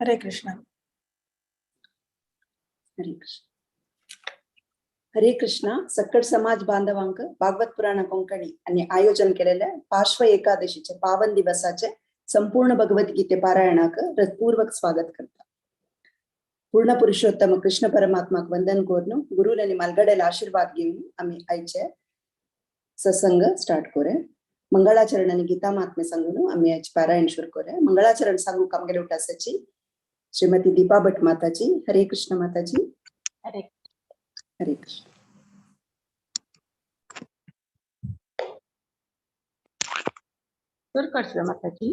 हरे कृष्ण. हरे कृष्ण. हरे कृष्णा. सकट समाज बांधवांक भागवत पुराण कोंकणी आणि आयोजन केलेल्या पार्श्व एकादशीचे पावन दिवसाचे संपूर्ण भगवद्गीते पारायणाक हृदयपूर्वक स्वागत करता. पूर्ण पुरुषोत्तम कृष्ण परमात्माक वंदन करून गुरुने मालगडेला आशीर्वाद घेऊन आम्ही आयचे सत्संग स्टार्ट करे. मंगळाचरण आणि गीता महात्म्य सांगून आम्ही आयचे पारायण शुरू करे. मंगळाचरण सांगू कामगेले उठासाची श्रीमती दीपा भट माताजी. हरे कृष्ण माताजी. हरे हरे कृष्ण. कृष्ण माताजी.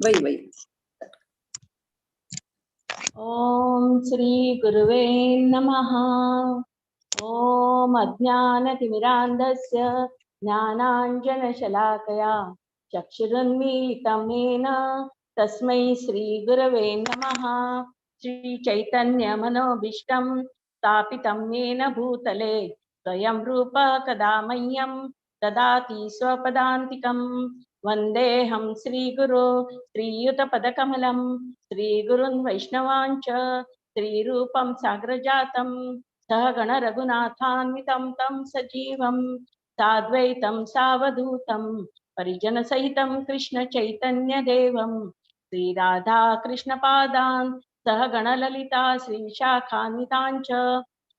वही वही. ओम श्री गुरुवे नमः. ओम अज्ञानतिमिरान्धस्य ज्ञानाञ्जनशलाकया चक्षुरुन्मीलितं येन तस्मै श्री गुरवे नमः. श्री चैतन्य मनोभीष्टं स्थापितं येन भूतले स्वयं रूप कदा मह्यं ददाति स्वपदान्तिकं. वन्देऽहं श्रीगुरो श्रीयुतपदकमलं श्रीगुरुन् वैष्णवांच श्रीरूपं साग्रजातं सहगण रघुनाथान्वितं तं सजीवं साद्वैतं सावधूतं परिजनसहितं कृष्ण चैतन्य देवं श्रीराधा कृष्णपादान् सहगण ललिता श्रीशाखान्वितांच.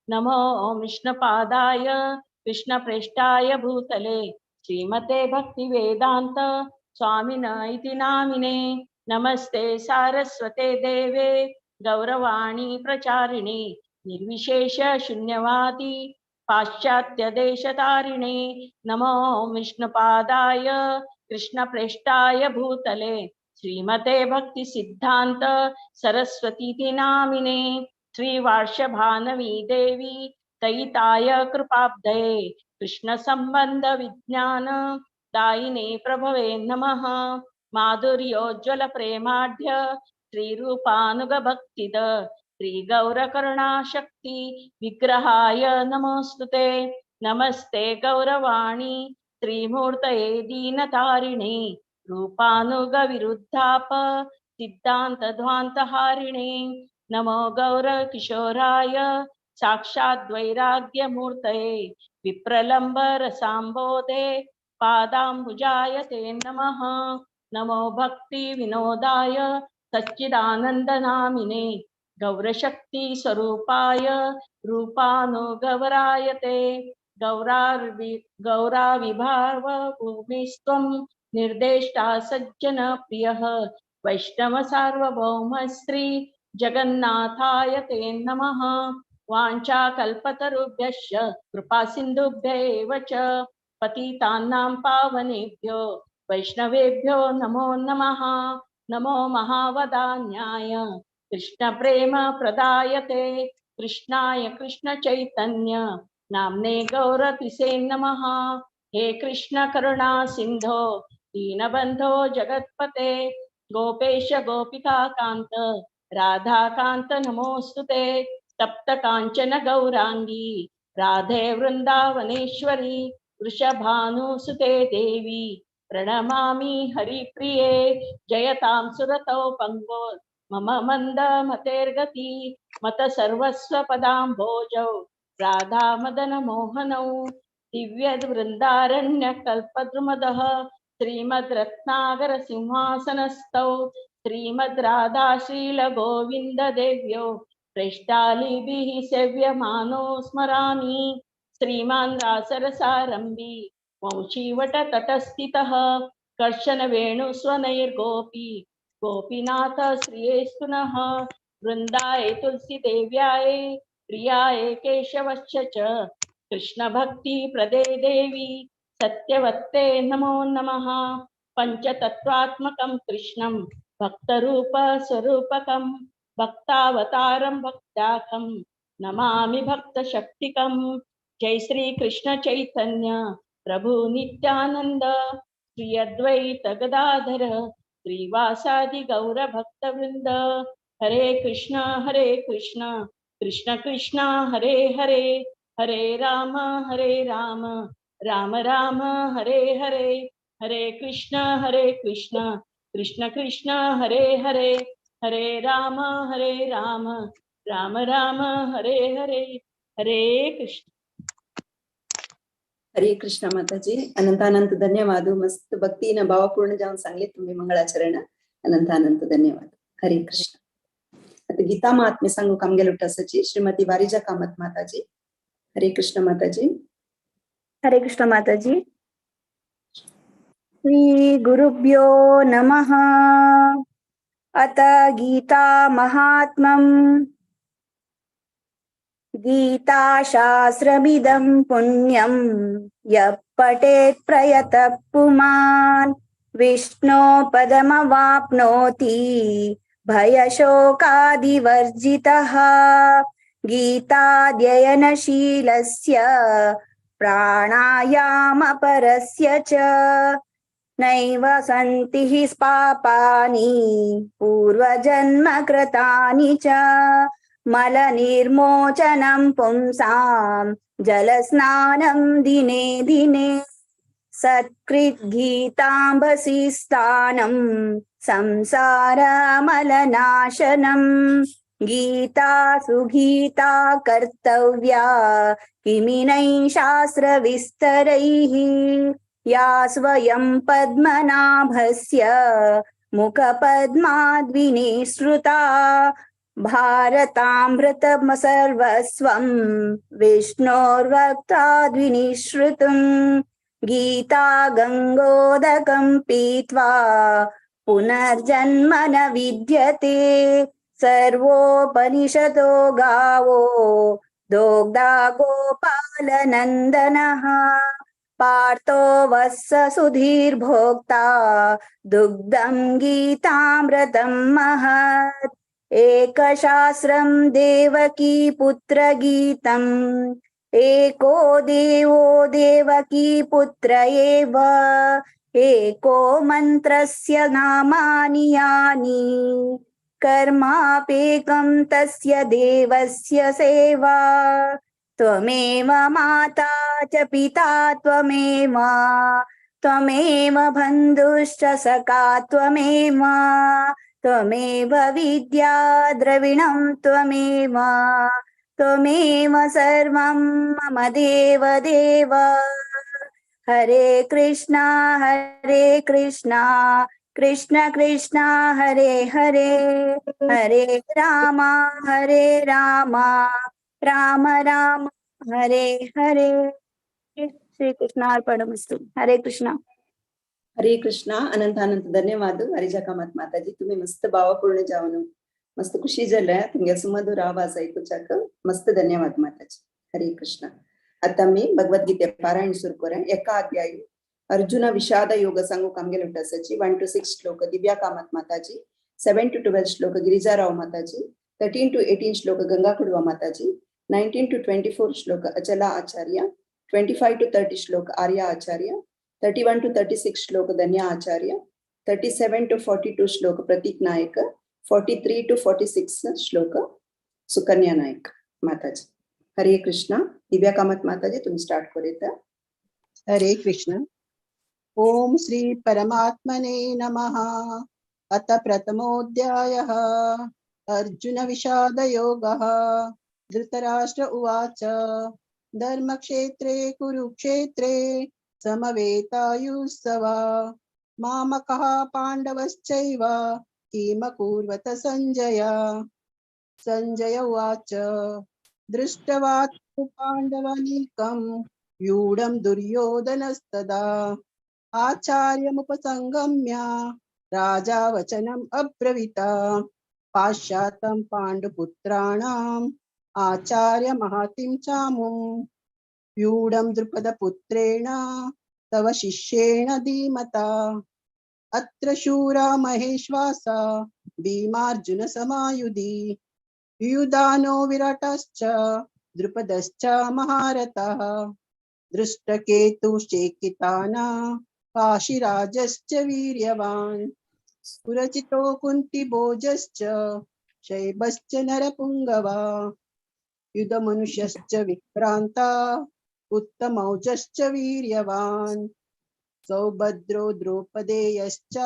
नमो विष्णुपादाय कृष्णप्रेष्ठाय भूतले श्रीमते भक्तिवेदान्त स्वामिने इति नामिने. नमस्ते सारस्वते देवे गौरवाणी प्रचारिणे निर्विशेष शून्यवादी पाश्चात्य देशतारिणे. नमो विष्णुपादाय कृष्णप्रेष्ठाय भूतले श्रीमते भक्ति सिद्धांत सरस्वती नामिने. श्रीवार्षभानवी देवी तयिताय कृपाब्धये कृष्ण संबंध विज्ञान दायिने प्रभवे नमः. माधुर्योज्वल प्रेमाढ्य श्रीरूपानुग भक्तिद श्री गौरकरुणा शक्ति विग्रहाय नमोस्तुते. नमस्ते गौरवाणी श्रीमूर्तये दीनतारिणे रूपानुग विरुद्धाप सिद्धांत ध्वांतहारिणे. नमो गौर किशोराय साक्षात् वैराग्यमूर्तये विप्रलंब रसाम्बोधे पादाम्बुजाय ते नमः. नमो भक्ति विनोदाय सच्चिदानंदनामिने गौरशक्ति स्वरूपाय रूपानुगवराय ते. गौराविभाव भूमिस्त्वं निर्देष्टा सज्जन प्रियः वैष्णव सार्वभौम श्री जगन्नाथाय ते नमः. वाञ्छाकल्पतरुभ्यश्च कृपा सिन्धुभ्यैव च पतितानां पावनेभ्यो वैष्णवेभ्यो नमो नमः. नमो महावदान्याय कृष्ण प्रेम प्रदायते कृष्णाय कृष्ण चैतन्य नामने गौरतिसे नमः. हे कृष्ण करुणा सिंधो दीनबंधो जगत्पते गोपेश गोपिका कांत राधा कांत नमोस्तुते. तप्त कांचन गौरांगी राधे वृंदावनेश्वरी वृषभानुसुते देवी प्रणमामि हरिप्रिये. जयतां सुरतौ पंगो मम मंद मतेर्गति मत सर्वस्व पदाम्भोजौ राधा मदन मोहनौ दिव्य वृंदारण्य कल्पद्रुमदः श्रीमद् रत्नागर सिंहासनस्थौ श्रीमद् राधा शील गोविंद देव्यो प्रेष्ठालिभिः सेव्यमानो स्मरामि. श्रीमान् रासरसारम्भी वंशीवट तटस्थितः कर्शन वेणुस्वनैर्गोपी गोपीनाथ श्रियेस्तु नः. वृंदाय तुलसी देव्याय प्रियाय केशवश्च च कृष्ण भक्ति प्रदे देवी सत्यवत्ते नमो नमः. पंचतत्वात्मकं कृष्णं भक्तरूप स्वरूपकं भक्तावतारं भक्ताखं नमामि भक्तशक्तिकं. जय श्री कृष्ण चैतन्य प्रभु नित्यानंद श्री अद्वैत गदाधर श्रीवासादि गौर भक्तवृंद. हरे कृष्ण कृष्ण कृष्ण हरे हरे हरे राम राम राम हरे हरे. हरे कृष्ण कृष्ण कृष्ण हरे हरे, हरे राम राम राम हरे हरे, हरे कृष्ण. हरे कृष्ण माताजी. अनंत धन्यवाद. मस्त भक्तीनं भावपूर्ण जाऊन सांगले तुम्ही मंगळाचरण. अनंत धन्यवाद. हरे कृष्ण. आता गीता महात्म्य सांगू कामगेलुट्टासची श्रीमती वारिजा कामत माताजी. हरे कृष्ण माताजी. हरे कृष्ण माताजी. श्री गुरुभ्यो नमः. अत गीता महात्म्यम्. गीता शास्त्रमिदं पुण्यं यः पठेत् प्रयतः पुमान् विष्णो पदमवाप्नोति भयशोकादिवर्जितः. गीताध्ययनशीलस्य प्राणायामपरस्य च नैव सन्ति हि पापानि पूर्वजन्मकृतानि च. मलनिर्मोचनं पुंसां जलस्नानं दिने दिने सत्कृद्गीताम्बसि स्थानं संसारमलनाशनम्. गीता सुगीता कर्तव्या किमिनै शास्त्रविस्तरैः या स्वयं पद्मनाभस्य मुखपद्माद्विनिसृता. भारतामृतं सर्वस्वं विष्णोर्वक्त्राद्विनिश्रुतम्. गीता गङ्गोदकं पीत्वा पुनर्जन्म न विद्यते. सर्वोपनिषदो गावो दोग्धा गोपालनन्दनः. पार्थो वत्स सुधीर्भोक्ता दुग्धं गीतामृतं महत्. एकशास्त्रं देवकी पुत्रगीतम् एको देवो देवकी पुत्र एव. एको मन्त्रस्य नामानि यानि कर्मापेकं तस्य देवस्य सेवा. त्वमेव माता च पिता त्वमेव, त्वमेव बन्धुश्च सखा त्वमेव, त्वमेव विद्या द्रविणं त्वमेव, त्वमेव सर्वं मम देव देव. हरे कृष्णा कृष्ण कृष्ण हरे हरे, हरे राम राम राम हरे हरे. श्री कृष्णार्पणमस्तु. हरे कृष्णा. हरे कृष्ण. अनंत धन्यवाद. वारिजा कामत माताजी तुम्ही मस्त भावपूर्ण जाऊन मस्त खुशी झाल्या. तुमच्या सुमधुर आवाज ऐकूच्याक मस्त धन्यवाद माताजी. हरे कृष्ण. आता मी भगवद्गीते पारायण सुरू करें. एका अध्याय अर्जुन विषाद योग सांगू कामगेलुट्टासची 1 to 6 श्लोक दिव्या कामत माताजी, 7 to 12 श्लोक गिरिजाराव माताजी, 13 to 18 श्लोक गंगा कुडवा माताजी, 19 to 24 श्लोक अचला आचार्य, 25 to 30 श्लोक आर्या आचार्य, 31 to 36 श्लोक धन्या आचार्य, 37 to 42 श्लोक प्रतीक नायक, 43 to 46 श्लोक सुकन्या नायक माताजी. हरे कृष्ण. दिव्या कामत माताजी तुम्ही स्टार्ट करेत. हरे कृष्ण. ओम श्री परमात्मने नमः. अथ प्रथमोऽध्यायः अर्जुन विषाद योगः. धृतराष्ट्र उवाच धर्मक्षेत्रे कुरुक्षेत्रे समवेतायुत्सवा मामकः पाण्डवश्चैव किमकुर्वत संजय. संजय उवाच दृष्ट्वा तु पाण्डवानीकं व्यूढं दुर्योधनस्तदा आचार्यमुपसंगम्य राजा वचनम् अब्रवीता. पाश्चातं पाण्डुपुत्राणाम् आचार्य महतीं चामुं व्यूढं द्रुपदपुत्रेण तव शिष्येण धीमता. अत्र शूरा महेश्वासा भीमार्जुन समायुधि युधानो विराटश्च द्रुपदश्च महारथः. दृष्टकेतुश्चेकिताना काशीराजश्च वीर्यवान् पुरचितो कुन्तिभोजश्च शैबश्च नरपुङ्गवा. युधमनुष्यश्च विक्रान्ता उत्तमौजश्च वीर्यवान् सौभद्रो द्रौपदेयश्च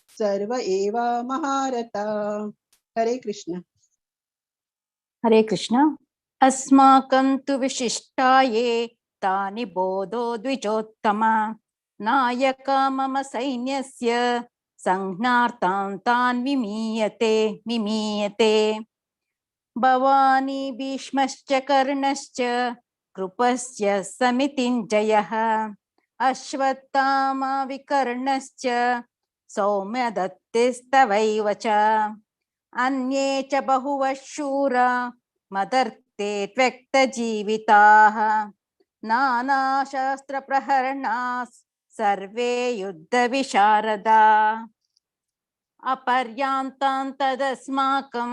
सर्व एव महारता। हरे कृष्ण। हरे कृष्ण। अस्माकं तु विशिष्टाये तानि बोधो द्विजोत्तम नायका मम सैन्यस्य संज्ञार्थं तान् मिमीयते भवानी भीष्मश्च कर्णश्च कृपस्य समितिञ्जयः अश्वत्थामा विकर्णश्च सौम्यदत्तिस्तवैव च अन्ये च बहुवः शूरा मदर्थे त्यक्तजीविताः नानाशास्त्रप्रहरणाः सर्वे युद्धविशारदा अपर्यान्तां तदस्माकं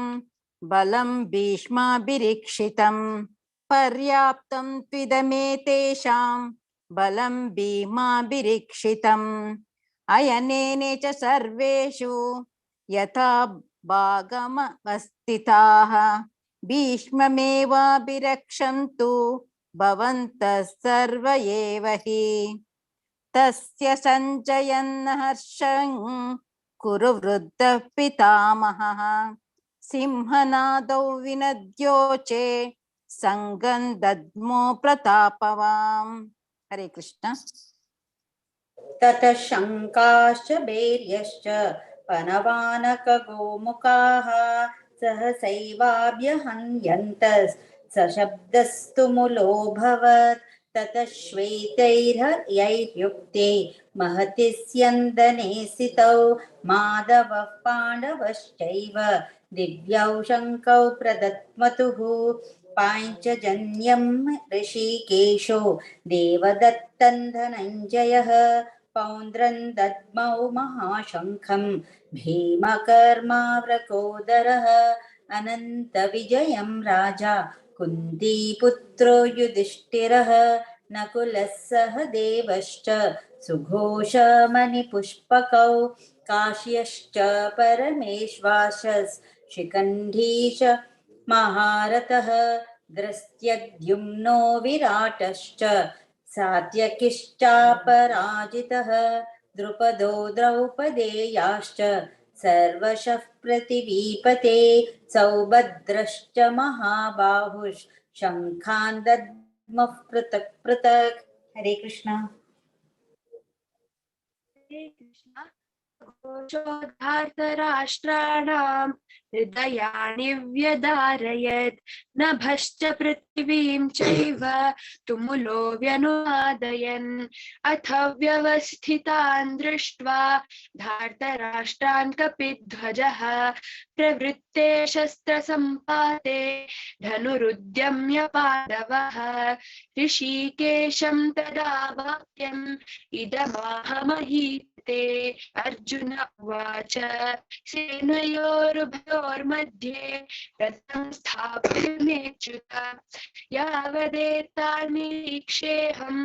बलं भीष्माभिरीक्षितं पर्याप्तं त्विदमेतेषां बलं भीमाभिरीक्षितम् अयनेने च सर्वेषु यथा भागमवस्थिताः भीष्ममेवाभिरक्षन्तु भवन्तः सर्व एव हि तस्य सञ्जयन् हर्षं कुरु वृद्धः पितामहः सिंहनादौ विनद्योचे संगं दद्मो प्रतापवान्। हरे कृष्ण। ततः शङ्काश्च भैर्यश्च पनवानकगोमुखाः सहसैवाभ्यहन्यन्तः सशब्दस्तु मुलोऽभवत् ततः श्वेतैर्हयैर्युक्ते महति स्यन्दने स्थितौ माधवः पाण्डवश्चैव दिव्यौ शङ्कौ प्रदत्मतुः पाञ्चजन्यं ऋषिकेशो देवदत्तं धनञ्जयः पौन्द्रं दद्मौ महाशङ्खं भीमकर्माव्रकोदरः अनन्तविजयं राजा कुन्तीपुत्रो युधिष्ठिरः नकुलः सह देवश्च सुघोषमणिपुष्पकौ काश्यश्च परमेश्वासः शिखण्डी च महारथः द्रष्ट्यद्युम्नो विराटश्च सात्यकिश्चापराजितः द्रुपदो द्रौपदेयाश्च सर्वशः प्रतिवीपते सौभद्रश्च महाबाहुश्च शङ्खान् दद्मः पृथक् पृथक्। हरे कृष्ण। घोषोद्धार्तराष्ट्राणां हृदयानि व्यदारयत् नभश्च पृथिवीं चैव तुमुलो व्यनुवादयन् अथ व्यवस्थितान् दृष्ट्वा धार्तराष्ट्रान् कपिध्वजः प्रवृत्ते शस्त्रसम्पाते धनुरुद्यम्य पाण्डवः ऋषिकेशं तदा वाक्यम् इदमाहमहीते अर्जुन उवाच सेनयोरुभयोर्मध्ये रथं स्थापयमेच्युत यावदेतान्निरीक्षेऽहं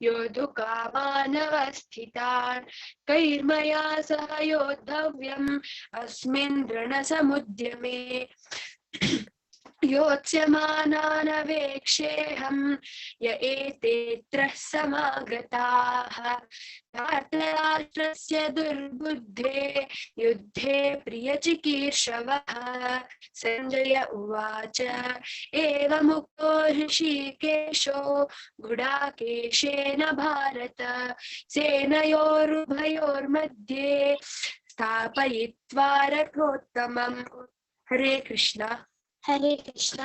योद्धुकामानवस्थितान् कैर्मया सह योद्धव्यम् अस्मिन् रणसमुद्यमे योत्स्यमानानवेक्षेऽहं य एतेऽत्र समागताः धार्तराष्ट्रस्य दुर्बुद्धे युद्धे प्रियचिकीर्षवः। संजय उवाच एवमुक्तो ऋषिकेशो गुडाकेशेन भारत सेनयोरुभयोर्मध्ये स्थापयित्वा रथोत्तमम्। हरे कृष्ण। हरे कृष्ण।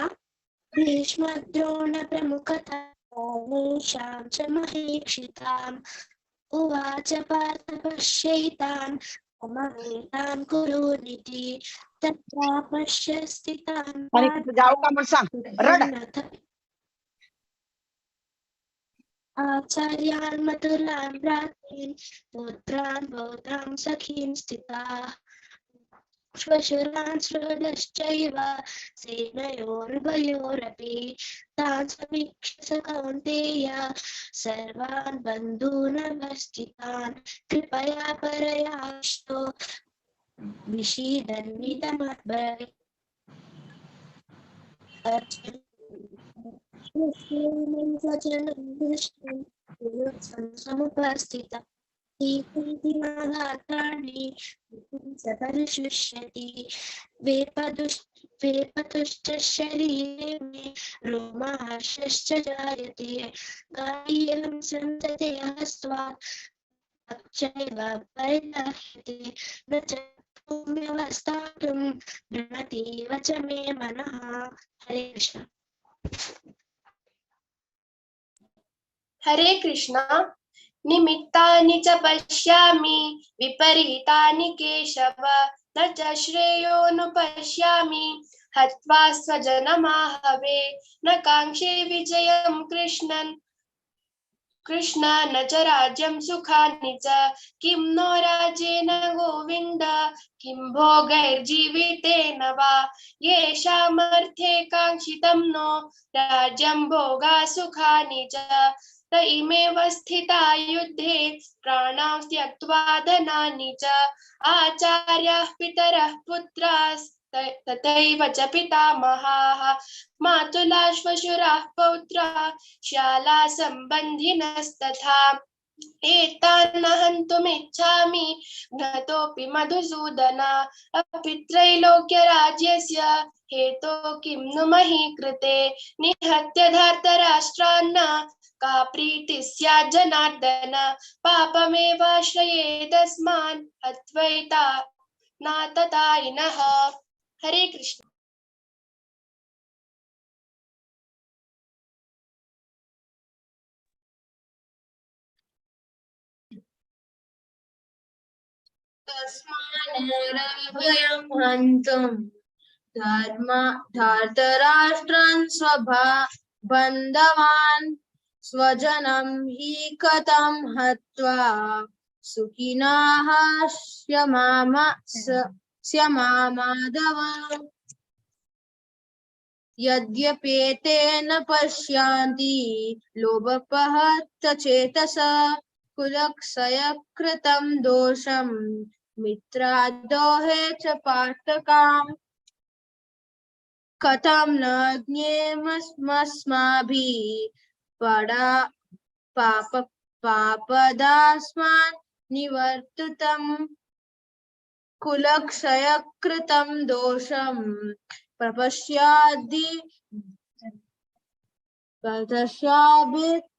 भीष्मद्रोणप्रमुखतां च महीक्षिताम् उवाच पार्थ पश्यैतान् ममेतान् कुरूनिति तत्रा पश्य स्थितान् आचार्यान् मतुलान् भ्रातॄन् पुत्रान् पौत्रान् सखीन् स्थिताः श्वशुरान् श्रुतश्चैव सेनयोरुभयोरपि तान् समीक्ष्य स कौन्तेय सर्वान् बन्धूनवस्थितान् कृपया परयाश्तो विषीदन्निदमब्रवीत् समुपस्थितः गात्राणि स परिशुष्यति वेपतुश्च शरीरे मे रोमहर्षश्च जायते गायेऽहं संसते हस्त्वा चैव परिदह्यते न च भूम्यवस्थातुं भ्रमतीव च मे मनः। हरे कृष्ण। हरे कृष्णा। निमित्तानि च पश्यामि विपरीतानि केशव न च श्रेयोऽनुपश्यामि हत्वा स्वजनमाहवे न काङ्क्षे विजयं कृष्ण न च राज्यं सुखानि च किं नो राज्येन गोविन्द किं भोगैर्जीवितेन वा येषामर्थे काङ्क्षितं नो राज्यं भोगा सुखानि च त इमेव स्थिता युद्धे प्राणां त्यक्त्वा धनानि च आचार्याः पितरः पुत्रास्तथैव च पितामहाः मातुलाश्वशुराः पौत्राः शाला सम्बन्धिनस्तथा एतान् हन्तुमिच्छामि घ्नतोऽपि मधुसूदन अपि त्रैलोक्यराज्यस्य हेतो किं नु मही कृते निहत्य धार्तराष्ट्रान् का प्रीतिः स्यात् जनार्दन पापमेवाश्रयेदस्मान् हत्वैता नाततायिनः। हरे कृष्ण। तस्मान्निरभयं हन्तुं धार्तराष्ट्रान् बन्धवान् स्वजनं हि कथं हत्वा सुखिनः स्यामादव यद्यपेतेन पश्यन्ति लोभपहतचेतसा कुलक्षयकृतं दोषं मित्राद्रोहे च पातकाम् कथं न ज्ञेयमस्माभिः पापदास्मान् निवर्तितं कुलक्षयकृतं दोषं प्रपश्यादि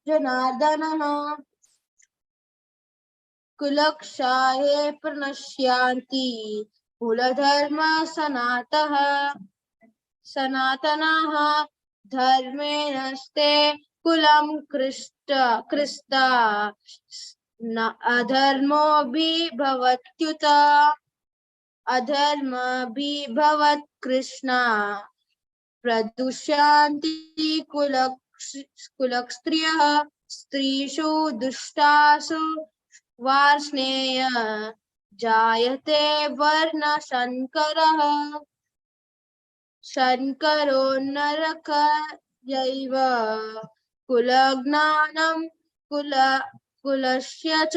जनार्दनः कुलक्षये प्रणश्यन्ति कुलधर्म सनातनः धर्मे नस्ते कुलं कृष्टा अधर्मो भवत्युत अधर्मभिभवत् कृष्णा प्रदुष्यन्ति कुलस्त्रियः स्त्रीषु दुष्टासु वार्ष्णेय जायते वर्णशङ्करः शङ्करो नरकयैव कुलज्ञानं कुलस्य च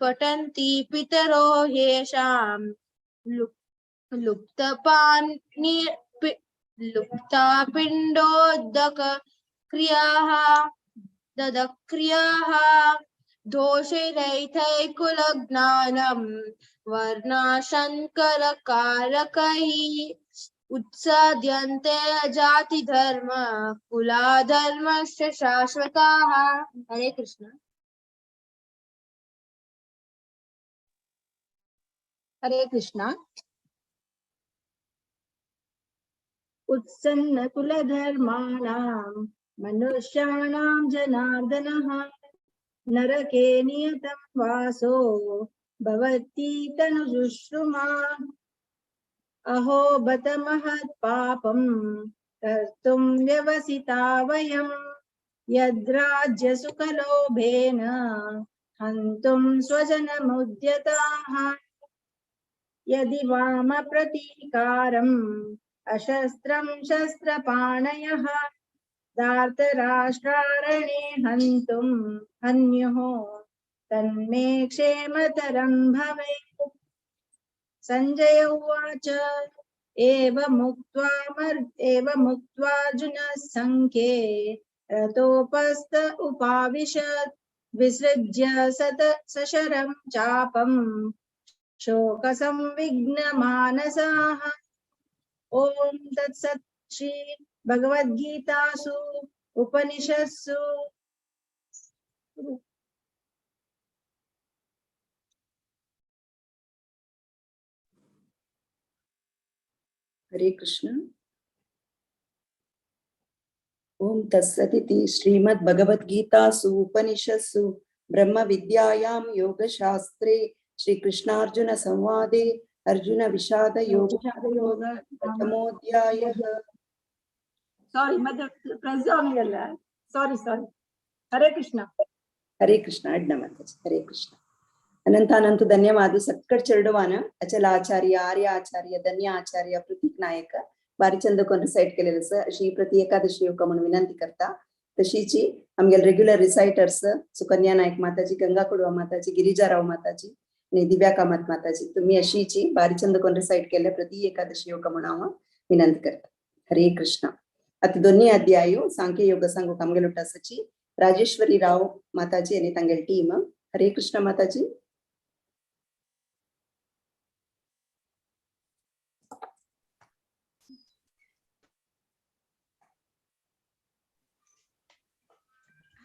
पठन्ति पितरो येषां ददक्रियाः दोषैरैथै कुलज्ञानं वर्णाशङ्करकारकैः उत्साद्यन्ते जातिधर्म कुलाधर्मस्य शाश्वताः। हरे कृष्ण। हरे कृष्ण। उत्सन्न कुलधर्माणां मनुष्याणां जनार्दनः नरके नियतं वासो भवतीतनुजुष्रुमा अहो बत महत्पापं कर्तुं व्यवसिता वयं यद्राज्यसुखलोभेन हन्तुं स्वजनमुद्यताः यदि वामप्रतीकारम् अशस्त्रं शस्त्रपाणयः धार्तराष्ट्रारणे हन्तुं हन्युः तन्मे क्षेमतरं भवेत्। संजय उवाच एवमुक्त्वार्जुनः सङ्ख्ये रतोपस्थ उपाविशत् विसृज्य सशरं चापं शोकसंविघ्नमानसाः। ॐ तत्सत् श्री भगवद्गीतासु उपनिषत्सु हरे कृष्ण। ओम तत्सदिति श्रीमद्भगवद्गीतासु उपनिषत्सु ब्रह्म विद्यायां योगशास्त्रे श्रीकृष्णार्जुन संवादे अर्जुन विषाद योग प्रथमोऽध्यायः। सारी सारी हरे कृष्ण। हरे कृष्ण अड्ड माताजी। हरे कृष्ण अनंत ಧನ್ಯವಾದ ಸಕ್ಕಡ್ ಚೆರಡುವಾನ ಅಚಲ ಆಚಾರ್ಯ ಆರ್ಯ ಆಚಾರ್ಯ ಧನ್ಯ आचार्य प्रतीक नायक बारीचंद कोण रिसाइट केलेलं सर अशी प्रति एकादशी योग म्हणून विनंती करता तशीची आमगेल रेग्युलर रिसाइटर्स सुकन्या नायक माताजी गंगा कुडवा माताजी गिरिजाराव माताजी आणि दिव्या कामत माताजी तुम्ही अशीची बारीचंद कोण रिसाइट केले प्रति एकादशी योग म्हणून विनंती करता। हरे कृष्ण अति दोन्ही अध्याय सांख्य योग सांगू आमगेल उठासची राजेश्वरी राव माताजी आणि तांगेल टीम। हरे कृष्ण माताजी।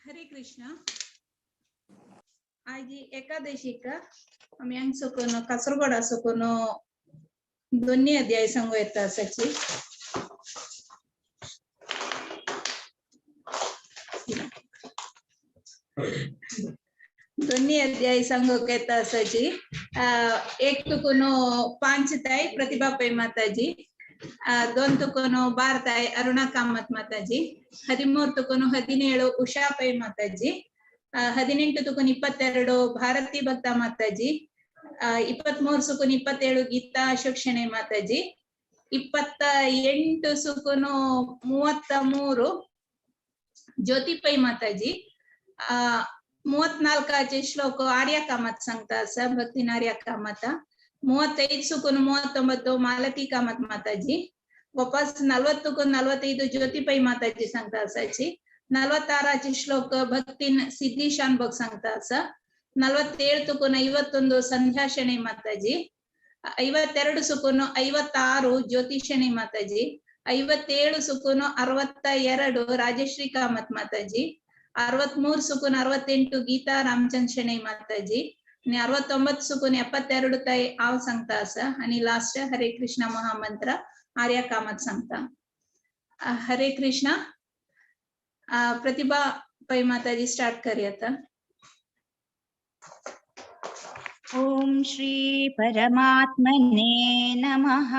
हरे कृष्ण। आज एकादशी का आम्ही हांग सोकोनो कासरगोडा सोकोनो दोन्ही अध्याय सांगू येता सची दोन्ही अध्याय सांगू येता सची एक तुकोनो 5 ताई प्रतिभा पै माताजी दोन तुकोनो 12 ताई अरुणा कामत माताजी 13 तुकोनो 17 उषा पै माताजी 18 ತುಕುನ್ 22 ಭಾರತಿ ಭಕ್ತ ಮಾತಾಜಿ 23 ಸುಕುನ್ 27 ಗೀತಾ ಅಶೋಕ್ ಶೆಣೆ ಮಾತಾಜಿ 28 ಸುಕುನ್ 33 ಜ್ಯೋತಿ ಪೈ ಮಾತಾಜಿ 34 ಶ್ಲೋಕ ಆರ್ಯ ಕಾಮತ್ सांगता ಸ ಭಕ್ತಿ ನಾರ್ಯ ಕಾಮತ 35 ಸುಕುನ್ 39 ಮಾಲತಿ ಕಾಮತ್ ಮಾತಾಜಿ ವಾಪಸ್ 40 ಕುನ್ 45 ಜ್ಯೋತಿ ಪೈ ಮಾತಾಜಿ सांगता ಅಸಾಚಿ 46 ಶ್ಲೋಕ ಭಕ್ತಿನ್ ಸಿದ್ಧಿಶಾನ್ ಭಕ್ सांगता असा 47 ತುಕುನ್ 51 ಸಂಧ್ಯಾ ಶೆಣೆ ಮಾತಾಜಿ 52 ಸುಕುನ್ 56 ಜ್ಯೋತಿ ಶೆಣೆ ಮಾತಾಜಿ 57 ಸುಕುನ್ 62 ರಾಜಶ್ರೀ ಕಾಮತ್ ಮಾತಾಜಿ 63 ಸುಕುನ್ 68 ಗೀತಾ ರಾಮಚಂದ್ ಶೆಣೆ ಮಾತಾಜಿ आणि 69 सुकून 72 ताई आव सांगता असा आणि लास्ट हरे कृष्ण महामंत्र आर्या कामत सांगता। हरे कृष्ण प्रतिभा पै माताजी स्टार्ट करूया आता। ओम श्री परमात्मने नमः।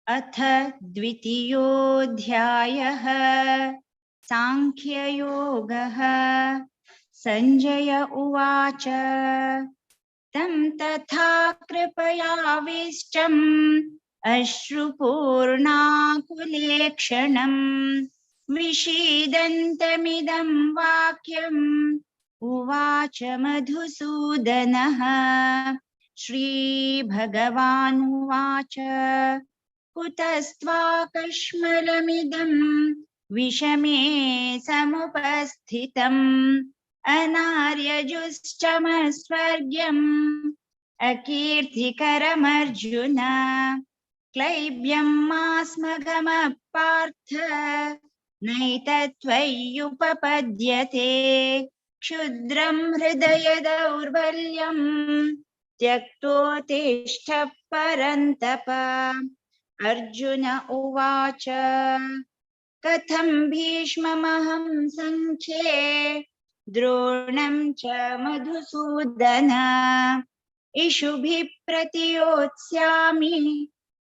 अथ द्वितीयोऽध्यायः सांख्ययोगः। संजय उवाच तं तथा कृपयाविष्टम् अश्रुपूर्णाकुलेक्षणम् विषीदन्तमिदं वाक्यम् उवाच मधुसूदनः। श्रीभगवानुवाच कुतस्त्वाकश्मलमिदं विषमे समुपस्थितम् अनार्यजुष्टमस्वर्ग्यम् अकीर्तिकरमर्जुन। क्लैब्यं मास्मगमः पार्थ नैतत्त्वय्युपपद्यते। क्षुद्रं हृदय दौर्बल्यम् त्यक्तोत्तिष्ठ परन्तप। अर्जुन उवाच कथं भीष्ममहं सङ्ख्ये द्रोणं च मधुसूदन इषुभिः प्रतियोत्स्यामि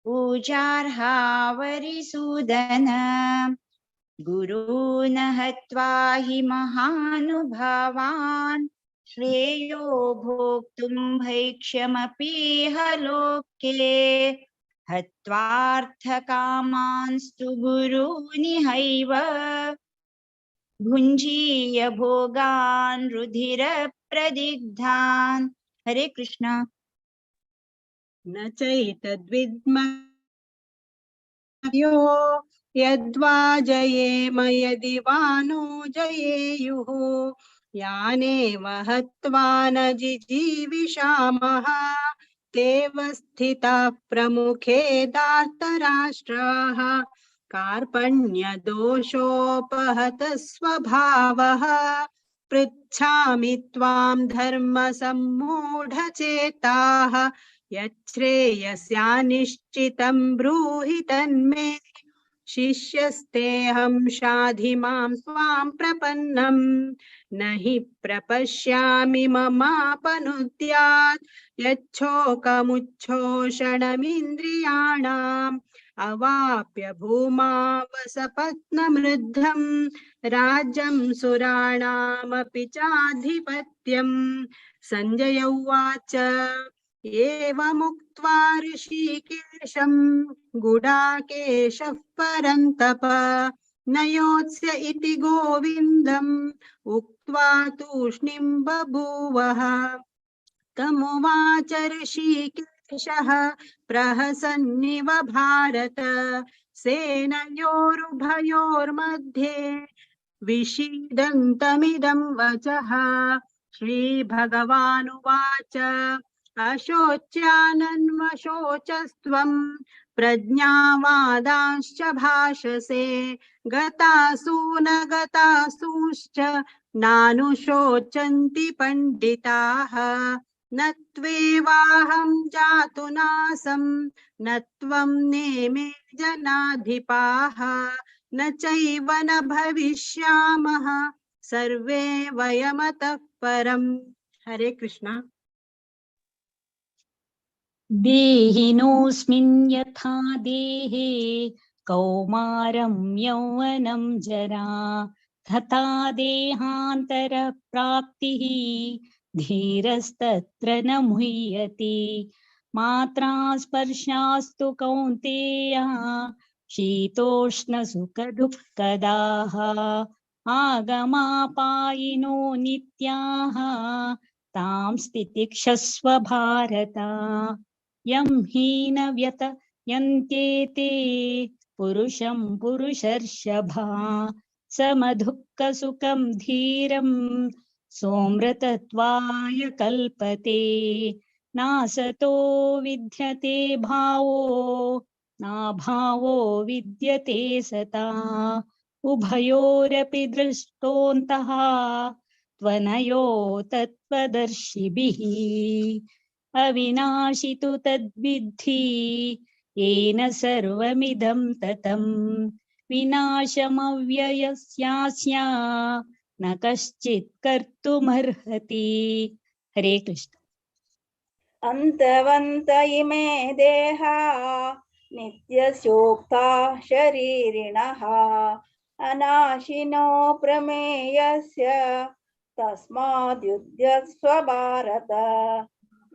पूजार्हा वरिसूदन। गुरून् हत्वा हि महानुभावान् श्रेयो भोक्तुं भैक्ष्यमपीह लोके हत्वार्थकामांस्तु गुरूनिहैव भुञ्जीय भोगान् रुधिरप्रदिग्धान्। हरे कृष्ण। न चैतद्विद्म यद्वा जयेम यदि वा नो जयेयुः यानेव हत्वा न जिजीविषामः तेव स्थिताः प्रमुखे दार्तराष्ट्राः कार्पण्यदोषोपहतः स्वभावः पृच्छामि त्वां धर्मसम्मूढचेताः यच्छ्रेयस्यानिश्चितं ब्रूहि तन्मे शिष्यस्तेऽहं शाधि मां त्वां प्रपन्नं न हि प्रपश्यामि ममापनुद्यात् यच्छोकमुच्छोषणमिन्द्रियाणाम् अवाप्य भूमावसपत्नमृद्धं राज्यं सुराणामपि चाधिपत्यं संजय उवाच एवमुक्त्वा ऋषिकेशं गुडाकेशः परन्तप न योत्स्य इति गोविन्दम् उक्त्वा तूष्णीं बभूवः तमुवाच ऋषिकेशः प्रहसन्निव भारत सेनयोरुभयोर्मध्ये विषीदन्तमिदं वचः श्रीभगवानुवाच अशोच्यानन्वशोचस्त्वं प्रज्ञावादांश्च भाषसे गतासु न गतासूश्च नानुशोचन्ति पंडिताः न त्वेवाहं जातु नासं न त्वं नेमे जनाधिपाः न चैव न भविष्यामः सर्वे वयमतः परम्। हरे कृष्णा। देहिनोऽस्मिन् यथा देहे कौमारं यौवनं जरा तथा देहान्तरप्राप्तिः धीरस्तत्र न मुह्यति मात्रा स्पर्शास्तु कौन्तेय शीतोष्णसुखदुःखदाः आगमापायिनो नित्याः तां स्थितिक्षस्व भारत यं हीन व्यतयन्त्येते पुरुषं पुरुषर्षभा समदुःखसुखं धीरं सोमृतत्वाय कल्पते नासतो विद्यते भावो नाभावो विद्यते सता उभयोरपि दृष्टोऽन्तः त्वनयो तत्त्वदर्शिभिः अविनाशि तु तद्विद्धि येन सर्वमिदं ततं विनाशमव्ययस्यास्य न कश्चित् कर्तुमर्हति। हरे कृष्ण। अन्तवन्त इमे देहा नित्यस्योक्ता शरीरिणः अनाशिनो प्रमेयस्य तस्माद्युध्यस्व भारत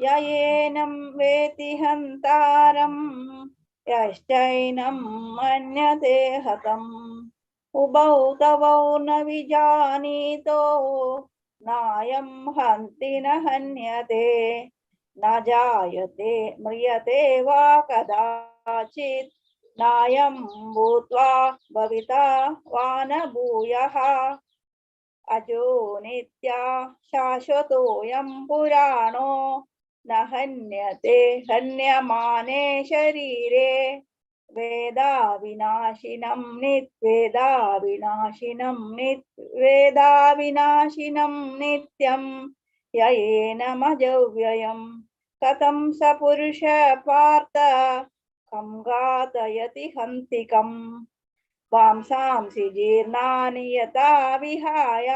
य एनं वेति हन्तारं यश्चैनं मन्यते हतम् उभौ तवौ न विजानीतो नायं हन्ति न हन्यते न जायते म्रियते वा कदाचित् नायं भूत्वा भविता वा न भूयः अजो नित्या शाश्वतोऽयं पुराणो न हन्यते हन्यमाने शरीरे वेदा विनाशिनं नित्यं य एनमजव्ययम् कथं स पुरुष पार्थ कं घातयति हन्तिकम् वांसांसि जीर्णानि यथा विहाय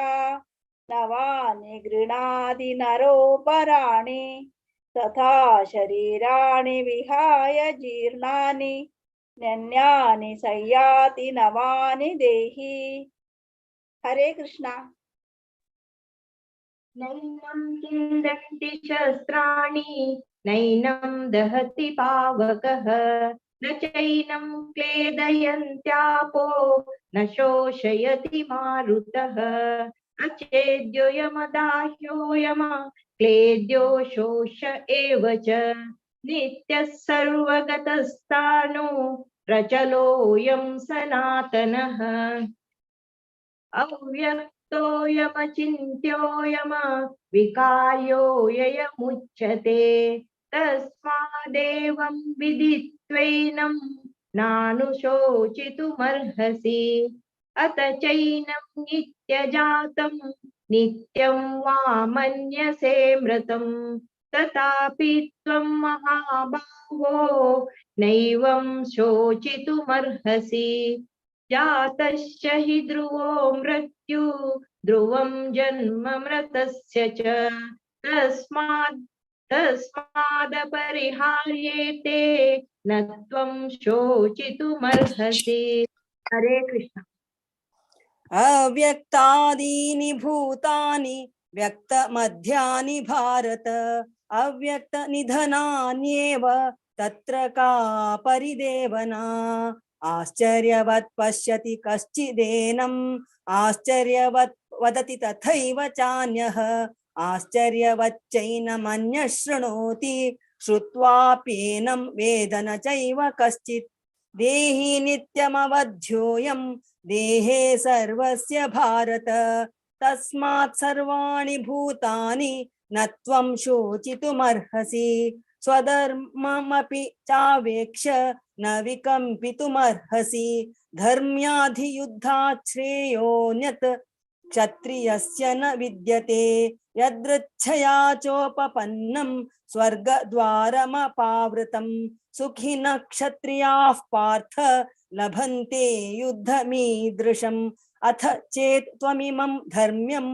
नवानि गृह्णाति नरोपराणि तथा शरीराणि विहाय जीर्णानि नन्यानि संयाति नवानि देहि। हरे कृष्णा। नैनं छिन्दन्ति शस्त्राणि नैनं दहति पावकः न चैनं क्लेदयन्त्यापो न शोषयति मारुतः अचेद्योऽयमदाह्योऽयम् क्लेद्यो शोष एव च नित्यः सर्वगतस्तानो प्रचलोऽयं सनातनः अव्यक्तोऽयमचिन्त्योऽयम विकार्योऽयमुच्यते तस्मादेवं विदित्वैनं नानुशोचितुमर्हसि अत चैनं नित्यजातं नित्यं वा मन्यसे मृतं तथापि त्वं महाबाहो नैवं शोचितुमर्हसि जातस्य हि ध्रुवो मृत्यु ध्रुवं जन्म मृतस्य च तस्मादपरिहार्येते न त्वं शोचितुमर्हसि। हरे कृष्ण। अव्यक्तादीनि भूतानि व्यक्तमध्यानि भारत अव्यक्तनिधनान्येव तत्र का परिदेवना आश्चर्यवत् पश्यति कश्चिदेनम् आश्चर्यवत् वदति तथैव चान्यः आश्चर्यवच्चैनमन्यः शृणोति श्रुत्वाप्येनं वेद न चैव कश्चित् देहि नित्यमवध्योऽयं देहे सर्वस्य भारत तस्मात् सर्वाणि भूतानि न त्वं शोचितुमर्हसि स्वधर्ममपि चावेक्ष्य न विकम्पितुमर्हसि धर्म्याधियुद्धात् श्रेयोऽन्यत् क्षत्रियस्य न विद्यते यदृच्छया चोपपन्नं स्वर्गद्वारमपावृतं सुखिनः क्षत्रियाः पार्थ लभन्ते युद्धमीदृशम् अथ चेत् त्वमिमं धर्म्यं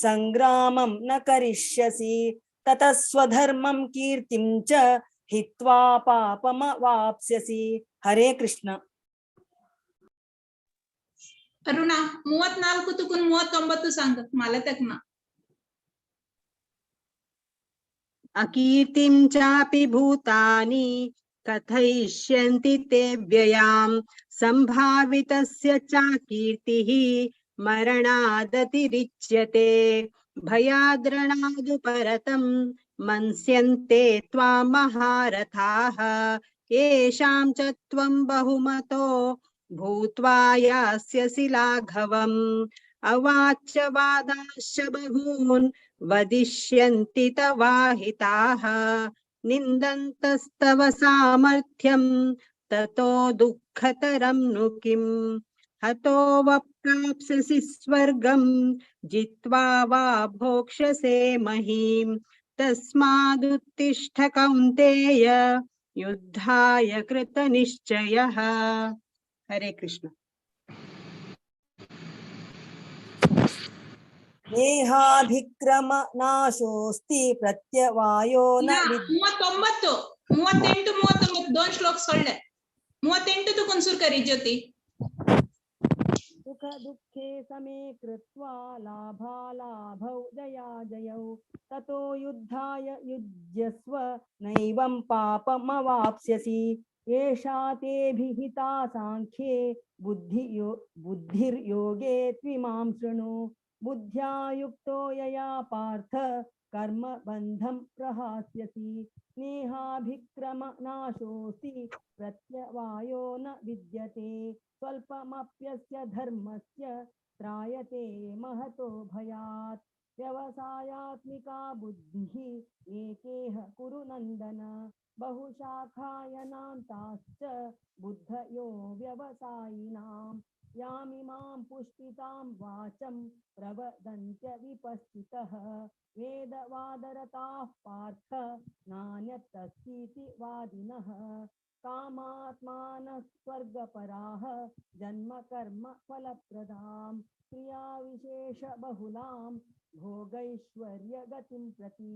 संग्रामं न करिष्यसि ततः स्वधर्मं कीर्तिं च हित्वा पापमवाप्स्यसि। हरे कृष्ण। ಅರುಣ 34 ತುಕುನ್ 39 सांग मला तक ना अकीर्तिं चापि भूतानि कथयिष्यन्ति ते व्ययाम् संभावितस्य चाकीर्तिः मरणादतिरिच्यते भयाद्रणादुपरतं मन्स्यन्ते त्वां महारथाः येषां च त्वं बहुमतो भूत्वा यास्यसि लाघवम् अवाच्य वादाश्च बहून् वदिष्यन्ति तवाहिताः निन्दन्तस्तव सामर्थ्यं ततो दुःखतरं नु किम् हतो वप्राप्स्यसि स्वर्गं जित्वा वा भोक्ष्यसे महीम् तस्मादुत्तिष्ठ कौन्तेय युद्धाय कृतनिश्चयः। हरे कृष्ण। देहाभिक्रम नाशोस्ति प्रत्यवायो न 39 38 39 दोन श्लोक सोडले 38 तुकून सुरू करी ज्योती सुख दुःखे समे कृत्वा लाभालाभौ जयाजयौ ततो युद्धाय युज्यस्व नैवं पापमवाप्स्यसि एषा ते विहिता सांख्ये बुद्धिर्योगे त्विमां शृणु बुद्ध्या युक्तो यया पार्थ कर्म बंधं प्रहास्यसि नेहाभिक्रम नाशोऽस्ति प्रत्यवायो न विद्यते स्वल्पमप्यस्य धर्मस्य त्रायते महतो भयात् व्यवसायात्मिका बुद्धिः एकेह कुरु नन्दन बहुशाखायनान्ताश्च बुद्धयो व्यवसायिनां यामिमां पुष्पितां वाचं प्रवदन्त्य विपश्चितः वेदवादरताः पार्थ नान्यत्तस्तीति वादिनः कामात्मानः स्वर्गपराः जन्म कर्म फलप्रदां क्रिया विशेष बहुलां भोगैश्वर्य गतिं प्रति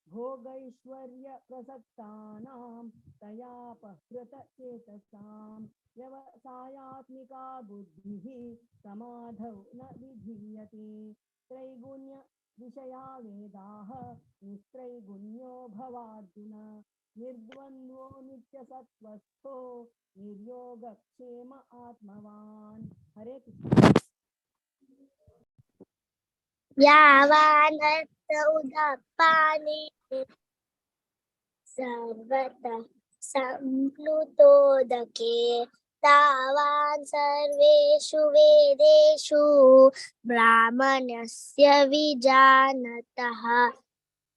भोगैश्वर्य प्रसक्तानां तयापहृत चेतसां व्यवसायात्मिका बुद्धिः समाधौ न विधीयते त्रैगुण्य विषया वेदाः निस्त्रैगुण्यो भवार्जुन निर्द्वन्द्वो नित्यसत्त्वस्थो निर्योगक्षेम आत्मवान्। हरे कृष्ण। यावानर्थ उदपानि सर्वतः सम्प्लुतोदके तावान् सर्वेषु वेदेषु ब्राह्मणस्य विजानतः।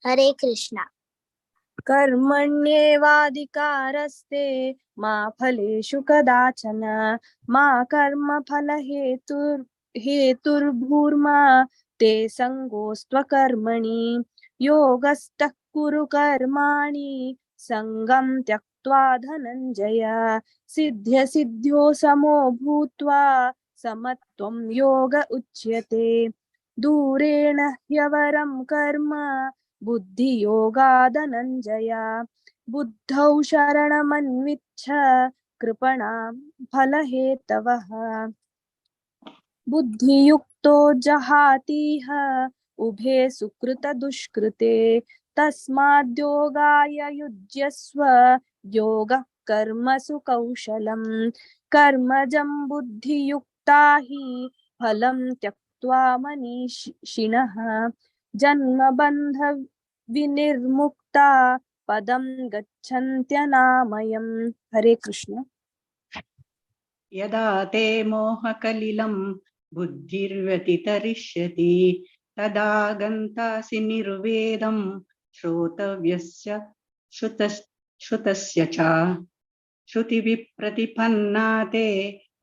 हरे कृष्णा। कर्मण्येवाधिकारस्ते मा फलेषु कदाचन मा हेतुर्भूर्मा ते सङ्गोऽस्त्वकर्मणि योगस्तः कुरु कर्माणि सङ्गं त्यक्त्वा धनञ्जय सिद्ध्यसिद्ध्यो समो भूत्वा समत्वं योग उच्यते दूरेण ह्यवरं कर्म बुद्धियोगादनञ्जय बुद्धौ शरणमन्विच्छ कृपणां फलहेतवः बुद्धियुक्तो जहातीह उभे सुकृतदुष्कृते तस्माद्योगाय युज्यस्व योगः कर्मसु कौशलम् कर्मजं बुद्धियुक्ता हि फलं त्यक्त्वा मनीषिणः जन्मबन्ध विनिर्मुक्ता पदं गच्छन्त्यनामयम्। हरे कृष्ण। यदा ते मोहकलिलं बुद्धिर्व्यतितरिष्यति तदा गन्तासि निर्वेदं श्रोतव्यस्य श्रुतस्य च श्रुतिविप्रतिपन्ना ते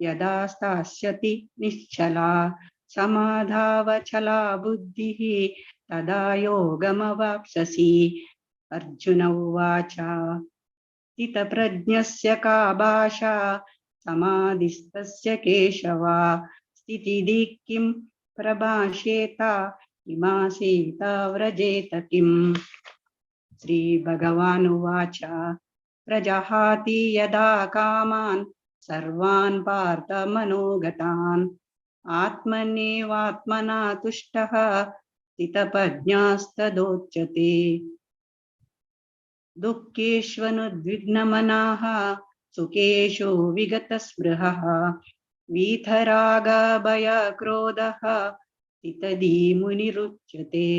यदा स्थास्यति निश्चला समाधावचला बुद्धिः तदा योगमवाप्स्यसि। अर्जुन उवाच स्थितप्रज्ञस्य का भाषा समाधिस्तस्य केशव स्थितिदि किं प्रभाषेत किमासीत व्रजेत किम्। श्रीभगवानुवाच प्रजहाति यदा कामान् सर्वान् पार्थ मनोगतान् आत्मन्येवात्मना तुष्टः स्थितप्रज्ञास्तदोच्यते दुःखेष्वनुद्विग्नमनाः सुखेषु विगतस्पृहः वीतरागभयक्रोधः स्थितधी मुनिरुच्यते।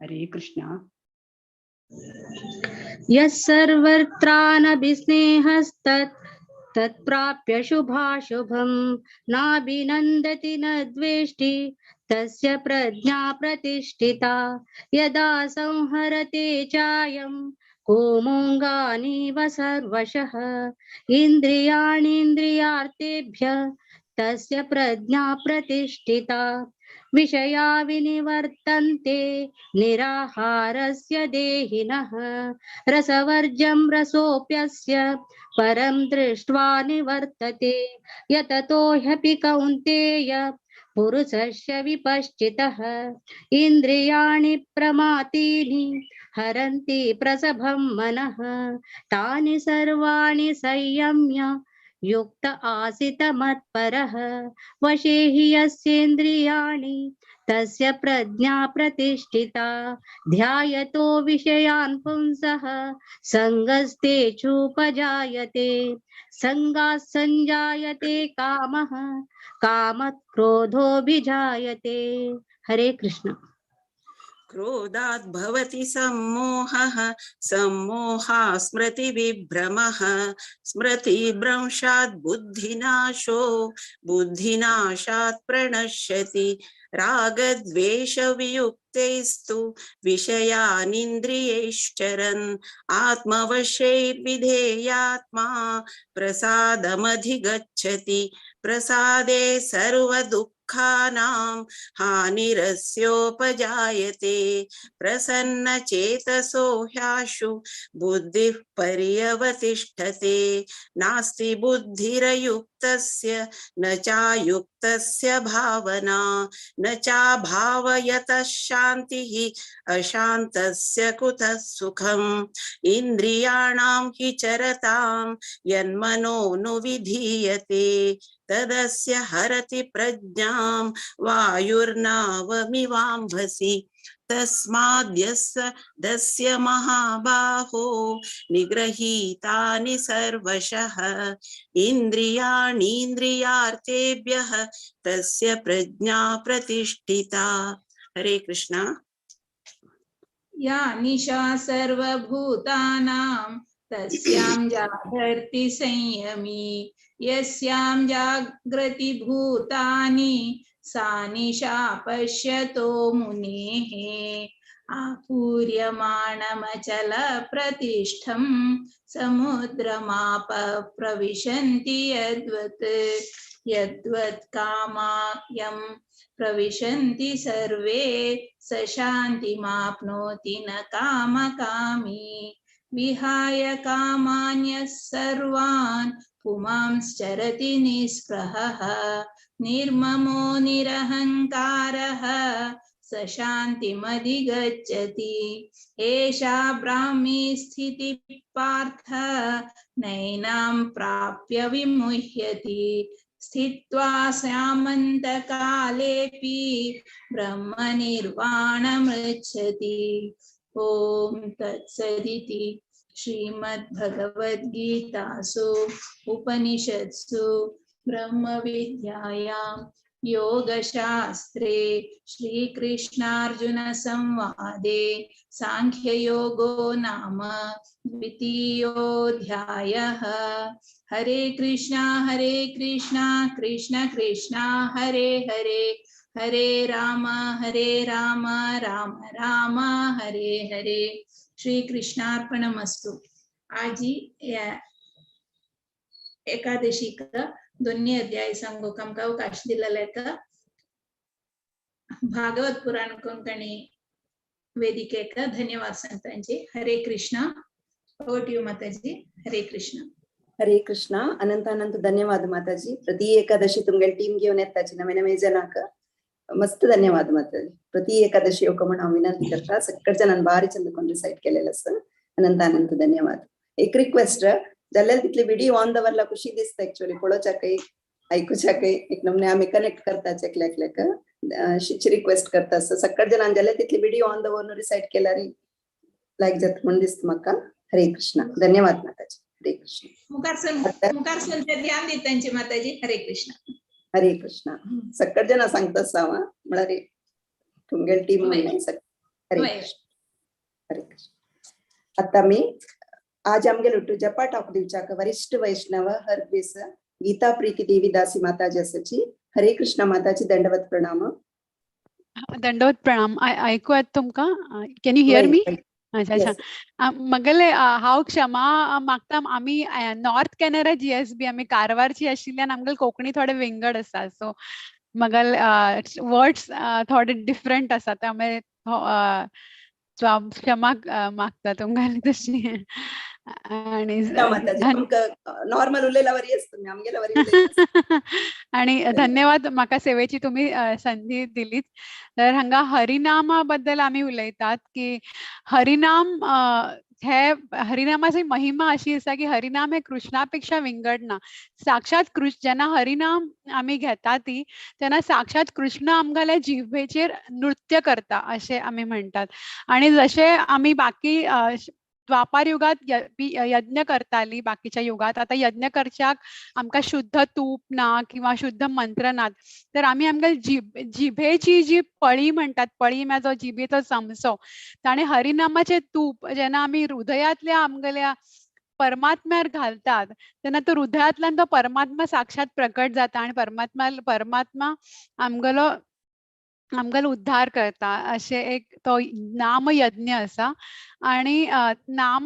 हरे कृष्ण। तत्प्राप्य शुभाशुभं नाभिनन्दति न द्वेष्टि तस्य प्रज्ञा प्रतिष्ठिता यदा संहरते चायं कोमोङ्गानीव सर्वशः इन्द्रियाणीन्द्रियार्थेभ्यः तस्य प्रज्ञा प्रतिष्ठिता विषया विनिवर्तन्ते निराहारस्य देहिनः रसवर्ज्यं रसोऽप्यस्य परं दृष्ट्वा निवर्तते यततो ह्यपि कौन्तेय पुरुषस्य विपश्चितः इन्द्रियाणि प्रमातीनि हरन्ति प्रसभं मनः तानि सर्वाणि संयम्य युक्त आसीत मत्परः वशे हि यस्येन्द्रियाणि तस्य प्रज्ञा प्रतिष्ठिता ध्यायतो विषयान् पुंसः सङ्गस्तेषुपजायते सङ्गात् सञ्जायते कामः कामात् क्रोधोऽभिजायते। हरे कृष्ण। क्रोधात् भवति सम्मोहः सम्मोहात् स्मृतिविभ्रमः स्मृतिभ्रंशात् बुद्धिनाशो बुद्धिनाशात् प्रणश्यति रागद्वेषवियुक्तैस्तु विषयानिन्द्रियैश्चरन् आत्मवशैर्विधेयात्मा प्रसादमधिगच्छति प्रसादे सर्वदुःखानां हानिरस्योपजायते प्रसन्नचेतसो ह्याशु बुद्धिः पर्यवतिष्ठते नास्ति बुद्धिरयुक्तस्य न चायुक्तस्य भावना न चाभावयतः शान्तिः अशान्तस्य कुतः सुखम् इन्द्रियाणां हि चरतां यन्मनोनुविधीयते तदस्य हरति प्रज्ञां वायुर्नावमिवाम्भसि तस्माद्यस्य महाबाहो निगृहीतानि सर्वशः इन्द्रियाणीन्द्रियार्थेभ्यः तस्य प्रज्ञा प्रतिष्ठिता। हरे कृष्णा। या निशा सर्वभूतानां तस्यां जागर्ति संयमी यस्यां जागृति भूतानि सा निशा पश्यतो मुनेः आपूर्यमाणमचल प्रतिष्ठं समुद्रमाप प्रविशन्ति यद्वत् यद्वत् कामायं प्रविशन्ति सर्वे स शान्तिमाप्नोति न कामकामी विहाय कामान्यः सर्वान् पुमांश्चरति निःस्पृहः निर्ममो निरहङ्कारः स शान्तिमधिगच्छति एषा ब्राह्मी स्थितिः पार्थ नैनां प्राप्य विमुह्यति स्थित्वा स्यामन्तकालेऽपि ब्रह्मनिर्वाणमृच्छति। ॐ तत्सदिति श्रीमद्भगवद्गीतासु उपनिषत्सु ब्रह्मविद्यायां योगशास्त्रे श्रीकृष्णार्जुनसंवादे सांख्ययोगो नाम द्वितीयोऽध्यायः। हरे कृष्णा कृष्ण कृष्ण हरे हरे हरे राम राम राम हरे हरे। श्री कृष्णार्पणमस्तु। आज ही एकादशी का दोन्ही अध्याय सांगोकम का अवकाश दिलेला आहे का भागवत पुराण कोंकणी वेदिकेका धन्यवाद सांगतांचे। हरे कृष्णा। ओवर टू यू माताजी। हरे कृष्णा। हरे कृष्णा. अनंत अनंत धन्यवाद माताजी. प्रति एकादशी तुमगे टीम घेऊन येताची नवे नवे जनाक मस्त धन्यवाद माताजी. प्रति एकादशी योग म्हणून हांव विनंती करता सगळ्या जणांनी भारी चंदकोन रिसाइट केलेलं असतं. अनंत अनंत धन्यवाद. एक रिक्वेस्ट जाल्यार तितले व्हिडिओ ऑन दवरला खुशी दिसता एक्चुअली पळोवच्याकय आयकुच्याकय एक नमने आम्ही कनेक्ट करताच एकल्याक शिची रिक्वेस्ट करता सगळ्या जणांनी जाल्यार तितले व्हिडिओ ऑन दवरून रिसाइट केल्यार लायक जाता म्हणून दिसता म्हाका. हरे कृष्णा. धन्यवाद माताजी. हरे कृष्ण. मुखारसून ते ध्यान दितांचे माताजी. हरे कृष्णा. हरे कृष्णा. सगळ्या जण सांगता सावा म्हळ्यार तुमगे टीम हरे कृष्ण. हरे कृष्ण. आता मी आज आमगे लुट्टू जपा टाक दिवचाक वरिष्ठ वैष्णव हर दिस गीता प्रीती देवी दासी माताजी आसाची. हरे कृष्ण माताजी. दंडवत प्रणाम. दंडवत प्रणाम. ऐकू येत तुमका? Can you hear me? अच्छा अच्छा. मगले हांव क्षमा मागता. आम्ही नॉर्थ कॅनरा GSB आम्ही कारवारची आशिल्ल्यान आमगेले कोंकणी थोडे विंगड आसा. सो मगल वर्ड्स थोडे डिफरंट आसा त्यामुळे क्षमा मागता तुमकां तशी. आणि नॉर्मल उलयला बरी आसता आमगेला बरी आणि धन्यवाद म्हाका सेवेची तुम्ही संधी दिलीत. तर हांगा हरिनामा बद्दल आम्ही उलयतात की हरिनाम हे हरिनामाची महिमा अशी आसा की हरिनाम हे कृष्णापेक्षा विंगड ना. साक्षात कृष्ण जेन्ना हरिनाम आम्ही घेता ती तेन्ना साक्षात कृष्ण आमगेल्या जिव्हेचेर नृत्य करता अशें आमी म्हणटात. आणि जशे आम्ही बाकी द्वापार युगात यज्ञ करताली बाकीच्या युगात आता यज्ञ करच्याक आमकां शुद्ध तूप ना किंवा शुद्ध मंत्र नात. तर आम्ही आमगे जिभेची जी पळी म्हणतात पळी जो जिभेचो चमचो ताणे हरिनामाचे तूप जेन्ना आम्ही हृदयातल्या आमगेल्या परमात्म्यार घालतात तेन्ना तो हृदयातल्यान तो परमात्मा साक्षात प्रकट जाता आणि परमात्मा आमगेलो उद्धार करता अशे एक तो नाम यज्ञ असा. आणि नाम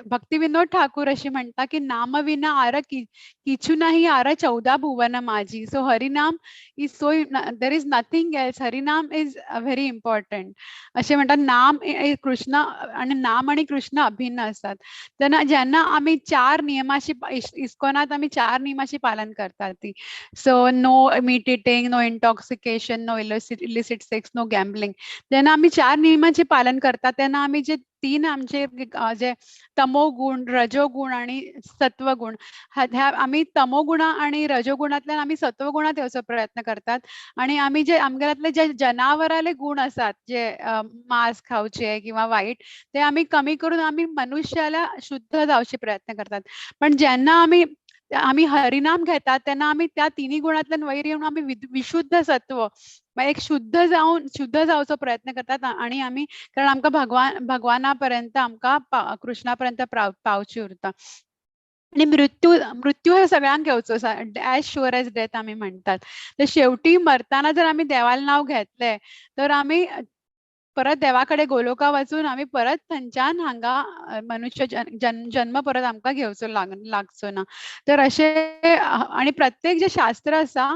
भक्ती विनोद ठाकूर अशी म्हणता की नाम विना आर किचू नाही आर 14 भुवन माझी. सो हरिनाम is so there is nothing else. हरिनाम इज व्हेरी इम्पॉर्टंट असे म्हणतात. नाम कृष्ण आणि नाम आणि कृष्ण अभिन्न असतात. तेन्ना जेन्ना आम्ही 4 नियमाची इस्कॉनात आम्ही 4 नियमाची पालन करतात ती. सो नो मीट इटिंग, नो इंटॉक्सिकेशन, नो इलिसिट सेक्स, नो गॅम्बलिंग. जेन्ना आम्ही 4 नियमाचे पालन करतात तेन्ना आम्ही जे 3 आमचे जे तमोगुण, रजोगुण आणि सत्वगुण ह्या आम्ही तमोगुणा आणि रजोगुणातल्यान आम्ही सत्वगुणात येवचो प्रयत्न करतात. आणि आम्ही जे आमगेल्यातले जे जनावराले गुण असतात जे मांस खावचे किंवा वाईट ते आम्ही कमी करून आम्ही मनुष्याला शुद्ध जावचे प्रयत्न करतात. पण जेन्ना आम्ही आम्ही हरिनाम घेतात त्यांना आम्ही त्या तिन्ही गुणातल्या वैर येऊन आम्ही विशुद्ध सत्व एक शुद्ध जावचो प्रयत्न करतात आणि आम्ही कारण आमका भगवानापर्यंत आमका कृष्णापर्यंत पावची उरता. आणि मृत्यू हे सगळ्यांक घेवचो ॲज शुअर एज डेथ आम्ही म्हणतात. तर शेवटी मरताना जर आम्ही देवाला नाव घेतले तर आम्ही परत देवाकडे गोलोका वचून आम्ही परत थंयच्यान हांगा मनुष्य जन्म परत आमकां घेवचो लागचो ना. तर अशे आणि प्रत्येक जे शास्त्र आसा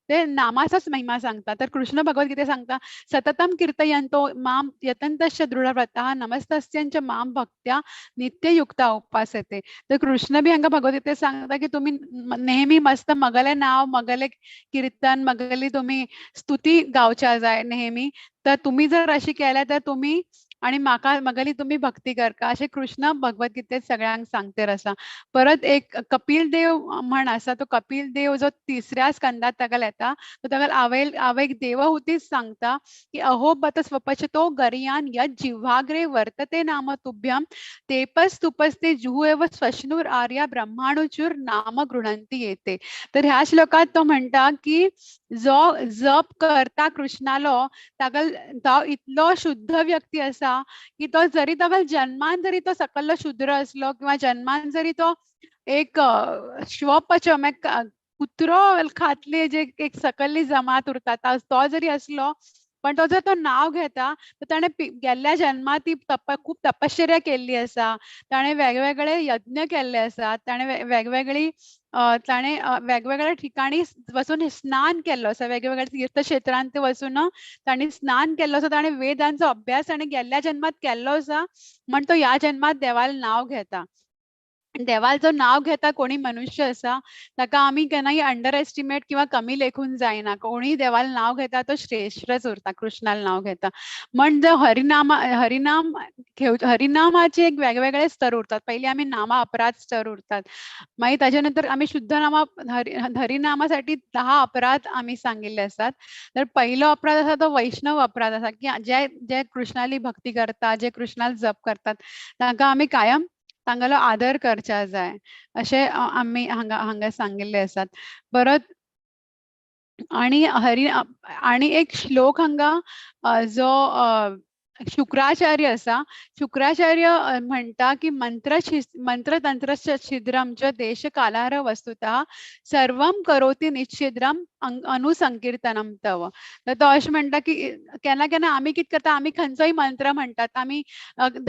ते नामाचाच महिमा सांगता. तर कृष्ण भगवद्गीते सांगता सततम कीर्तयन्तो माम यतन्तश्च दृढव्रतः नमस्तस्यंच माम भक्त्या नित्ययुक्ता उपासते. तर कृष्ण बी हांगा भगवद्गीते सांगता की तुम्ही नेहमी मस्त मगले नाव मगले कीर्तन मगली तुम्ही स्तुती गावच्या जाय नेहमी. तर तुम्ही जर अशी केल्या तर तुम्ही आणि मगली तुम्ही भक्ती करता असे कृष्ण भगवद्गीतेत सगळ्यांक सांगते असा. परत एक कपिल देव म्हण असा तो कपिल देव जो 3ऱ्या स्कंदात ताका येता तो ताका आवैक देवहूतीच सांगता की अहो बत स्वपचतो गरियान यद जिव्हाग्रे वर्तते नाम तुभ्यम तेपस तुपस्ते जुहू एव स्वश्नूर आर्या ब्रह्माणुचूर नाम गृह्णंती येते. तर ह्या श्लोकात तो म्हणता की जो जप करता कृष्णालो तो इतलो शुद्ध व्यक्ती असा की तो जरी ताका जन्मान जरी तो सकल्लो शूद्र असलो किंवा जन्मान जरी तो एक श्वपचम एक कुत्रो खातले जे एक सकल्ली जमात उरता तो जरी असलो पण तो जर तो नाव घेता तर ताणे गेल्ल्या जन्मात ती खूप तपश्चर्या केल्ली आसा. ताणे वेगवेगळे यज्ञ केल्ले आसात. ताणे वेगवेगळ्या ठिकाणी वचून स्नान केल्लो आसा. वेगवेगळ्या तीर्थक्षेत्रांत वचून ताणी स्नान केल्लो आसा. ताणे वेदांचो अभ्यास ताणे गेल्ल्या जन्मात केल्लो आसा म्हण तो ह्या जन्मात देवाला नाव घेता. देवाल जो नाव घेता कोणी मनुष्य असा ताका आम्ही केन्नाय अंडर एस्टिमेट किंवा कमी लेखून जायना. कोणी देवाला नाव घेता तो श्रेष्ठच उरता कृष्णाला नाव घेता. म्हणजे हरिनामाचे एक वेगवेगळे स्तर उरतात. पहिले आम्ही नामा अपराध स्तर उरतात. मागीर त्याच्यानंतर आम्ही शुद्ध नामा हरिनामासाठी 10 अपराध आम्ही सांगिल्ले असतात. तर पहिलो अपराध असा तो वैष्णव अपराध असा की जे कृष्णाली भक्ती करतात जे कृष्णाला जप करतात तांकां आम्ही कायम तांगेलो आदर करचा जाय अशें आमी हांगा सांगिल्ले आसात. परत आणि एक श्लोक हांगा जो शुक्राचार्य असा शुक्राचार्य म्हणता की मंत्रतंत्रस्य छिद्रम च देश कालार वस्तुतः सर्वम करोति निच्छिद्रम अनुसंकीर्तनम तव. तर तो अशें म्हणटा की केन्ना केन्ना आमी कितें करता आमी खंयचोय मंत्र म्हणटात. आमी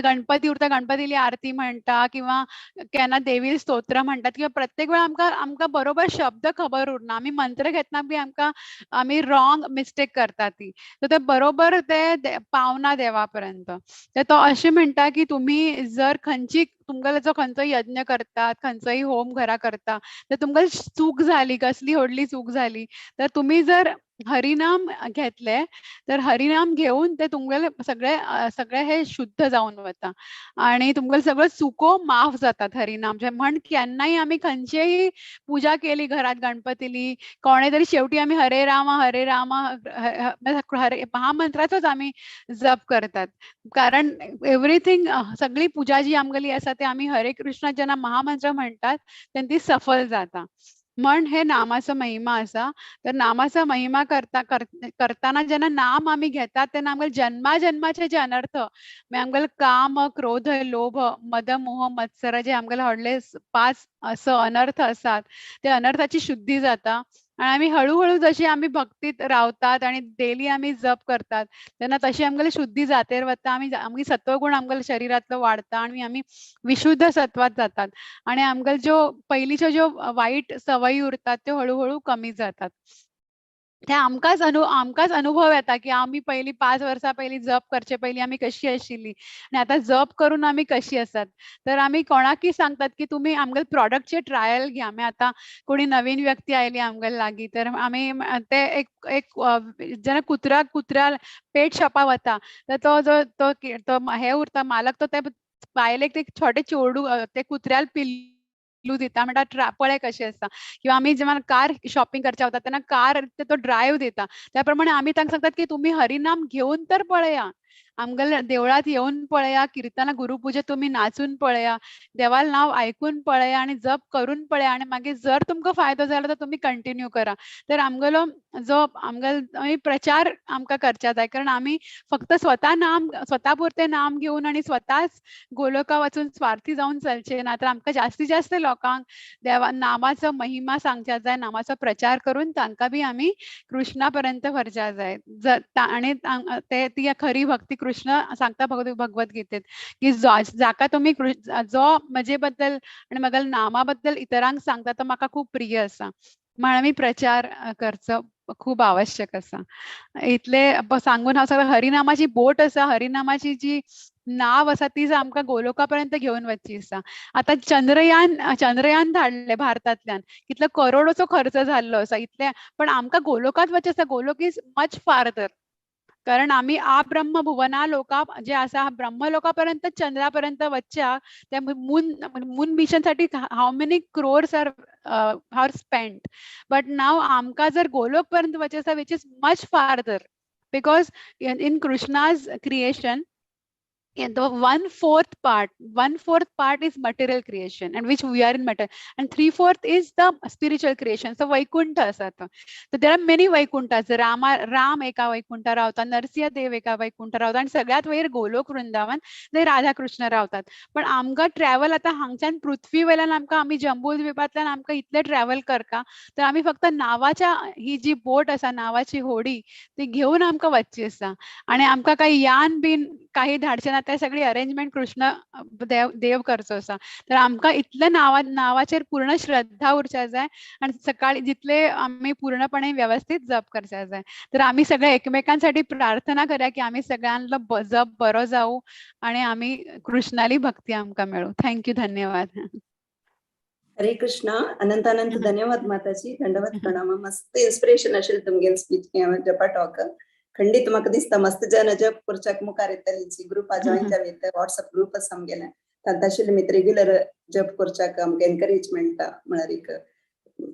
गणपती उरता गणपतीली आरती म्हणटा किंवा केन्ना देवी स्तोत्र म्हणटात किंवा प्रत्येक वेळा आमकां बरोबर शब्द खबर उरना. आमी मंत्र घेतना बी आमी रॉंग मिस्टेक करता ती. तर ते बरोबर ते पावना देवापर्यंत. तर तो अशें म्हणटा की तुम्ही जर तुमगेलो जो खंयचोय यज्ञ करतात खंयचोय होम घरा करता तर तुमकां चूक झाली कसली व्हडली चूक झाली तर तुम्ही जर हरिनाम घेतले तर हरिनाम घेऊन ते तुमगेले सगळे हे शुद्ध जावन वता आणि तुमगेले सगळं चुको माफ जातात. हरिनाम जे म्हण केन्नाय आमी खंयचीय पूजा केली घरात गणपतीली कोणे तरी शेवटी आमी हरे राम महामंत्राचोच आमी जप करतात. कारण एव्हरीथिंग सगळी पूजा जी आमगेली आसा ते आमी हरे कृष्ण जेन्ना महामंत्र म्हणटात तेन्ना ती सफल जाता. म्हण हे नामाचो महिमा असा. तर नामाचा महिमा करताना जेन्ना नाम आम्ही घेतात तेन्ना आमगेले जन्माचे जे अनर्थ आमगेले काम क्रोध लोभ मद मोह मत्सर जे आमगेले व्हडले 5 असं अनर्थ असतात ते अनर्थाची शुद्धी जाता. आणि आम्ही हळूहळू जशी आम्ही भक्तीत रावतात आणि डेली आम्ही जप करतात तेन्ना तशी आमगेली शुद्धी जातेर वता. आमगे सत्वगुण आमगेल्या शरिरातलो वाढता आणि आम्ही विशुद्ध सत्वात जातात आणि आमगेले ज्यो पयलींच्यो ज्यो वाईट सवयी उरतात त्यो हळूहळू कमी जातात. ते आमकांच अनुभव येता की आम्ही पहिली 5 वर्सां पहिली जप करचे पयलीं आम्ही कशी आशिल्ली आणि आता जप करून आम्ही कशी आसात. तर आम्ही कोणाकय सांगतात की तुम्ही आमगेले प्रॉडक्टचे ट्रायल घ्या. आमी आतां कोणी नवीन व्यक्ती आयली आमगेले लागीं तर आमी ते एक जेन्ना कुत्र्या पेट शॉपार वता तर तो हे उरता मालक तो ते बायलेक ते छोटे चोडू ते कुत्र्याल पिल्लू दिता म्हणटा पळय कशें आसा. किंवा आमी जेन्ना कार शॉपिंग करचे वता तेन्ना कार तो ड्रायव्ह दिता. त्या प्रमाणे आमी तांकां सांगतात की तुम्ही हरिनाम घेवन तर पळया. आमगेल देवळात येऊन पळया, कीर्तना गुरुपूजे तुम्ही नाचून पळया, देवाला नाव ऐकून पळया आणि जप करून पळया आणि मागे जर तुमका फायदो झाला तर तुम्ही कंटिन्यू करा. तर आमगेलो जो आमगेल प्रचार आमका करचा जाय, कारण आम्ही फक्त स्वतःपुरते नाम घेऊन आणि स्वतःच गोलोका वाचून स्वार्थी जाऊन चलचे ना, तर आमका जास्तीत जास्त लोकांक देवा नामाचा महिमा सांगच्या जाय, नामाचा प्रचार करून तांका बी आम्ही कृष्णापर्यंत व्हरच्या जाय. आणि ते ती खरी भक्ती कृष्ण सांगता भगवद्गीतेत की जाका तुम्ही जो म्हजे बद्दल आणि मगल नामाबद्दल इतरांक सांगता तो म्हाका खूप प्रिय असा, म्हणून आम्ही प्रचार करचो खूप आवश्यक असा. इतले सांगून हांव सगळं हरिनामाची बोट असा, हरिनामाची जी नाव असा ती आमकां गोलोकापर्यंत घेऊन वचची असा. आता चंद्रयान धाडले भारतांतल्यान, कितलो करोडोचो खर्च जाल्लो असा इतले, पण आमकां गोलोकात वचचे असा. गोलोक इज मच फार्दर, कारण आम्ही ब्रह्म भुवना लोका जे असा ब्रह्मलोकापर्यंत चंद्रापर्यंत वचच्या त्या मून मिशन साठी how many crores are spent, but नाव आमकां जर गोलोक पर्यंत वचचे असा which is much farther, because in Krishna's creation the 1/4 part is material creation, and which we are in material, and 3/4 is the spiritual creation. So Vaikuntha asata. So there are many Vaikunthas. Ram eka Vaikuntha रावता, नरसिंह देव एका वैकुंठ रावता, आणि सगळ्यात वयर गोलोक वृंदावन ते राधा कृष्ण रावतात. पण आमकां ट्रॅव्हल आता हांगच्यान पृथ्वी वयल्यान आमकां आमी जम्बू द्वीपांतल्यान आमकां इतले ट्रॅव्हल करता, तर आमी फक्त नावाच्या ही जी बोट असा, नावाची होडी ती घेऊन आमकां वचची असा. आणि आमकां काही यान बीन काही धाडचे ना, ते सगळी अरेंजमेंट कृष्ण देव करचो असा. तर आमकां इतले नावाचेर पूर्ण श्रद्धा उरच्या जाय, आणि सकाळी जितले आम्ही पूर्णपणे व्यवस्थित जप करच्या जाय. तर आम्ही सगळे एकमेकांसाठी प्रार्थना करूया की आम्ही सगळ्यांना जप बरो जाऊ आणि आम्ही कृष्णाली भक्ती आमकां मेळू. थँक्यू, धन्यवाद. हरे कृष्णा. अनंत अनंत धन्यवाद माताजी. दंडवत प्रणाम. मस्त इन्स्पिरेशन असेल तुमगे स्पीच जपा टॉक. खंडित म्हाका दिसता मस्त जन जप करच्याक मुखार येतली. ग्रुपा जॉईन जावेत, व्हॉट्सअप ग्रुप आमगेले तांत आशिल्ले मित्र रेग्युलर जप करच्याक आमकां एनकरेजमेंट म्हळ्यार एक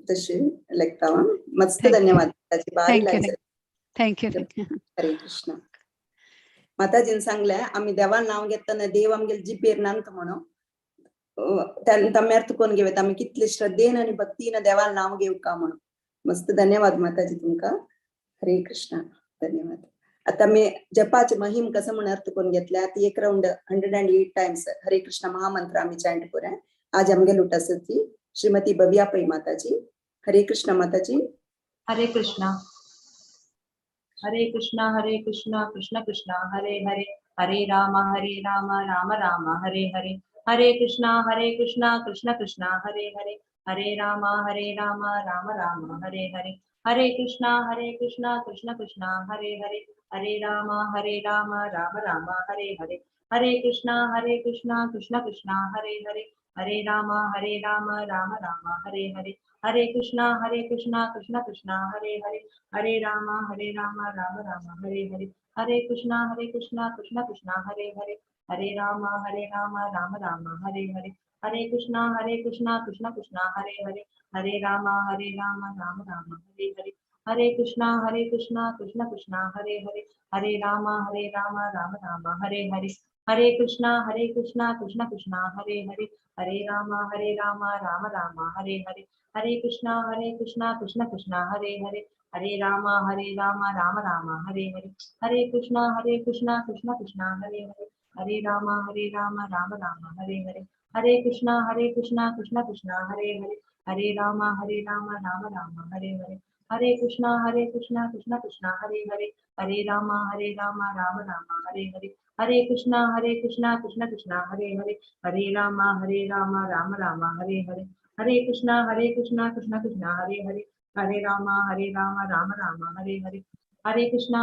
तशी लेखता. मस्त धन्यवाद ताची बारी लायक. थँक्यू. हरे कृष्णा. माताजीन सांगले आम्ही देवान नाव घेतना देव आमगेले जिपेर नांत म्हणून तम्यार तुकोन घेवत आम्ही कितले श्रद्धेन आणि भक्तीन देवान नाव घेवका म्हणून. मस्त धन्यवाद माताजी तुमका. हरे कृष्णा. धन्यवाद. आता मी जपाचे महिम कसं म्हणून अर्थ करून घेतल्या. ती एक राऊंड 108 टाइम्स हरे कृष्णा महामंत्र आम्ही चॅन्ट करूया. आज आमगे लुटासची श्रीमती बबिया पै माताजी. हरे कृष्णा माताजी. हरे कृष्णा. हरे कृष्णा कृष्ण कृष्णा हरे हरे, हरे राम राम राम हरे हरे. हरे कृष्णा कृष्ण कृष्णा हरे हरे, हरे राम राम राम हरे हरे. हरे कृष्णा कृष्ण कृष्णा हरे हरे, हरे राम राम राम हरे हरे. हरे कृष्णा कृष्ण कृष्णा हरे हरे, हरे राम राम राम हरे हरे. हरे कृष्णा कृष्ण कृष्णा हरे हरे, हरे राम राम राम हरे हरे. हरे कृष्णा कृष्ण कृष्णा हरे हरे, हरे राम राम राम हरे हरे. हरे कृष्णा कृष्ण कृष्णा हरे हरे, हरे राम राम राम हरे हरे. हरे कृष्णा कृष्ण कृष्णा हरे हरे, हरे राम राम राम हरे हरे. हरे कृष्णा कृष्ण कृष्णा हरे हरे, हरे राम राम राम हरे हरे. हरे कृष्णा कृष्ण कृष्णा हरे हरे, हरे राम राम राम हरे हरे. हरे कृष्णा कृष्ण कृष्णा हरे हरे, हरे राम राम राम हरे हरे. हरे कृष्णा कृष्ण कृष्णा हरे हरे, हरे राम राम राम हरे हरे. हरे कृष्णा कृष्ण कृष्णा हरे हरे, हरे राम राम राम हरे हरे. हरे कृष्णा कृष्ण कृष्णा हरे हरे, हरे राम राम राम हरे हरे. हरे कृष्णा कृष्ण कृष्णा हरे हरे, हरे राम राम राम हरे हरे. हरे कृष्णा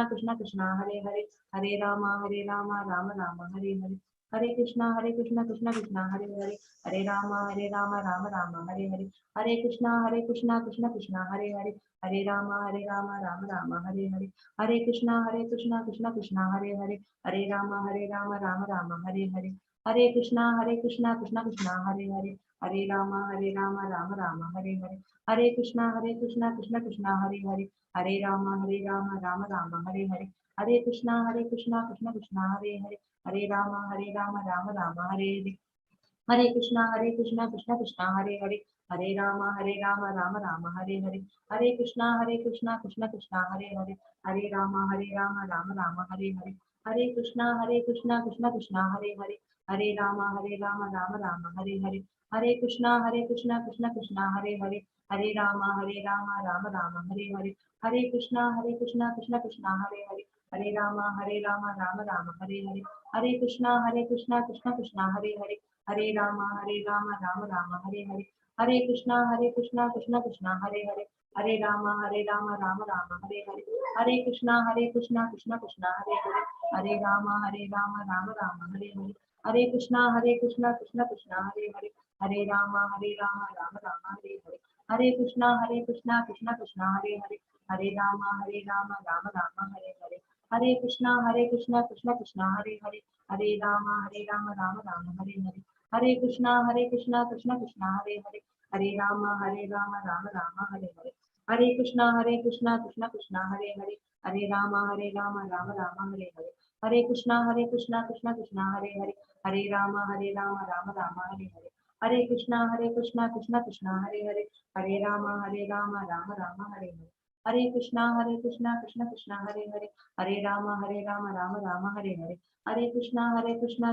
कृष्ण कृष्णा हरे हरे, हरे राम राम राम हरे हरे. हरे कृष्णा कृष्ण कृष्णा हरे हरे, हरे राम राम राम हरे हरे. हरे कृष्णा कृष्ण कृष्णा हरे हरे, हरे राम राम राम हरे हरे. हरे कृष्णा कृष्ण कृष्णा हरे हरे, हरे राम राम राम हरे हरे. हरे कृष्णा कृष्ण कृष्णा हरे हरे, हरे राम राम राम हरे हरे. हरे कृष्णा कृष्ण कृष्णा हरे हरे, हरे राम राम राम हरे हरे. हरे कृष्णा कृष्ण कृष्ण हरे हरे, हरे राम राम राम हरे हरे, हरे कृष्णा कृष्ण कृष्ण हरे हरे, हरे राम राम राम हरे हरे, हरे कृष्णा कृष्ण कृष्ण हरे हरे, हरे राम राम राम हरे हरे, हरे कृष्णा कृष्ण कृष्ण हरे हरे, हरे राम राम राम हरे हरे, हरे कृष्णा कृष्ण कृष्ण हरे हरे, हरे राम राम राम हरे हरे, हरे कृष्णा कृष्ण कृष्ण हरे हरे, हरे राम राम राम हरे हरे, हरे कृष्णा कृष्ण कृष्ण हरे हरे, हरे राम राम राम हरे हरे, हरे कृष्णा कृष्ण कृष्ण हरे हरे, हरे राम राम राम हरे हरे, हरे कृष्णा कृष्ण कृष्ण हरे हरे, हरे राम राम राम हरे हरे, हरे कृष्णा कृष्ण कृष्ण हरे हरे, हरे राम राम राम हरे हरे, हरे कृष्णा कृष्ण कृष्ण हरे हरे, हरे राम राम राम हरे हरे, हरे कृष्णा कृष्ण कृष्ण हरे हरे, हरे राम राम राम हरे हरे, हरे कृष्णा कृष्ण कृष्ण हरे हरे, हरे राम राम राम हरे हरे, हरे कृष्णा कृष्ण कृष्ण हरे हरे, हरे राम राम राम हरे हरे, हरे कृष्णा कृष्ण कृष्ण हरे हरे, हरे राम राम राम हरे हरे, हरे कृष्णा कृष्ण कृष्ण हरे हरे, हरे राम राम राम हरे हरे, हरे कृष्णा कृष्ण कृष्ण हरे हरे, हरे राम राम राम हरे हरे, हरे कृष्णा कृष्ण कृष्ण हरे हरे, हरे राम राम राम हरे हरे, हरे कृष्णा कृष्ण कृष्ण हरे हरे, हरे राम राम राम हरे हरे, हरे कृष्णा कृष्ण कृष्ण हरे हरे, हरे राम राम राम हरे हरे, हरे कृष्णा कृष्ण कृष्ण हरे हरे, हरे राम राम राम हरे हरे, हरे कृष्णा कृष्ण कृष्ण हरे हरे, हरे राम राम राम हरे हरे, हरे कृष्णा कृष्ण कृष्ण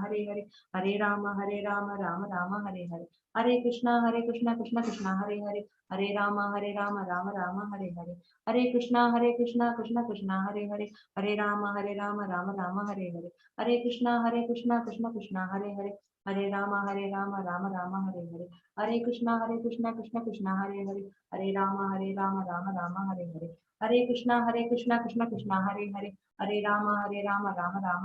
हरे हरे, हरे राम राम राम हरे हरे, हरे कृष्णा कृष्ण कृष्ण हरे हरे, हरे राम राम राम हरे हरे, हरे कृष्णा कृष्ण कृष्ण हरे हरे, हरे राम राम राम हरे हरे, हरे कृष्णा कृष्ण कृष्ण हरे हरे, हरे राम राम राम हरे हरे, हरे कृष्णा कृष्ण कृष्ण हरे हरे, हरे राम राम राम हरे हरे, हरे कृष्णा कृष्ण कृष्ण हरे हरे, हरे राम राम राम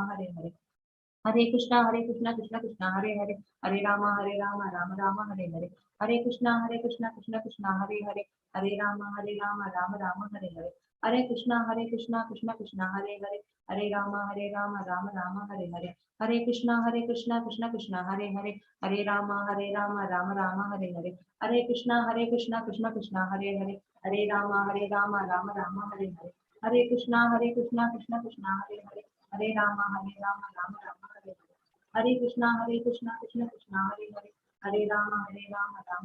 हरे हरे, हरे कृष्णा कृष्ण कृष्ण हरे हरे, हरे राम राम राम हरे हरे, हरे कृष्णा कृष्ण कृष्ण हरे हरे, हरे राम राम राम हरे हरे, हरे कृष्णा कृष्ण कृष्ण हरे हरे, हरे राम राम राम हरे हरे, हरे कृष्णा कृष्ण कृष्ण हरे हरे, हरे राम राम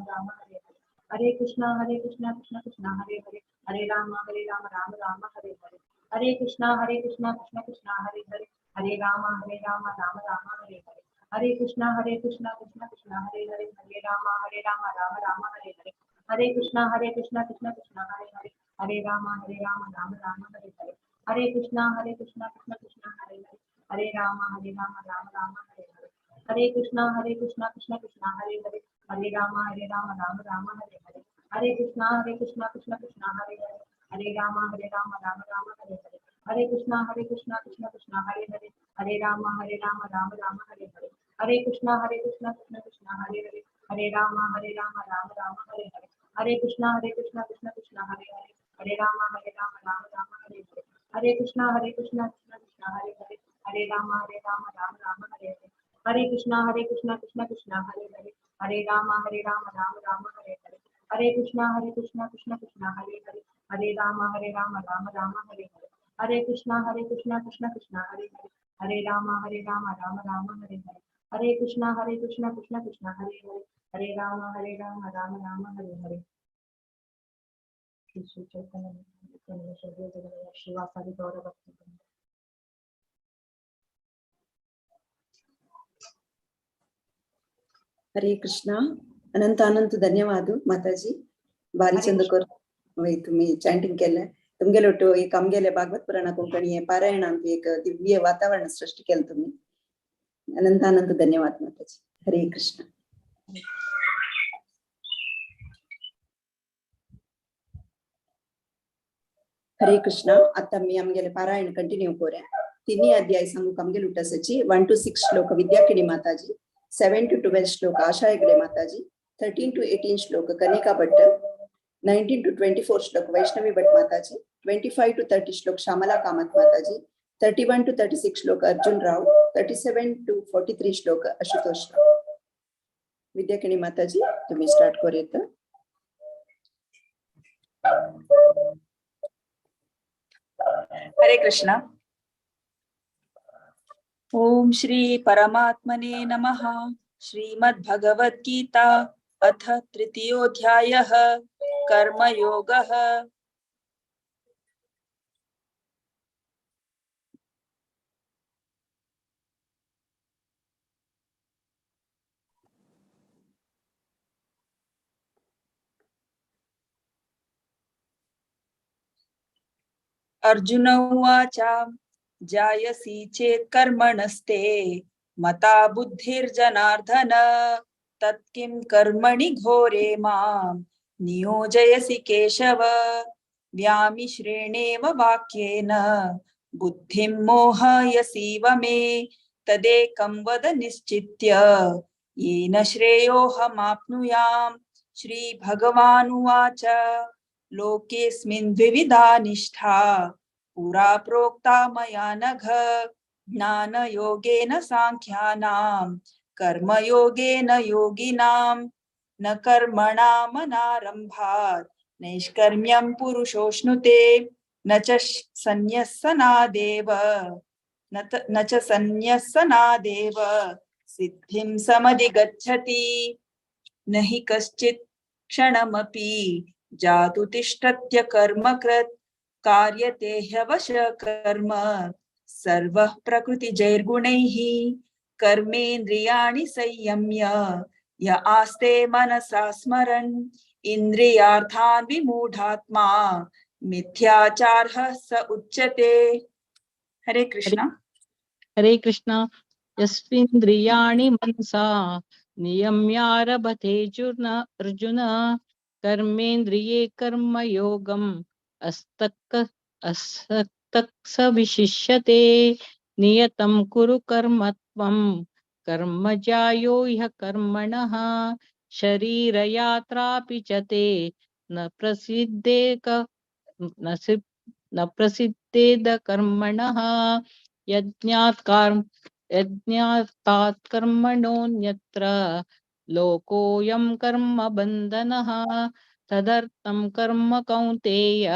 राम हरे हरे, हरे कृष्णा कृष्ण कृष्ण हरे हरे, हरे राम राम राम हरे हरे, हरे कृष्णा कृष्ण कृष्ण हरे हरे, हरे राम राम राम हरे हरे, हरे कृष्णा कृष्ण कृष्ण हरे हरे, हरे राम राम राम हरे हरे, हरे कृष्णा कृष्ण कृष्ण हरे हरे, हरे राम राम राम हरे हरे, हरे कृष्णा कृष्ण कृष्ण हरे हरे, हरे राम राम राम हरे हरे, हरे कृष्णा कृष्ण कृष्ण हरे हरे, हरे राम राम राम हरे हरे, हरे कृष्णा कृष्ण कृष्ण हरे हरे, हरे राम राम राम हरे हरे, हरे कृष्णा कृष्ण कृष्ण हरे हरे, हरे राम राम राम हरे हरे, हरे कृष्णा कृष्ण कृष्ण हरे हरे, हरे राम राम राम हरे हरे, हरे कृष्णा कृष्ण कृष्ण हरे हरे, हरे राम राम राम हरे हरे, हरे कृष्णा कृष्ण कृष्ण हरे हरे, हरे राम राम राम हरे हरे, हरे कृष्णा कृष्ण कृष्ण हरे हरे, हरे राम राम राम हरे हरे, हरे कृष्णा कृष्ण कृष्ण हरे हरे, हरे राम राम राम हरे हरे, श्री चैतन्य नित्यानंद श्री अद्वैत गदाधर श्रीवासादि गौर भक्तवृंद। हरे कृष्णा अनंत अनंत धन्यवाद माताजी बारी चंद कर तुम्ही चॅन्टिंग केलं तुमगेलो तो एक आमगेले भागवत पुराण कोंकणी पारायणांत एक दिव्य वातावरण सृष्टी केलं तुम्ही अनंत अनंत धन्यवाद माताजी हरे कृष्ण हरे कृष्णा आता मी आमगेले पारायण कंटिन्यू कोरे तिन्ही अध्याय सांगू आमगेले उठसची 1 to 6 श्लोक विद्याकिनी माताजी 7 to 12 श्लोक आशा हेगडे माताजी 13 to 18 shloka Kanika Bhatt 19 to 24 श्लोक वैष्णवी भट्ट माताजी 25 to 30 श्लोक श्यामला कामत माताजी 31 to 36 shloka Arjuna Rao 37 to 43 श्लोक आशुतोष राव विद्याकिनी माताजी तुम्ही स्टार्ट करूयात हरे कृष्ण। ओम श्री परमात्मने नमः। श्रीमद्भगवद्गीता अथ तृतीयोऽध्यायः कर्मयोगः। अर्जुन उवाच जायसी चेत् कर्मणस्ते मता बुद्धिर्जनार्दन तत्किं कर्मणि घोरे मां नियोजयसि केशव। व्यामिश्रेणेव वाक्येन बुद्धिं मोहयसीव मे तदेकं वद निश्चित्य येन श्रेयोऽहमाप्नुयाम्। श्रीभगवानुवाच लोकेऽस्मिन् द्विविधा निष्ठा पुरा प्रोक्ता मया नघ ज्ञानयोगेन सांख्यानां कर्मयोगेन योगिनां न कर्मणामनारम्भात् नैष्कर्म्यं पुरुषोऽश्नुते न च सन्न्यस्सनादेव न च सन्न्यस्सनादेव सिद्धिं समधिगच्छति न हि कश्चित् क्षणमपि जातु तिष्ठत्य कर्मकृत् कार्यते ह्यवश कर्म सर्वः प्रकृतिजैर्गुणैः कर्मेन्द्रियाणि संयम्य य आस्ते मनसा स्मरन् इन्द्रियार्थान् विमूढात्मा मिथ्याचारः स उच्यते। हरे कृष्ण। हरे कृष्ण। यस्विन्द्रियाणि मनसा नियम्यारभते अर्जुन कर्मेन्द्रिये कर्मयोगम् असक्तः स विशिष्यते। नियतं कुरु कर्म त्वं कर्म ज्यायो ह्य कर्मणः शरीरयात्रापि च ते न प्रसिद्धेद कर्मणः यज्ञात् कर्मणोऽन्यत्र लोकोऽयं कर्म बन्धनः तदर्थं कर्म कौन्तेय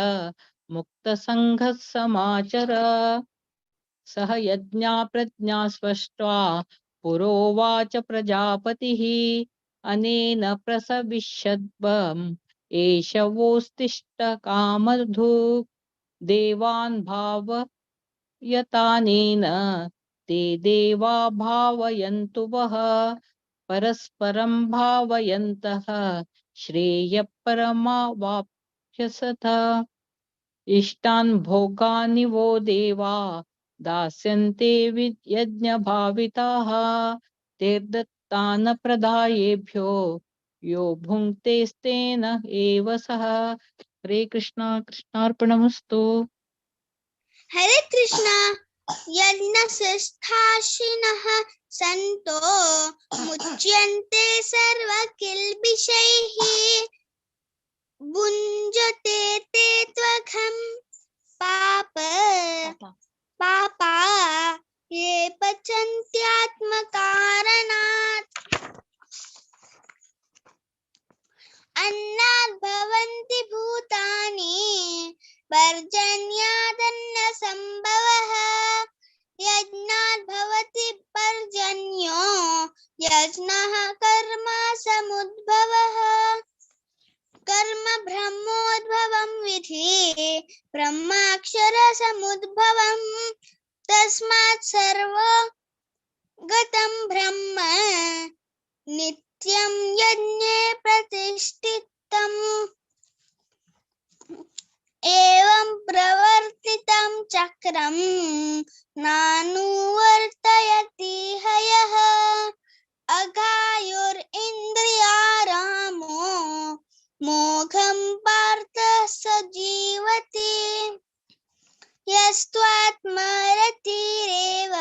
मुक्तसङ्गः समाचर। सह यज्ञा प्रज्ञा स्पष्ट्वा पुरोवाच प्रजापतिः अनेन प्रसविष्यद्वम् एष वोस्तिष्ठ कामधुक् देवान् भावयतानेन ते देवा भावयन्तु वः परस्परं भावयन्तः श्रेयःपरमावाप्स्यथ। इष्टान् भोगानि वो देवा दास्यन्ते यज्ञभाविताः तेर्दत्तान् प्रदायेभ्यो यो भुङ्क्तेस्तेन एव सः। हरे कृष्ण। कृष्णार्पणमस्तु। हरे कृष्ण। यज्ञशिष्ठाशिनः सन्तो मुच्यन्ते सर्वकिल्बिषैः भुञ्जते ते त्वघं पापा ये पचन्त्यात्मकारणात् अन्नात् भवन्ति भूतानि पर्जन्यादन्नसम्भवः यज्ञात् भवति पर्जन्यो यज्ञः कर्म समुद्भवः कर्म ब्रह्मोद्भवं विधि ब्रह्माक्षर समुद्भवं तस्मात् सर्वगतं ब्रह्म नित्यं यज्ञे प्रतिष्ठितम् एवं प्रवर्तितं चक्रं नानुवर्तयति हयः अघायुरिन्द्रियारामो मोघं पार्थ स जीवति यस्त्वात्मरतिरेव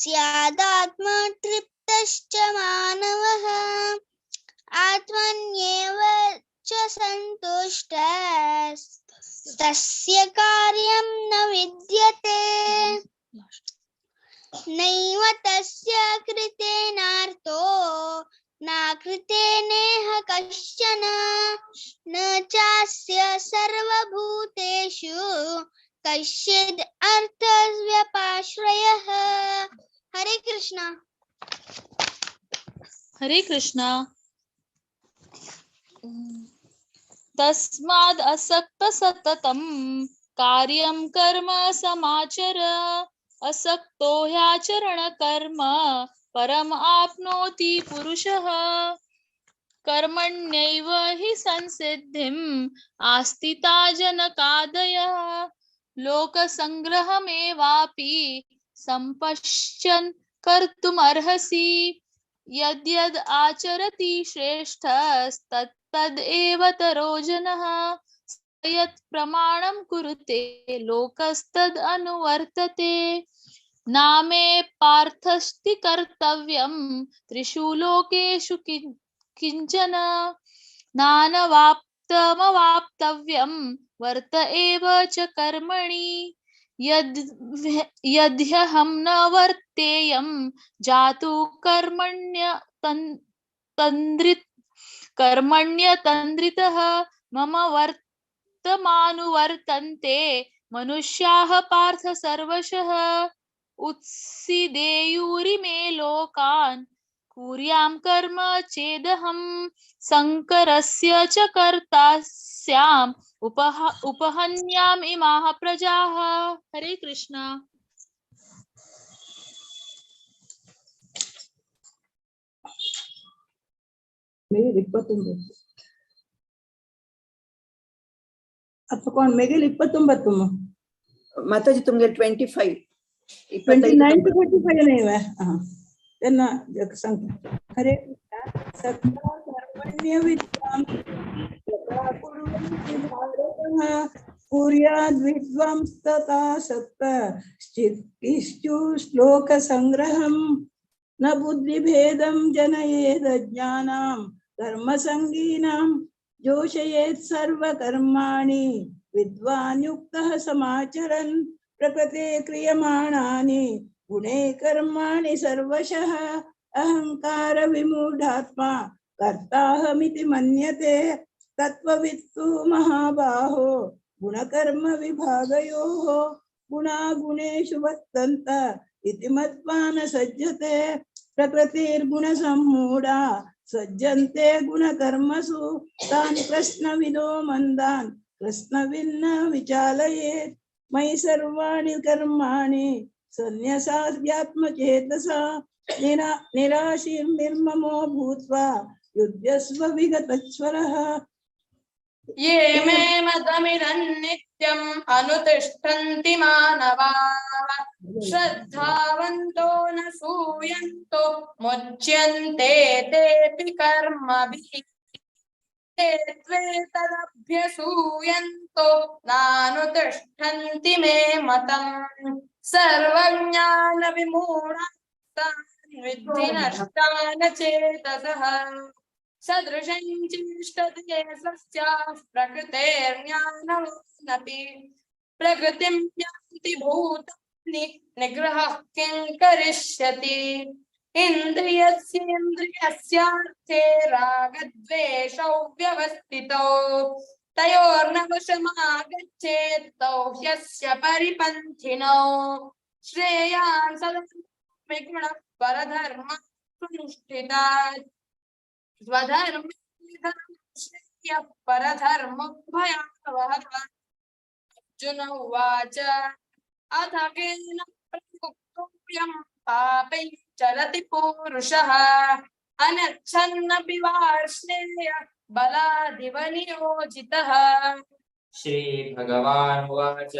स्यादात्मतृप्तश्च मानवः आत्मन्येव च सन्तुष्टः तस्य कार्यं न विद्यते नैव तस्य कृतेनार्थो न कृतेनेह कश्चन न चास्य सर्वभूतेषु कश्चिद् अर्थव्यपाश्रयः। हरे कृष्णा। हरे कृष्णा। तस्माद् असक्त सततं कार्यं कर्म समाचर, असक्तो ह्याचरण कर्म परम आप्नोति पुरुषः। कर्मण्यैव हि संसिद्धिम् आस्तिता जनकादयः, लोकसंग्रहमेवापि सम्पश्यन् कर्तुमर्हसि। यद्यद् आचरति श्रेष्ठस्तत्तदेव तरो जनः, यत् प्रमाणं कुरुते लोकस्तद् अनुवर्तते। नामे पार्थस्ति कर्तव्यं त्रिषु लोकेषु किंचन, नानवाप्तमवाप्तव्यं वर्त एव च कर्मणि। यद्ह्यहं न वर्तेयं जातु कर्मण्यतन्द्रितः, मम वर्तमानुवर्तन्ते मनुष्याः पार्थ सर्वशः। उत्सीदेयुरिमे लोकान् कुर्यां कर्म चेदहं, शङ्करस्य च कर्ता स्याम् उपहन्याम् इमाः प्रजाः। हरे कृष्णा। ತಕೊಂಡು ಮೆಗಿಲ್ 29 ಮಾತಾಜಿ ತುಮ್ಗೆ 25 29 to 45 ಇವೆ. ಎನ್ನ ಸಂಖ್ಯೆ. ಹರೇ ಕರ್ಮಣ್ಯ ವಿದ್ವಾಂ ತಥಾ ಕುರ್ವಂತಿ ಭಾರತಃ, ಕುರ್ಯಾದ್ ವಿದ್ವಾಂಸ್ತಥಾ ಸತ್ತ ಇಷ್ಟು ಶ್ಲೋಕ ಸಂಗ್ರಹಂ ನ ಬುದ್ಧಿಭೇದಂ ಜನಯೇದ ಜ್ಞಾನಾಂ ಕರ್ಮ ಸಂಗೀನಾಂ जोषयेत् सर्वकर्माणि विद्वान् युक्तः समाचरन् प्रकृते क्रियमाणानि गुणे कर्माणि सर्वशः अहंकार विमूढात्मा कर्ताहमिति मन्यते तत्त्ववित्तु महाबाहो गुणकर्म विभागयोः गुणा गुणेषु वर्तन्त इति मत्वा न सज्जते प्रकृतिर्गुणसम्मूढा सज्जन्ते गुणकर्मसु तान् कृष्णविदो मन्दान् कृष्णविन्न विचालयेत् मयि सर्वाणि कर्माणि सन्न्यसाद्यात्मचेतसा निराशीर्निर्ममो भूत्वा युध्यस्व विगतस्वरः। ये मे मतमिदन्नित्यम् अनुतिष्ठन्ति मानवाः, श्रद्धावन्तो न सूयन्तो मुच्यन्ते तेऽपि कर्मभिः। ते त्वेतदभ्यसूयन्तो नानुतिष्ठन्ति मे मतम्। सर्वज्ञानविमूढास्तान् विद्धि नष्टान् चेतसः। सदृशं चेष्टते सस्याः प्रकृतेर्ज्ञानवानपि, प्रकृतिं यान्ति भूतानि निग्रहः किं करिष्यति। इन्द्रियस्येन्द्रियस्यार्थे रागद्वेषौ व्यवस्थितौ, तयोर्नवशमागच्छेत् तौ ह्यस्य परिपन्थिनौ। श्रेयान् सदनुगुणः परधर्मः सुनिष्ठितात्, स्वधर्मे श्रेयः परधर्मो भयावहः। अर्जुन उवाच अथ केन प्रयुक्तोऽयं पापैः चरति पूरुषः, अनच्छन्नपि वार्ष्णेय बलादिव नियोजितः। श्री भगवान् उवाच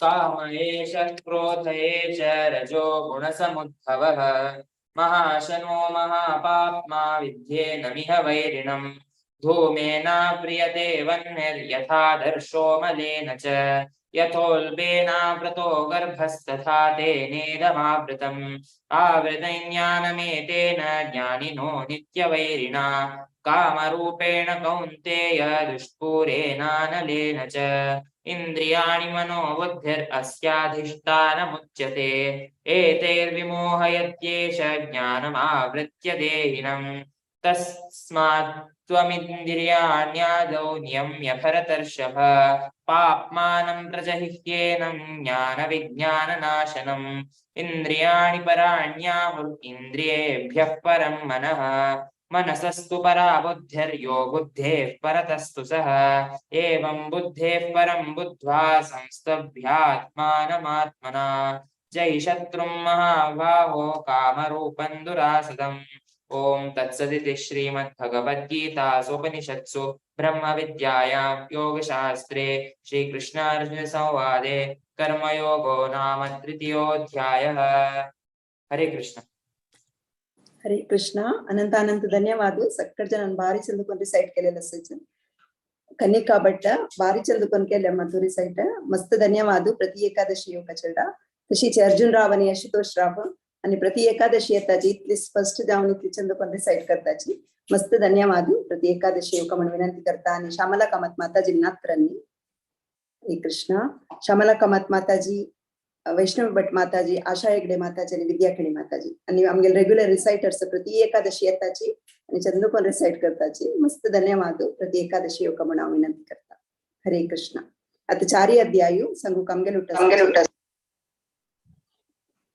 काम एष क्रोध एष रजो गुणसमुद्भवः, महाशनो महापाप्मा विद्येनमिह वैरिणम्। धूमेनाव्रियते वह्निर्यथादर्शो मलेन च, यथोल्बेनावृतो गर्भस्तथा तेनेदमावृतम्। आवृतञ्ज्ञानमेतेन ज्ञानिनो नित्यवैरिणा, कामरूपेण कौन्तेय दुष्पूरेणानलेन च। इन्द्रियाणि मनोबुद्धिरस्याधिष्ठानमुच्यते, एतैर्विमोहयत्येष ज्ञानमावृत्य देहिनम्। तस्मात् त्वमिन्द्रियाण्यादौ नियम्य भरतर्षभ पाप्मानं प्रजहिह्येनं ज्ञानविज्ञाननाशनम् इन्द्रियाणि पराण्याहुरिन्द्रियेभ्यः परं मनः मनसस्तु परा बुद्धिर्यो बुद्धेः परतस्तु सः एवं बुद्धेः परं बुद्ध्वा संस्तभ्यात्मानमात्मना जय शत्रुं महाबाहो कामरूपं दुरासदम् ओम तत्सदिति श्रीमद्भगवद्गीतासूपनिषत्सु ब्रह्मविद्यायां योगशास्त्रे श्रीकृष्णार्जुनसंवादे कर्मयोगो नाम तृतीयोऽध्यायः। हरे कृष्ण. हरे कृष्ण. अनंत ಧನ್ಯವಾದ. ಸಕ್ಕಟ್ ಜನ ಬಾರಿ ಚಂದಕೊಂಡ್ ರಿಸೈಟ್ केलेलं असायचं. कनिका भट्ट बारी चंदकोन केले मधुर रिसैट मस्त धन्यवाद. प्रति एकादशी योग चेडा तशीच अर्जुन राव आणि आशुतोष राव आणि प्रति एकादशी येताची इतली स्पष्ट जाऊन इतली चंदकोन रिसैट करताची मस्त धन्यवाद. प्रति एकादशी योग म्हणून विनंती करता आणि श्यामला कामत माताजी नात्रंनी हरे कृष्ण. श्यामला कामत माताजी, वैष्णव भट माताजी, आशा हेगडे माताजी आणि विद्या खेणी माताजी आणि आमगे रेग्युलर रिसाइटर्स प्रति एकादशी येताची आणि चंदकोन रिसाइट करताची मस्त धन्यवाद. प्रति एकादशी योग म्हणून विनंती करता. हरे कृष्ण. आता 4 अध्याय संगू कामगे लुट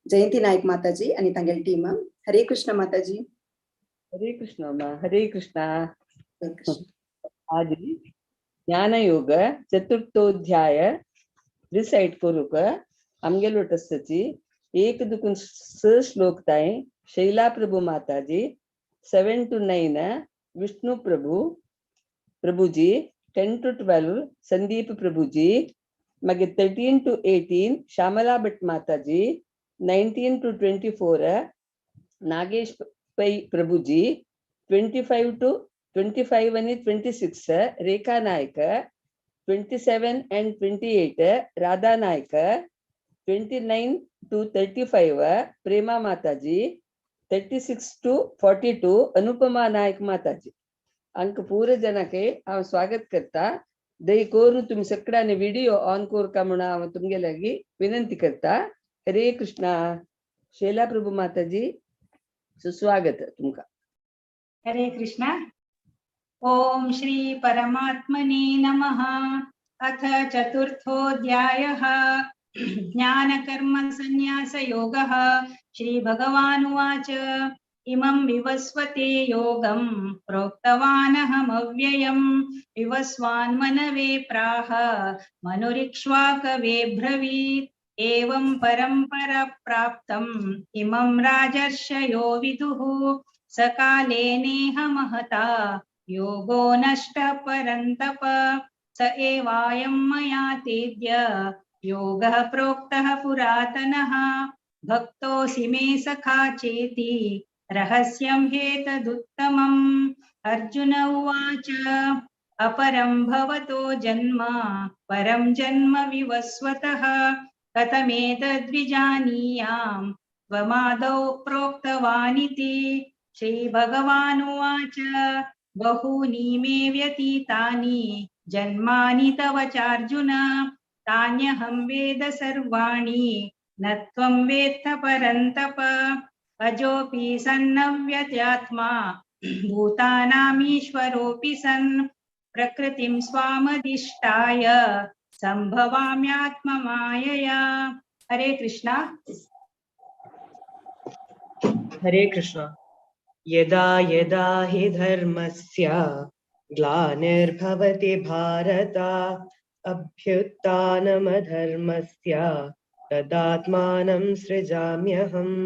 जयंती नायक माताजी आणि तांगेल टीम. हरे कृष्ण माताजी. हरे कृष्ण अम्मा. हरे कृष्ण. आज ज्ञान योग चतुर्थोध्याय रिसाइट करूक आमगे लोटसची एक दुकून स श्लोक ताई शैला प्रभु माताजी 7 to 9 Vishnu Prabhuji 10 to 12 Sandeep प्रभुजी मागे 13 to 18 श्यामला भट माताजी 19 to 24 Nagesh Pai Prabhuji 25 to 25 आणि 26 रेखा नायक 27 and 28 राधा नायक 29 to 35 प्रेमा माताजी 36 to 42 अनुपमा नायक माताजी अंक पूरे जन के स्वागत करता दही कोरू तुम सकडा ने वीडियो ऑन कोर का म्हणा तुमगे लगी विनंती करता. हरे कृष्णा. शैला प्रभु माताजी सुस्वागत तुमका. हरे कृष्ण. ओम श्री परमात्मने नमः. अथ चतुर्थोऽध्यायः ज्ञान कर्म संन्यास योगः. श्री भगवानुवाच इमं विवस्वते योगं प्रोक्तवानहमव्ययं विवस्वान् मनवे प्राह मनुरिक्ष्वाकवे ब्रवीत् एवं परम्परा प्राप्तम् इमं राजर्षयो विदुः सकाले नेह महता योगो नष्टः परन्तप स एवायं मया तेद्य योगः प्रोक्तः पुरातनः भक्तोऽसि मे सखा चेति रहस्यं हेतदुत्तमम्. अर्जुन उवाच अपरं भवतो जन्म परं जन्म विवस्वतः कथमेतद्विजानीयाम् त्वमादौ प्रोक्तवानिति. श्रीभगवानुवाच बहूनि मे व्यतीतानि जन्मानि तव चार्जुन तान्यहं वेद सर्वाणि न त्वं वेत्थ परन्तप अजोऽपि सन्नव्यत्यात्मा भूतानामीश्वरोऽपि सन् प्रकृतिं स्वामधिष्ठाय सम्भवाम्यात्ममायया. हरे कृष्णा. हरे कृष्णा. यदा यदा हि धर्मस्य ग्लानिर्भवति भारत अभ्युत्थानमधर्मस्य तदात्मानं सृजाम्यहम्.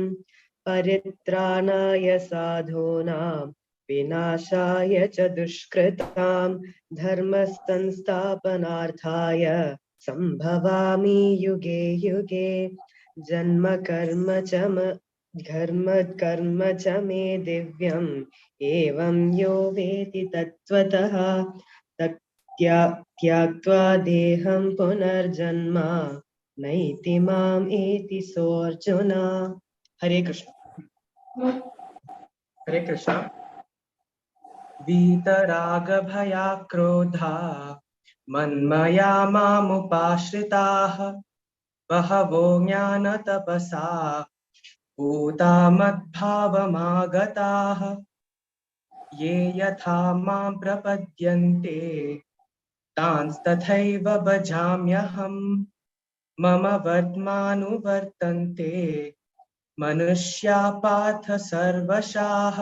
परित्राणाय साधूनां विनाशाय च दुष्कृतां धर्मसंस्थापनार्थाय संभवामि युगे युगे. जन्म कर्म च मे दिव्यम् एवं यो वेति तत्त्वतः त्यक्त्वा देहं पुनर्जन्म नैति माम् एति सोऽर्जुन. हरे कृष्ण. हरे कृष्ण. वीतरागभया क्रोधा मन्मया मामुपाश्रिताः बहवो ज्ञानतपसा भूता मद्भावमागताः ये यथा मां प्रपद्यन्ते तांस्तथैव भजाम्यहम् मम वर्त्मानुवर्तन्ते मनुष्या पार्थ सर्वशः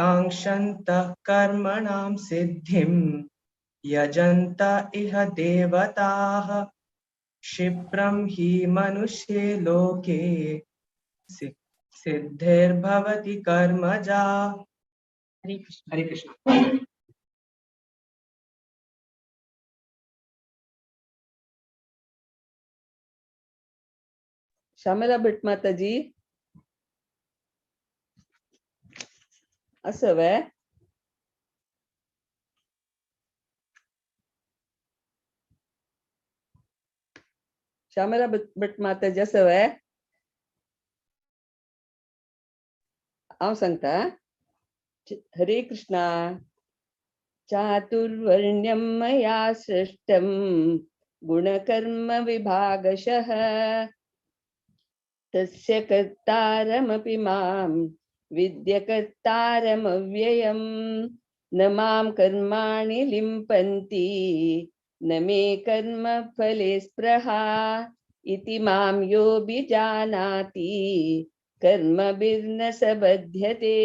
काङ्क्षन्तः कर्मणां सिद्धिं यजन्त इह देवताः क्षिप्रं हि मनुष्ये लोके सिद्धिर्भवति कर्मजा। हरे कृष्ण। हरे कृष्ण। श्यामला भट माता जी असं वय श्यामला भट माता जी असं वय हांव सांगता हरे कृष्णा चातुर्वर्ण्यं मया सृष्टं गुणकर्म विभागशः तस्य कर्तारमपि मां विद्यकर्तारमव्ययम् न मां कर्माणि लिम्पन्ति न मे कर्म फले स्पृहा इति मां योऽभिजानाति कर्मभिर्न स बध्यते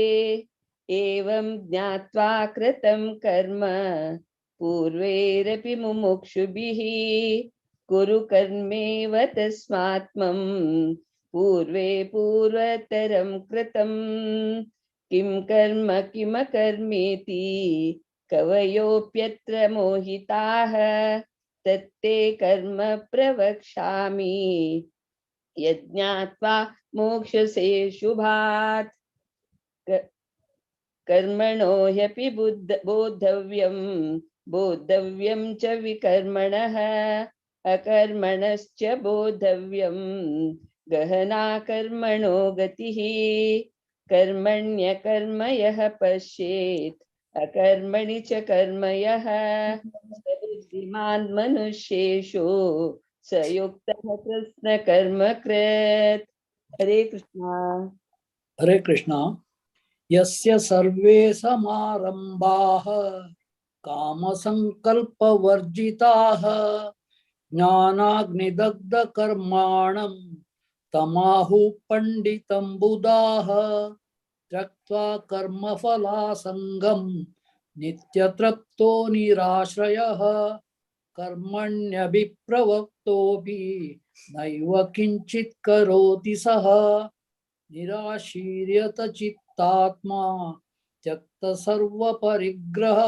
एवं ज्ञात्वा कृतं कर्म पूर्वैरपि मुमुक्षुभिः कुरु कर्मेव तस्मात्मं पूर्वे पूर्वतरं कृतं किं कर्म किमकर्मेति कवयोऽप्यत्र मोहिताः तत्ते कर्म प्रवक्ष्यामि यज्ञात्वा मोक्षसे शुभात् कर्मणो ह्यपि बोद्धव्यं च विकर्मणः अकर्मणश्च बोद्धव्यं गहना कर्मणो गतिः कर्मण्यकर्म यः पश्येत् अकर्मणि च कर्म यः बुद्धिमान् मनुष्येषु स युक्तः कृष्ण कर्म कृत्। हरे कृष्णा। हरे कृष्णा। यस्य सर्वे समारंभाः कामसंकल्पवर्जिताः ज्ञानाग्निदग्धकर्माणं तमाहुः पंडितं बुधाः त्यक्त्वा कर्मफलासंगं नित्यतृप्तो निराश्रयः कर्मण्यभिप्रवक्तोऽपि नैव किञ्चित् करोति सः निराशीर्यत चित्तात्मा त्यक्त सर्वपरिग्रह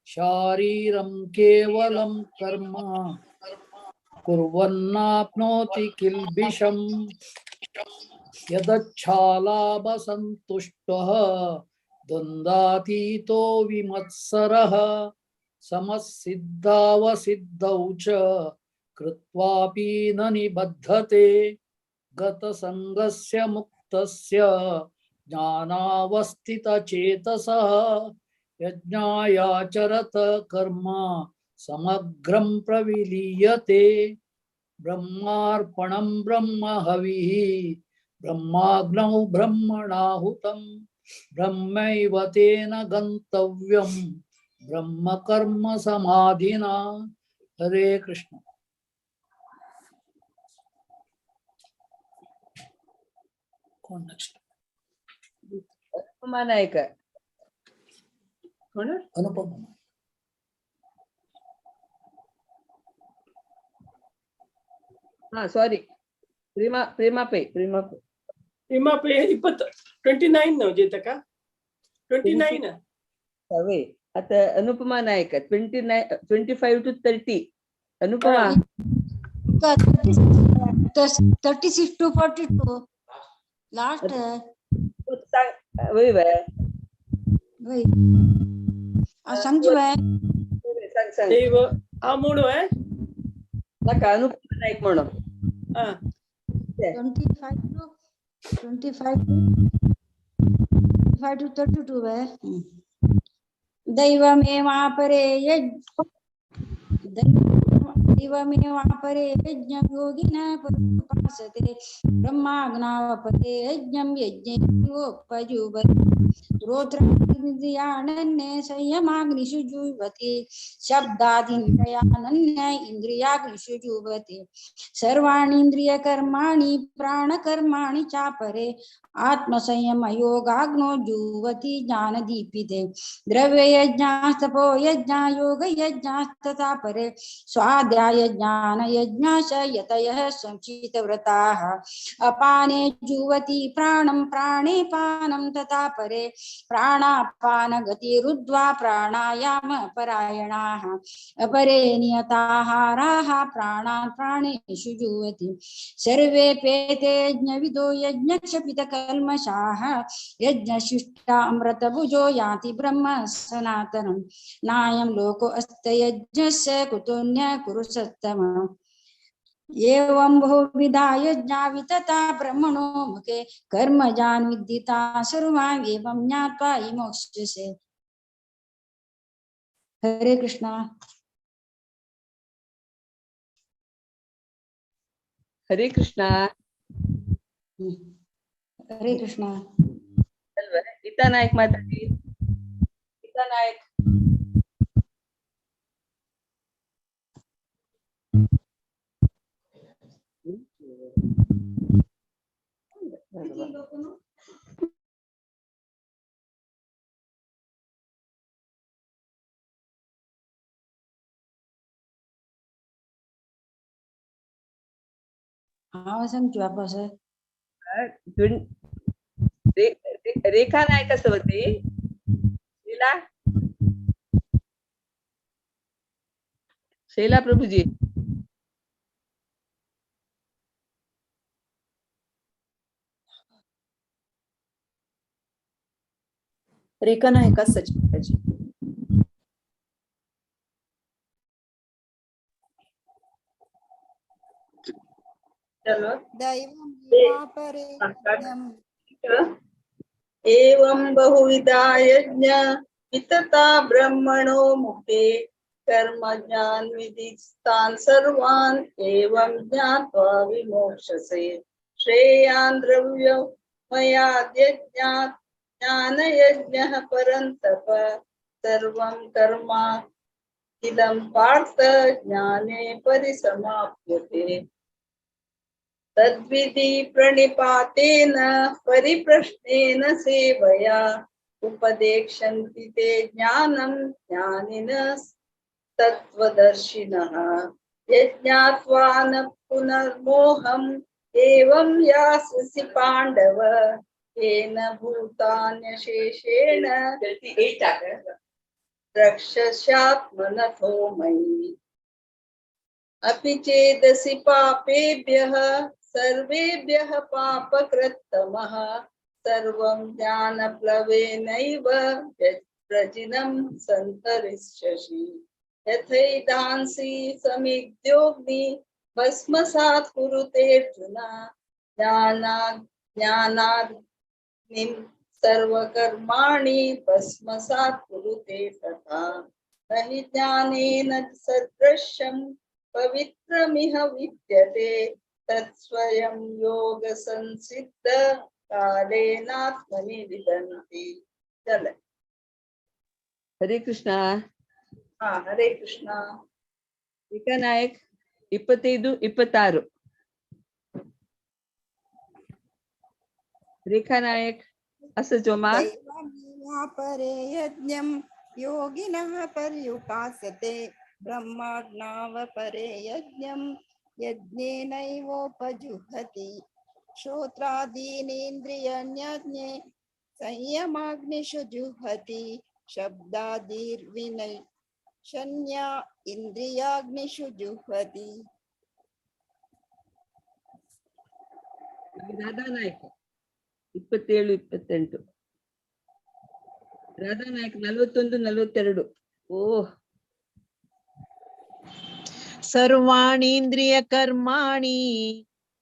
शारीरं केवलं कर्म कुर्वन्नाप्नोति किल्बिषम् यदच्छालाभसन्तुष्टः द्वन्द्वातीतो विमत्सरः समसिद्धावसिद्धौ च कृत्वापि न निबद्धते गतसंगस्य मुक्तस्य ज्ञानावस्थितचेतसः यज्ञायाचरत कर्म समग्रं प्रविलीयते ब्रह्मार्पणं ब्रह्महविः ब्रह्माग्नौ ब्रह्मणाहुतं ब्रह्मैव तेन गन्तव्यं ब्रह्म कर्म समाधिना। हरे कृष्ण। अनुपमा नायक कोण अनुपमा हा सॉरी प्रेमा पे 29 जेतका 29 हवे आता अनुपमा नायक 25 to 30 अनुपमा 36 to 42 लास्ट वही वे समझ में सांग देव आ मूणु नका अनुपमा नायक म्हणो 25 to 32 वे दैवमेवापरे दैवमेवापरे यज्ञं योगिनः परुपासते ब्रह्माज्ञावपरे यज्ञं यज्ञेनोपजुह्वति श्रोत्रादीन्द्रियाणन्ये संयमाग्निषु जुह्वति शब्दादीन्द्रियाणन्ये इन्द्रियाग्निषु जुह्वति सर्वाणीन्द्रियकर्माणि प्राणकर्माणि चापरे आत्मसंयमयोगाग्नो जुह्वति ज्ञानदीपिते द्रव्ययज्ञास्तपो यज्ञा योगयज्ञास्तथा परे स्वाध्यायज्ञानयज्ञाश्च यतयः संचितव्रताः अपाने जुह्वति प्राणं प्राणे पानं तथा परे प्राणापानगतिरुद्ध्वा प्राणायामपरायणाः अपरे नियताहाराः प्राणान् प्राणेषु जुह्वति सर्वेऽप्येते यज्ञविदो यज्ञक्षपितकल्मषाः यज्ञशिष्टामृतभुजो याति ब्रह्म सनातनं नायं लोकोऽस्ति यज्ञस्य कुतोऽन्यः कुरु सत्तमः एवं बहुविधा यज्ञा वितता ब्रह्मणो मुखे कर्मजान् विद्धिता सर्वान् एवं ज्ञात्वा हि मोक्ष्यसे। हरे कृष्णा। ಹರೇ ಕೃಷ್ಣ. हरे कृष्णा. ಅಲ್ವಾ ಗೀತಾ ನಾಯಕ್ ಮಾತಾಡಿ. ಗೀತಾ ನಾಯಕ್. सांगतो वापस. रेखा नायक असवती शीला शैला प्रभुजी. रेखा नायक सचिन. चलो दैवमेवापरे एवं बहुविधा यज्ञ वितता ब्रह्मणो मुखे कर्मज्ञान विदितान् सर्वान् एवं ज्ञात्वा विमोक्षसे श्रेयान् द्रव्यमयाद्यज्ञात् ज्ञानयज्ञः परन्तप सर्वं कर्म इदं पार्थ ज्ञाने परिसमाप्यते तद्विधि प्रणिपातेन परिप्रश्नेन सेवया उपदेक्षन्ति ते ज्ञानं ज्ञानिनः तत्त्वदर्शिनः यज्ञात्वा न पुनर्मोहम् एवं यास्यसि पाण्डव येन भूतान्यशेषेण रक्षस्यात्मनथो मयि अपि चेदसि पापेभ्यः सर्वेभ्यः पापकृत्तमः सर्वं ज्ञानप्लवेनैव प्रजिनं सन्तरिष्यसि यथैधांसि समिद्योऽग्नि भस्मसात् कुरुते अर्जुन ज्ञानाग्निं सर्वकर्माणि भस्मसात् कुरुते तथा न हि ज्ञानेन सदृशं पवित्रमिह विद्यते तत्स्वयं योग संसिद्ध कालेनात्मनि विदन्ति. चल. हरे कृष्णा. हाँ, हरे कृष्णा. ರೇಖಾ ನಾಯಕ್ 25-26. ರೇಖಾ ನಾಯಕ್ असजोमा. परे यज्ञं योगिनः पर्युपासते ब्रह्माज्ञावपरे यज्ञं यज्ञेनैवोपजुह्वति श्रोत्रादीनीन्द्रियाण्यज्ञे संयमाग्निषु जुह्वति शब्दादीर्विनशन्या इन्द्रियाग्निषु जुह्वति. ರಾಧಾ ನಾಯಕ್ 27-28. ರಾಧಾ ನಾಯಕ್ 41-42. ಓಹ್. सर्वाणीन्द्रियकर्माणि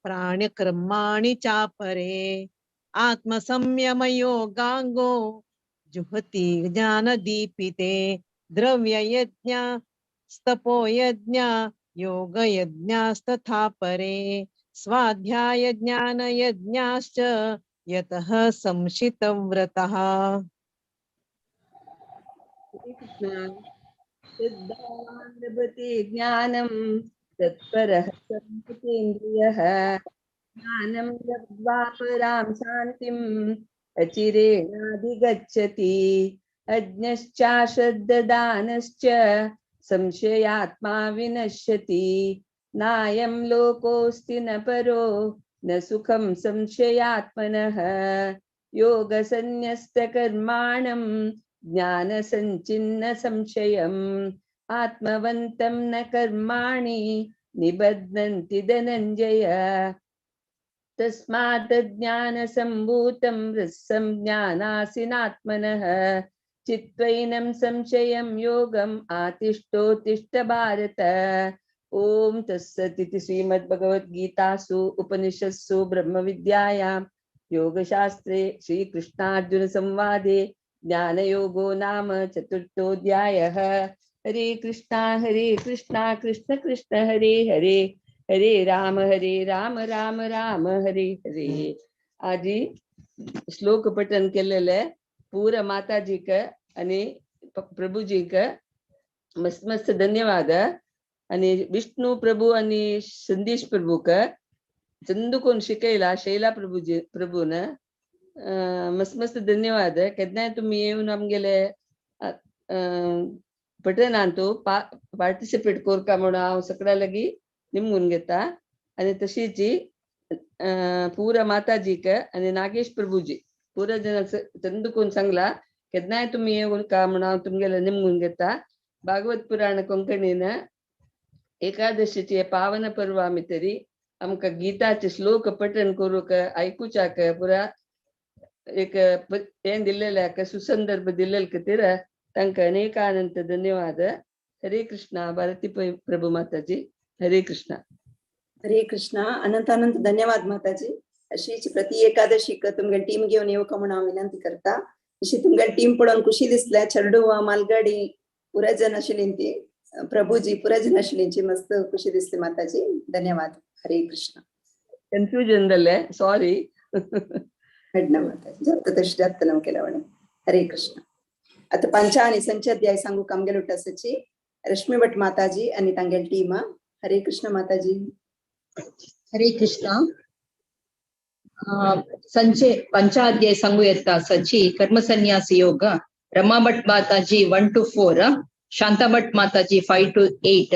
प्राणकर्माणि चापरे आत्मसंयमयोगाङ्गो जुहति ज्ञानदीपिते द्रव्ययज्ञ स्तपोयज्ञ योगयज्ञास्तथा परे स्वाध्याय ज्ञानयज्ञाश्च यतः संशितव्रतः। श्रद्धावान् लभते ज्ञानं तत्परः संयतेन्द्रियः ज्ञानं लब्ध्वा परां शान्तिम् अचिरेणाधिगच्छति अज्ञश्चाश्रद्धदानश्च संशयात्मा विनश्यति नायं लोकोऽस्ति न परो न सुखं संशयात्मनः योगसन्न्यस्तकर्माणं ज्ञानसञ्चिन्न संशयम् आत्मवन्तं न कर्माणि निबध्नन्ति धनञ्जय तस्मात् ज्ञानसम्भूतं रसं ज्ञानासिनात्मनः चित्त्वैनं संशयं योगम् आतिष्ठोत्तिष्ठ भारत। ओम तत्सत् इति श्रीमद्भगवद्गीतासु उपनिषत्सु ब्रह्मविद्यायां योगशास्त्रे श्रीकृष्णार्जुन संवादे ज्ञानयोगो नाम चतुर्थोऽध्यायः। हरे कृष्णा कृष्ण कृष्ण हरे हरे हरे राम राम राम हरे हरे। आज श्लोक पठन केलेले पूरा माताजी का आणि प्रभुजी का मस्त मस्त धन्यवाद आणि विष्णू प्रभू आणि संदेश प्रभू का चंदुकोन शिकायला शैला प्रभूजी प्रभून मस्त मस्त धन्यवाद केदना तुम्ही येऊन आमगेले पठन आणतो पार्टिसिपेट कोरका म्हणून हांव सगळ्या लगी निमगून घेता आणि तशीच पूरा माताजी का आणि नागेश प्रभूजी पूरा जन चंदुकोन सांगला केदनाय तुम्ही येऊन का म्हणून हांव तुमगेले निमगून घेता। भागवत पुराण कोंकणीन एकादशीचे पावन पर्वा भितरी आमकां गीताचे श्लोक पठन करूक ऐकूच्याक पुरा एक हें दिल्लेल्याक सुसंदर्भ दिल्लेल खातीर तांकां अनेकानंत धन्यवाद। हरे कृष्णा भारती प्रभू माताजी हरे कृष्णा। हरे कृष्णा अनंत अनंत धन्यवाद माताजी। अशीच प्रति एकादशी तुमगे टीम घेऊन येवका म्हणून हांव विनंती करता। अशी तुमगे टीम पळोवन खुशी दिसल्या चेडूवा मालगाडी पुरा जन आशिल्लीं ती प्रभूजी पुरा जन आशिल्लींची मस्त खुशी दिसली माताजी धन्यवाद। हरे कृष्णा कन्फ्युजन जाले सॉरी घडना माताजी जाता तशी जाता नव केला म्हणून हरे कृष्णा। आता पंचा आणि संच अध्याय सांगू कामगेल उठासाची रश्मी भट माताजी आणि तांगेल टीम। हरे कृष्ण माताजी। हरे कृष्णा संचे पंचाध्याय संगुयत्ता सची कर्म संन्यास योग रमा भट माताजी 1 to 4 शांता भट माताजी 5 to 8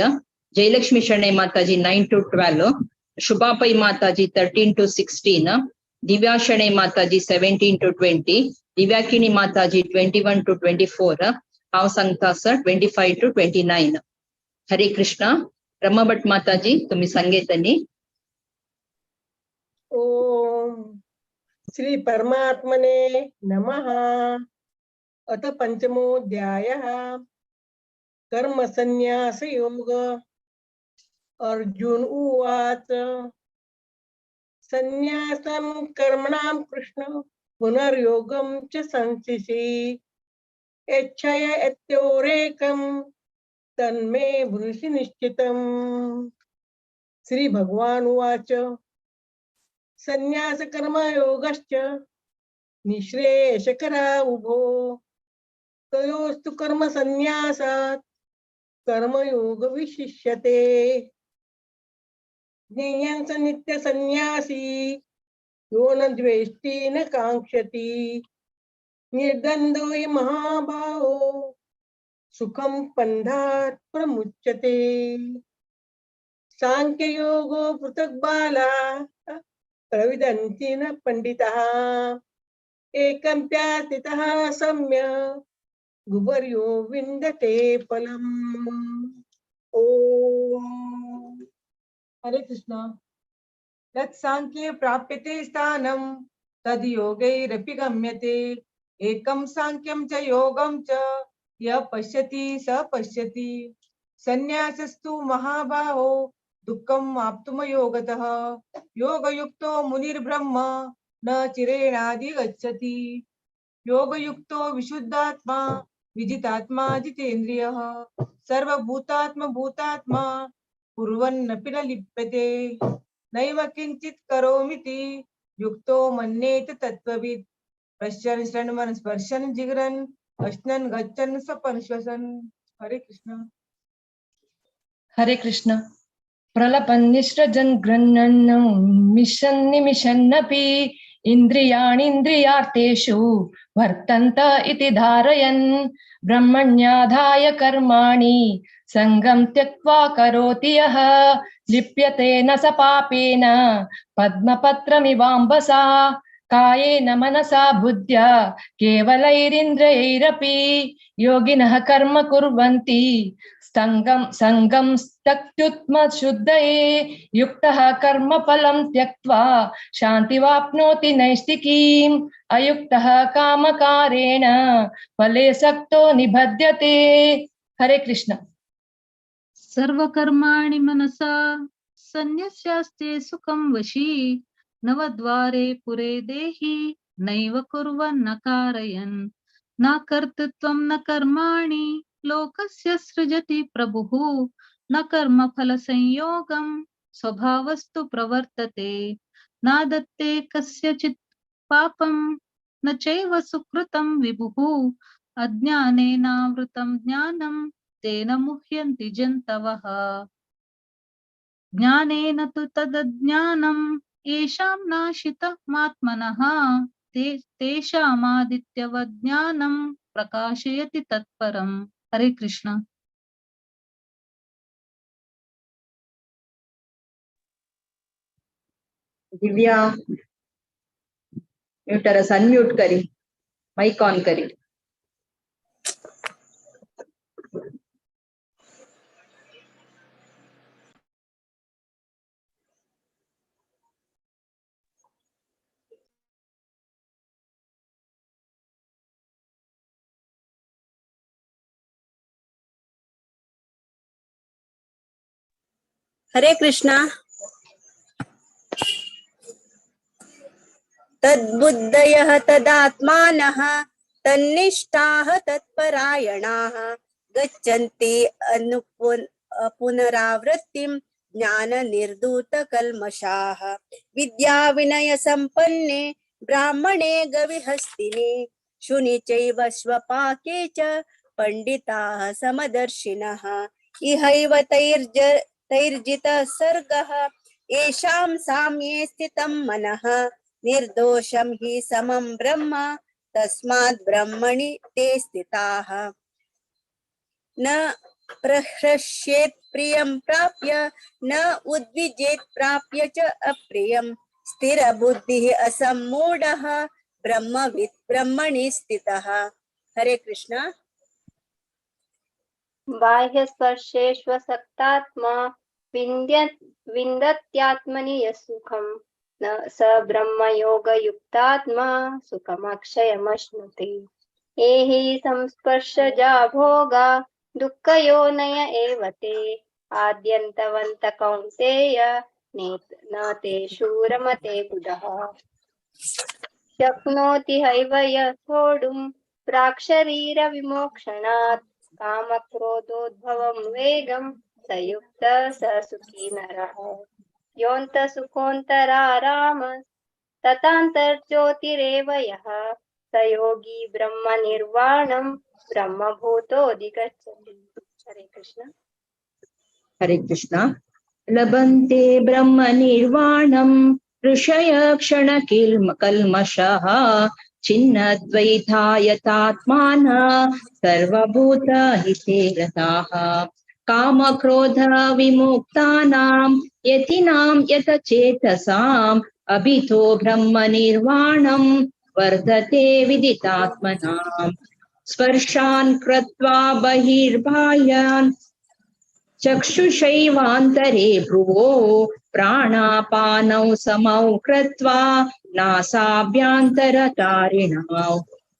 जयलक्ष्मी शरणे माताजी 9 to 12 शुभा पै माताजी 13 to 16 दिव्या शरणे माताजी 17 to 20 दिव्याकिनी माताजी 21 to 24 हाव सांगता सर 25 to 29। हरे कृष्णा रमा भट माताजी तुम्ही सांगेतनी। ओम श्री परमात्मने नमः। अथ पंचमोऽध्यायः कर्म संन्यास योग। अर्जुन उवाच संन्यासं कर्मणां कृष्ण पुनर्योगं च संसिषि यच्छय यत्योरेकं तन्मे ब्रूहि निश्चितम्। श्री भगवान उवाच संन्यास कर्म योगश्च निःश्रेयसकरा उभो तयोस्तु कर्म संन्यासात् कर्मयोग विशिष्यते। ज्ञेयं स नित्य संन्यासी यो न द्वेष्टि न कांक्षति निर्द्वन्द्वो हि महाबाहो सुखं बन्धात् प्रमुच्यते। सांख्ययोगो पृथक् बाला प्रविदन्ति न पंडिताः एकं प्यातितः सम्यक् गुबर्यो विन्दते फलम्। ओम हरे कृष्णा। तत्सांख्ये प्राप्यते स्थानं तद् योगैरपि गम्यते एकं सांख्यं च योगं च यः पश्यति स पश्यति संन्यासस्तु महाबाहो दुःखम् आप्तुमयोगतः योगयुक्तो मुनिर्ब्रह्म न चिरेणाधिगच्छति योगयुक्तो विशुद्धात्मा विजितात्मा जितेन्द्रियः सर्वभूतात्मा कुर्वन्नपि न लिप्यते नैव किञ्चित् करोमीति युक्तो मन्येत तत्त्ववित् पश्यन् शृण्वन् स्पर्शन् जिघ्रन् अश्नन् गच्छन् स्वपन् श्वसन्। हरे कृष्ण। हरे कृष्ण। प्रलपन् निःसृजन् गृह्णन् मिशन् निमिषन्नपि इन्द्रियाणीन्द्रियार्थेषु वर्तन्त इति धारयन् ब्रह्मण्याधाय कर्माणि संगं त्यक्त्वा करोति यः लिप्यते न स पापेन पद्मपत्रमिवाम्बसा कायेन मनसा बुद्ध्या केवलैरिन्द्रियैरपि योगिनः कर्म कुर्वन्ति संगं त्यक्त्युत्मशुद्धये युक्तः कर्मफलं त्यक्त्वा शान्तिवाप्नोति नैष्टिकीम् अयुक्तः कामकारेण फले सक्तो निबध्यते। हरे कृष्ण। सर्वकर्माणि मनसा सन्न्यस्यास्ते सुखं वशी नवद्वारे पुरे देहि नैव कुर्वन्न कारयन् न कर्तृत्वं न कर्माणि लोकस्य सृजति प्रभुः न कर्मफलसंयोगं स्वभावस्तु प्रवर्तते न दत्ते कस्यचित् पापं न चैव सुकृतं विभुः अज्ञानेनावृतं ज्ञानं तेन मुह्यन्ति जन्तवः ज्ञानेन तु तदज्ञानं येषां नाशितमात्मनः तेषामादित्यवत् ज्ञानं प्रकाशयति तत्परम्। हरे कृष्ण। दिव्या म्यूटरस अनम्यूट करी, माइक ऑन करी। हरे कृष्णा। तद्बुद्धयः तदात्मानः तन्निष्ठाः तत्परायणाः गच्छन्ति पुनरावृत्तिं ज्ञाननिर्धूतकल्मषाः विद्या विनय संपन्ने ब्राह्मणे गविहस्तिने शुनि चैव स्वपाके च पंडिताः समदर्शिनः इहैव तैर्जितः सर्गः येषां साम्ये स्थितं मनः निर्दोषं हि समं ब्रह्म तस्मात् ब्रह्मणि ते स्थिताः न प्रहृष्येत् प्रियं प्राप्य न उद्विजेत् प्राप्य च अप्रियं स्थिरबुद्धिः असम्मूढः ब्रह्मवित् ब्रह्मणि स्थितः। हरे कृष्ण। बाह्यस्पर्शेष्वसक्तात्मा विन्दत्यात्मनि यस्सुखं न स ब्रह्मयोगयुक्तात्मा सुखमक्षयमश्नुते एहि संस्पर्शजा भोगा दुःखयोनय एव ते आद्यन्तवन्त कौन्तेय न तेषु रमते बुधः शक्नोति हैव यः सोढुं प्राक्शरीरविमोक्षणात् कामक्रोधोद्भवं वेगं स युक्तः स सुखी नरः योऽन्तसुखोऽन्तराराम तथान्तर्ज्योतिरेव यः स योगी ब्रह्मनिर्वाणं ब्रह्मभूतोऽधिगच्छति। हरे कृष्ण। हरे कृष्ण। लभन्ते ब्रह्म निर्वाणं ऋषय क्षण कल्मषः छिन्नद्वैतायतात्मानः सर्वभूतहिते रताः काम क्रोध विमुक्तानां यतीनां यतचेतसाम् अभितो ब्रह्म निर्वाणं वर्धते विदितात्मनाम् स्पर्शान् कृत्वा बहिर्बाह्यान् चक्षुषैवान्तरे भ्रुवो प्राणापानौ समौ कृत्वा नासाभ्यान्तरतारिणौ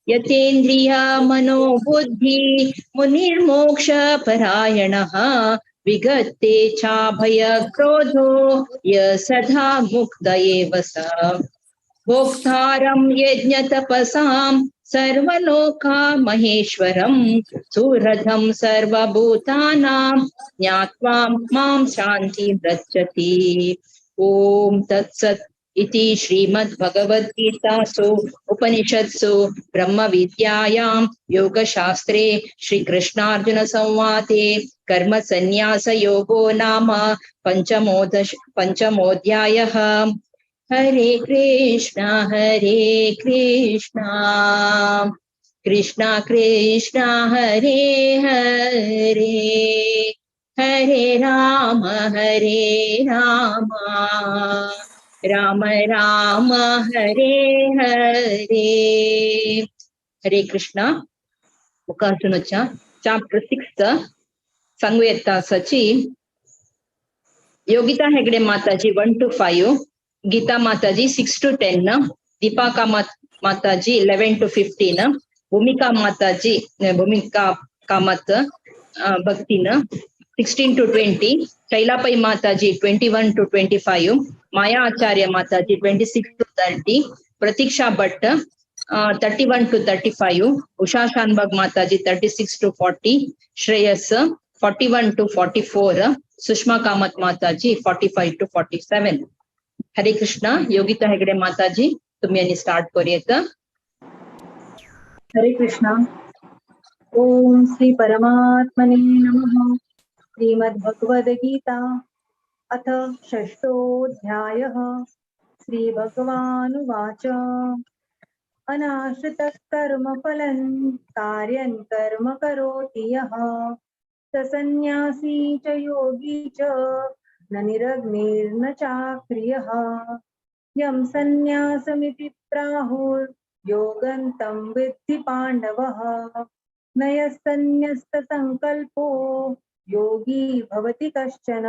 यतेन्द्रिय मनोबुद्धि मुनिर्मोक्ष परायणः विगते चाभय क्रोधो य सदा मुक्त एव स भोक्तारं यज्ञ तपसां सर्वलोका महेश्वरं सुहृदं सर्वभूतानां ज्ञात्वा मां शान्तिं रक्षति। ओम तत्सत् इति श्रीमद्भगवद्गीतासु उपनिषत्सु ब्रह्मविद्यायां योगशास्त्रे श्रीकृष्णार्जुनसंवादे कर्मसन्न्यासयोगो नाम पंचमोऽध्यायः। हरे कृष्णा कृष्णा कृष्णा हरे हरे, हरे राम राम राम हरे हरे. हरे कृष्णा. मुखार्जुनच्या ಚಾಪ್ಟರ್ 6 ಸಂಗಯತ್ತ ಸಚಿ ಯೋಗಿತಾ ಹೆಗಡೆ ಮಾತಾಜಿ 1 to 5, ಗೀತಾ ಮಾತಾಜಿ 6 to 10, ದೀಪಾಕಾ ಮಾತಾಜಿ 11 to 15, ಭೂಮಿಕಾ ಮಾತಾಜಿ ಭೂಮಿಕಾ ಕಾಮತ್ ಭಕ್ತಿನ 16 to 20, ಶೈಲಾಪೈ ಮಾತಾಜಿ 21 to 25, ಮಾಯಾ ಆಚಾರ್ಯ ಮಾತಾಜಿ 26 to 30, ಪ್ರತೀಕ್ಷಾ ಭಟ್ 31 to 35, ಉಷಾ ಶಾನ್ಭಾಗ್ ಮಾತಾಜಿ 36 to 40, ಶ್ರೇಯಸ್ 41 to 44, सुषमा कामत माताजी 45 to 47. हरे कृष्णा. योगिता हेगड़े माताजी तुम्ही यांनी स्टार्ट करूयात. हरे कृष्णा. ओम श्री परमात्मने नमः. श्रीमद्भगवद्गीता अथ षष्ठोऽध्यायः. श्रीभगवानुवाच अनाश्रितः कर्मफलं कार्यं कर्म करोति यः स सन्न्यासी च योगी च न निरग्निर्न चाक्रियः. यं सन्न्यासमिति प्राहुर्योगं तं विद्धि पाण्डवः. न यस्सन्न्यस्तसङ्कल्पो योगी भवति कश्चन.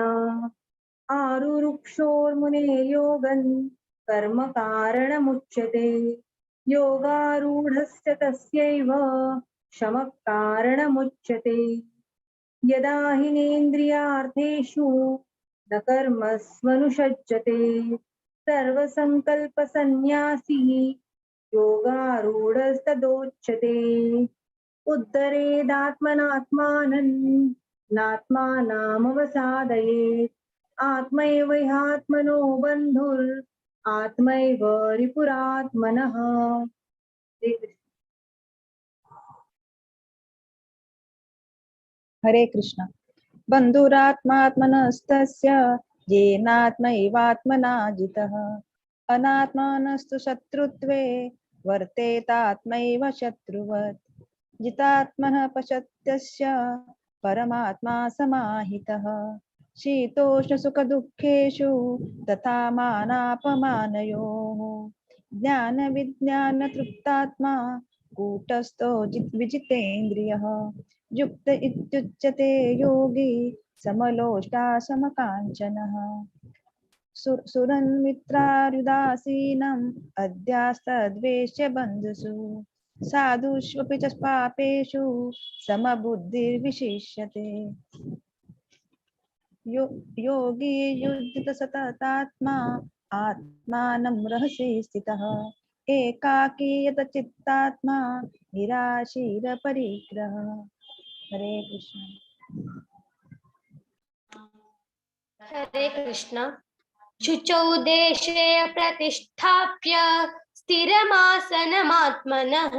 आरुरुक्षोर्मुनेर्योगं कर्म कारणमुच्यते. योगारूढस्य तस्यैव शमः कारणमुच्यते. यदा हिनेन्द्रियार्थेषु न कर्मस्वनुषज्जते सर्वसङ्कल्पसन्न्यासी योगारूढस्तदोच्यते. उद्धरेदात्मनात्मानं नात्मानामवसादयेत्. आत्मैव ह्यात्मनो बन्धुर् आत्मैव रिपुरात्मनः. हरे कृष्ण. बन्धुरात्मात्मनस्तस्य येनात्मैवात्मना जितः. अनात्मानस्तु शत्रुत्वे वर्तेतात्मैव शत्रुवत्. जितात्मनः पश्यत्यस्य परमात्मा समाहितः. शीतोष्णसुखदुःखेषु तथा मानापमानयोः. ज्ञानविज्ञानतृप्तात्मा कूटस्थो विजितेन्द्रियः. युक्त इत्युच्यते योगी समलोष्टाशमकाञ्चनः. सुरन्मित्रार्युदासीनम् अध्यास्तद्वेष्य बन्धुषु. साधुष्वपि च पापेषु समबुद्धिर्विशिष्यते. योगी युज्यत सततात्मा आत्मानं रहसि स्थितः. एकाकी यत चित्तात्मा निराशीर परिग्रह. हरे कृष्ण. हरे कृष्ण. शुचौ देशे प्रतिष्ठाप्य स्थिरमासनमात्मनः.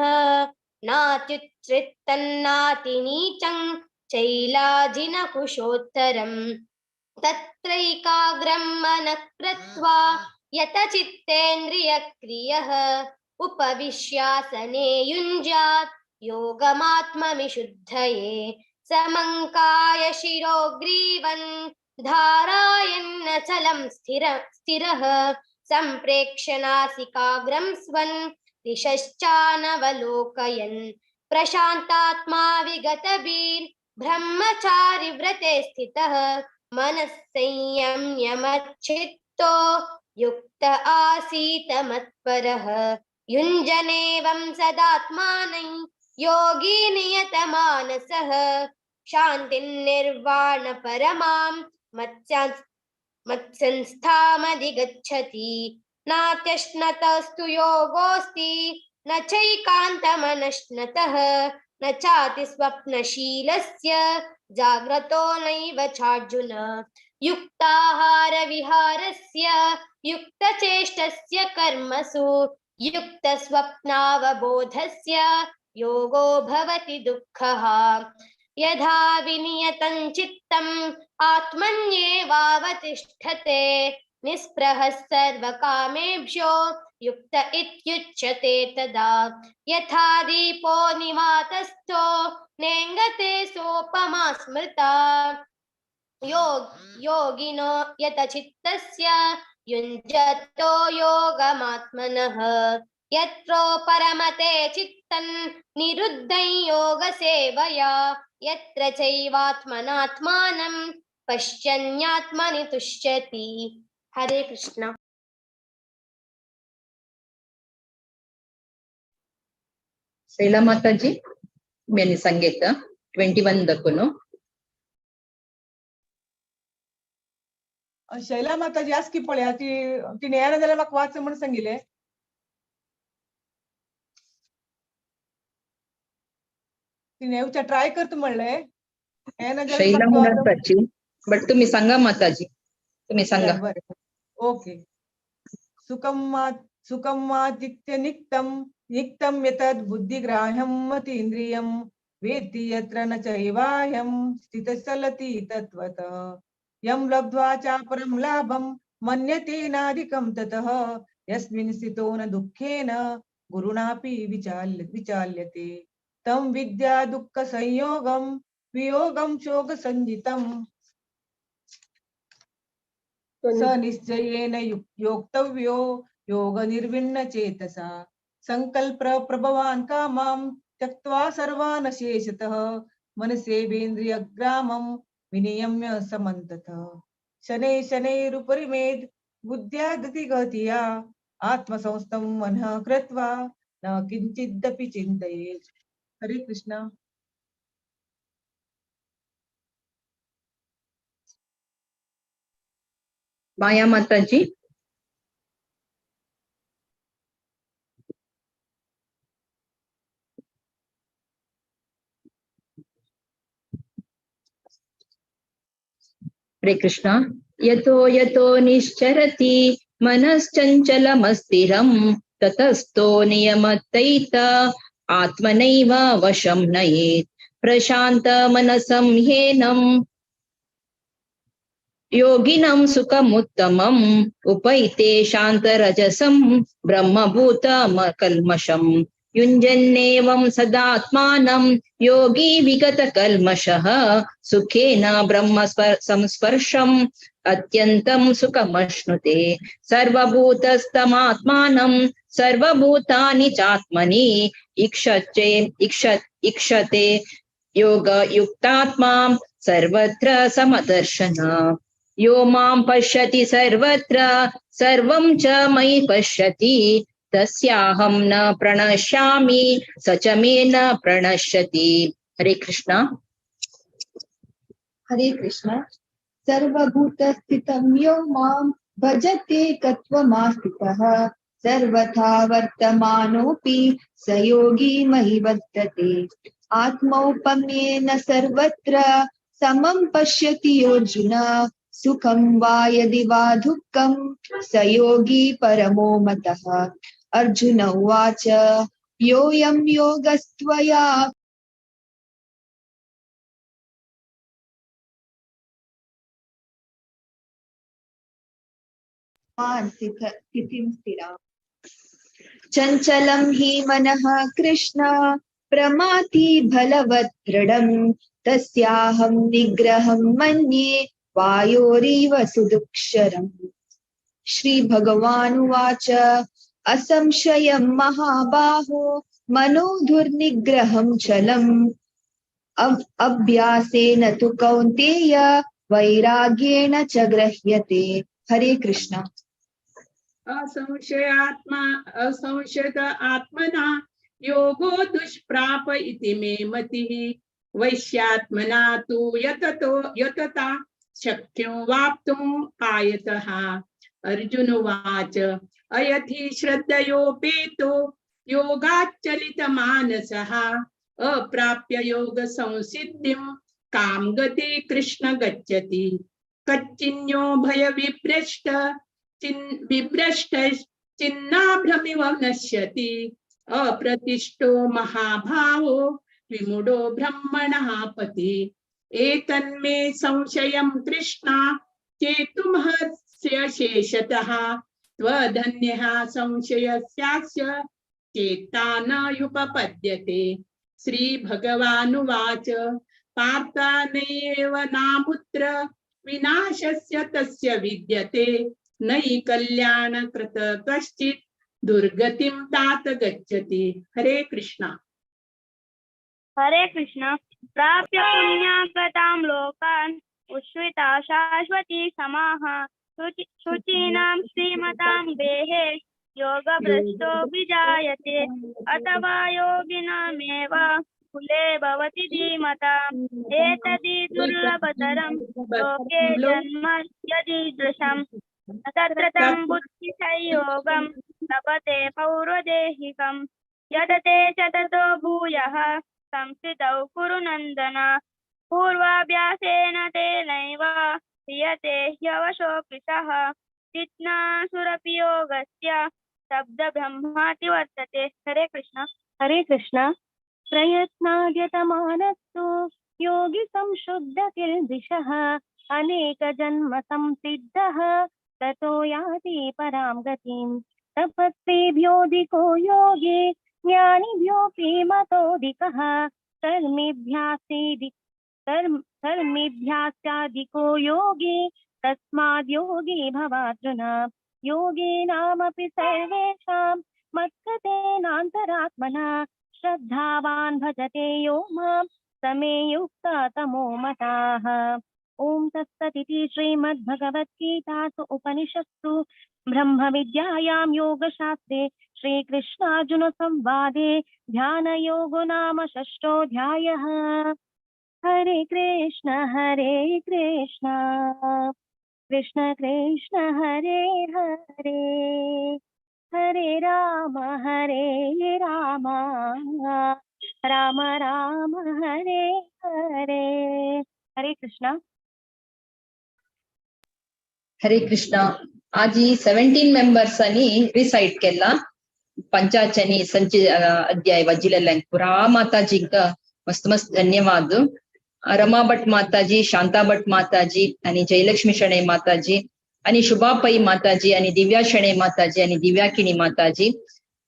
नात्युच्छ्रितन्नातिनीचं चैलाजिनकुशोत्तरम्. तत्रैकाग्रं मनः कृत्वा यतचित्तेन्द्रियक्रियः. उपविश्यासने युञ्ज्यात् योगमात्मविशुद्धये. समङ्काय शिरोग्रीवन् धारायन्नचलं स्थिरः. सम्प्रेक्ष्य नासिकाग्रं स्वन् दिशश्चानवलोकयन्. प्रशान्तात्मा विगतभिर् ब्रह्मचारि व्रते स्थितः. मनः संयम्य मच्चित्तो युक्त आसीत मत्परः. युञ्जनेवं सदात्मानं योगी नियतमानसः. शान्तिर्निर्वाण परमां मत्संस्थामधिगच्छति. नात्यश्नतस्तु योगोऽस्ति न चैकान्तमनश्नतः न चाति स्वप्नशीलस्य जाग्रतो नैव चार्जुन युक्ताहारविहारस्य युक्तचेष्टस्य कर्मसु युक्तस्वप्नावबोधस्य योगो भवति दुःखः यथा विनियतं चित्तम् आत्मन्येवावतिष्ठते निःस्पृहः सर्वकामेभ्यो युक्त इत्युच्यते तदा यथा दीपो निवातस्थो नेङ्गते सोपमा स्मृता योगिनो यतचित्तस्य युञ्जतो योगमात्मनः यत्रो परमते चित्तं निरुद्धं योगसेवया यत्र चैवात्मनात्मानं पश्यन्यात्मनि तुष्यति। हरे कृष्ण। ಶೈಲಾ ಮಾತಾಜಿ ಮೇನಿ ಸಂಗೀತ 21 ದಕ್ಕುನು. शैला माताजी आज की पळया तिने येना जाल्यार म्हाका वाच म्हण सांगिल्ले. तिने येवच्या ट्राय करता म्हणले. येना जाल्यार ಶೈಲಾ म्हाका वाच. ಮಾತಾಜಿ बट तुम्ही सांगा माताजी, तुम्ही सांगा. बरें ओके. सुखं मादित्य निक्तं यतद् बुद्धिग्राह्यं मतीन्द्रियं वेत्ति यत्र न चैवायं स्थितः चलति तत्त्वतः यं लब्ध्वा चापरं लाभं मन्यते नाधिकं ततः यस्मिन् स्थितो न दुःखेन गुरुणापि विचाल्यते तं विद्या दुःखसंयोगं वियोगं शोकसञ्जितम् स निश्चयेन योक्तव्यो योग निर्विण्ण चेतसा संकल्प प्रभवान् कामां त्यक्त्वा सर्वान् शेषतः मनसेन्द्रियग्रामं विनियम्य समन्ततः शनै शनैरुपरिमेद् बुद्ध्या गतिगतिया आत्मसंस्थं मनः कृत्वा न किञ्चिदपि चिन्तयेत्. हरे कृष्ण. ಮಾಯಾ ಮಾತಾಜಿ. हरे कृष्ण. यतो यतो निश्चरति मनश्चञ्चलमस्थिरं ततस्तो नियमतैत आत्मनैव वशं नयेत् प्रशान्तमनसं ह्येनं योगिनं सुखमुत्तमम् उपैते शान्तरजसं ब्रह्मभूतमकल्मषम् युञ्जन्नेवं सदात्मानं योगी विगतकल्मषः सुखेन ब्रह्म संस्पर्शम् अत्यन्तं सुखमश्नुते सर्वभूतस्थमात्मानं सर्वभूतानि चात्मनि इक्षते योगयुक्तात्मा सर्वत्र समदर्शन यो मां पश्यति सर्वत्र सर्वं च मयि पश्यति तस्याहं न प्रणश्यामि स च मे न प्रणश्यति. हरे कृष्ण. हरे कृष्ण. सर्वभूतस्थितं यो मां भजते कत्वमास्थितः सर्वथा वर्तमानोऽपि स योगी मयि वर्तते आत्मौपम्येन सर्वत्र समं पश्यति अर्जुन सुखं वा यदि वा दुःखं स योगी परमो मतः. अर्जुन उवाच योऽयं योगस्त्वया स्थितिं स्थिरा चञ्चलं हि मनः कृष्ण प्रमाथि बलवत् दृढम् तस्याहं निग्रहं मन्ये वायोरिव सुदुक्षरम्. श्री भगवानुवाच असंशयं महाबाहो मनो दुर्निग्रहं चलम् अभ्यासेन तु कौन्तेय वैराग्येण च गृह्यते. हरे कृष्ण. असंशयत आत्मना योगो दुष्प्राप इति मे मतिः वैश्यात्मना तु यतता शक्यो वाप्तुम् आयतः. अर्जुन उवाच अयथि श्रद्धयोपेतो योगाच्चलितमानसः अप्राप्य योग संसिद्धिं काम गति कृष्ण गच्छति कच्चिन्यो भय विभ्रष्ट चिन्नाभ्रमिव नश्यति अप्रतिष्ठो महाभावो विमूढो ब्रह्मणः पति एतन्मे संशयं कृष्णा चेतुमहस्य शेषतः त्वधन्यः संशयस्यास्य चेता न युपपद्यते श्री भगवानुवाच पार्थानैव नामुत्र विनाशस्य तस्य विद्यते नयि कल्याणकृत कश्चित् दुर्गतिं तात गच्छति। हरे कृष्णा। हरे कृष्ण। प्राप्य पुण्यागतां लोकान् उश्रिता शाश्वती समाः शुचीनां श्रीमतां देहे योगभ्रष्टो विजायते अथवा योगिनामेव कुले भवति धीमताम् एतदि दुर्लभतरं लोके जन्म यदीदृशम् तत्र तं बुद्धिसंयोगं लभते पौर्वदेहिकम् यदते च ततो भूयः संस्थितौ कुरु नन्दन पूर्वाभ्यासेन तेनैव क्रियते ह्यवशोऽपिशः चित्नासुरपि योगस्य शब्दब्रह्माति वर्तते। हरे कृष्ण। हरे कृष्ण। प्रयत्नाद्यतमानस्तु योगी संशुद्ध किल्बिषः अनेक जन्म संसिद्धः ततो याति परां गतिम् तपस्विभ्योऽधिको योगी ज्ञानिभ्योऽपि मतोऽधिकः कर्मिभ्याश्चाधिको योगी तस्माद् योगी भवार्जुन योगिनामपि सर्वेषां मत्कृतेनान्तरात्मना श्रद्धावान् भजते यो मां समे युक्ता तमो मताः। ओम तत्सदिति श्रीमद्भगवद्गीतासु उपनिषत्सु ब्रह्मविद्यायां योगशास्त्रे श्रीकृष्णार्जुन संवादे ध्यानयोगो नाम षष्ठोऽध्यायः। हरे कृष्ण कृष्ण कृष्ण हरे हरे हरे राम राम राम हरे हरे। हरे कृष्ण। हरे कृष्ण. आजी 17 मेंबर्स आणि रिसाइट केला पंचाचनी संच अध्याय वजिलेला पुरा माताजींक मस्त मस्त धन्यवाद. रमा भट माताजी, शांता भट माताजी आणि जयलक्ष्मी शणे माताजी आणि शुभापई माताजी आणि दिव्या शणे माताजी आणि दिव्याकिनी माताजी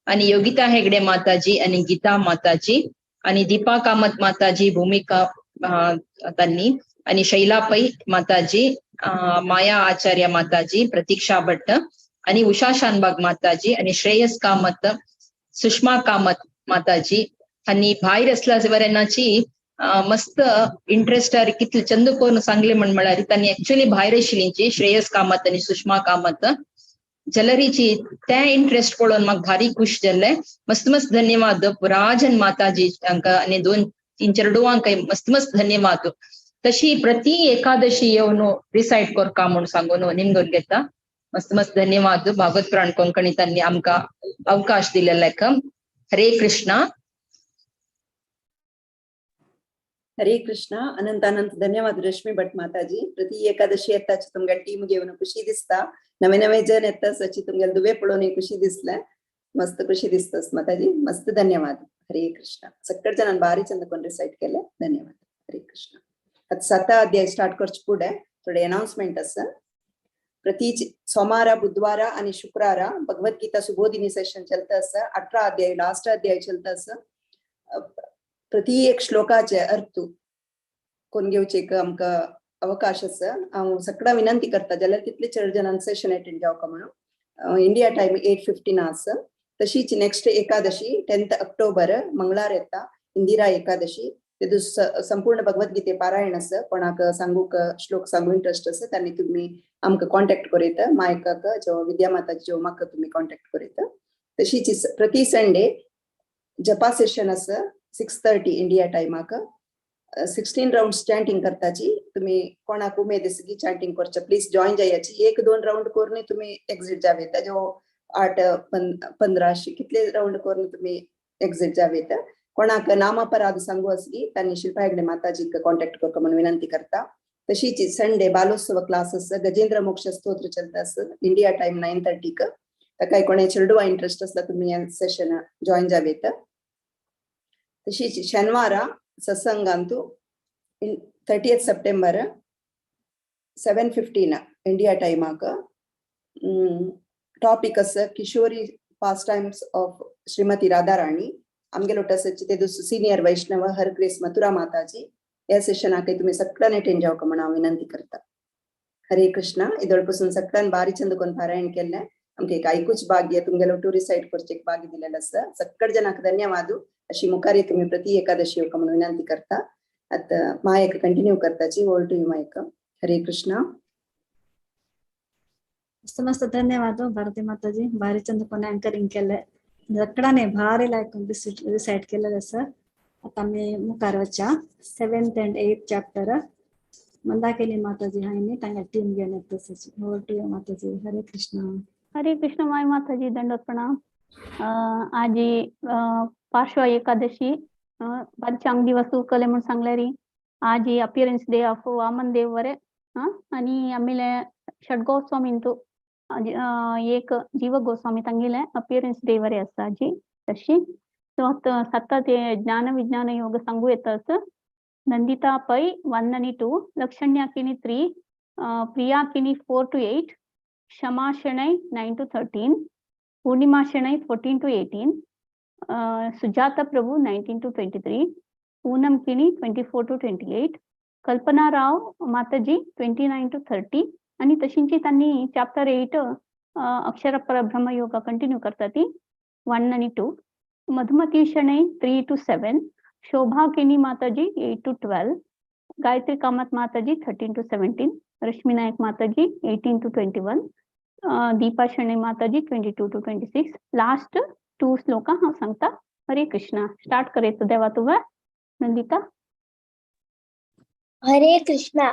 आणि योगिता हेगडे माताजी आणि गीता माताजी आणि दीपा कामत माताजी, भूमिका त्यांनी आणि शैलापई माताजी, माया आचार्य माताजी, प्रतीक्षा भट्ट आणि उषा शानबाग माताजी आणि श्रेयस कामत, सुषमा कामत माताजी आणि भायर असल्यावरनाची मस्त इंटरेस्ट कितले चंद कोण सांगले म्हळ्यार त्यांनी ऍक्च्युअली भायर आशिल्लींची श्रेयस कामत आणि सुषमा कामत जलरीची त्या इंटरेस्ट पळोवन म्हाका भारी खुश जाल्ले. मस्त मस्त धन्यवाद पुराजन माताजी तांकां आणि 2-3-4 डोवांक मस्त मस्त धन्यवाद. तशी प्रति एकादशी येवन रिसाइट करका म्हणून सांगून निमगोन घेता. मस्त मस्त धन्यवाद. भागवत पुराण कोंकणी त्यांनी आमकां अवकाश दिलेल्याक. हरे कृष्णा. हरे कृष्णा. अनंत अनंत धन्यवाद रश्मी भट माताजी. प्रति एकादशी येताची तुमगे टीम घेवन खुशी दिसता. नवे नवे जन येता सची तुमगे दुवे पळोवन खुशी दिसले. मस्त खुशी दिसतस माताजी. मस्त धन्यवाद. हरे कृष्णा. सक्कट जनान बारी चंद कोण रिसाइट केले. धन्यवाद. हरे कृष्णा. आता 7 अध्याय स्टार्ट करचे पुढे थोडे अनाउन्समेंट आसा. प्रति सोमारा, बुधवारा आणि शुक्रारा भगवद्गीता सुबोधिनी सेशन चलता आसा. 18 अध्याय लास्ट अध्याय चलता आसा. प्रति एक श्लोकाचे अर्थ कोण घेवचे आमकां अवकाश आसा. हांव सगळ्यांक विनंती करता जाल्यार कितले चड जणांक सेशन अटेंड जावका म्हणून. इंडिया टाइम 8:15 आसा. तशीच नेक्स्ट एकादशी 10 ऑक्टोबर मंगळार येता इंदिरा एकादशी. ते संपूर्ण भगवद्गीते पारायण आसा. कोणाक सांगूक श्लोक सांगू इंटरेस्ट आसा त्यांनी तुम्ही आमकां कॉन्टॅक्ट करूं मायकाक जो विद्या माताजी जो म्हाका तुम्ही कॉन्टॅक्ट करूं. तशीच प्रति संडे जपा सेशन आसा 6:30 इंडिया टाइमाक. 16 राउंड्स चॅन्टिंग करताची. तुम्ही कोणाक उमेद आसा की चॅन्टिंग करचे प्लीज जॉइन जायाची. 1-2 राउंड करून तुम्ही एक्झिट जावेता. जो 8-15 अशी कितले राउंड करून तुम्ही एक्झिट जावेत. कोणाक नामापराध सांगू असली त्यांनी शिल्पा हेगडे माताजीक कॉन्टॅक्ट करता म्हणून विनंती करता. तशीच संडे बालोत्सव क्लासेस गजेंद्र मोक्ष स्तोत्र चलतास इंडिया टाइम 9:30 ताका कोणे चेडवा इंटरेस्ट असला तुम्ही या सेशन जॉईन जावेत. तशीच शनिवार सत्संगांतू 30th सप्टेंबर 7:15 इंडिया टाइमाक टॉपिक आसा किशोरी past times of Shrimati Radharani आमगेलो टसची ते सीनियर वैष्णव हरग्रेस मथुरा माताजी या सेशनाक तुम्ही सगळ्यांनी अटेंड जावक म्हणून हांव विनंती करता. हरे कृष्णा. इदळपासून सगळ्यांनी बारी छंद कोण पारायण केले. आमकां एक आयकूच भाग्य तुमगेलो टुरिस्ट साइट करचे एक भाग्य दिलेलो आसा. सगळ्या जणांक धन्यवाद. अशी मुखारी तुम्ही प्रति एकादशी येवक म्हणून विनंती करता. आता मायक कंटिन्यू करताची. ओव्हर टू यू मायक. हरे कृष्णा. मस्त धन्यवाद भारती माताजी. भारी चंद कोण अँकरिंग केले. जकडाने भारी लायक रिसाइट केलेलं सर. आता मी मुखार वचा 7th and 8th chapter Mandakini माताजी हायनी तांगा टीम घेऊन येत तसंच. ओव्हर टू यू माताजी. हरे कृष्णा. हरे कृष्ण. माय माताजी दंडोत प्रणाम. आज पार्श्व एकादशी पंचांग दिवस उरकले म्हणून सांगल्यारी आज अपियरन्स डे ऑफ वामन देव वरे आणि आमेले षडगोस्वामींतू एक जीव गोस्वामी ತಂಗಿಲೆ ಅಪಿಯರೆನ್ಸ್ ಡೇ ವರೆ ಅಸಾಜಿ ತಶಿ ಸತ್ತ ಜ್ಞಾನ ವಿಜ್ಞಾನ ಯೋಗ ಸಂಗು ಎತ್ತಸ ನಂದಿತಾ ಪೈ 1 and 2 ಲಕ್ಷಣ್ಯಾಕಿನಿ 3 ಪ್ರಿಯಾಕಿನಿ 4 to 8 Kshama Shenoy 9 to 13 Poornima Shenoy 14 to 18 Sujata Prabhu 19 to 23 Poonam Kini 24 to 28 कल्पना राव माताजी 29 to 30 आणि तशींची त्यांनी चॅप्टर 8 अक्षर परब्रह्म योगा कंटिन्यू करतात 1 and 2 मधुमती शणै 3 to 7 शोभा किनी माताजी 8 to 12 गायत्री कामत माताजी 13 to 17 रश्मी नायक माताजी 18 to 21 दीपा शणै माताजी 22 to 26 लास्ट 2 श्लोका हा सांगता. हरे कृष्णा. स्टार्ट करायचं देवा तुवा नंदिता. हरे कृष्णा.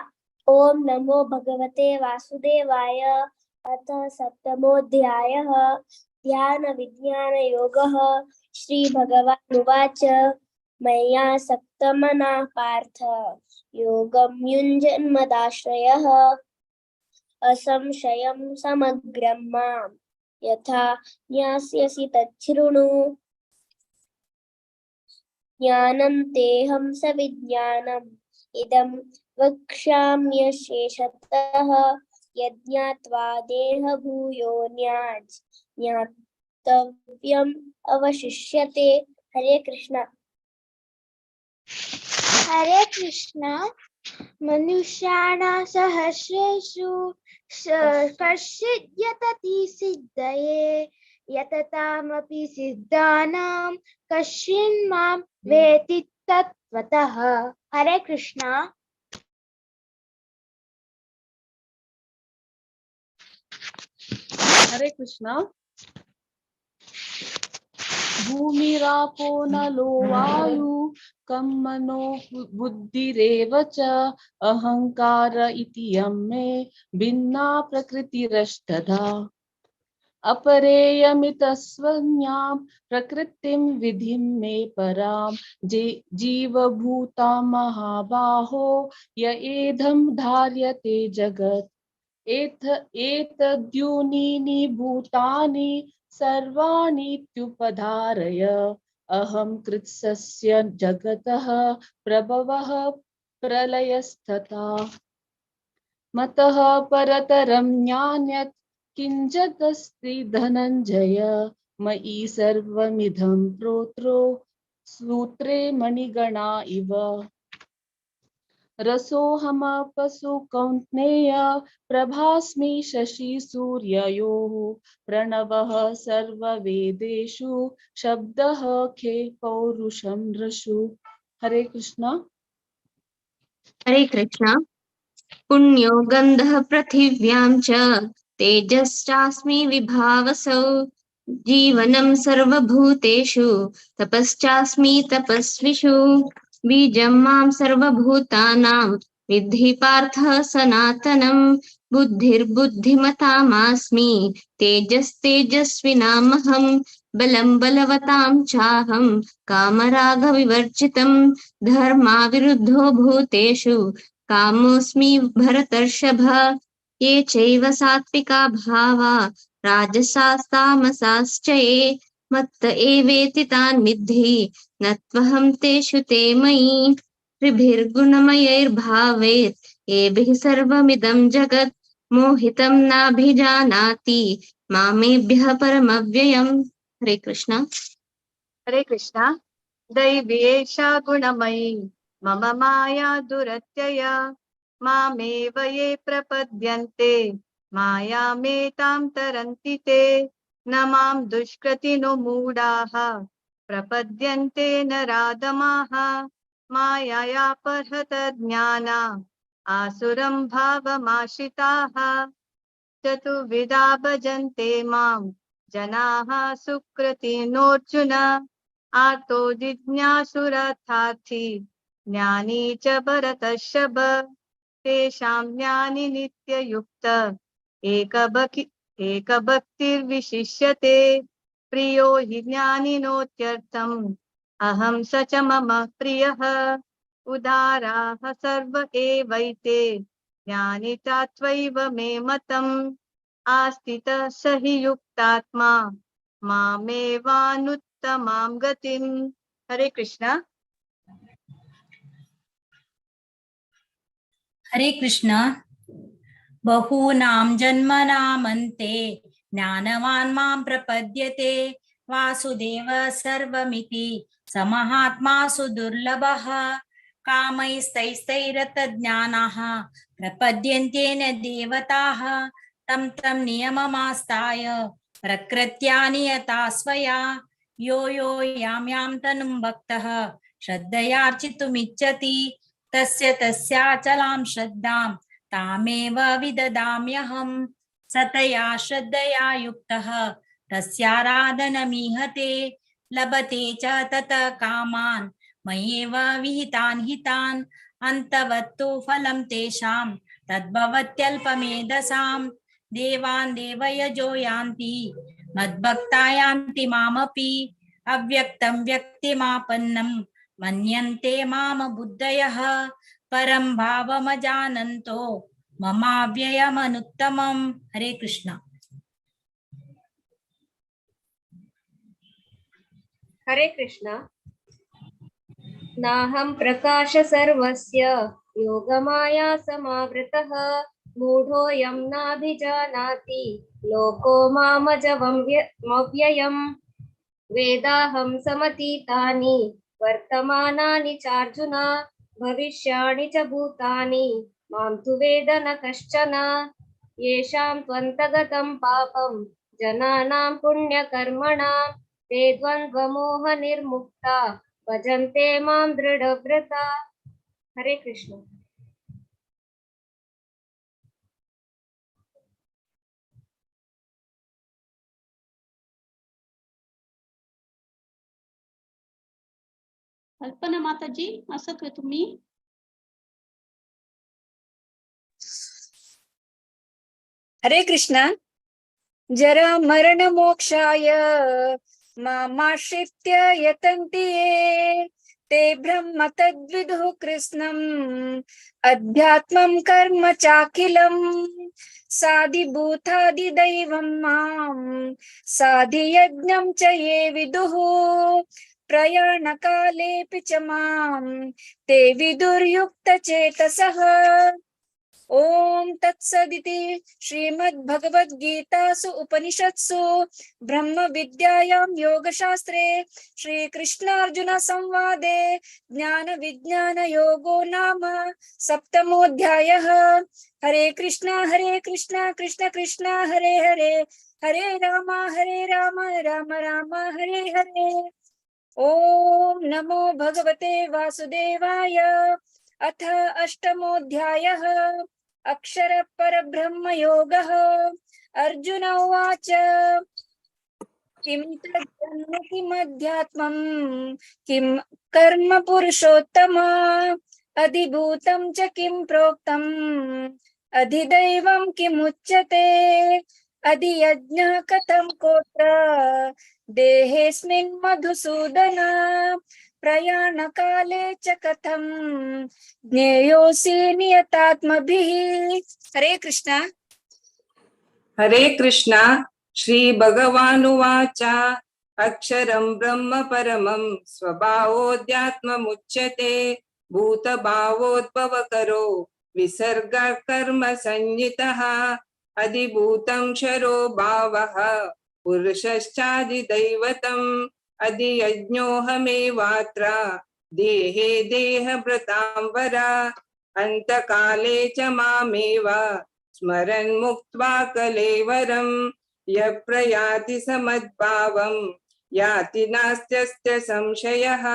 ओम नमो भगवते वासुदेवाय. अथ सप्तमोऽध्यायः ध्यान विज्ञान योगः. श्री भगवानुवाच मया सप्तमना पार्थ योगं युञ्जन्मदाश्रयः असंशयं समग्रं मां यथा ज्ञास्यसि तच्छृणु. ज्ञानं तेहं सविज्ञानम् इदं वक्ष्याम्यशेषतः यज्ञात्वा देहभूयोऽन्यात् ज्ञातव्यम् अवशिष्यते. हरे कृष्णा. हरे कृष्णा. मनुष्याणां सहस्रेषु कश्चित् यतति सिद्धये यततामपि सिद्धानां कश्चिन् मां वेत्ति तत्त्वतः. हरे कृष्णा. हरे कृष्णा. भूमिरापो नलो वायु कं मनो बुद्धिरेव च अहंकार इति यं मे भिन्ना प्रकृतिरष्टधा. अपरेयमितस्वज्ञां प्रकृतिं विधिं मे परां जीवभूता महाबाहो य एधं धार्यते जगत्. एतद्यूनीनि भूतानि सर्वाणीत्युपधारय अहं कृत्स्नस्य जगतः प्रभवः प्रलयस्तथा. मतः परतरं ज्ञान्यत् किञ्चिदस्ति धनञ्जय मयि सर्वमिदं प्रोत्रो सूत्रे मणिगणा इव. रसोऽहमपसु कौन्तेय प्रभास्मि शशि सूर्ययोः प्रणवः सर्ववेदेषु शब्दः खे पौरुषं रसु. हरे कृष्णा. हरे कृष्णा. पुण्यो गन्धः पृथिव्यां च तेजश्चास्मि विभावसौ जीवनं सर्वभूतेषु तपश्चास्मि तपस्विषु. बीजं मां सर्वभूतानां विद्धि पार्थ सनातनं बुद्धिर्बुद्धिमतामास्मि तेजस्तेजस्विनामहं बलं बलवतां चाहं कामरागविवर्जितं धर्माविरुद्धो भूतेषु कामोऽस्मि भरतर्षभ ये चैव सात्विका भावा राजसास्तामसाश्च ये मत्त एवेति तान् विद्धि न त्वहं तेषु ते मयि त्रिभिर्गुणमयैर्भावैर् एभिः सर्वमिदं जगत् मोहितं नाभिजानाति मामेभ्यः परमव्ययम्। हरे कृष्ण। हरे कृष्ण। दैवी एषा गुणमयी मम माया दुरत्यया मामेव ये प्रपद्यन्ते मायामेतां तरन्ति ते न मां दुष्कृतिनो मूढाः प्रपद्यन्ते नराधमाः मायायापहृत ज्ञाना आसुरं भावमाश्रिताः चतुर्विधा भजन्ते मां जनाः सुकृतिनोऽर्जुन आर्तो जिज्ञासुरर्थार्थी ज्ञानी च भरतर्षभ तेषां ज्ञानी नित्ययुक्त एकभक्तिर्विशिष्यते प्रियो हि ज्ञानिनोत्यर्थम् अहं स च मम प्रियः उदाराः सर्व एवैते ज्ञानी चात्वैव मे मतम् आस्थितः स हि युक्तात्मा मामेवानुत्तमां गतिम्। हरे कृष्ण। हरे कृष्ण। बहूनां जन्मनामन्ते ज्ञानवान् मां प्रपद्यते वासुदेव सर्वमिति समहात्मा सुदुर्लभः कामैस्तैस्तैरतज्ञानाः प्रपद्यन्ते न देवताः तं तं नियममास्ताय प्रकृत्या नियता स्वया यो यो यां यां तनुं भक्तः श्रद्धयार्चितुमिच्छति तस्य तस्याचलां श्रद्धां तामेव विददाम्यहम् सतया श्रद्धया युक्तः तस्याराधनमीहते लभते च ततः कामान् मय्येव विहितान् हितान् अन्तवत्तु फलं तेषां तद्भवत्यल्पमेधसां देवान् देवयजो यान्ति मद्भक्ता यान्ति मामपि अव्यक्तं व्यक्तिमापन्नं मन्यन्ते माम बुद्धयः परं भावमजानन्तो ममाव्ययमनुत्तमम्। हरे कृष्ण। हरे कृष्ण। नाहं प्रकाश सर्वस्य योगमाया समावृतः मूढोऽयं नाभिजानाति लोको मामजमव्ययम् वेदाहं समतीतानि वर्तमानानि चार्जुन भविष्याणि च भूतानि मां तु वेद न कश्चन येषां त्वन्तगतं पापं जनानां पुण्यकर्मणां ते द्वन्द्वमोहनिर्मुक्ता भजन्ते मां दृढव्रता। हरे कृष्ण। कल्पना माताजी असत का तुम्ही? हरे कृष्ण। जरा मरण मोक्षाय मामाश्रित्य यतन्ति ये ते ब्रह्म तद्विदुः कृष्णम् अध्यात्मं कर्म चाखिलम् साधिभूतादिदैवं मां साधियज्ञं च ये विदुः प्रयाणकालेऽपि च मां ते विदुर्युक्तचेतसः। ओम तत्सदिति श्रीमद्भगवद्गीतासु उपनिषत्सु ब्रह्म विद्यायां योगशास्त्रे श्रीकृष्णार्जुन संवादे ज्ञान विज्ञान योगो नाम सप्तमोऽध्यायः। हरे कृष्णा कृष्ण कृष्ण हरे हरे हरे राम राम राम हरे हरे। ओम नमो भगवते वासुदेवाय। अथ अष्टमोऽध्यायः अक्षर परब्रह्म योगः। अर्जुन उवाच किं तज्जन्म किमध्यात्मं किं कर्म पुरुषोत्तम अधिभूतं च किं प्रोक्तं अधिदैवं किमुच्यते अधियज्ञः कथं कोत्र देहेऽस्मिन् मधुसूदन प्रयाणकाले च कथं ज्ञेयोऽसि नियतात्मभिः। हरे कृष्ण। हरे कृष्ण। श्री भगवानुवाच अक्षरं ब्रह्म परमं स्वभावोऽध्यात्ममुच्यते भूतभावोद्भवकरो विसर्ग कर्म संज्ञितः अधिभूतं क्षरो भावः पुरुषश्चादिदैवतम् अधियज्ञोऽहमेवात्र देहे देहभृतां वर अन्तकाले च मामेव स्मरन् मुक्त्वा कलेवरं यः प्रयाति समद्भावं याति नास्त्यस्य संशयः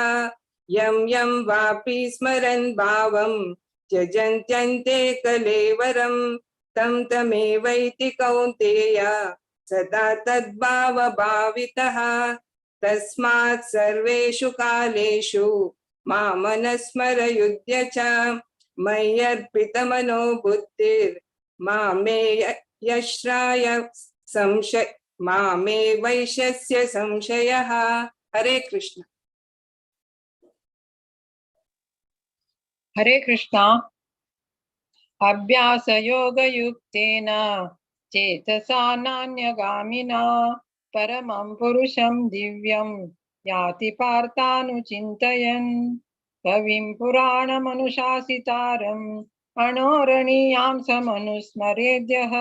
यं यं वापि स्मरन् भावं त्यजन्त्यन्ते कलेवरं तं तमेवैति कौन्तेय सदा तद्भावभावितः तस्मात् सर्वेषु कालेषु मामनुस्मरयुध्य च मय्यर्पितमनो बुद्धिर् मामे यश्राय संशय मामे वैश्यस्य संशयः। हरे कृष्ण। हरे कृष्णा। अभ्यास योग युक्तेन चेतसा नान्यगामिना परमं पुरुषं दिव्यं याति पार्थानुचिन्तयन् कविं पुराणमनुशासितारम् अणोरणीयां समनुस्मरेद्यः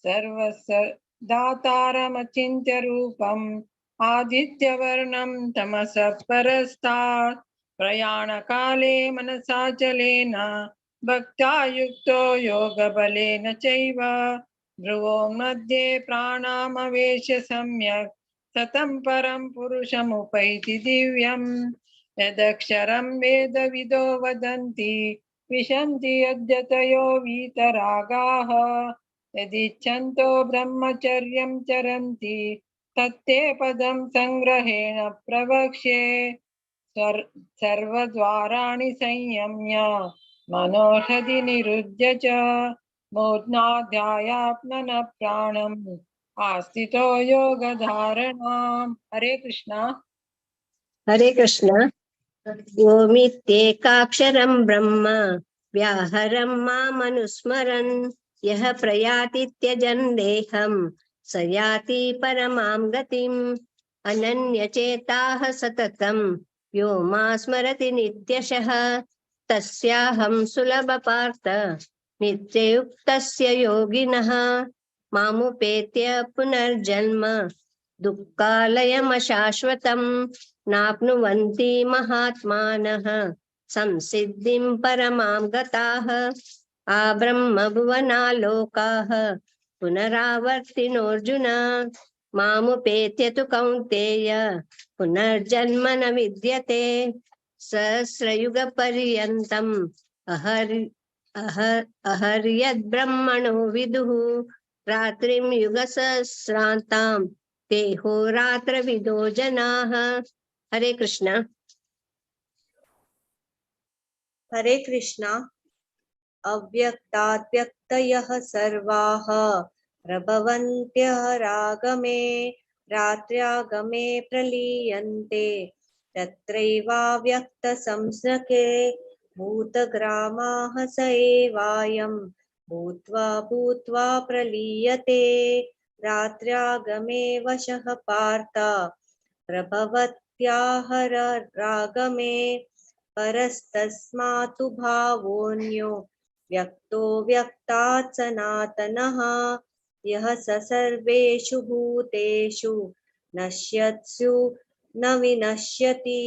सर्वस्य दातारमचिन्त्य रूपम् आदित्यवर्णं तमसः परस्तात् प्रयाणकाले मनसाचलेन भक्त्या युक्तो योगबलेन चैव ध्रुवो मध्ये प्राणामवेश्य सम्यक् सतं परं पुरुषमुपैति दिव्यम् यदक्षरं वेदविदो वदन्ति विशन्ति यद्यतयो वीतरागाः यदिच्छन्तो ब्रह्मचर्यं चरन्ति तत्ते पदं संग्रहेण प्रवक्ष्ये सर्वद्वाराणि संयम्य मनोषधि निरुध्य च मूर्ध्नाध्यायात्मन प्राणम् आस्थितो योगधारणाम्। हरे कृष्णा। हरे कृष्ण। ओमित्येकाक्षरं ब्रह्म व्याहरं मामनुस्मरन् यः प्रयाति त्यजन् देहं स याति परमां गतिम् अनन्यचेताः सततं यो मां स्मरति नित्यशः तस्याहं सुलभपार्थ नित्ययुक्तस्य योगिनः मामुपेत्य पुनर्जन्म दुःखालयमशाश्वतम् नाप्नुवन्ति महात्मानः संसिद्धिं परमां गताः आब्रह्मभुवनालोकाः पुनरावर्तिनोऽर्जुन मामुपेत्य तु कौन्तेय पुनर्जन्म न विद्यते सहस्रयुगपर्यन्तम् अहर्यद्ब्रह्मणो विदुः रात्रिं युगसहस्रान्तां देहोरात्रविदो जनाः। हरे कृष्ण। हरे कृष्ण। अव्यक्ताद्व्यक्तयः सर्वाः प्रभवन्त्यः रागमे रात्र्यागमे प्रलीयन्ते तत्रैवाव्यक्तसंज्ञके भूतग्रामाः स एवायं भूत्वा भूत्वा प्रलीयते रात्र्यागमे वशः पार्थ प्रभवत्याहर रागमे परस्तस्मातु भावोऽन्यो व्यक्तो व्यक्तात् सनातनः यः स सर्वेषु भूतेषु नश्यत्सु न विनश्यति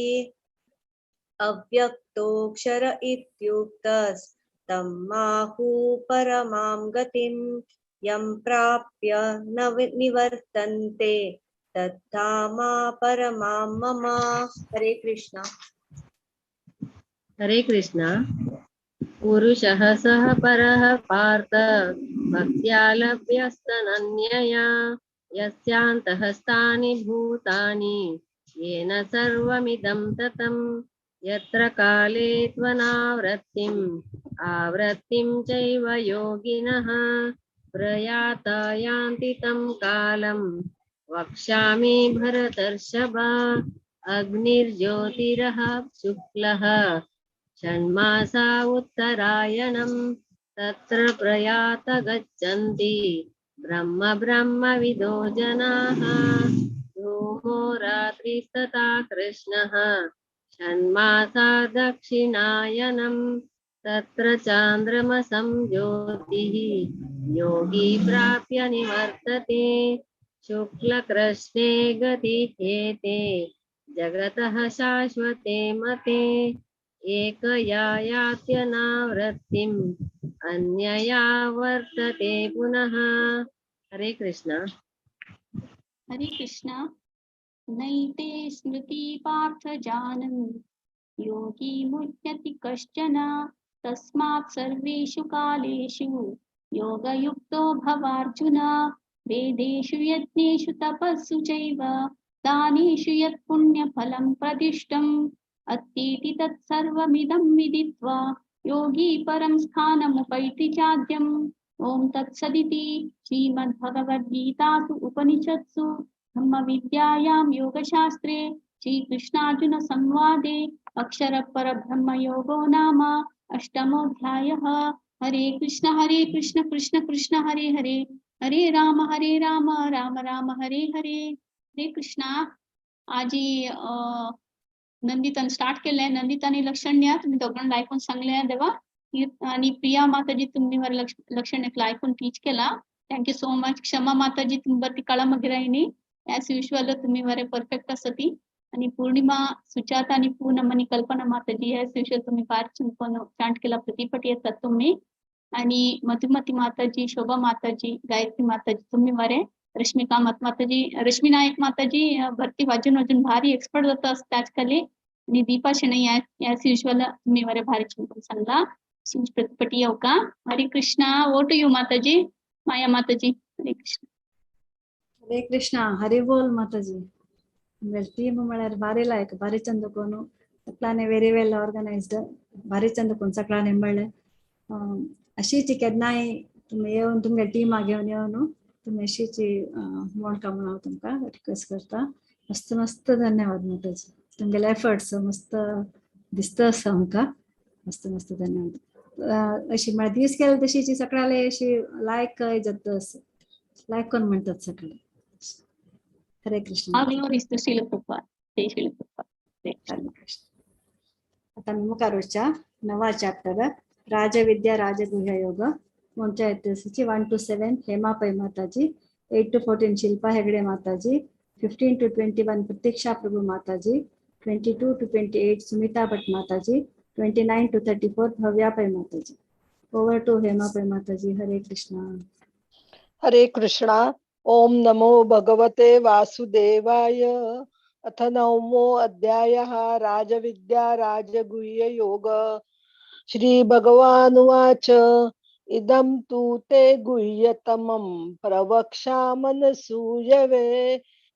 अव्यक्तोऽक्षर इत्युक्तस्तं आहुः परमां गतिं यं प्राप्य न निवर्तन्ते तद्धामा परमां मम। हरे कृष्ण। हरे कृष्ण। पुरुषः सः परः पार्थ भक्त्या लभ्यस्तनन्यया यस्यान्तः स्थानि भूतानि येन सर्वमिदं ततं यत्र काले त्वनावृत्तिं आवृत्तिं चैव योगिनः प्रयाता यान्ति तं कालं वक्ष्यामि भरतर्षभ अग्निर्ज्योतिरः शुक्लः षण्मासा उत्तरायणं तत्र प्रयात गच्छन्ति ब्रह्मविदो जनाः धूमो रात्रिस्तथा कृष्णः षण्मासा दक्षिणायनं तत्र चान्द्रमसं ज्योतिः योगी प्राप्य निवर्तते शुक्लकृष्णे गतिहेते जगतः शाश्वते मते एकया यात्यनावृत्तिम् अन्यया वर्तते पुनः। हरे कृष्ण। हरे कृष्ण। नैते स्मृति पार्थ जानन् योगी मुह्यति कश्चन तस्मात् सर्वेषु कालेषु योगयुक्तो भवार्जुन वेदेषु यज्ञेषु तपस्सु चैव दानेषु यत् पुण्यफलं प्रदिष्टम् अस्तीति तत्सर्वमिदं विदित्वा योगी परं स्थानमुपैति चाद्यम्। ॐ तत्सदिति श्रीमद्भगवद्गीतासु उपनिषत्सु ब्रह्मविद्यायां योगशास्त्रे श्रीकृष्णार्जुन संवादे अक्षर परब्रह्मयोगो नाम अष्टमोऽध्यायः। हरे कृष्ण कृष्ण कृष्ण हरे हरे हरे राम राम राम हरे हरे। हरे कृष्णा। आज नंदितान स्टार्ट केलंय. नंदिताने लक्षण द्या. तुम्ही दोघांना ऐकून सांगले देवा. आणि प्रिया माताजी तुम्ही वर लक्षण ऐकून टीच केला. Thank you so much. क्षमा माताजी तुम्ही कळमगिराईनी ॲज युजल तुम्ही वरे परफेक्ट असती. आणि पूर्णिमा सुजाता आणि पूनम आणि कल्पना माताजी ॲज युजल तुम्ही फार छान चांट केला. प्रतिपटी येतात तुम्ही. आणि मधुमती माताजी, शोभा माताजी, गायत्री माताजी तुम्ही वरे. रश्मिका माताजी, रश्मी नायक माताजी भरती वाजून भारी एक्सपर्ट होत असतात आजकाली. आणि दीपा शेणे ॲज युजल तुम्ही वरे भारी छान सांगला. प्रतिपटी येऊ का. हरे कृष्णा. ओ टू यू माताजी. माया माताजी. हरे कृष्ण. हरे कृष्ण. हरि बोल माताजी. टीम म्हळ्यार बारी लायक बारी चंद कोण सगळ्यांनी वेरी वेल ऑर्गनायज्ड बारी चंद कोण सगळ्यांनी म्हणले अशीच केन्नाय तुम्ही येऊन तुमगे टीमा घेऊन येऊन तुम्ही अशीच मोडका म्हणून हांव तुमकां रिक्वेस्ट करता. मस्त मस्त धन्यवाद माताजी. तुमगेले एफर्ट्स मस्त दिसता आसा आमकां. मस्त मस्त धन्यवाद. अशी म्हळ्यार दीस केले तशीची सगळ्याले अशी लायक जाता लायक कोण म्हणतात सगळे. हरे कृष्ण. श्रील कृपा. जय श्रील कृपा. हरे कृष्ण. आता मुखार वचच्या नवा चॅप्टर राजविद्या राजगुह्य योग. मोंच्या इतिहासाची 1 to 7 हेमा पै माताजी, 8 to 14 शिल्पा हेगड़े माताजी, 15 to 21 प्रतीक्षा प्रभु माताजी, 22 to 28 सुमिता भट्ट माताजी, 29 to 34 भव्या पै माताजी. ओवर टू हेमा पै माताजी. हरे कृष्णा. हरे कृष्णा. ओम नमो भगवते वासुदेवाय. अथ नवमो अध्यायः राजविद्या राजगुह्य योग. श्री भगवानुवाच इदं तु ते गुह्यतमं प्रवक्ष्यामनसूयवे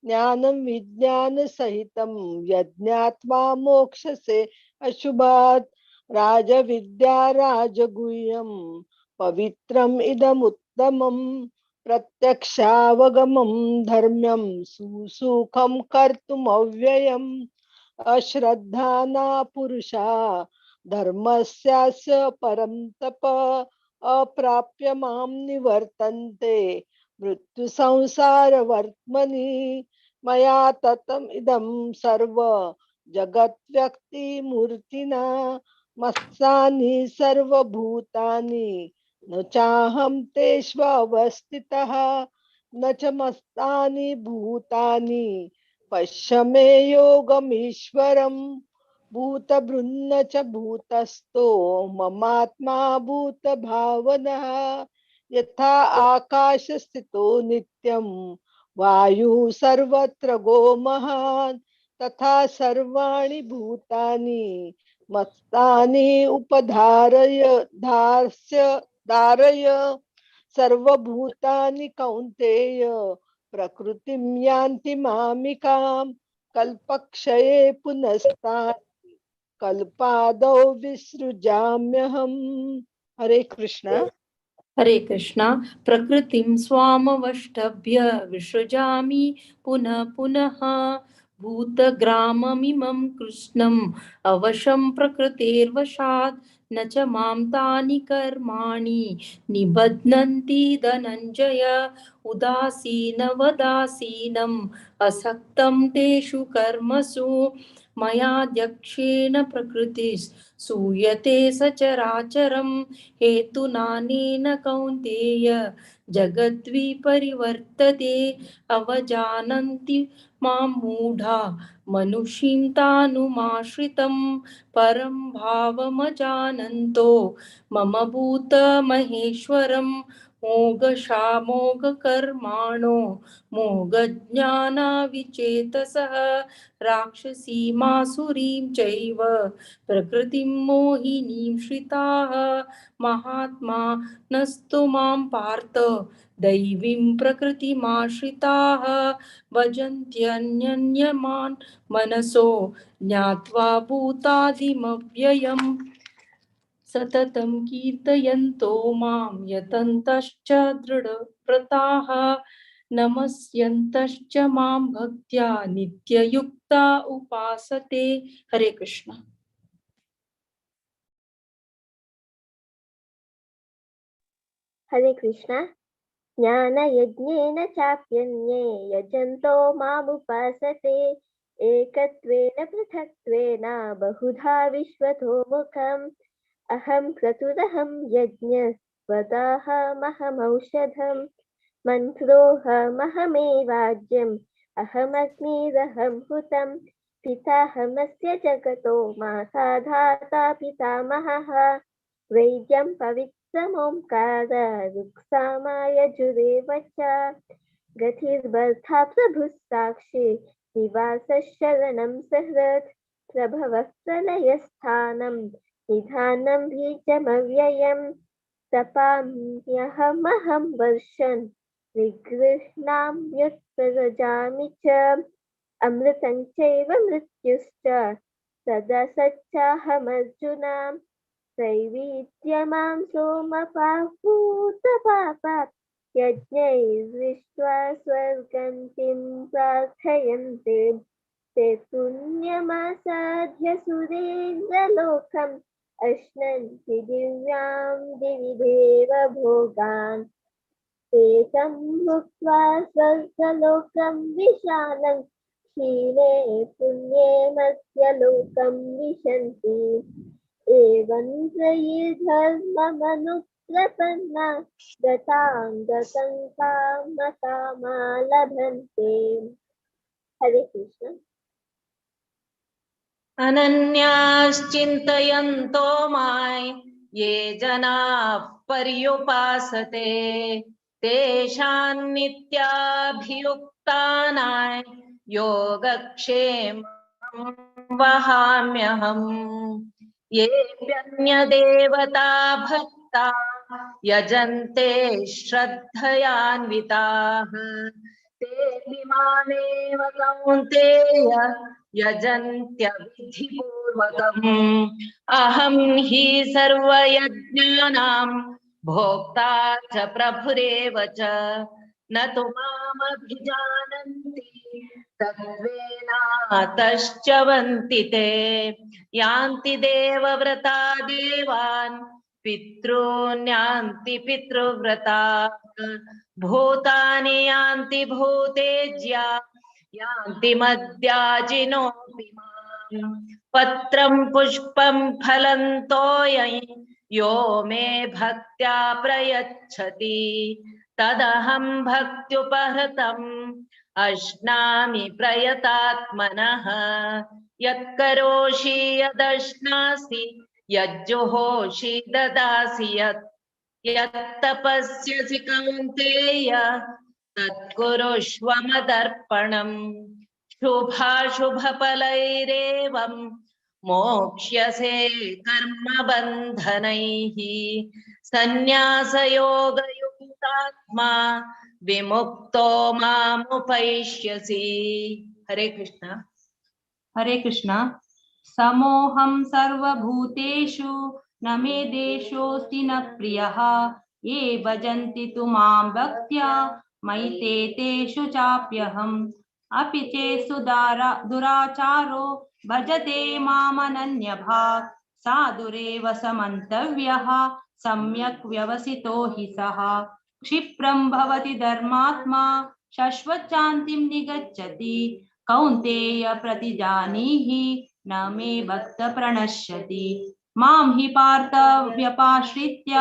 ज्ञानं विज्ञान सहितं यज्ञात्वा मोक्षसे अशुभात्. राजविद्या राजगुह्यं पवित्रम् इदमुत्तमम् प्रत्यक्षावगमं धर्म्यं सुसुखं कर्तुमव्ययम्. अश्रद्धाना पुरुषा धर्मस्यास्य परं तप अप्राप्य मां निवर्तन्ते मृत्यु संसार वर्त्मनि. मया ततम् इदं सर्व जगत् व्यक्ति मूर्तिना मत्सानि सर्वभूतानि न चाहं तेष्वस्थितः न च मस्तानि भूतानि पश्य मे योगमीश्वरम्. भूतभृन्न च भूतस्थो ममात्मा भूतभावनः. यथा आकाश स्थितो नित्यं वायुः सर्वत्र गो महान् तथा सर्वाणि भूतानि मत्तानि उपधारय धारय. सर्वभूतानि कौन्तेय प्रकृतिं यान्ति मामिकां. कल्पक्षये पुनस्तानि कल्पादौ विसृजाम्यहम्. हरे कृष्ण हरे कृष्णा प्रकृतिं स्वामवष्टभ्य विसृजामि पुनः पुनः भूतग्राममिमं कृष्णम् अवशं प्रकृतेर्वशात् न च मां तानि कर्माणि निबध्नन्ति धनञ्जय उदासीनवदासीनम् असक्तं तेषु कर्मसु मयाध्यक्षेण प्रकृतिः सूयते सचराचरम् हेतुनानेन कौन्तेय जगद्विपरिवर्तते अवजानन्ति मां मूढा मनुष्यं तानुमाश्रितं परं भावमजानन्तो मम भूतमहेश्वरं मोघशामोघकर्माणो मोघज्ञानाविचेतसः राक्षसीमासुरीं चैव प्रकृतिं मोहिनीं श्रिताः महात्मा नस्तु मां पार्थ दैवीं प्रकृतिमाश्रिताः भजन्त्यन्यन्यमान् मनसो ज्ञात्वा भूतादिमव्ययम् सततं कीर्तयन्तो मां यतन्तश्च दृढव्रताः नमस्यन्तश्च मां भक्त्या नित्ययुक्ता उपासते। हरे कृष्ण। हरे कृष्ण ज्ञानयज्ञेन चाप्यन्ये यजन्तो मामुपासते एकत्वेन पृथक्त्वेन बहुधा विश्वतो मुखम् अहं क्रतुरहं यज्ञस्वदाहमहमौषधम् मन्त्रोऽहमहमेवाज्यम् अहमग्निरहं हुतं पिताहमस्य जगतो माता धाता पितामहः वैद्यं पवित्रमोङ्कार ऋक्सामायजुरेव च गतिर्भर्ता प्रभुः साक्षी निवासः शरणं सहृत् प्रभवः प्रलयस्थानं निधानं बीजमव्ययम् तपाम्यहमहं वर्षन् निगृह्णाम्युत्सृजामि च अमृतं चैव मृत्युश्च सदा सच्चाहमर्जुन त्रैविद्यमां सोमपापूतपापात् यज्ञैर्दृष्ट्वा स्वर्गन्तिं प्रार्थयन्ते ते पुण्यमासाद्य सुरेन्द्रलोकम् अश्नन्ति दिव्यां दिवि देव भोगान् ते तं भुक्त्वा स्वर्गलोकं विशालं क्षीणे पुण्ये मर्त्यलोकं विशन्ति एवं त्रयीधर्ममनुप्रपन्ना गतां गतं कामकामा लभन्ते। हरे कृष्ण। अनन्याश्चिन्तयन्तो मां ये जनाः पर्युपासते तेषां नित्याभियुक्तानां योगक्षेमं वहाम्यहम् येऽप्यन्यदेवता भक्ता यजन्ते श्रद्धयान्विताः ते मामेव कौन्तेय यजन्त्यविधिपूर्वकम् अहं हि सर्वयज्ञानां भोक्ता च प्रभुरेव च न तु मामभिजानन्ति तत्त्वेनातश्च वन्ति ते यान्ति देवव्रता देवान् पितॄन्यान्ति पितृव्रताः भूतानि यान्ति भूतेज्या यान्ति मद्याजिनोऽपि माम् पत्रं पुष्पं फलं तोयं यो मे भक्त्या प्रयच्छति तदहं भक्त्युपहृतम् अश्नामि प्रयतात्मनः यत्करोषि यदश्नासि यज्जुहोषि ददासि यत्तपस्यसि कौन्तेय तत्कुरुष्व मदर्पणम् शुभाशुभफलैरेवं मोक्ष्यसे कर्मबन्धनैः सन्न्यासयोगयुक्तात्मा विमुक्तो मामुपैष्यसि। हरे कृष्ण। हरे कृष्ण। समोहं सर्वभूतेषु न मे देशोऽस्ति न प्रियः ये भजन्ति तु मां भक्त्या मयि ते तेषु चाप्यहम् अपि चेत्सु दुराचारो भजते मामनन्यभाक् साधुरेव समन्तव्यः सम्यक् व्यवसितो हि सः क्षिप्रं भवति धर्मात्मा शाश्वतशान्तिं निगच्छति कौन्तेय प्रतिजानीहि न मे भक्त प्रणश्यति मां हि पार्थ व्यपाश्रित्य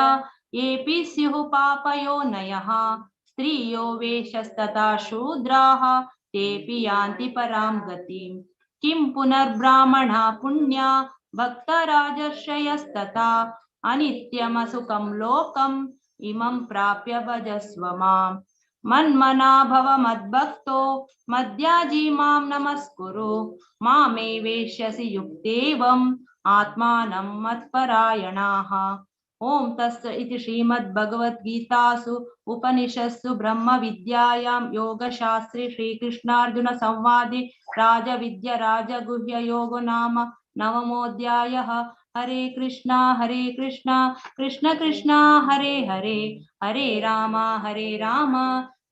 येऽपि स्युः पापयोनयः स्त्रियो वेशस्तथा शूद्राः तेऽपि यान्ति परां गतिम् किं पुनर्ब्राह्मणा पुण्या भक्तराजर्षयस्तथा अनित्यमसुखं लोकम् इमं प्राप्य भजस्व माम् मन्मना भव मद्भक्तो मद्याजी मां नमस्कुरु मामे वेश्यसि युक्तेवम् आत्मानं मत्परायणाः ओम तस्य इति श्रीमद्भगवद्गीतासु उपनिषत्सु ब्रह्मविद्यायां योगशास्त्रे श्रीकृष्णार्जुन संवादे राजविद्या राजगुह्य योगो नाम नवमोऽध्यायः। हरे कृष्णा कृष्ण कृष्ण हरे हरे हरे राम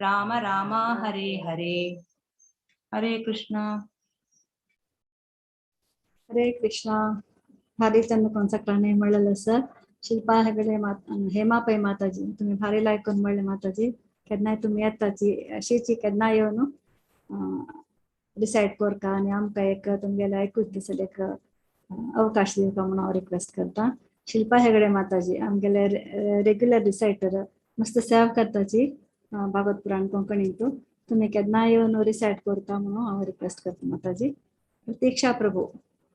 राम राम हरे हरे। हरे कृष्णा। हरे कृष्णा. भारी त्यांना कोणचा मिळालं सर. शिल्पा हेगडे हेमापै माताजी तुम्ही भारी लायकून म्हणले माताजी केन्नाय तुम्ही येताची अशीची केन्नाय येवन डिसाइड करता आणि आमकां एक तुमगेले आयकूच दिसले एक अवकाश दिवपा म्हणून हांव रिक्वेस्ट करता. शिल्पा हेगडे माताजी आमगेले रेग्युलर रिसायटर मस्त सेव करताची भागवत पुराण कोंकणीतू तुम्ही केन्नाय येवन रिसायट करता म्हणून हांव रिक्वेस्ट करता माताजी. प्रतीक्षा प्रभू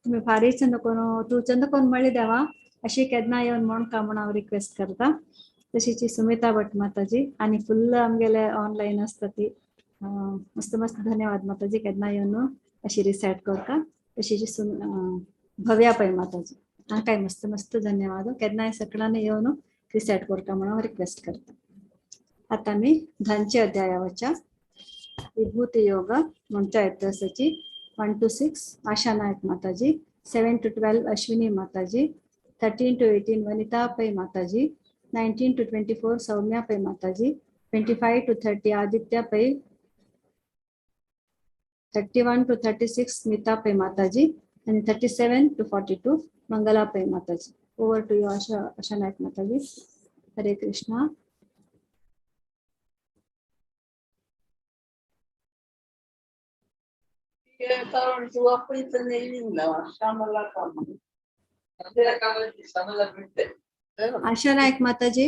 तुम्ही भारी चंद कोण तू चंद कोण म्हणली देवा अशी केन्ना येवन म्हण का म्हणून हांव रिक्वेस्ट करता. तशीची सुमिता भट माताजी आणि फुल्ल आमगेले ऑनलाईन असता ती मस्त मस्त धन्यवाद माताजी केन्ना येवन अशी रिसायट करता. तशीची भव्या पै माताजी हा काय मस्त मस्त धन्यवाद केन्नाय सकळाने येवन रिसायट करता म्हणून रिक्वेस्ट करता. आता मी धांचे अध्यायावरच्या विभूती योग म्हणच्या इतिहासाची 1 to 6 आशा नायक माताजी, 7 to 12 अश्विनी माताजी, 13 to 18 वनिता पै माताजी, 19 to 24 सौम्या पै माताजी, 25 to 30 Aditya Pai, 31 to 36 Smita पै माताजी आणि 37 to 42 मंगला पै माताजी. ओव्हर टू यू आशा नायक माताजी. हरे कृष्णा. आशा नायक माताजी.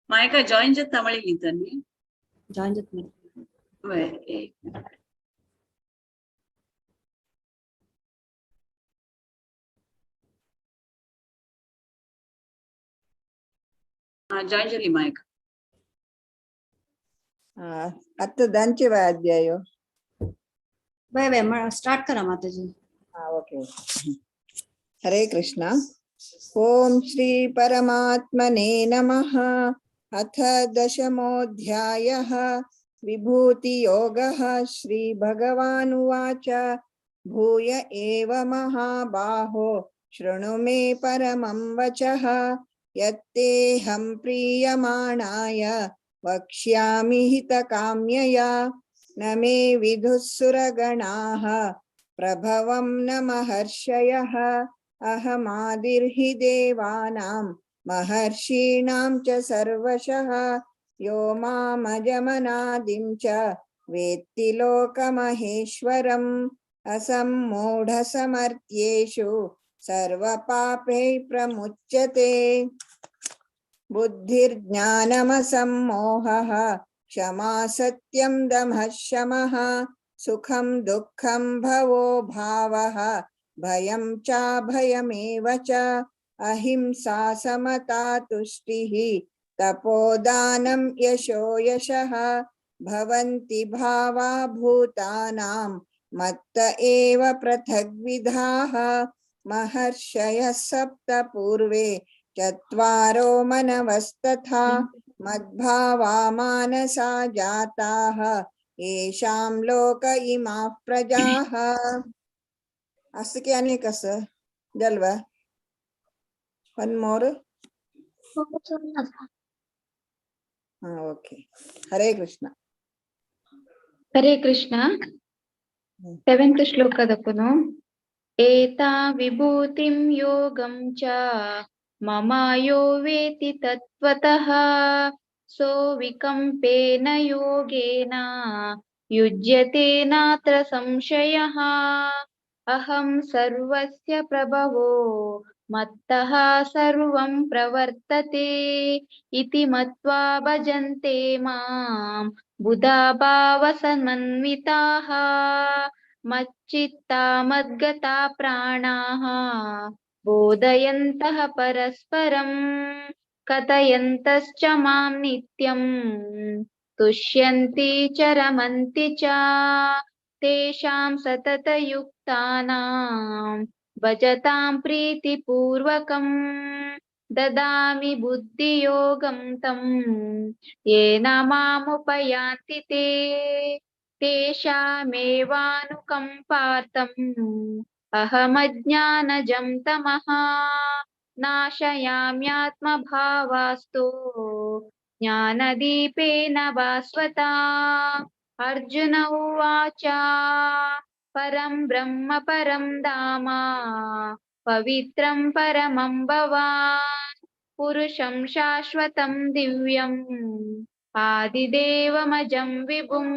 मायका ಜಾಯಿನ್ ಜೊತೆ ತಮಿಳಿಗಿದ್ದಾನೆ ಜಾಯಿನ್ ಜೊತೆ ಜಾಯಿನ್ ಜೊತೆ ಮಾಯಕ आता दांचे अध्याय बाय स्टार्ट करा माताजी. ओके. हरे कृष्णा. ओम श्री परमात्मने नमः. अथ दशमोऽध्यायः विभूति योगः. श्री भगवानुवाच भूय एव महाबाहो शृणु मे परमं वचः यत्तेऽहं प्रीयमाणाय वक्ष्यामि हितकाम्यया न मे विदुः सुरगणाः प्रभवं न महर्षयः अहमादिर्हि देवानां महर्षीणां च सर्वशः यो मामजमनादिं च वेत्ति लोकमहेश्वरम् असम्मूढसमर्थ्येषु सर्वपापैः प्रमुच्यते बुद्धिर्ज्ञानमसम्मोहः क्षमा सत्यं दमः शमः सुखं दुःखं भवो भावः भयं चाभयमेव च अहिंसा समता तुष्टिः तपोदानं यशो यशः भवन्ति भावा भूतानां मत्त एव पृथग्विधाः महर्षयः सप्त पूर्वे चत्वारो मनवस्तथा मद्भावा मानसा जाताः येषां लोक इमाः प्रजाः ಅಷ್ಟಕ್ಕೆ ಅನೇಕ ಸರ್ ಇದಲ್ವಾ? One more. Okay. Hare Krishna. Hare Krishna. 7th ಶ್ಲೋಕದ ಪುನಃ. ಏತಾ ವಿಭೂತಿಂ ಯೋಗಂ ಚ ಮಮ ಯೋ ವೇತಿ ತತ್ವತಃ ಸೋ ವಿಕಂಪೇನ ಯೋಗೇನ ಯುಜ್ಯತೆ ನಾತ್ರ ಸಂಶಯಃ. ಅಹಂ ಸರ್ವಸ್ಯ ಪ್ರಭವೋ ಮತ್ತಃ ಸರ್ವಂ ಪ್ರವರ್ತತೆ ಇತಿ ಮತ್ವಾ ಭಜಂತೆ ಮಾಂ ಬುಧಾ ಭಾವ ಸಮನ್ವಿತಾಃ. ಮಚ್ಚಿತ್ತಾ ಮದ್ಗತಾ ಪ್ರಾಣಾಃ ಬೋಧಯन्तಃ ಪರಸ್ಪರಂ ಕಥಯन्तಶ್ಚ ಮಾಂ ನಿತ್ಯಂ ತುಷ್ಯಂತಿ ಚ ರಮಂತಿ ಚ. ತೇಷಾಂ ಸತತಯುಕ್ತಾನಾಂ ಭಜತಾಂ ಪ್ರೀತಿಪೂರ್ವಕಂ ದದಾಮಿ ಬುದ್ಧಿಯೋಗಂ ತಂ ಯೇನ ಮಾಮುಪಯಾಂತಿ ತೇ. ತೇಷಾಮೇವಾನುಕಂಪಾರ್ಥಂ ಅಹಮಜ್ಞಾನಜಂ ತಮಃ ನಾಶಯಾಮ್ಯಾತ್ಮಭಾವಾಸ್ತೋ ಜ್ಞಾನದೀಪೇನ ಭಾಸ್ವತಾ. ಅರ್ಜುನ ಉವಾಚ ಪರಂ ಬ್ರಹ್ಮ ಪರಂ ಧಾಮ ಪವಿತ್ರಂ ಪರಮಂ ಭವಾನ್ ಪುರುಷಂ ಶಾಶ್ವತಂ ದಿವ್ಯಂ ಆದಿದೇವಮಜಂ ವಿಭುಂ.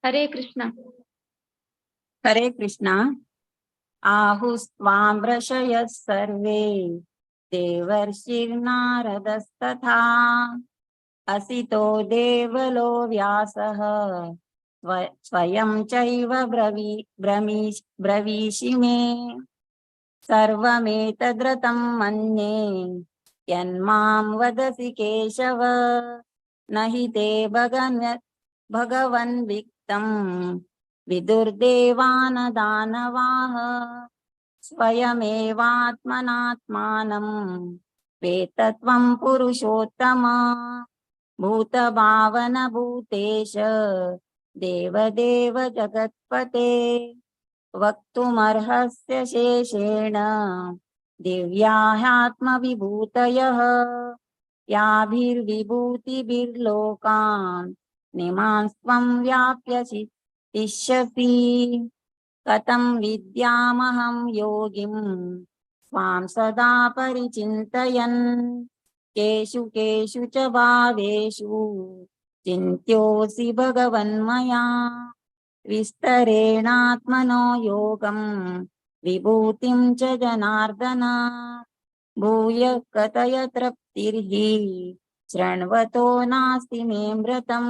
ಹರೇ ಕೃಷ್ಣ. ಹರೇ ಕೃಷ್ಣ. ಆಹುಸ್ತ್ವಾಂ ಋಷಯಃ ಸರ್ವೇ ದೇವರ್ಷಿರ್ನಾರದಸ್ತಥಾ ಅಸಿತೋ ದೇವಲೋ ವ್ಯಾಸಃ ಸ್ವಯಂ ಚೈವ ಬ್ರವೀಷಿ ಮೇ. ಸರ್ವಮೇತದ್ರತಂ ಮನ್ಯೇ ಯನ್ಮಾಂ ವದಸಿ ಕೇಶವ ನ ಹಿ ತೇ ಭಗವನ್ ವಿಕ್ತಂ ವಿದುರ್ದೇವಾನ ದಾನವಾಃ. ಸ್ವಯಮೇವಾತ್ಮನಾತ್ಮಾನಂ ವೇತ್ತತ್ವಂ ಪುರುಷೋತ್ತಮ. ಭೂತಭಾವನ ಭೂತೇಶ ದೇವದೇವ ಜಗತ್ಪತೆ. ವಕ್ತುಮರ್ಹಸ್ಯ ಶೇಷೇಣ ದಿವ್ಯಾಹ್ಯಾತ್ಮವಿಭೂತಯಃ. ಯಾಭಿರ್ವಿಭೂತಿಭಿರ್ಲೋಕಾನ್ ನಿಮಾಂಸ್ತ್ವಂ ವ್ಯಾಪ್ಯ ತಿಷ್ಯಸಿ. ಕಥಂ ವಿದ್ಯಾಮಹಂ ಯೋಗಿಂ ತ್ವಾಂ ಸದಾ ಪರಿಚಿಂತಯನ್. ಕೇಷು ಕೇಷು ಚ ಭಾವೇಷು ಚಿಂತ್ಯೋऽಸಿ ಭಗವನ್ಮಯಾ. ವಿಸ್ತರೇಣಾತ್ಮನೋ ಯೋಗಂ ವಿಭೂತಿಂ ಚ ಜನಾರ್ದನ. ಭೂಯಃ ಕಥಯ ತೃಪ್ತಿರ್ಹಿ ಶೃಣ್ವतो ನಾಸ್ತಿ ಮೇ ಮೃತಂ.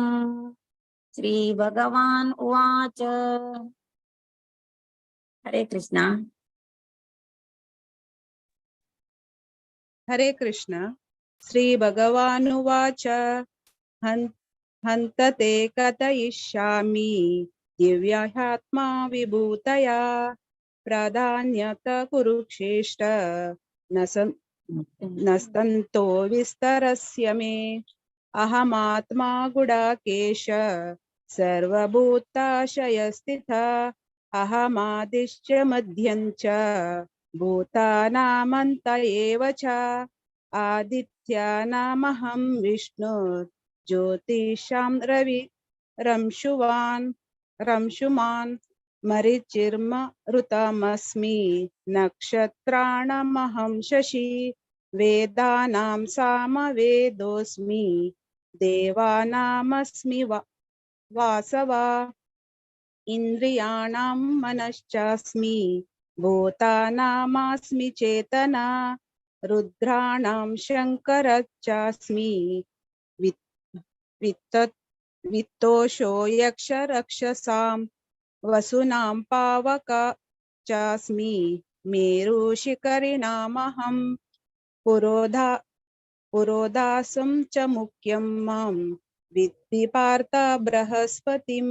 ಶ್ರೀ ಭಗವಾನ್ ಉವಾಚ. ಹರೇ ಕೃಷ್ಣ. ಹರೇ ಕೃಷ್ಣ. ಶ್ರೀ ಭಗವಾನುವಾಚ ಹಂತತೆ ಕಥಯಿಷ್ಯಾಮಿ ದಿವ್ಯಾತ್ಮಾ ವಿಭೂತಯ ಪ್ರಾಧಾನ್ಯತ ಕುರುಕ್ಷೇಷ್ಟ ನಸ್ತಂತೋ ವಿಸ್ತರಸ್ಯ ಮೇ. ಅಹಮಾತ್ಮಾ ಗುಡಾಕೇಶ ಸರ್ವಭೂತಾಶಯಸ್ಥಿತ. ಅಹಮಾದಿಶ್ಚ ಮಧ್ಯಂಚ ಭೂತಾನಾಮಂತ ಏವ ಚ. ಆದಿತ್ಯಾನಾಮಹಂ ವಿಷ್ಣು ಜ್ಯೋತಿಷಾಂ ರಂಶುಮಾನ್. ಮರಿಚಿರ್ಮರುತಮಸ್ಮಿ ನಕ್ಷತ್ರಾಣಮಹಂ ಶಶಿ. ವೇದಾನಾಂ ಸಾಮವೇದೋಸ್ಮಿ ದೇವಾನಾಮಸ್ಮಿ ವಾಸವ. ಇಂದ್ರಿಯಾಣಾಂ ಮನಶ್ಚಾಸ್ಮಿ ಭೂತಾನಾಮಸ್ಮಿ ಚೇತನ. ರುದ್ರಾಣಾಂ ಶಂಕರಶ್ಚಾಸ್ಮಿ ವಿತ್ತೋಷೋ ಯಕ್ಷ ರಕ್ಷಸಾಂ. ವಸುನಾಂ ಪಾವಕ ಚಾಸ್ಮಿ ಮೇರು ಶಿಖರಿಣಾಮಹಂ. ಪುರೋಧಾಸಂ ಚ ಮುಖ್ಯಂ ಮಾಂ ವಿದ್ಧಿ ಪಾರ್ಥ ಬೃಹಸ್ಪತಿಂ.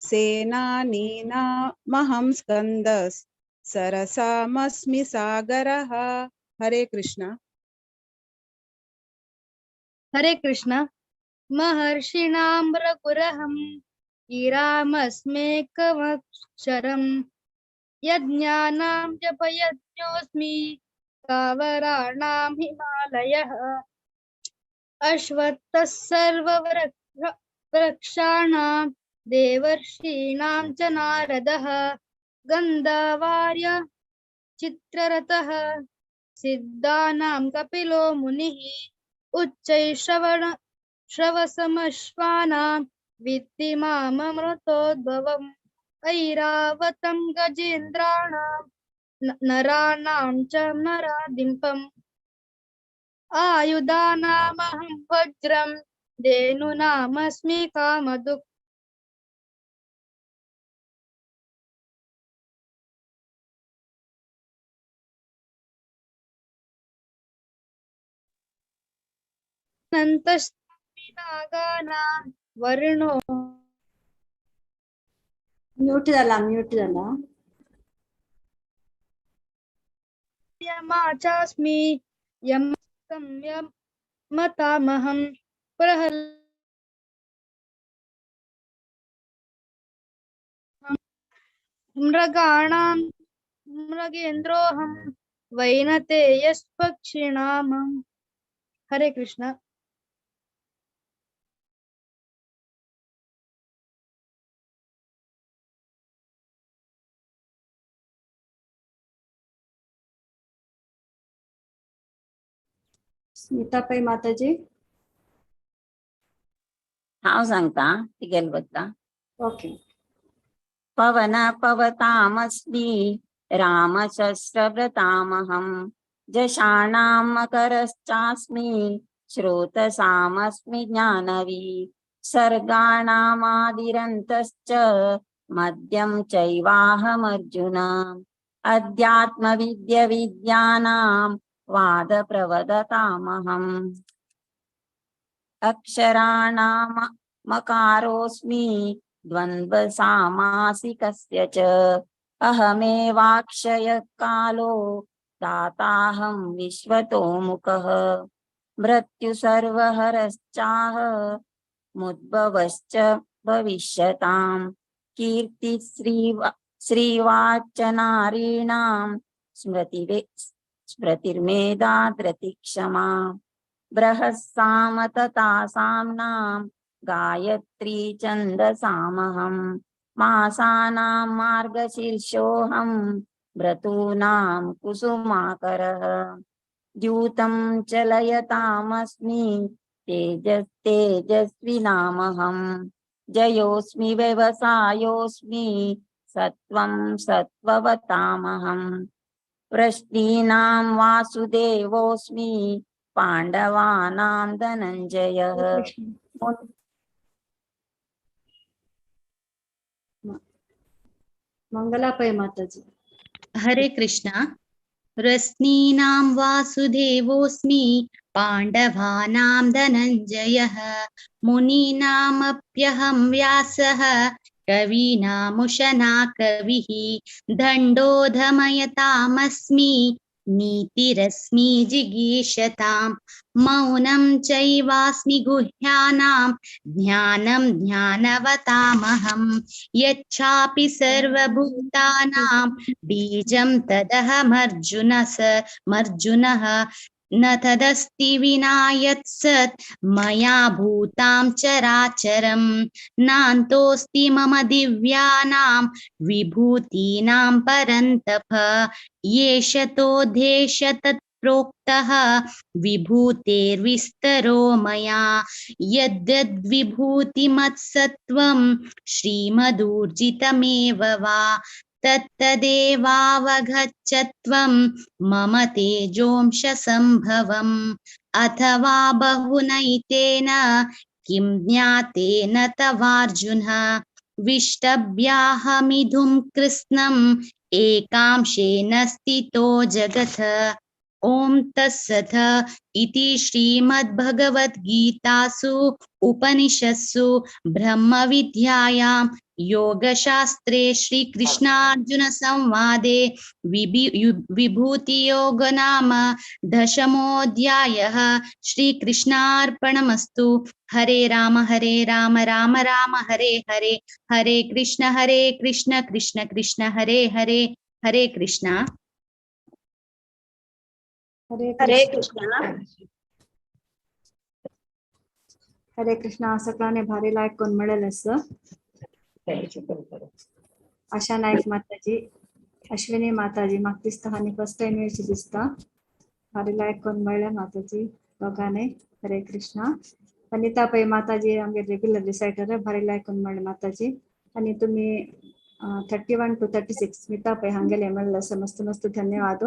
ಸೇನಾನೀನಾಮಹಂ ಸ್ಕಂದಸ್ ಸರಸಾಮಸ್ಮಿ ಸಾಗರಃ. ಹರೇ ಕೃಷ್ಣ. ಹರೇ ಕೃಷ್ಣ. ಮಹರ್ಷಿಣಾಂ ರಘುರಹಂ ಗಿರಾಮಸ್ಮೇಕಮಕ್ಷರಂ यज्ञानां जपयज्ञोऽस्मि स्थावराणां हिमालयः अश्वत्थः सर्ववृक्षाणां देवर्षीणां च नारदः गन्धर्वार्य चित्ररथः सिद्धानां कपिलो मुनिः श्रवसमश्वानां विद्धि माममृतोद्भवम् ऐरावतं गजेन्द्राणां नराणां च नराधिपम् आयुधानामहं वज्रं धेनूनामस्मि कामधुक् अनन्तस्मि नागानां वर्णो म्यूट झाला यमाचास्मि यमकं यमतामहं मृगाणां मृगेन्द्रोऽहं वैनतेयस्पक्षिणामहम्। हरे कृष्ण। स्मिताबाई माताजी हांव सांगता तिगेल बद्दला. ओके. पवन पवतामस्मि रामशस्त्रव्रतामहं जषाणां मकरश्चास्मि श्रोतसामस्मि ज्ञानवी सर्गाणामादिरन्तश्च मध्यं चैवाहमर्जुन अध्यात्मविद्यानां वादप्रवदतामहम् अक्षराणां मकारोऽस्मि द्वन्द्वसामासिकस्य च अहमेवाक्षयः कालो दाताहं विश्वतोमुखः मृत्युसर्वहरश्चाह मुद्भवश्च भविष्यताम् श्रीवाच्च नारीणां स्मृतिर्मेधा धृतिक्षमा बृहस्सामततासाम्नां गायत्री छन्दसामहं मासानां मार्गशीर्षोऽहं भ्रतूनां कुसुमाकरः द्यूतं चलयतामस्मि तेजस्विनामहं जयोऽस्मि व्यवसायोऽस्मि सत्त्वं सत्त्ववतामहं वृष्णीनां वासुदेवोऽस्मि पांडवानां धनञ्जयः मंगलाबाई माताजी। हरे कृष्ण। रश्नीनां वासुदेवोऽस्मि पाण्डवानां धनञ्जयः मुनीनामप्यहं व्यासः कवीनामुशना कविः दण्डोधमयतामस्मि नीतिरस्मि जिगीषतां मौनं चैवास्मि गुह्यानां ज्ञानं ज्ञानवतामहं यच्छापि सर्वभूतानां बीजं तदहमर्जुनः न तदस्ति विना यत्सत् मया भूतां चराचरं नान्तोऽस्ति मम दिव्यानां विभूतीनां परन्तप येषतोऽधेश तत्प्रोक्तः विभूतेर्विस्तरो मया यद्यद्विभूतिमत्सत्त्वं श्रीमदूर्जितमेव वा तत्तदेवावगच्छत्वं मम तेजोंश संभवम् अथवा बहुनैतेन किं ज्ञातेन तवार्जुन विष्टभ्याहमिधुं कृत्स्नम् एकांशेन स्थितो जगत् ओम तत्सत् इति श्रीमद्भगवद्गीतासु उपनिषत्सु ब्रह्मविद्यायां योगशास्त्रे श्रीकृष्णार्जुन संवादे विभूतियोग नाम दशमोऽध्यायः। श्रीकृष्णार्पणमस्तु। हरे राम राम राम हरे हरे, हरे कृष्ण कृष्ण कृष्ण हरे हरे, हरे कृष्णा. हरे कृष्णा. हरे कृष्णा. सगळ्यांनी भारी लायक कोण मिळेल असं. आशा नाईक माताजी, अश्विनी माताजी म्हाका दिसता हानी फर्स्ट टाइम येवची दिसता. भारी लायक कोण मिळले माताजी दोगांनी. हरे कृष्णा. अनिता पै माताजी आमगे रेग्युलर रिसायटर भारी लायक कोण मिळले माताजी. आणि तुम्ही 31 to 36 स्मिता पै हांगेले मिळलं असं मस्त मस्त धन्यवाद.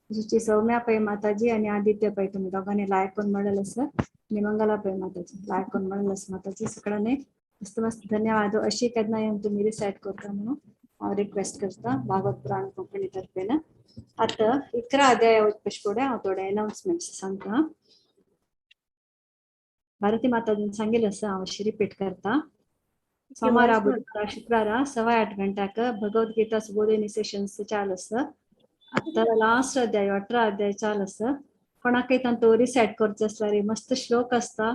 जिची सौम्या पै माताजी आणि आदित्य पै तुम्ही दोघांनी लायक कोण मिळेल असं. आणि मंगला पै माताजी लायक कोण मिळेल असं माताजी सगळ्यांनी मस्त मस्त धन्यवाद. अशी केन्ना येऊन तुम्ही रिसाइट करता म्हणून हांव रिक्वेस्ट करता भागवत पुराण कोंकणी तर्फेन. आता 11 अध्याय वचपा फुडें हांव थोडे अनाउन्समेंट्स सांगता. भारती माताजीन सांगिल्लें आसा हांव अशी रिपीट करता. सोमारा बुधवारा शुक्रारा 8:15 गंटाक भगवद्गीता सुबोधिनी सेशन्स चालू आसा. आता लास्ट अध्याय 18 अध्याय चालू आसा. कोणाकय तांतू रिसाइट करचो आसल्यार मस्त श्लोक आसता.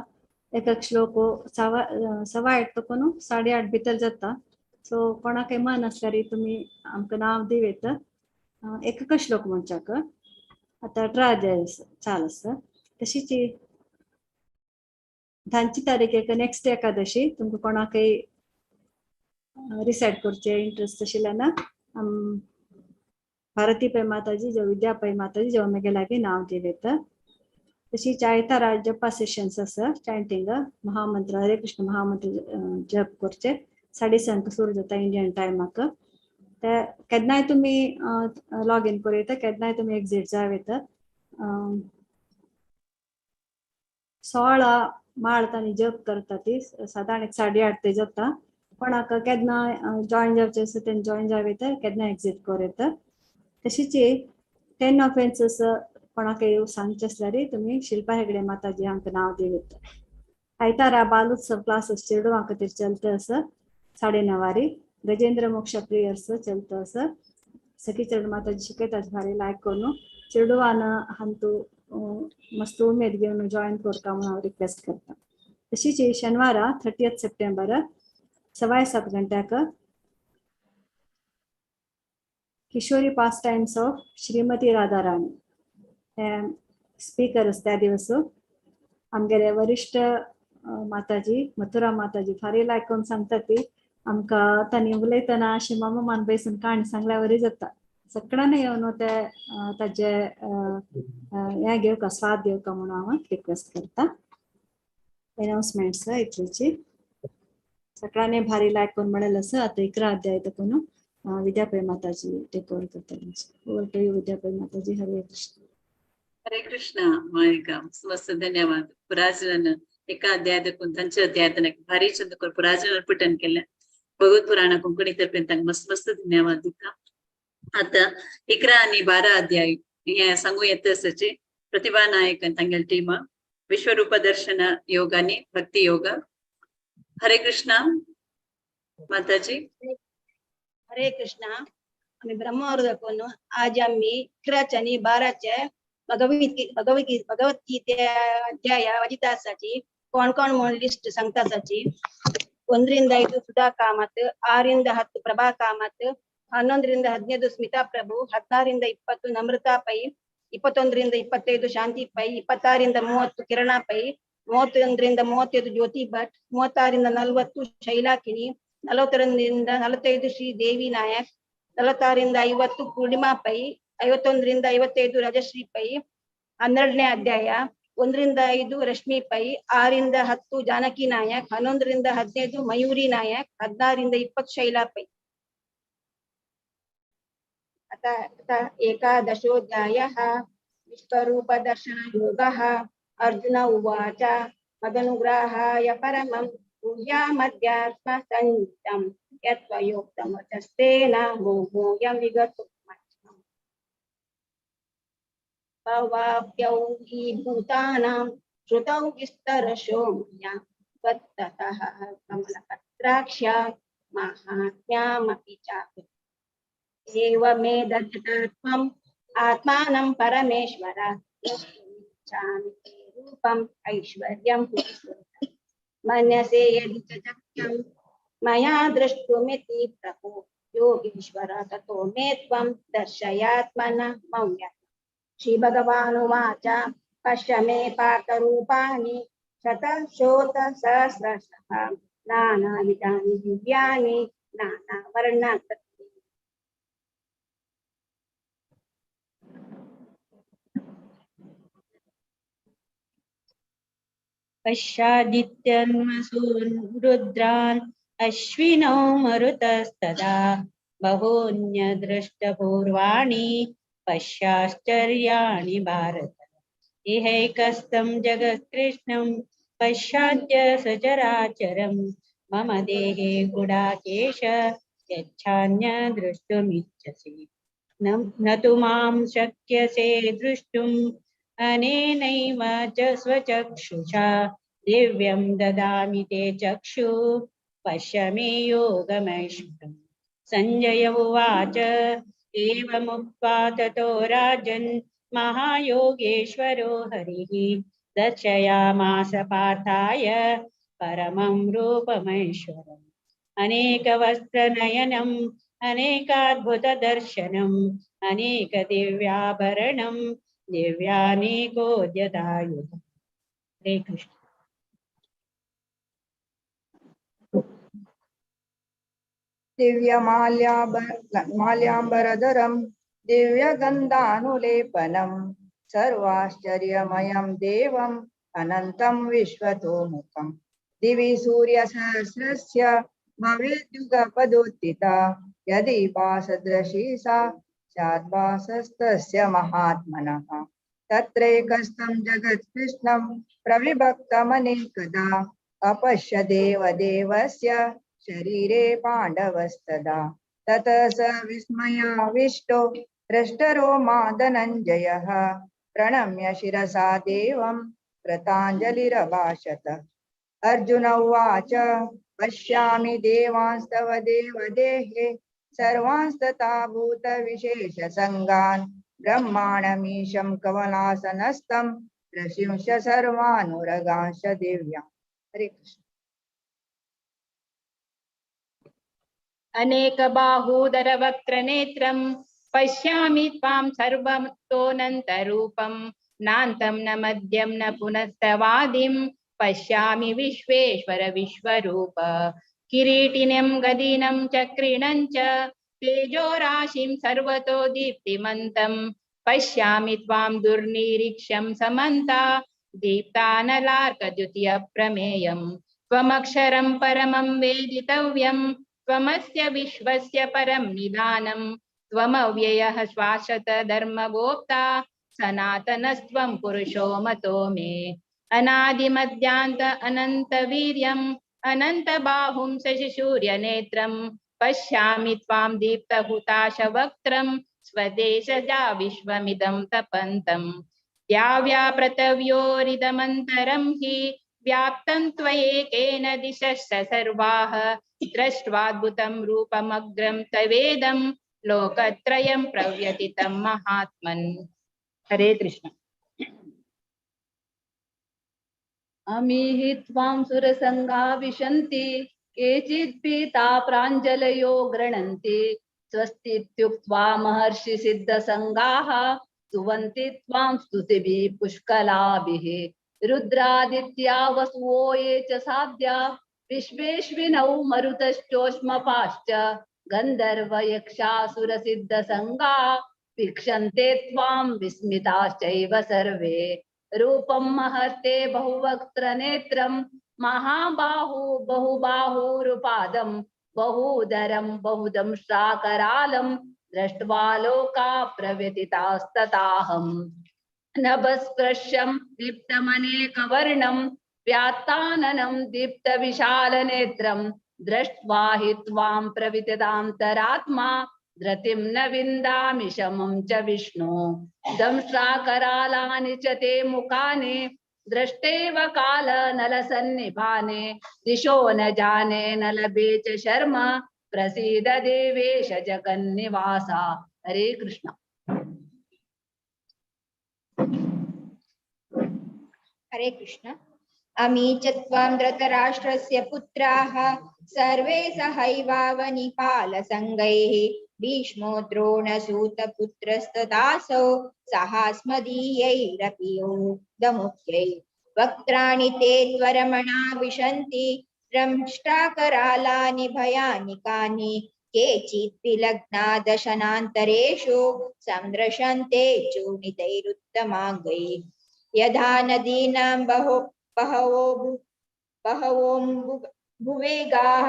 एक एक श्लोक 8:15 तो कोण 8:30 भितर जाता. सो कोणाकय मन आसल्यार तुम्ही आमकां नाव दिवेत. एक श्लोक म्हणच्याक आता 18 अध्याय चालू आसा. तशीच 10 तारीख नेक्स्ट एकादशी तुमकां कोणाकय रिसाइट करचे इंटरेस्ट आशिल्ल्यान भारती पै माताजी जो विद्या पै माताजी जो मेगे लागी नाव दिवेत. तशीच आयतारा जपा सेशन्स आसा. चॅन्टिंग महामंत्र हरे कृष्ण महामंत्र जप करचे 7:30 सुरू जाता इंडियन टायमाक. ते केन्नाय तुम्ही लॉग इन करूं येता केन्नाय तुम्ही एक्झिट जाव येता. 16 माळ तांणी जप करता ती साधारण 8:30 ते जाता. कोणाक केन्ना जॉइन जावचे आसा तेन्ना जॉइन जाव येता केन्ना एक्झिट करूं येता. तशीच 10 ऑफेन्सेस कोणाकय सांगचे आसल्यार तुम्ही शिल्पा हेगडे माताजी हांकां नाव दिवेत. आयतारा बालोत्सव क्लासेस चेडवां खातीर चलता आसा 9:30. गजेंद्र मोक्ष प्रेयर्स चलता आसा. सखी चरण माताजी शिकयतात भारी लायक करून चेडवान हांतू मस्त उमेद घेवन जॉइन करता म्हणून हांव रिक्वेस्ट करता. तशीच शेनवारा 30 सप्टेंबर 7:15 गंटाक Kishori pastimes of Shrimati Radharani speaker त्या दिवस. आमगेले वरिष्ठ माताजी मथुरा माताजी फारी लायक करून सांगता ती आमकां तांणी उलयतना अशी मम्मा मान बैसून काणी सांगल्या वरी जाता. सगळ्यांनी येवन ते ताजे हें घेवका स्वाद घेवका म्हणून हांव रिक्वेस्ट करता. अनाउन्समेंट्स इतलीची सगळ्यांनी भारी लायक करून मिळेल आसा. आता 11 अध्याय तकून विद्यापै माताजी टेक ओवर करतली. ओवर टू यू विद्यापै माताजी. हरे कृष्ण. हरे कृष्णा. मायका मस्त धन्यवाद. पुराजन एका अध्याय तांचे अध्याय भारी चंद पुराजन पठण केलें. भगवत पुराण कोंकणी तर्फे तांकां मस्त मस्त धन्यवाद दिता. आता 11 आणि 12 अध्याय हे सांगू येता आसाचे प्रतिभा नायक तांगेल टीम विश्वरूप दर्शन योग आणि भक्ती योग. हरे कृष्णा माताजी. हरे कृष्णा. आम्ही ब्रह्मवर्धकून आज आम्ही 11 आणि 12 भगवद्गीते अध्याय वजितासाची कोण कोण म्हणून लिस्ट सांगतासाची 1-5 ಸುಧಾ ಕಾಮತ್ 6-10 ಪ್ರಭಾ ಕಾಮತ್ 11-15 ಸ್ಮಿತಾ ಪ್ರಭು 16-20 ನಮ್ರತಾ ಪೈ 21-25 ಶಾಂತಿ ಪೈ 26-30 ಕಿರಣ ಪೈ 31-35 ಜ್ಯೋತಿ ಭಟ್ 36-40 ಶೈಲಾಕಿನಿ 42-45 ಶ್ರೀ ದೇವಿ ನಾಯಕ್ 46-50 ಪೂರ್ಣಿಮಾ ಪೈ 51-55 ರಾಜಶ್ರೀ ಪೈ 12ನೇ ಅಧ್ಯಾಯ 1-5 ರಶ್ಮಿ ಪೈ 6-10 ಜಾನಕಿ ನಾಯಕ್ 11-15 ಮಯೂರಿ ನಾಯಕ್ 16-20 ಶೈಲಾ ಪೈ. ಅತ ಏಕಾದಶೋಧ್ಯಾಯಃ ವಿಶ್ವರೂಪ ದರ್ಶನ ಯೋಗಃ. ಅರ್ಜುನ ಉವಾಚ ಮದನುಗ್ರಹಾಯ ಪರಮಂ ಪೂಜ್ಯಾಮಧ್ಯಾತ್ಮ ಸಂಹಿತಂ ಯತ್ವಯೋಕ್ತಂ ವಚಸ್ತೇನ ಮೋಹೋಯಂ ವಿಗತೋ भवाप्यौ हि भूतानां श्रुतौ विस्तरशो मया त्वत्ततः कमलपत्राक्ष्या माहात्म्यामपि चापि एवमेतत्त्वम् आत्मानं परमेश्वर द्रष्टुमिच्छामि ते रूपम् ऐश्वर्यं मन्यसे यदि च शक्यं मया द्रष्टुमिति प्रभो योगीश्वर ततो मे त्वं दर्शयात्मनः मौल्यम्। श्रीभगवानुवाच पश्य मे पार्थरूपाणि शतशोतसहस्रशः नानाविधानि दिव्यानि नानावर्णाकृतीनि। पश्यादित्यन्वसून् रुद्रान् अश्विनौ मरुतस्तदा बहून्यदृष्टपूर्वाणि पश्याश्चर्याणि भारत। इहैकस्थं जगत्कृष्णं पश्याद्य सचराचरं मम देहे गुडाकेश यच्छान्यद्रष्टुमिच्छसि न तु मां शक्यसे द्रष्टुम् अनेनैव च स्वचक्षुषा दिव्यं ददामि ते चक्षु पश्य मे योगमैश्वरम्। संजय उवाच एवमुक्त्वा ततो राजन् महायोगेश्वरो हरिः दर्शयामास पार्थाय परमं रूपमैश्वरम्। अनेकवस्त्रनयनम् अनेकाद्भुतदर्शनम् अनेकदिव्याभरणम् दिव्यानेकोद्यतायुधम्। हरे कृष्ण। दिव्यमाल्याम्बरधरं दिव्यगन्धानुलेपनं सर्वाश्चर्यमयं देवम् अनन्तं विश्वतोमुखं दिवि सूर्यसहस्रस्य भवेद्युगपदोत्थिता यदि भासदृशी सा स्याद्भासस्तस्य महात्मनः। तत्रैकस्थं जगत्कृष्णं प्रविभक्तमनेकदा अपश्य देवदेवस्य शरीरे पाण्डवस्तदा ततः स विस्मयाविष्टो हृष्टरो मा धनञ्जयः प्रणम्य शिरसा देवं कृताञ्जलिरभाषत। अर्जुन उवाच पश्यामि देवांस्तव देवदेहे सर्वांस्तथा भूतविशेषसङ्गान् ब्रह्माणमीशं कमलासनस्थं प्रशिंश सर्वानुरगांश दिव्यान्। हरे कृष्ण। अनेकबाहूदरवक्त्रनेत्रं पश्यामि त्वां सर्वतोऽनन्तरूपं नान्तं न मध्यं न पुनस्तवादिं पश्यामि विश्वेश्वर विश्वरूप। किरीटिनं गदिनं चक्रिणं च तेजोराशिं सर्वतो दीप्तिमन्तं पश्यामि त्वां दुर्निरीक्ष्यं समन्ता दीप्तानलार्कद्युतिप्रमेयं त्वमक्षरं परमं वेदितव्यं त्वमस्य विश्वस्य परं निदानं त्वमव्ययः शाश्वत धर्मगोप्ता सनातनस्त्वं पुरुषो मतो मे। अनादिमध्यान्त अनन्तवीर्यम् अनन्तबाहुं शशिसूर्यनेत्रं पश्यामि त्वां दीप्तहुताशवक्त्रं स्वदेशजा विश्वमिदं तपन्तं द्याव्यापृथिव्योरिदमन्तरं हि व्याप्तं त्वयेकेन दिशश्च सर्वाः दृष्ट्वाद्भुतं रूपमग्रं तवेदं लोकत्रयं प्रव्यथितं महात्मन्। हरे कृष्ण। अमीहि त्वां सुरसङ्गा विशन्ति केचित् पीता प्राञ्जलयो गृह्णन्ति स्वस्तीत्युक्त्वा महर्षि सिद्धसङ्गाः स्तुवन्ति त्वां स्तुतिभिः पुष्कलाभिः। रुद्रादित्या वसुवो ये च साध्या विश्वेश्विनौ मरुतश्चोष्मपाश्च गन्धर्वयक्षासुरसिद्धसङ्गा वीक्षन्ते त्वां विस्मिताश्चैव सर्वे। रूपं महत्ते बहुवक्त्रनेत्रं महाबाहु बहुबाहुरुपादं बहुदरं बहुदंष्ट्राकरालं दृष्ट्वा लोका प्रव्यथितास्तथाहम्। नभस्पृश्यं दीप्तमनेकवर्णं व्यात्ताननं दीप्तविशालनेत्रं दृष्ट्वा हि त्वां प्रवितदान्तरात्मा धृतिं न विन्दामि शमं च विष्णु। दंष्ट्राकरालानि च ते मुखानि दृष्टेव काल नलसन्निभाने दिशो न जाने न लभे च शर्म प्रसीद देवेश जगन्निवासा। हरे कृष्ण। हरे कृष्ण। अमी च त्वां धृतराष्ट्रस्य पुत्राः सर्वे सहैवावनिपालसङ्गैः भीष्मो द्रोणसूतपुत्रस्तदासौ सहास्मदीयैरपि योधमुख्यैः वक्त्राणि ते त्वरमणा विशन्ति दंष्ट्राकरालानि भयानिकानि केचित् विलग्ना दशनान्तरेषु संदृशन्ते चूर्णितैरुत्तमाङ्गैः यथा नदीनां बहवो भुवेगाः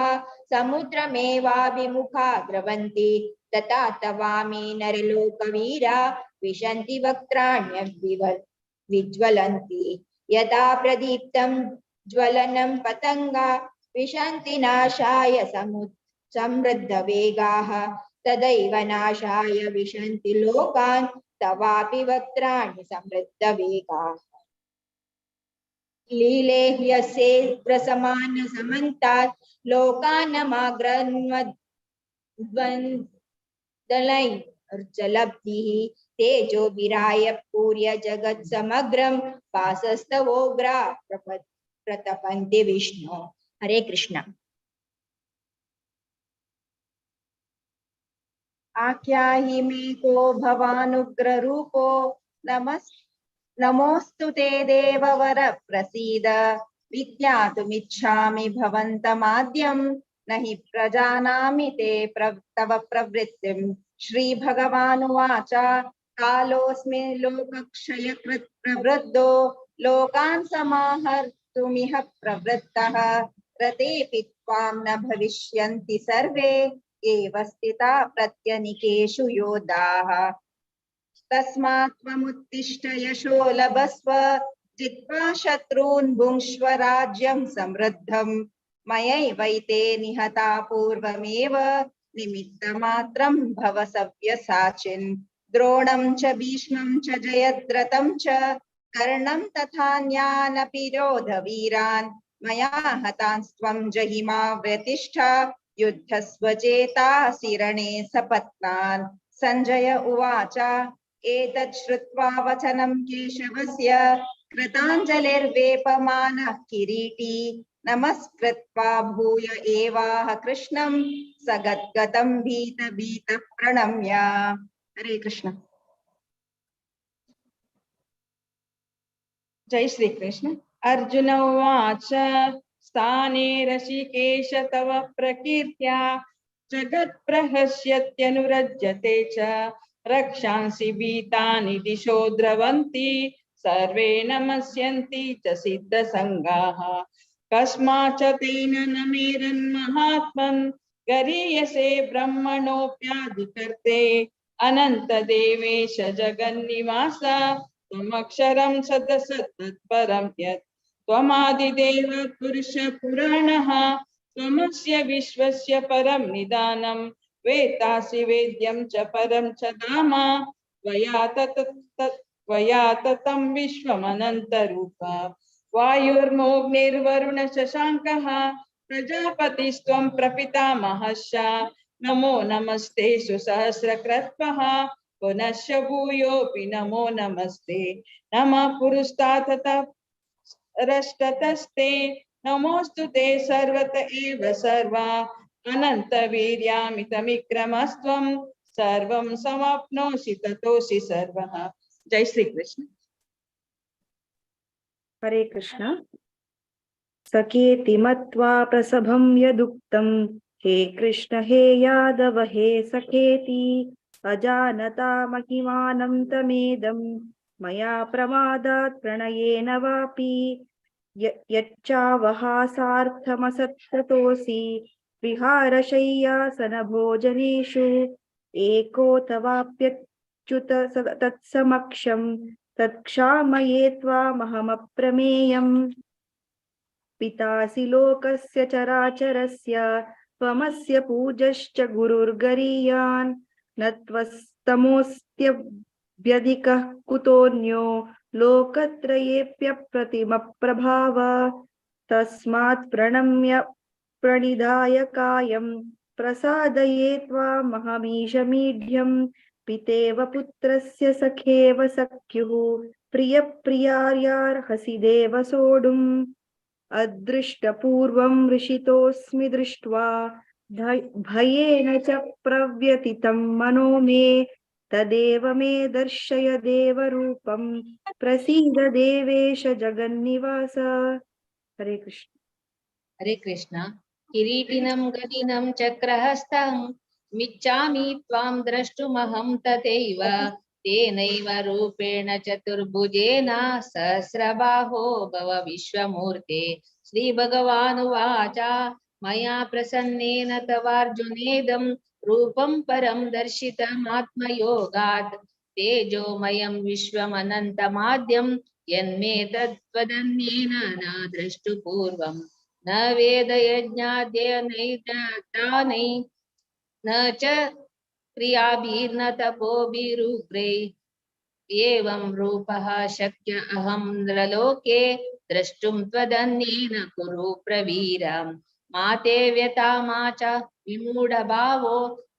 समुद्रमेवाभिमुखा द्रवन्ति तथा तवामि नरलोकवीरा विशन्ति वक्त्राण्यविज्वलन्ति यदा प्रदीप्तं ज्वलनं पतंगा विशन्ति नाशाय समृद्धवेगाः तदैव नाशाय विशन्ति लोकान् तवापि वक्त्राणि समृद्धवेगाः लीले ह्यसे प्रसमान समन्तात् लोकानमाग्रन्वद्वन्द्वलैर्जलब्धिः तेजो विराय पूर्य जगत् समग्रं वासस्तवोग्रा प्रतपन्ति विष्णु। हरे कृष्ण। आख्याहि मे को भवानुग्र रूपो नमोस्तु ते देववर प्रसीद विज्ञातुमिच्छामि भवन्तमाद्यं न हि प्रजानामि ते तव प्रवृत्तिं। श्रीभगवानुवाच कालोऽस्मि लोकक्षयकृत् प्रवृद्धो लोकान् समाहर्तुमिह प्रवृत्तः रतेऽपि त्वां न भविष्यन्ति सर्वे एव स्थिता प्रत्यनिकेषु योधाः। तस्मात् त्वमुत्तिष्ठ यशो लभस्व जित्वा शत्रून् भुङ्क्ष्व राज्यं समृद्धं मयैवैते निहता पूर्वमेव निमित्तमात्रं भव सव्यसाचिन्। द्रोणं च भीष्मं च जयद्रथं च कर्णं तथान्यानपि योधवीरान् मया हतांस्त्वं जहिमा व्यतिष्ठ युद्धस्व चेतासि रणे सपत्नान्। संजय उवाच एतत् श्रुत्वा वचनं केशवस्य कृताञ्जलिर्वेपमानः किरीटी नमस्कृत्वा भूय एवाह कृष्णं सगद्गदं भीत प्रणम्य। हरे कृष्ण। जय श्री कृष्ण। अर्जुन उवाच स्थाने ऋषिकेश तव प्रकीर्त्या जगत्प्रहस्यत्यनुरज्यते च रक्षांसि भीतानि दिशो द्रवन्ति सर्वे नमस्यन्ति च सिद्धसङ्गाः। कस्माच्च तेन न मेरन्महात्मन् गरीयसे ब्रह्मणोऽप्याधिकर्ते अनन्तदेवेश जगन्निवास त्वमक्षरं सदसत्तत्परं यत् त्वमादिदेव पुरुष पुराणः त्वमस्य विश्वस्य परं निदानं वेत्तासि वेद्यं च परं च धाम त्वया ततं विश्वमनन्तरूप। वायुर्मोऽग्निर्वरुण शशाङ्कः प्रजापतिस्त्वं प्रपितामहश्च नमो नमस्ते सुसहस्रकृत्वः पुनश्च भूयोऽपि नमो नमस्ते। नमः पुरस्तात् रष्टतस्ते नमोस्तु ते सर्वत एव सर्वा अनन्तवीर्यामितविक्रमस्त्वं सर्वं समाप्नोषि ततोऽसि सर्वः। जय श्री कृष्ण। हरे कृष्ण। सखेति मत्वा प्रसभं यदुक्तं हे कृष्ण हे यादव हे सखेति अजानता महिमानं तमेदं मया प्रमादात् प्रणयेन वापि यच्चावहासार्थमसत्कृतोऽसि विहारशय्यासनभोजनेषु एको तवाप्यच्युत तत्समक्षं तत्क्षामये त्वामहमप्रमेयम्। पितासि लोकस्य चराचरस्य त्वमस्य पूजश्च गुरुर्गरीयान् न त्वस्तमोऽस्त्यव्यधिकः कुतोऽन्यो लोकत्रयेऽप्यप्रतिमप्रभाव। तस्मात् प्रणम्य प्रणिधाय कायं प्रसादये त्वामहमीशमीढ्यम्। पितेव पुत्रस्य सखेव सख्युः प्रियप्रियार्यार्हसि देव सोढुम्। अदृष्टपूर्वं हृषितोऽस्मि दृष्ट्वा भयेन च प्रव्यथितं मनो मे तदेव मे दर्शय देवरूपं प्रसीद देवेश जगन्निवास। हरे कृष्ण। हरे कृष्ण। किरीटिनं गदिनं चक्रहस्तं मिच्छामि त्वां द्रष्टुमहं तथैव तेनैव रूपेण चतुर्भुजेन सहस्रबाहो भव विश्वमूर्ते। श्रीभगवानुवाच मया प्रसन्नेन तवार्जुनेदं रूपं परं दर्शितमात्मयोगात् तेजोमयं विश्वमनन्तमाद्यं यन्मे तत्त्वदन्येन न द्रष्टुपूर्वम् न वेदयज्ञाध्ययनैर्दानै न च क्रियाभिर्न तपोभिरुग्रै एवं रूपः शक्य अहं नृलोके द्रष्टुं त्वदन्येन कुरु प्रवीरम् मा ते व्यथा मा च विमूढभावो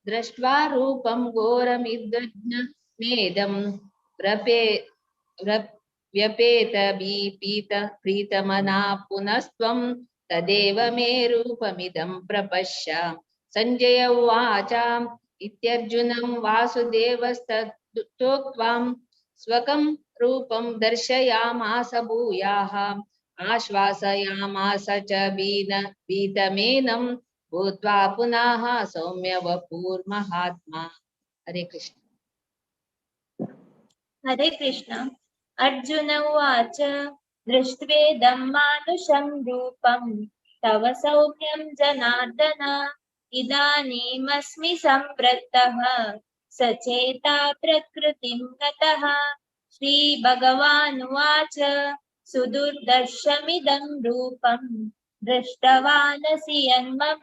दृष्ट्वा रूपं घोरमिदज्ञमेदं व्यपेत प्रीतमना पुनस्त्वं तदेव मे रूपमिदं प्रपश्य। संजय उवाच इत्यर्जुनं वासुदेवस्तथोक्त्वा स्वकं रूपं दर्शयामास भूयाः आश्वासयामास च भीतमेनं भूत्वा पुनः सौम्य वपुर्महात्मा। हरे कृष्ण। हरे कृष्ण। अर्जुन उवाच दृष्ट्वेदं मानुषं रूपं तव सौम्यं जनार्दन इदानीमस्मि संवृत्तः सचेता प्रकृतिं गतः। श्रीभगवानुवाच सुदुर्दर्शमिदं रूपं दृष्टवानसि यन्मम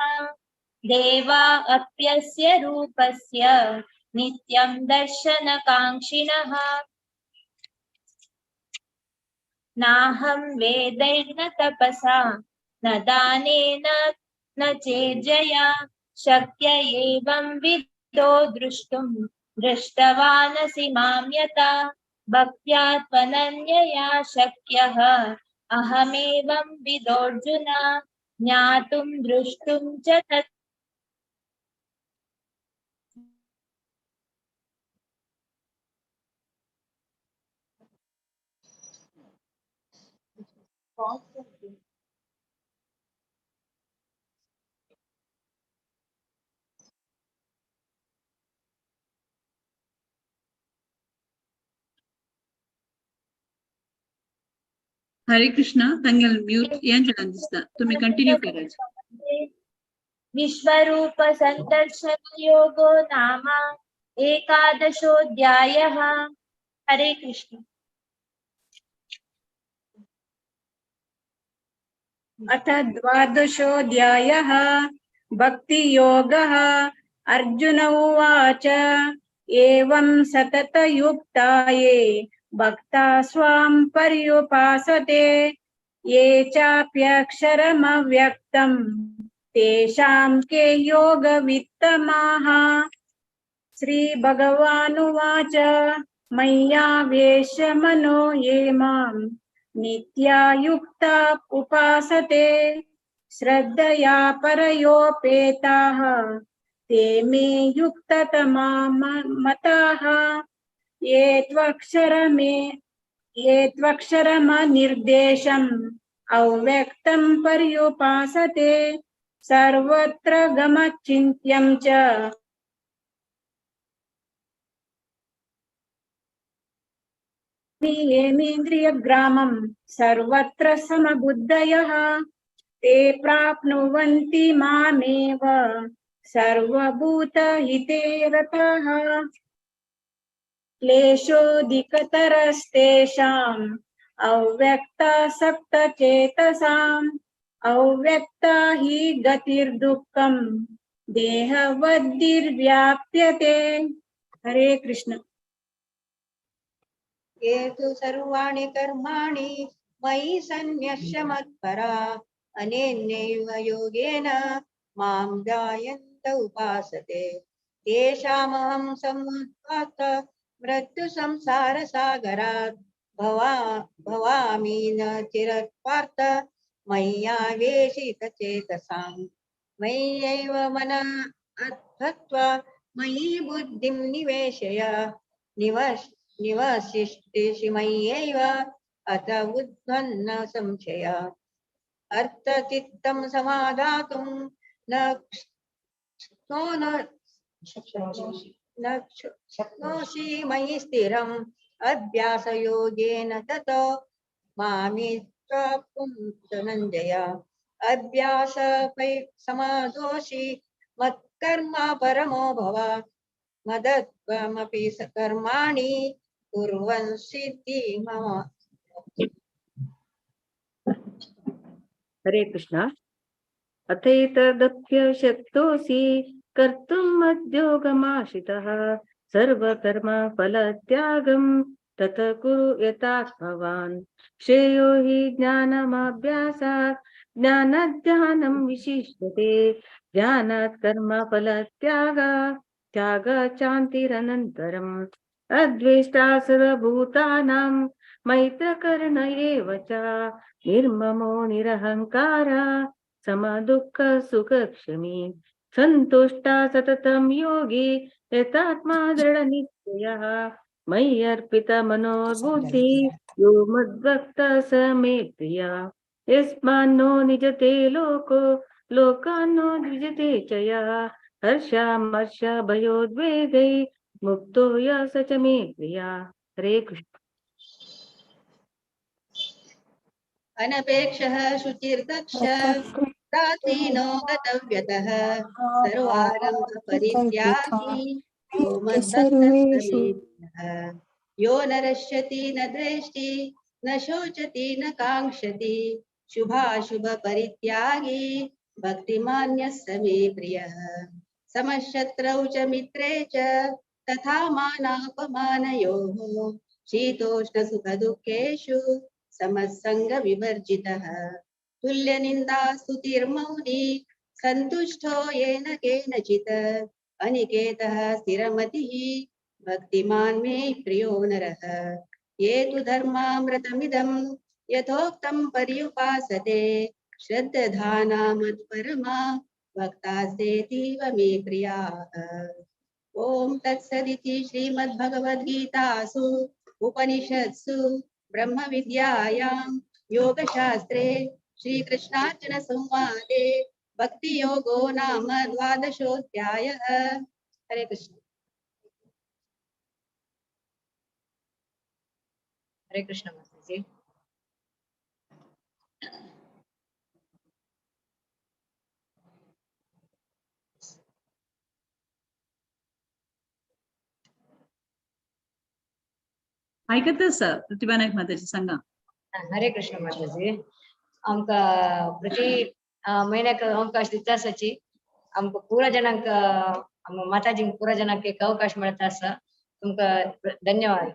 देवा अप्यस्य रूपस्य नित्यं दर्शनकाङ्क्षिणः नाहं वेदैर्न तपसा न दानेन न चेज्जया शक्य एवं विदो द्रष्टुं दृष्टवानसि मां यथा भक्त्या त्वनन्यया शक्यः अहमेवं विदोऽर्जुन ज्ञातुं द्रष्टुं च तत् हरे कृष्ण. तांगेल म्यूट यांच्या दिसता तुम्ही कंटिन्यू करायचं. विश्वरूप संदर्शन योगो नाम एकादशोऽध्यायः। हरे कृष्ण। अथ द्वादशोऽध्यायः भक्तियोगः। अर्जुन उवाच एवं सततयुक्ता ये भक्ता स्वां पर्युपासते ये चाप्यक्षरमव्यक्तं तेषां के योगवित्तमाः। श्रीभगवानुवाच मय्यावेशमनो ये मां नित्या युक्ता उपासते श्रद्धया परयोपेताः ते मे युक्ततमा मताः। ये त्वक्षरमनिर्देशम् अव्यक्तं पर्युपासते सर्वत्र गमचिन्त्यं च येमेन्द्रियग्रामं सर्वत्र समबुद्धयः ते प्राप्नुवन्ति मामेव सर्वभूतहिते रताः। क्लेशोऽधिकतरस्तेषाम् अव्यक्तासक्तचेतसाम् अव्यक्ता हि गतिर्दुःखम् देहवद्भिर्व्याप्यते। हरे कृष्ण। ये तु सर्वाणि कर्माणि मयि सन्न्यस्य मत्परा अनेनैव योगेन मां ध्यायन्त उपासते तेषामहं समुत्पात मृत्युसंसारसागरात् भवामि न चिरत् पार्थ मय्यावेशितचेतसां मय्यैव मनः अत्थत्वा मयि बुद्धिं निवेशय निवसिष्यसि मय्यैव अत उद्वन्न संशय अर्थचित्तं समादातुं न शक्नोषि मयि स्थिरम् अभ्यासयोगेन ततो मामित्वापुं धनञ्जय अभ्यास समादोषि मत्कर्मा परमो भव मदत्वमपि सकर्माणि कुर्वन् सिद्धि मम। हरे कृष्ण। अथैतदप्य शक्तोऽसि कर्तुम् मद्योगमाश्रितः सर्वकर्म फलत्यागं तत कुरु यथात्मवान् श्रेयो हि ज्ञानमभ्यासात् ज्ञानाद् विशिष्यते ज्ञानात् कर्म फलत्यागात् त्यागात् शान्तिरनन्तरम् अद्वेष्टा सर्वभूतानां मैत्रकर्ण एव च निर्ममो निरहङ्कार समदुःख सुखक्षमी सन्तुष्टा सततं योगी यथात्मा दृढनिश्चयः मयि अर्पिता मनोर्बुद्धि यो मद्भक्तः स मे प्रियः यस्मान्नो निजते लोको लोकान्नो द्विजते च यः हर्षामर्ष भयोद्वेगै मुक्तो यः स च मे प्रियः। हरे कृष्ण। अनपेक्षः शुचिर्दक्ष दासीनो गतव्यतः सर्वारम्भ परित्यागी यो मद्भक्तः स मे प्रियः यो न रश्यति न द्वेष्टि न शोचति न काङ्क्षति शुभाशुभ परित्यागी भक्तिमान्यः स मे प्रियः समशत्रौ च मित्रे च तथा मानापमानयोः शीतोष्ण सुख दुःखेषु समसंग विवर्जितः तुल्यनिन्दा स्तुतिर्मौनी सन्तुष्टो येन केनचित् अनिकेतः स्थिरमतिः भक्तिमान् मे प्रियो नरः ये तु धर्मामृतमिदं यथोक्तं पर्युपासते श्रद्धाना मत्परमा भक्तास्तेतीव मे प्रियाः। ओम तत्सदिति श्रीमद्भगवद्गीतासु उपनिषत्सु ब्रह्म विद्यायां योगशास्त्रे श्रीकृष्णार्जुन संवादे भक्ति योगो नाम द्वादशोऽध्यायः। हरे कृष्ण। हरे कृष्ण माताजी। ऐकतच प्रतिभा नाईक माताजी सांगा। हरे कृष्ण माताजी। आमका प्रति महिन्याक अवकाश दिता आसाची आमकां पुरा जणांक माताजी पुरा जणांक एक अवकाश मेळता आसा तुमका धन्यवाद।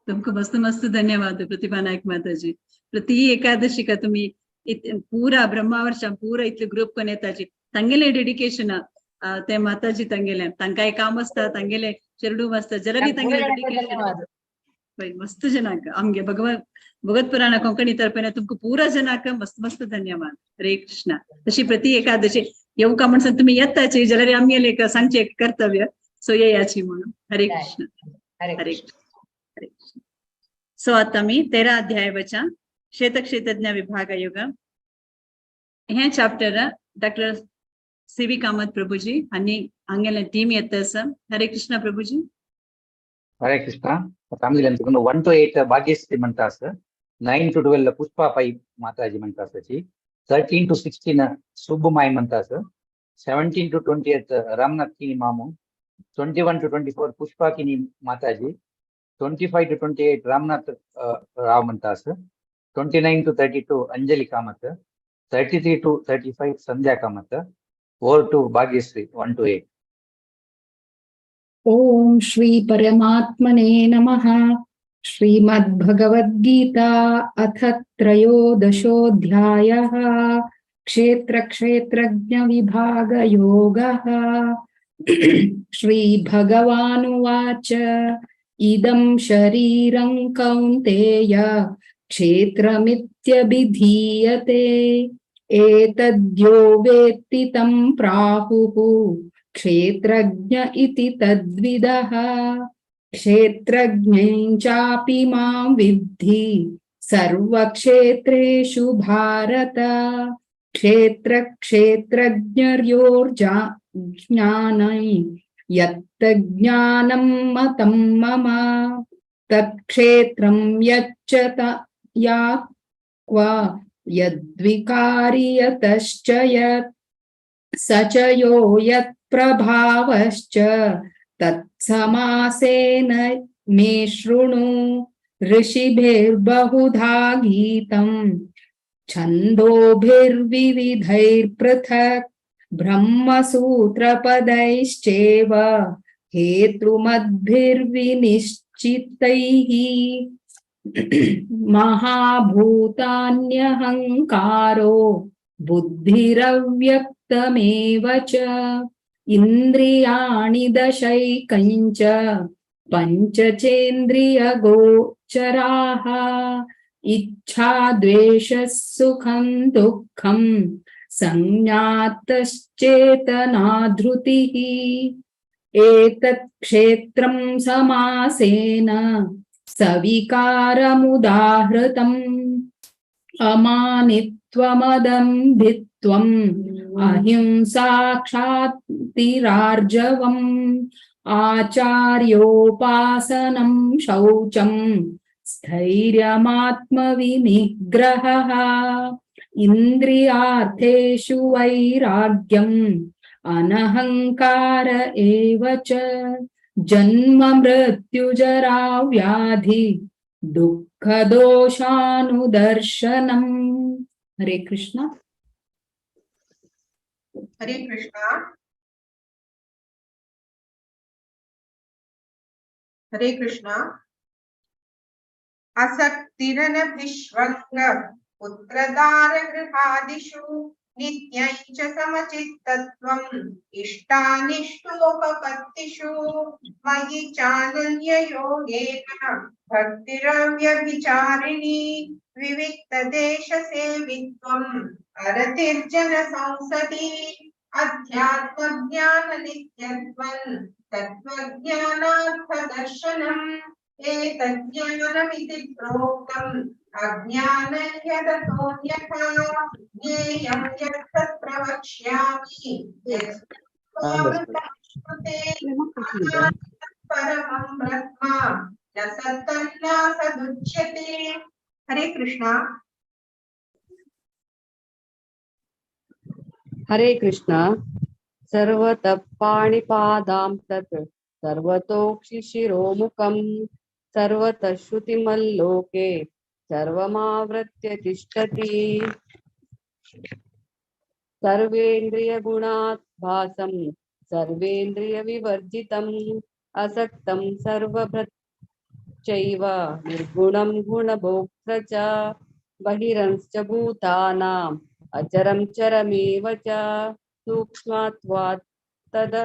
तुमको मस्त मस्त धन्यवाद प्रतिभा नाईक माताजी। प्रति एकादशी का तुम्ही पूरा ब्रह्मावर्ष पूरा इतले ग्रुप कोण येताची तांगेले डेडिकेशन ते माताजी तांगेले तांकाय काम असता तांगेले चेरडू मस्त जलनी तांगेले डेडिकेशन मस्त जनाक आमगे भगवत पुराण कोंकणी तर्फे तुमको पूरा जनाक मस्त मस्त धन्यवाद। हरे कृष्ण। तशी प्रति एकादशी येऊ का म्हणून तुम्ही येताची जाल्यार आमगेले एक सांगचे एक कर्तव्य सो येयाची म्हणून। हरे कृष्ण। हरे कृष्ण। सो आता मी 13 अध्याय वचा क्षेत्रज्ञ विभाग योग हे चॅप्टर डॉक्टर सीवी कामत प्रभुजी आणि हांगेले टीम येतस। हरे कृष्ण प्रभुजी। हरे कृष्ण। आमगे 1 to 8 भाग्यश्री म्हणटा आसा 9 to 12 पुष्पा पाई माताजी म्हणटा आसाची 13 to 16 सुब्बमाई म्हणटा आसा 17 to 28 रामनाथ किनी मामू 21 to 24 पुष्पा किनी माताजी 25 to 28 रामनाथ राव म्हणटा आसा 29 to 32 Anjali Kamat 33 to 35 Sandhya Kamat 4 to Bhagyashree 1 to 8। ओम श्री परमात्मने नमः। श्रीमद्भगवद्गीता अथ त्रयोदशोऽध्यायः क्षेत्रज्ञ विभाग योगः। श्रीभगवानुवाच इदं शरीरं कौन्तेय क्षेत्रमित्यभिधीयते एतद्यो वेत्ति तं प्राहुः क्षेत्रज्ञ इति तद्विदः क्षेत्रज्ञं चापि मां विद्धि सर्वक्षेत्रेषु भारत क्षेत्रज्ञयोर्ज्ञानं यत् ज्ञानं मतं मम तत्क्षेत्रं यच्च या क्व यद्विकारि यतश्च यत् स च यो यत्प्रभावश्च तत्समासेन मे शृणु ऋषिभिर्बहुधा गीतम् छन्दोभिर्विविधैर्पृथक् ब्रह्मसूत्रपदैश्चैव हेतुमद्भिर्विनिश्चितैः महाभूतान्यहङ्कारो बुद्धिरव्यक्तमेव च इन्द्रियाणि दशैकञ्च पञ्चचेन्द्रियगोचराः इच्छा द्वेषः सुखं दुःखं संज्ञातश्चेतना धृतिः एतत् क्षेत्रं समासेन सविकारमुदाहृतम् अमानित्वमदम्भित्वम् अहिंसा क्षातिरार्जवम् आचार्योपासनं शौचं स्थैर्यमात्मविनिग्रहः इन्द्रियार्थेषु वैराग्यम् अनहङ्कार एव च जन्म मृत्युजरा व्याधि दुःखदोषानुदर्शनम्। हरे कृष्ण। हरे कृष्णा। हरे कृष्णा। असक्तिरनभिष्वङ्ग पुत्रदारगृहादिषु नित्यं च समचित्तत्वम् इष्टानिष्टोपपत्तिषु मयि चानन्ययोगेन भक्तिरव्यभिचारिणी विविक्तदेशसेवित्वम् अरतिर्जनसंसदि अध्यात्मज्ञाननित्यत्वम् तत्त्वज्ञानार्थदर्शनम् एतज्ज्ञानमिति प्रोक्तम् अज्ञानयदतोऽन्यथा ज्ञेयं यत् प्रवक्ष्यामि परमं ब्रह्म न सत्तन्ना सदुच्यते। हरे कृष्णा। हरे कृष्णा। सर्वतः पाणिपादां तत् सर्वतोक्षिशिरोमुखं सर्वतः श्रुतिमल्लोके सर्वमावृत्य तिष्ठति सर्वेन्द्रियगुणात् भासं सर्वेन्द्रियविवर्जितम् असक्तं सर्वभृच्चैव निर्गुणं गुणभोक्त्र च बहिरंश्च भूतानाम् अचरं चरमेव च सूक्ष्मत्वात् तद्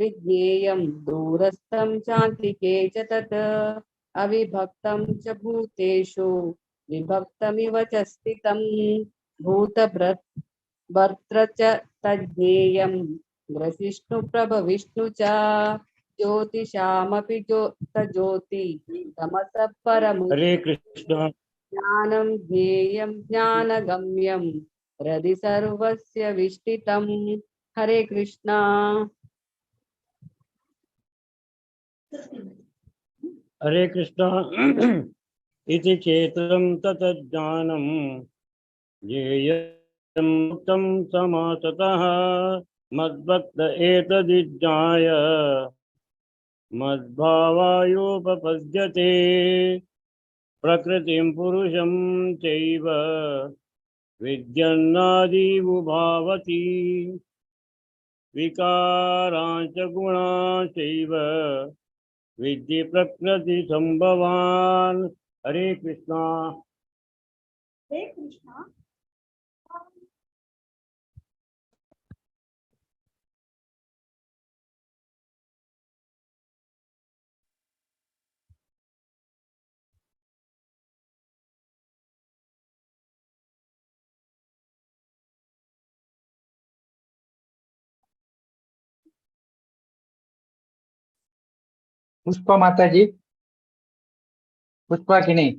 विज्ञेयं दूरस्थं चान्तिके च तत् अविभक्तं च भूतेषु विभक्तमिव च स्थितं भूतभर्तृ च तज्ज्ञेयं ग्रसिष्णुप्रभविष्णु च ज्योतिषामपि ज्योति तमसः परमुच्यते। हरे कृष्ण। ज्ञानं ज्ञेयं ज्ञानगम्यं हृदि सर्वस्य विष्ठितं। हरे कृष्णा। हरे कृष्ण। इति क्षेत्रं ततज्ञानं ज्ञेयं तं समासतः मद्भक्त एतदिज्ञाय मद्भावायोपपद्यते प्रकृतिं पुरुषं चैव विद्यन्नादिवुभावति विकारांच गुणांचैव विद्धि प्रकृति संभवान्। हरे कृष्णा। हरे कृष्णा। पुष्पा माता जी, पुष्पा की नहीं?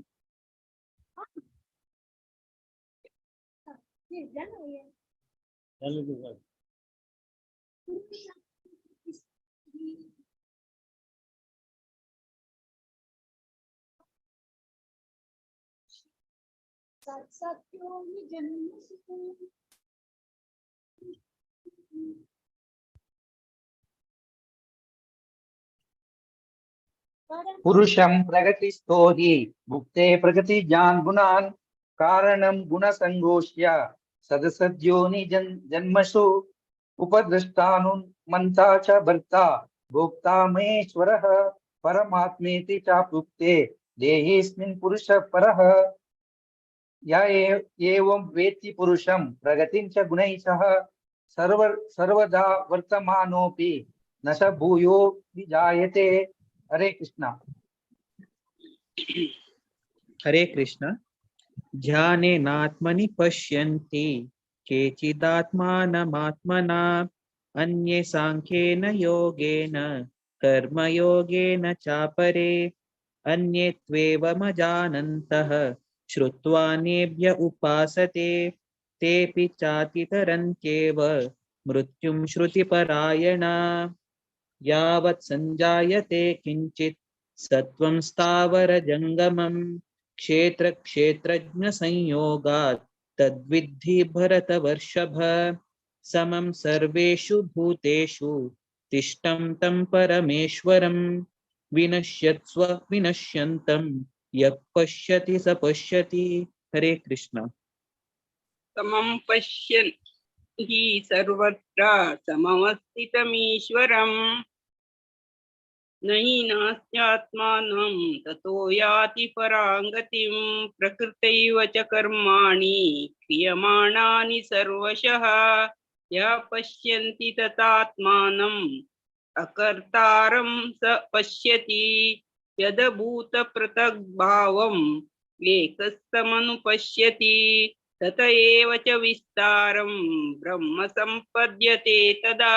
पुरुषं प्रगतिस्थो हि भुक्ते प्रगति ज्ञान गुणान कारणं गुणसंगोष्य सदसद्योनि जन्मसु उपदृष्टानुमन्ता च भर्ता भोक्ता महेश्वरः परमात्मेति चाप्युक्ते देहेऽस्मिन् पुरुषः परः य एवं वेत्ति पुरुषं प्रगतिं च गुणैः सह सर्वदा वर्तमानोऽपि न स भूयो विजायते। हरे कृष्णा। हरे कृष्ण। ध्यानेनात्मनि पश्यन्ति केचिदात्मानमात्मना अन्ये सांख्येन योगेन कर्मयोगेन चापरे अन्ये त्वेवमजानन्तः श्रुत्वान्येभ्य उपासते तेऽपि चातितरन्त्येव मृत्युं श्रुतिपरायणा यावत् संजायते किंचित् सत्वं स्थावरजंगमं क्षेत्र क्षेत्रज्ञ संयोगात् तद्विद्धि भरतवर्षभ समं सर्वेषु भूतेषु तिष्ठं तं परमेश्वरं विनश्यत्स्व विनश्यन्तं यः पश्यति स पश्यति। हरे कृष्ण। समं पश्यन् हि सर्वत्र समवस्थितमीश्वरम् न हि नास्त्यात्मानं ततो याति पराङ्गतिं प्रकृतैव च कर्माणि क्रियमाणानि सर्वशः यः पश्यन्ति तथात्मानम् अकर्तारं स पश्यति यदभूतपृथग्भावम् एकस्तमनुपश्यति तत एव च विस्तारं ब्रह्म सम्पद्यते तदा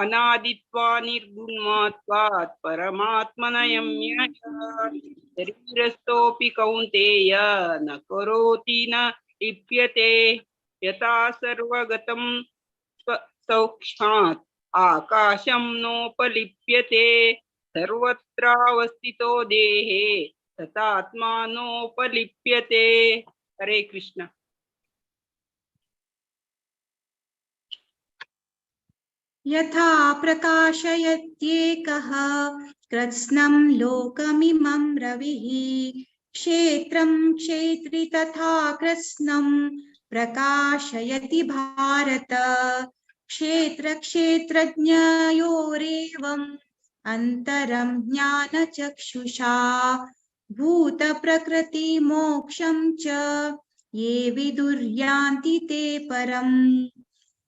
अनादित्वा निर्गुणत्वात् परमात्मनयम्य शरीरस्थोऽपि कौन्तेय न करोति न लिप्यते यथा सर्वगतं सौक्ष्मात् आकाशं नोपलिप्यते सर्वत्रावस्थितो देहे तथात्मानोपलिप्यते। हरे कृष्ण। यथा प्रकाशयत्येकः कृत्स्नं लोकमिमं रविः क्षेत्रं क्षेत्री तथा कृत्स्नं प्रकाशयति भारत क्षेत्र क्षेत्रज्ञयोरेवम् अन्तरं ज्ञानचक्षुषा भूत प्रकृति मोक्षं च ये विदुर्यान्ति ते परम्।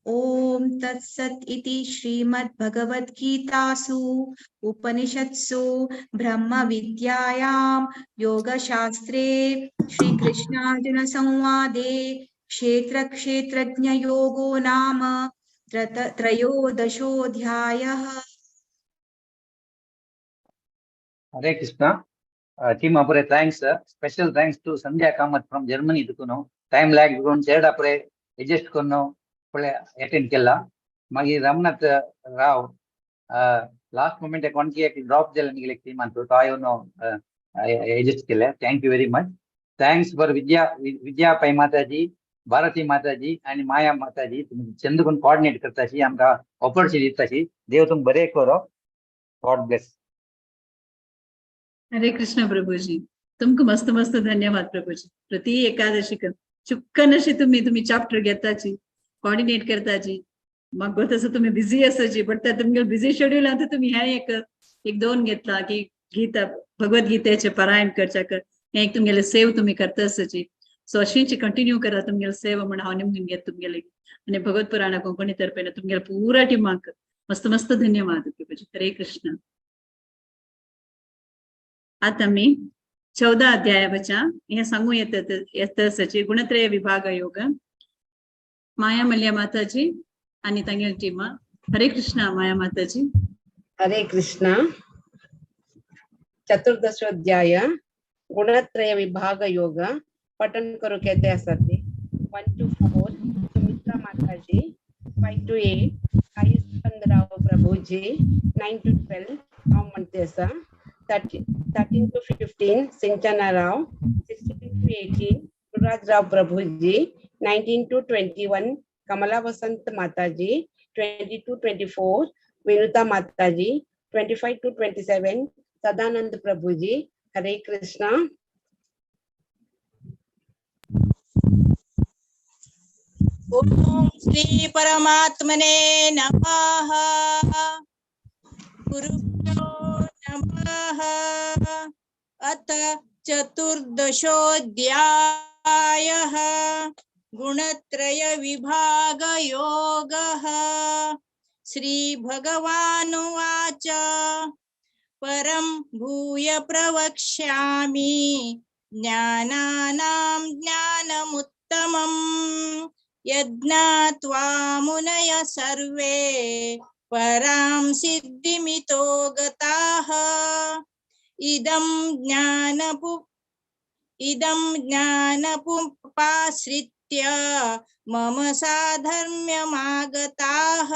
ओम तत्सत् इति श्रीमद्भगवद्गीतासु उपनिषत्सु ब्रह्म विद्यायां योगशास्त्रे श्रीकृष्णार्जुन संवादे क्षेत्र क्षेत्रज्ञ योगो नाम त्रयोदशोऽध्यायः। हरे Krishna. Team apre thanks, special thanks to Sandhya Kamath from Germany dukuno time lag gon cheda apre adjust konno pole attend kella magi Ramnath Rao last moment ek one ki drop jela nigile team antu tayo no adjust kella. Thank you very much. Thanks for Vidya Pai Mataji, Bharati Mataji and Maya Mataji चंदुकन coordinate करता छी आमका opportunity देता छी देव तुम बरे करो. God bless. हरे कृष्ण प्रभुजी, तुमको मस्त मस्त धन्यवाद प्रभुजी. प्रति एकादशी चुक्कनशी तुम्ही चॅप्टर घेताची कोऑर्डिनेट करताची मग तसं तुम्ही बिझी असायची बट त्या तुमगे बिझी शेड्यूल आता तुम्ही ह्या एक दोन घेतला की गीता भगवद्गीतेचे पारायण करच्या कर एक तुमगेले सेव तुम्ही करता असायची. सो अशीची कंटिन्यू करा तुमगेले सेव म्हणा हाव निमगेन घेत तुमगेले आणि भगवत पुराण कोंकणी तर्फे तुमगेले पूरा टीमाक मस्त मस्त धन्यवाद प्रभुजी. हरे कृष्ण. आता मी 14 अध्यायाच्या हे सांगू येतसची गुणत्रय विभाग योग माया मल्ल्या माताजी आणि तांगेल टीमा. हरे कृष्णा माया माताजी. हरे कृष्ण चतुर्दशोध्याय गुणत्रय विभाग योग पठन करो कहते हैं सत्य 1 to 4 सुमित्रा माता जी 5 to 8 आयुष्मान राव प्रभु जी 9 to 12 हम मनतेसा 13 to 15 सिंचना राव 16 to 18 गुरुराज राव प्रभु जी 19 to 21 कमला वसंत माता जी 20 to 24 विनुता माता जी 25 to 27 सदानंद प्रभु जी। हरे कृष्णा। ओम श्री परमात्मने नमः। गुरुभ्यो नमः। अथ चतुर्दशोऽध्यायः गुणत्रय विभाग योगः। श्री भगवानुवाच परं भूय प्रवक्ष्यामि ज्ञानानां ज्ञानमुत्तमम् यज्ञात्वा मुनय सर्वे परां सिद्धिमितो गताः। इदं ज्ञानमुपाश्रित्य मम साधर्म्यमागताः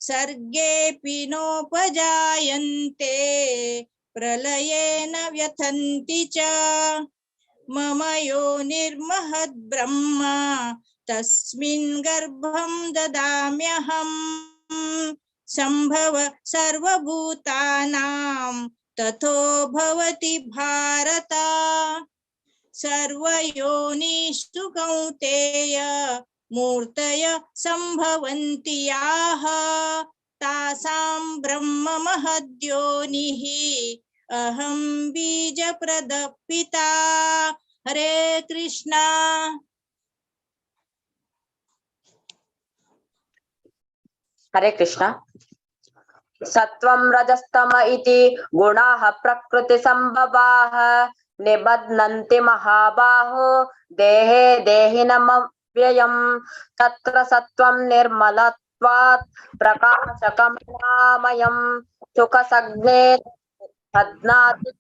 सर्गेऽपि नोपजायन्ते प्रलयेन व्यथन्ति च। मम योनिर्महद्ब्रह्म तस्मिन् गर्भं ददाम्यहम्। सम्भव सर्वभूतानां ततो भवति भारत। सर्वयोनिषु कौन्तेय मूर्तय सम्भवन्ति याः तासां ब्रह्म महद्योनिः अहं बीजप्रदपिता। हरे कृष्णा। हरे कृष्णा। सत्वं रजस्तम इति गुणाः प्रकृति संभवाः निबध्नन्ति महाबाहो देहे देहिनमव्ययम्। तत्र सत्वं निर्मलत्वात् प्रकाशकमनामयम् सुखसज्ञे बध्नाति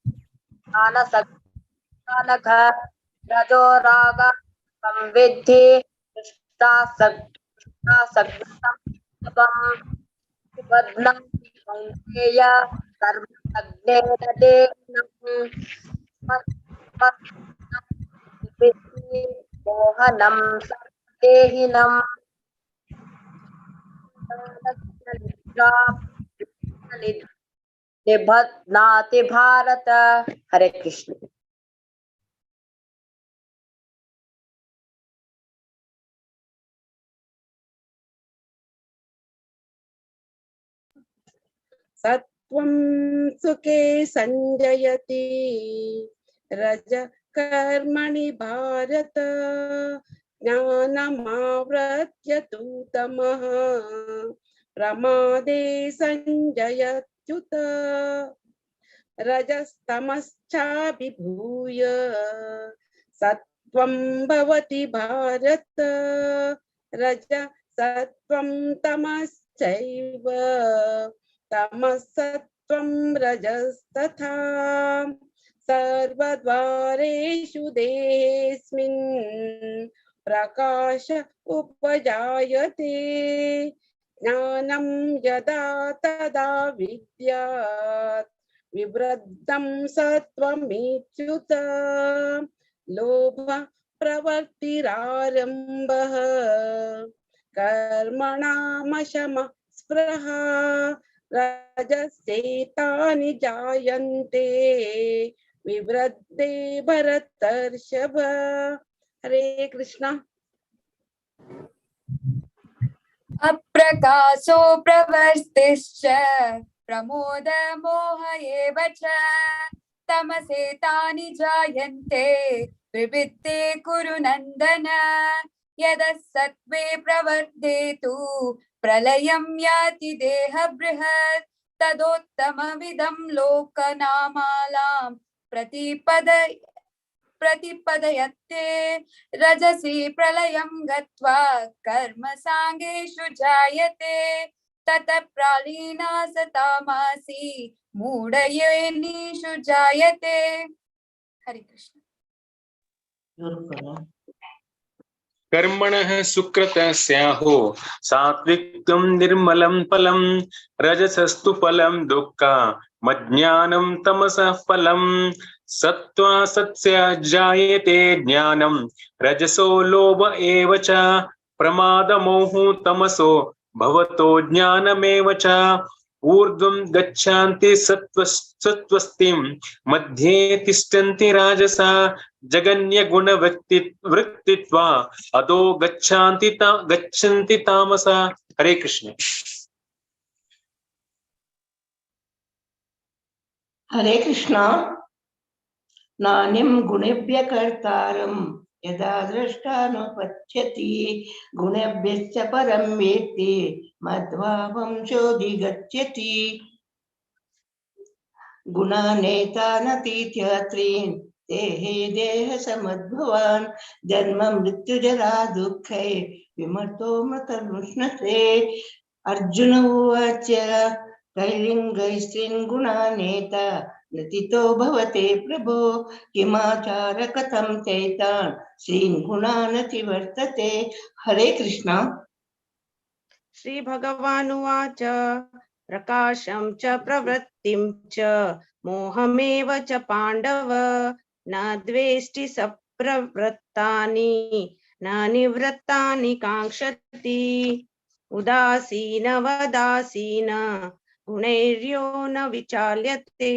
ज्ञानसज्ञानघ रजो राग संविद्धि बध्नाति कौन्तेय कर्मसज्ञेन मोहनं देहिनम्। निबध्नाति भारत। हरे कृष्ण। सत्वं सुखे संजयति रज कर्मणि भारत ज्ञानमावृत्य तु तमः प्रमादे संजयत्युत। रजस्तमश्चाभिभूय सत्वं भवति भारत रज सत्वं तमश्चैव तमः सत्वं रजस्तथा। सर्वद्वारेषु देहेऽस्मिन् प्रकाश उपजायते ज्ञानं यदा तदा विद्यात् विवृद्धं सत्वमिच्युत। लोभ प्रवृत्तिरारम्भः कर्मणामशमः स्पृहा रजस्येतानि जायन्ते विवृद्धे भरतर्षभ। हरे कृष्णा। अप्रकाशो प्रवृत्तिश्च प्रमोद मोह एव च तमसेतानि जायन्ते विवृद्धे कुरु नन्दन। यदः सत्त्वे प्रवर्धेतु प्रलयं याति देह बृहत् तदोत्तममिदं लोकनामालां प्रतिपदयते। रजसि प्रलयं गत्वा कर्म सांगेषु जायते ततः प्रालीना सतामासी मूढयोनिषु जायते। हरे कृष्ण। कर्मणः सुकृतः स्याहो सात्विकं निर्मलं फलं रजसस्तु फलं दुःखमज्ञानं तमसः फलं सत्त्वा सत्स्य जायते ज्ञानं रजसो लोभ एव च प्रमादमोहो तमसो भवतो ज्ञानमेव च ऊर्ध्वं गच्छन्ति सत्त्वस्तिं मध्ये तिष्ठन्ति राजसा जगन्य गुण वृत्तित्वा अतो गच्छन्ति तामसा। हरे कृष्ण। हरे कृष्ण। नान्यं गुणेभ्य कर्तारं यदा द्रष्टानुपश्यति गुणेभ्यश्च परं वेत्ति मद्भावं चोदिगच्छति। गुणानेतानतीत्यत्रीन् देहे देह समद्भवान् जन्म मृत्युजरा दुःखै विमर्तो मृतर्मुष्णते। अर्जुन उवाच कैर्लिङ्गैस्त्रीन् गुणानेता नतितो भवते प्रभो किमाचार कथं चैतान् स्त्रीन् गुणानतिवर्तते। हरे कृष्ण। श्री भगवानुवाच प्रकाशं च प्रवृत्तिं च मोहमेव च पाण्डव न द्वेष्टि सप्रवृत्तानि न निवृत्तानि काङ्क्षति। उदासीनवदासीन गुणैर्यो न विचाल्यते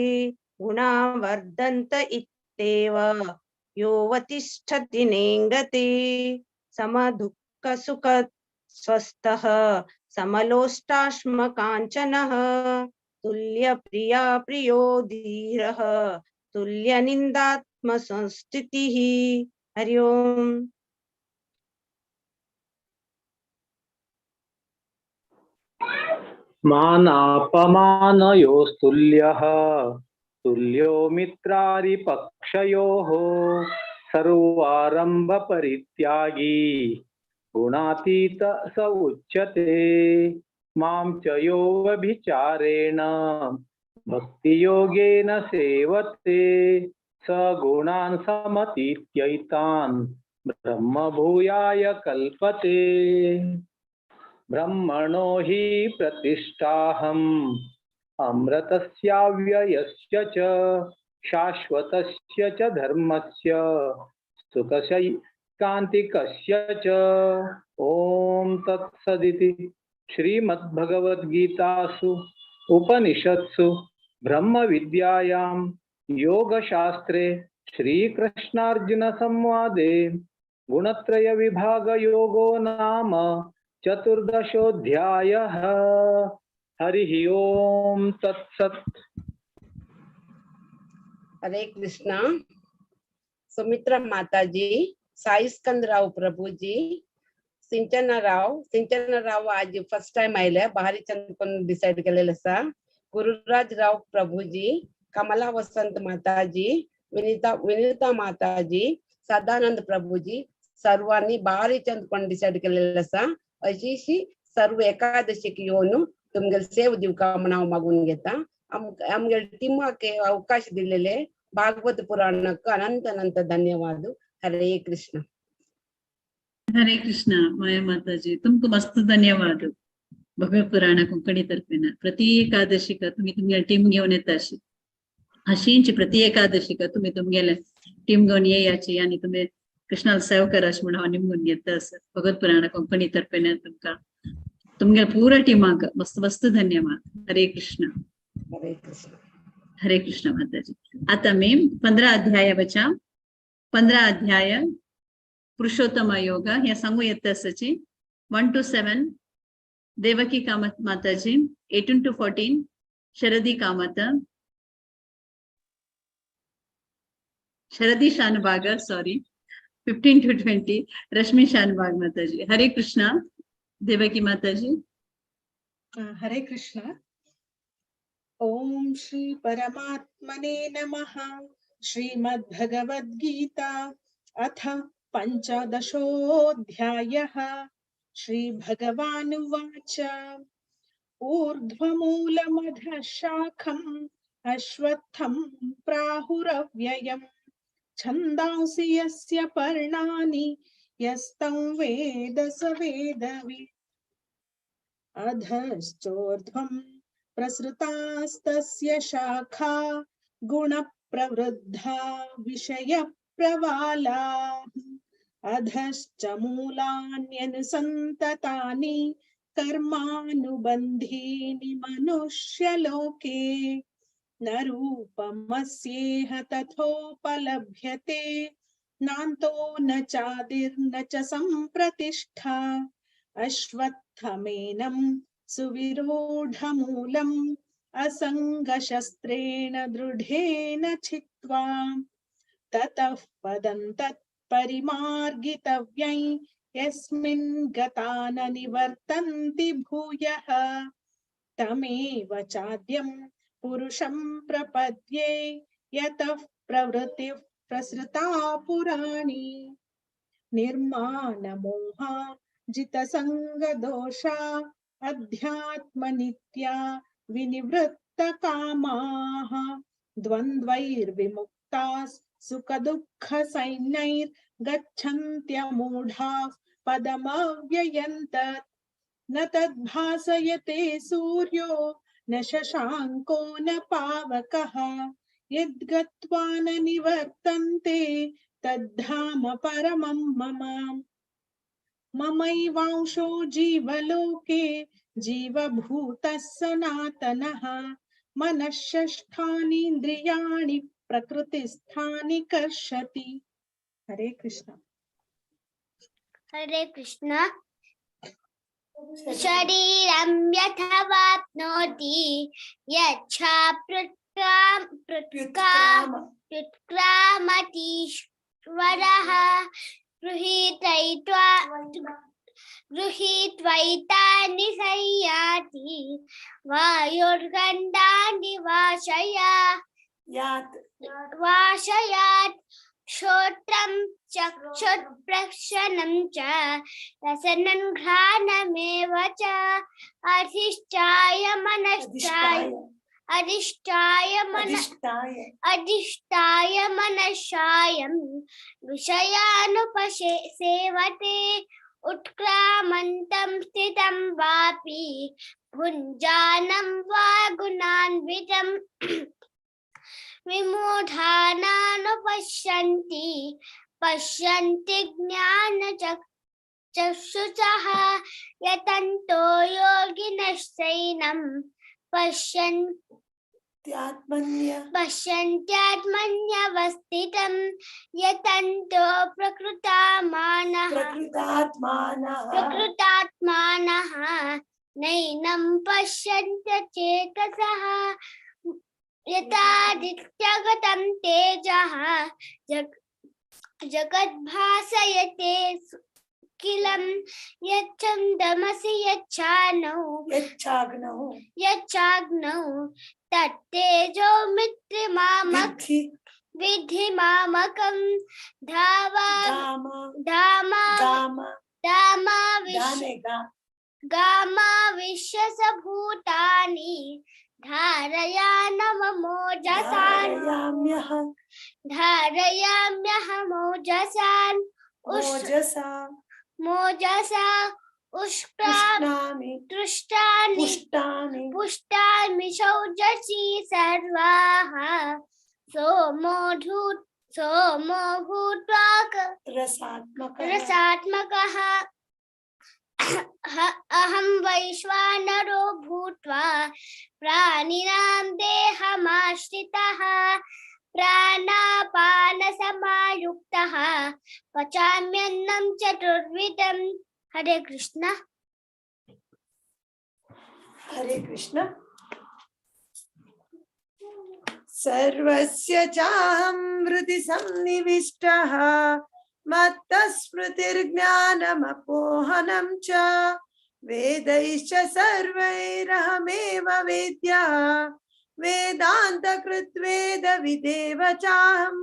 गुणा वर्धन्त इत्येव योऽवतिष्ठति नेङ्गते। समदुःखसुख स्वस्थः समलोष्टाश्मकाञ्चनः तुल्यप्रिया प्रियो धीरः तुल्यनिन्दात्मसंस्थितिः। हरि ओम्। मानापमानयोस्तुल्यः तुल्यो मित्रारिपक्षयोः सर्वारंभ परित्यागी गुणातीत स उच्यते। मां च यो व्यभिचारेण भक्ति योगेन सेवते स गुणान् समतीत्यैतान् ब्रह्म भूयाय कल्पते। ब्रह्मणो हि प्रतिष्ठाहम् अमृतस्याव्ययस्य च शाश्वतस्य च धर्मस्य सुखस्य कान्तिकस्य च। ओम तत्सदिति श्रीमद्भगवद्गीतासु उपनिषत्सु ब्रह्म विद्यायां योगशास्त्रे श्रीकृष्णार्जुन संवादे गुणत्रय विभाग योगो नाम चतुर्दशोऽध्यायः। हरि ओम तत्सत्। हरे कृष्ण। सुमित्रा माता जी, साई स्कंदराव प्रभू जी, सिंचनराव आज फर्स्ट टाइम आयले भारी चंद पण डिसाइड केलेले आसा। गुरुराज राव प्रभू जी, कमला वसंत माता जी, विनीता माता जी, सदानंद प्रभू जी सर्वांनी भारी चंद पण डिसाइड केलेले आसा। अशी सर्व एकादशीक येवन तुमगेल सेव दिवका म्हणाव मागून घेता। आमगे टिमाक अवकाश दिलेले भागवत पुराणक अनंत अनंत धन्यवाद। हरे कृष्ण। हरे कृष्ण। माया माता जी तुमको मस्त धन्यवाद। भगवत पुराण कोंकणी तर्फेन प्रति एकादशीक तुम्ही तुमगे टीम घेऊन येताशी अशींची प्रति एकादशीक तुम्ही तुमगेले टीम घेऊन येयाची आणि तुम्ही कृष्णाला सेव कराशी म्हणून हांव निमगून घेता आसा। भगवत पुराण कोंकणी तर्फेन तुमका तुमगे पूरा टीमाक मस्त मस्त धन्यवाद। हरे कृष्ण। हरे कृष्ण। हरे कृष्ण माता जी। आता मी 15 अध्याय बचा 15 अध्याय पुरुषोत्तम योग हे सांगू येता आसाची 1 to 7 देवकी कामत माताजी, 18 to 14 शरदी कामत, शरदी शानबागर सॉरी 15 to 20 रश्मि शानबाग माताजी। हरे कृष्ण। देवकी माताजी। हरे कृष्ण। ओम श्री परमात्मने नमः। श्रीमद्भगवद्गीता अथ पंचदशोऽध्यायः। श्री भगवानुवाच ऊर्ध्वमूलमधः शाखम् अश्वत्थं प्राहुरव्ययम् छन्दांसि यस्य पर्णानि यस्तं वेद स वेदवित् अधश्चोर्ध्वं प्रसृतास्तस्य शाखा गुणप्रवृद्धा विषयप्रवालाः अधश्च मूलान्यनुसन्ततानि कर्मानुबन्धीनि मनुष्यलोके न रूपमस्येह तथोपलभ्यते नान्तो न चादिर्न च सम्प्रतिष्ठा अश्वत्थमेनं सुविरूढमूलम् असङ्गशस्त्रेण दृढेन छित्त्वा ततः पदं तत्परिमार्गितव्यै यस्मिन् गता न निवर्तन्ति भूयः तमेव चाद्यं पुरुषं प्रपद्ये यतः प्रवृत्तिः प्रसृता पुराणी निर्माणमोहा जितसङ्गदोषा अध्यात्मनित्या विनिवृत्तकामाः द्वन्द्वैर्विमुक्ताः सुखदुःखसैन्यैर्गच्छन्त्यमूढाः पदमव्ययन्तत् न तद्भासयते सूर्यो न शशाङ्को न पावकः यद्गत्वा न निवर्तन्ते तद्धाम परमं मम ममैवांशो जीवलोके जीवभूतः सनातनः मनःषष्ठानीन्द्रियाणि प्रकृतिस्थानि कर्षति। हरे कृष्ण। हरे कृष्ण। शरीरं यथावाप्नोति यच्छाप्युत्क्रामतीश्वरः गृहीत्वैतानि संयाति वायुर्गन्धानि वाशयात् श्रोत्रं चक्षुर्प्रक्षणं च रसनं घ्राणमेव च अधिष्ठाय मनश्चायं विषयानुपसेवते उत्क्रामन्तं स्थितं वापि भुञ्जानं वा गुणान्वितं पश्यन्ति ज्ञानचक्षुषः यतन्तो योगिनश्चैनं पश्यन्त्यात्मन्यवस्थितं यतन्तो प्रकृतात्मानः नैनं पश्यन्त्य चेतसः यथादित्यगतं तेजः जगद्भासयते किलं यच्छन्दमसि यच्छाग्नौ तत्तेजो विद्धि मामकं गामा विश्वसभूतानि धारयाम्यहमोजसान् मोजसा पुष्टामि सौजसी सर्वाः सोमो भूत्वा रसात्मकः अहं वैश्वानरो भूत्वा प्राणिनां देहमाश्रितः प्राणापानसमायुक्तः पचाम्यन्नं चतुर्विधं। हरे कृष्ण। हरे कृष्ण। सर्वस्य चाहं हृदि सन्निविष्टः मत्तस्मृतिर्ज्ञानमपोहनं च वेदैश्च सर्वैरहमेव वेद्यः वेदान्तकृद्वेदविदेव चाहं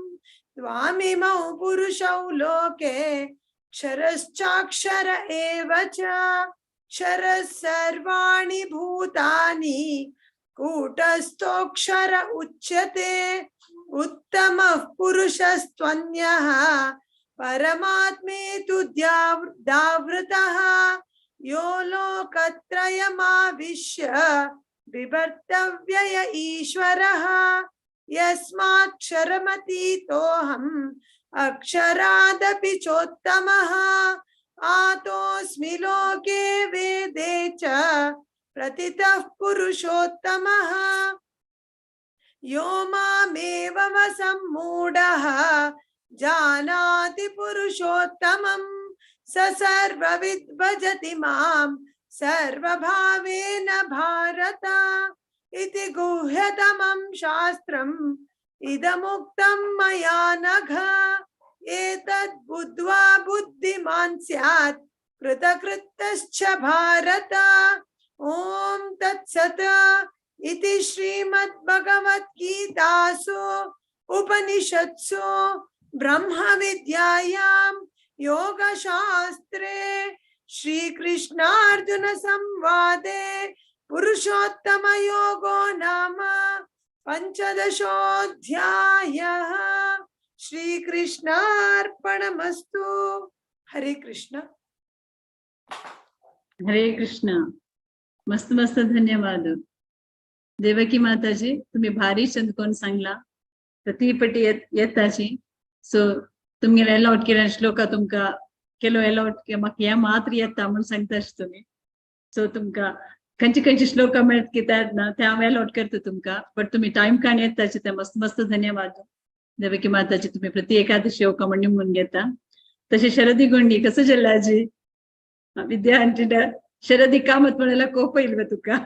त्वामिमौ पुरुषौ लोके क्षरश्चाक्षर एव च क्षरः सर्वाणि भूतानि कूटस्थोऽक्षर उच्यते उत्तमः पुरुषस्त्वन्यः परमात्मेतु दावृतः यो लोकत्रयमाविश्य बिभर्तव्यय ईश्वरः यस्माक्षरमतीतोऽहम् अक्षरादपि चोत्तमः आतोऽस्मि लोके वेदे च प्रतितः पुरुषोत्तमः यो मामेवमसम्मूढः जानाति पुरुषोत्तमं स सर्वविद् भजति मां सर्वभावेन भारत इति गुह्यतमं शास्त्रम् इदमुक्तं मया नघ एतद् बुद्ध्वा बुद्धिमान् स्यात् कृतकृत्यश्च भारत ओम तत्सत् इति श्रीमद्भगवद्गीतासु उपनिषत्सु ब्रह्म विद्यायां योगशास्त्रे श्रीकृष्णार्जुन संवादे पुरुषोत्तम योगो नाम पंचदशोऽध्यायः। श्रीकृष्णार्पणमस्तु। हरे कृष्ण। हरे कृष्ण। मस्त मस्त धन्यवाद देवकी माताजी, तुम्ही भारी चंदकोन सांगला प्रतिपटी येताची सो तुमगे अलाउट केला श्लोका तुमका केलो अलाउट के म्हाका ह्या मात्र येता म्हणून सांगताश तुम्ही सो तुमका खंयची श्लोका मेळत की ना ते हांव अलाउट करता तुमका बट तुम्ही टाइम काण येताचे ते मस्त मस्त धन्यवाद देवकी माताजी। तुम्ही प्रति एकादशी योका म्हणून निमून घेता तसे शरदी गोंडी कसं जल्लाजी विद्या आंटी शरदी कामत म्हणायला कोप येईल ग तुका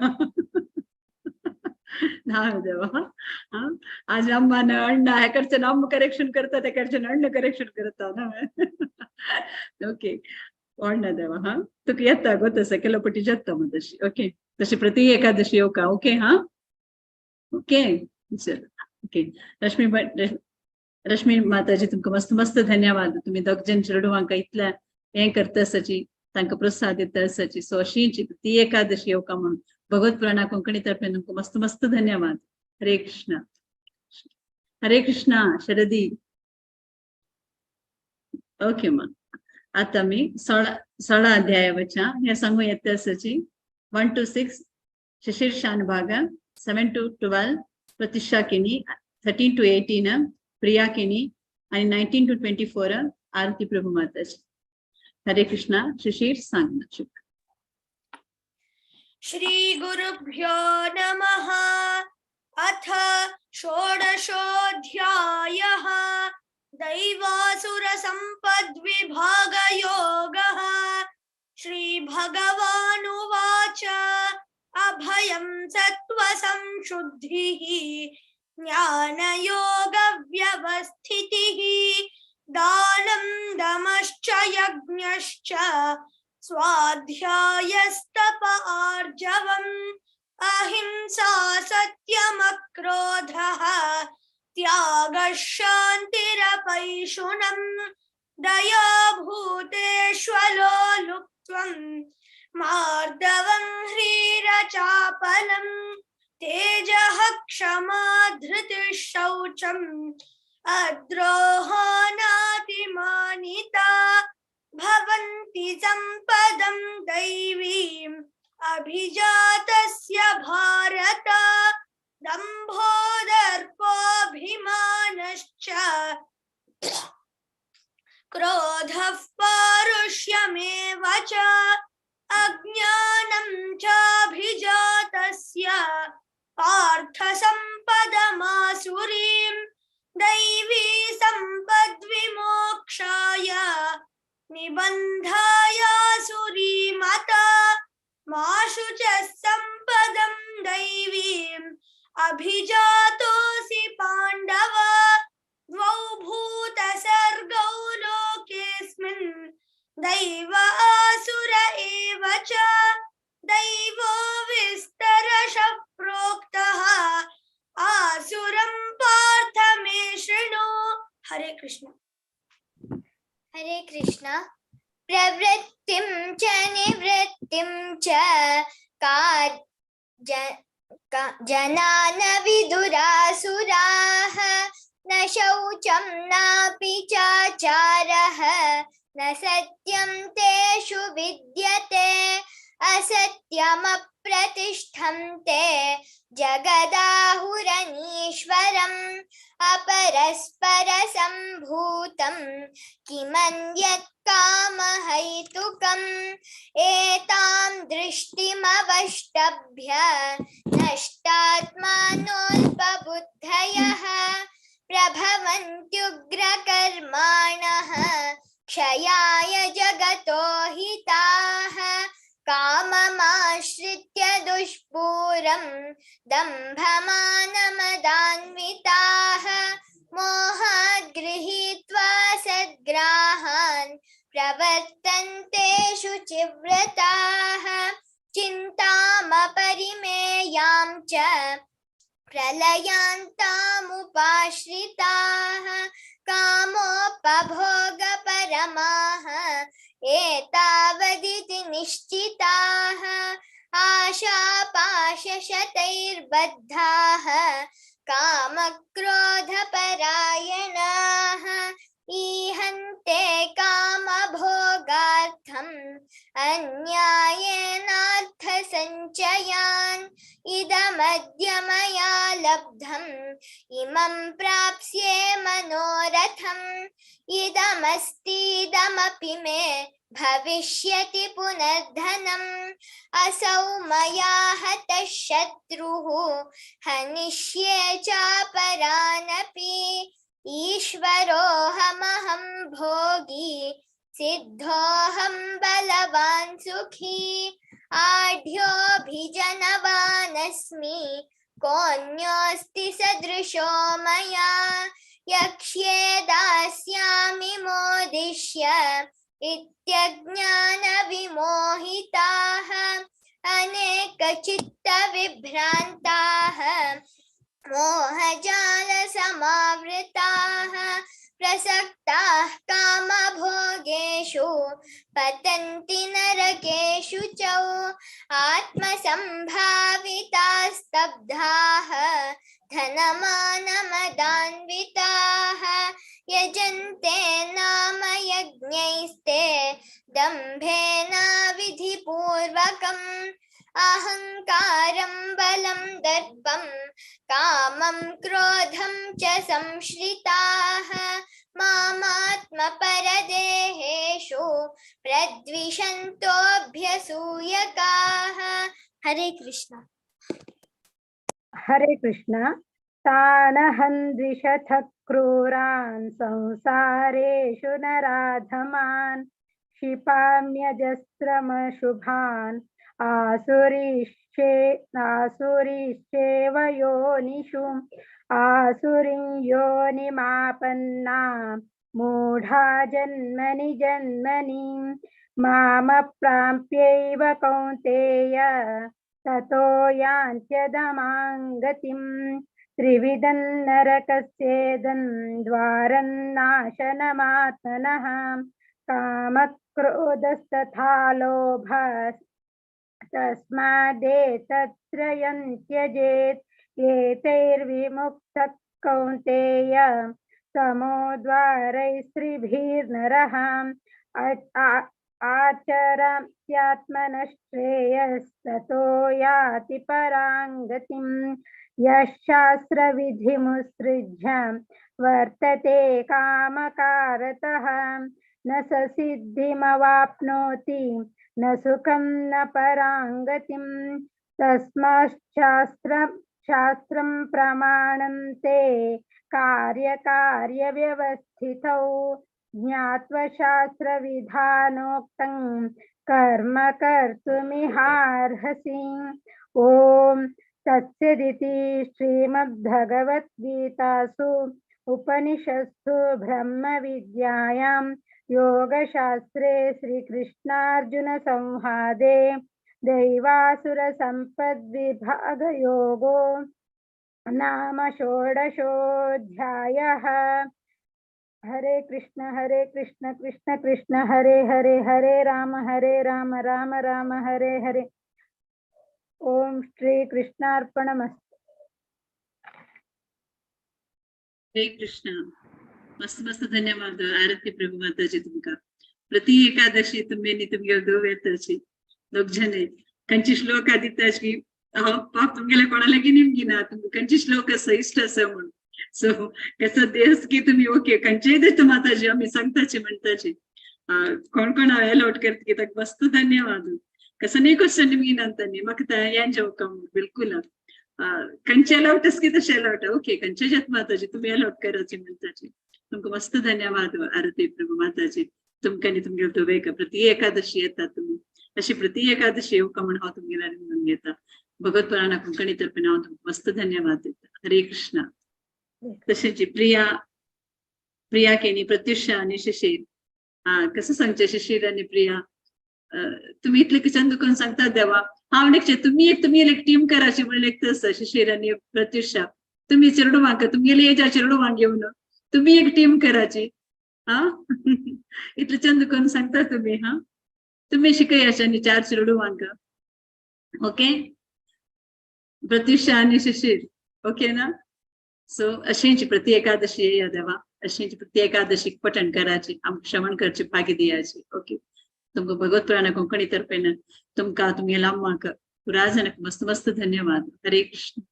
ना देवा आज अम्मान अण्णा ह्याकडचं नाम करेक्शन करतात त्याकडचे अण्ण करेक्शन करता ना ओके अण्णा देवा हा तुका येता गो तसं केलं पटी जत्ता मग तशी ओके तशी प्रति एकादशी येऊ का ओके हा ओके चल ओके रश्मी माताजी तुमका मस्त मस्त धन्यवाद तुम्ही दोगजन चेडवांका इतल्या हे करता सची तांकां प्रसाद येता आसाची सो अशींची ती एकादशी येवका म्हणून भगवत पुराणा कोंकणी तर्फे तुमकां मस्त मस्त धन्यवाद। हरे कृष्ण। हरे कृष्ण शरदी ओके मग आता मी 16 अध्यायावरच्या हे सांगू येता आसाची 1 to 6 शिशीर शानभागा 7 to 12 प्रतीक्षा केनी 13 to 18 प्रिया केनी आणि 19 to 24 आरती प्रभु माताजी। हरे कृष्णा शिशिर सांग। श्री गुरुभ्यो नमः। अथ षोडशोऽध्यायः दैवासुर सम्पद्विभागयोगः। श्री भगवानुवाच अभयं सत्त्वसंशुद्धिः ज्ञानयोगव्यवस्थितिः दानं दमश्च यज्ञश्च स्वाध्यायस्तप आर्जवम् अहिंसा सत्यमक्रोधः त्यागः शान्तिरपैशुनम् दया भूतेष्वलोलुप्त्वम् मार्दवम् ह्रीरचापलम् तेजः क्षमा धृतिः शौचम् अद्रोहानातिमानिता भवन्ति सम्पदं दैवीम् अभिजातस्य भारत दम्भो दर्पोऽभिमानश्च क्रोधः पारुष्यमेव च अज्ञानं चाभिजातस्य पार्थ सम्पदमासुरीम् दैवी सम्पद्विमोक्षाय निबन्धायासुरीमता माशु च सम्पदं दैवीम् अभिजातोऽसि पाण्डव द्वौ भूतसर्गौ लोकेऽस्मिन् दैव आसुर एव च दैवो विस्तरशः प्रोक्तः आसुरं पार्थ मे शृणु। हरे कृष्ण। हरे कृष्ण। प्रवृत्तिं च निवृत्तिं च जना न विदुरासुराः न शौचं नापि चाचारः न सत्यं तेषु विद्यते असत्यमप्रतिष्ठं ते जगदाहुरनीश्वरम् अपरस्परसम्भूतं किमन्यत् कामहैतुकम् एतां दृष्टिमवष्टभ्य नष्टात्मानोऽल्पबुद्धयः प्रभवन्त्युग्रकर्माणः क्षयाय जगतो हिताः काममाश्रित्य दुष्पूरं दम्भमानमदान्विताः मोहात् गृहीत्वा सद्ग्राहान् प्रवर्तन्ते शुचिव्रताः चिन्तामपरिमेयां च प्रलयान्तामुपाश्रिताः कामोपभोगपरमाः एतावदिति निश्चिताः आशापाशशतैर्बद्धाः कामक्रोधपरायणाः ईहन्ते कामभोगार्थम् अन्यायेनार्थसञ्चयान् इदमद्य मया लब्धम् इमं प्राप्स्ये मनोरथम् इदमस्तीदमपि मे भविष्यति पुनर्धनम् असौ मया हतः शत्रुः हनिष्ये चापरानपि ईश्वरोऽहमहं भोगी सिद्धोऽहं बलवान् सुखी आढ्योऽभिजनवानस्मि कोऽन्योऽस्ति सदृशो मया यक्ष्ये दास्यामि मोदिष्य इत्यज्ञानविमोहिताः अनेकचित्तविभ्रान्ताः मोहजालसमावृताः प्रसक्ताः कामभोगेषु पतन्ति नरकेषु च आत्मसम्भावितास्तब्धाः धनमानमदान्विताः यजन्ते नाम यज्ञैस्ते दम्भेनाविधिपूर्वकम् अहङ्कारं बलं दर्पं कामं क्रोधं च संश्रिताः मामात्मपरदेहेषु प्रद्विषन्तोऽभ्यसूयकाः। हरे कृष्ण। हरे कृष्ण। तानहं द्विषथ क्रूरान् संसारेषु नराधमान् क्षिपाम्यजस्रमशुभान् आसुरीश्चेव योनिषु आसुरीं योनिमापन्ना मूढा जन्मनि जन्मनि मामप्राप्यैव कौन्तेय ततो यान्त्यधमां गतिम् त्रिविधं नरकस्येदं द्वारं नाशनमात्मनः कामक्रोधस्तथा लोभः तस्मादेतत्त्रयं त्यजेत् एतैर्विमुक्तः कौन्तेय तमोद्वारैस्त्रिभिर्नरः आचरत्यात्मनश्रेयस्ततो याति परां गतिम् यः शास्त्रविधिमुत्सृज्य वर्तते कामकारतः न स सिद्धिमवाप्नोति न सुखं न परां गतिम् तस्माच्छास्त्रं प्रमाणं ते कार्यकार्यव्यवस्थितौ ज्ञात्वा शास्त्रविधानोक्तं कर्म कर्तुमिहार्हसि। ॐ तत्सदिति श्रीमद्भगवद्गीतासु उपनिषत्सु ब्रह्मविद्यायां योगशास्त्रे श्रीकृष्णार्जुनसंवादे दैवासुरसम्पद्विभागयोगो नाम षोडशोऽध्यायः। हरे कृष्ण कृष्ण कृष्ण हरे हरे हरे राम राम राम हरे हरे. ओम श्री कृष्णार्पणमस्तु. हरे कृष्ण. मस्त मस्त धन्यवाद आरती प्रभू माताजी तुमका. प्रति एकादशी तुम्ही तुमगे दोन येताची दोग जने कंची श्लोक आदिताची पाप तुमगेला कोणाला की निमगी ना तुम कंची श्लोक सहिष्ट असं म्हणून सो कसं देस की तुम्ही ओके कंचे देत माताजी आम्ही सांगताची म्हणताची कोण कोण अलॉट करत की तक मस्त धन्यवाद. कसं नाही क्वेश्चन निमगी नंतर मग यान जोकम बिलकुल कंचे अलॉटच की तसे अलॉट ओके कंचे जत माताजी तुम्ही अलॉट करायची म्हणताची तुमको मस्त धन्यवाद आरती प्रभू माताजी. तुमकानी तुमगे तो वेग प्रति एकादशी येतात तुम्ही अशी प्रति एकादशी येऊ का म्हणून हा तुमगेला निवडून घेता भगवत पुराणा कोंकणी तर्फे नाव तुमको मस्त धन्यवाद देता. हरे कृष्ण. तसेची प्रिया केनी प्रत्युषा आणि शिशीर कसं सांगचे शिशीर आणि प्रिया तुम्ही इथले किचन दुकान सांगतात देवा हा म्हणजे तुम्ही एक टीम करायची म्हणले एक तसं शिशीर आणि प्रत्युषा तुम्ही चिरडू वांग तुम्ही जा चिरडू वांग येऊन तुम्ही एक टीम करायची हा इथलं चंद दुकान सांगता तुम्ही हा तुम्ही शिकायच्या आणि 4 चिरडू वांग ओके प्रत्युषा आणि शिशीर ओके ना. सो अशींची प्रति एकादशी या देवा अशींची प्रति एकादशी पठण करायची श्रवण करची पागी दियाची ओके. तुमको भगवत पुराण कोंकणी तर्फे न तुमका तुम्ही लांब राजनक मस्त मस्त धन्यवाद. हरे कृष्ण.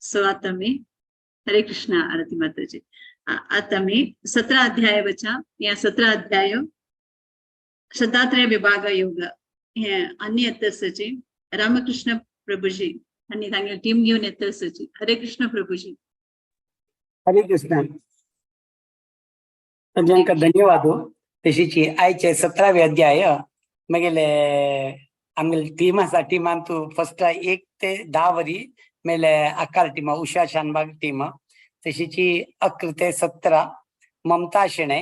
सो आता मी हरे कृष्ण आरती माताजी. आता मी 17 अध्याय वचा या 17 अध्याय श्रद्धात्रय विभाग योग हे अन्य येतसची रामकृष्ण प्रभुजी आणि तांगे टीम घेऊन येतसची. हरे कृष्ण प्रभुजी. हरे कृष्ण. सज्जनका धन्यवाद. तशीची आयचे 17वे अध्याय मगेले आमगे टीम आसा टीमान तू फर्स्ट 1 ते 10 वरी मेले अकाल टीम उषा शानबाग टीम तशीची 11 ते 17 ममता शेणे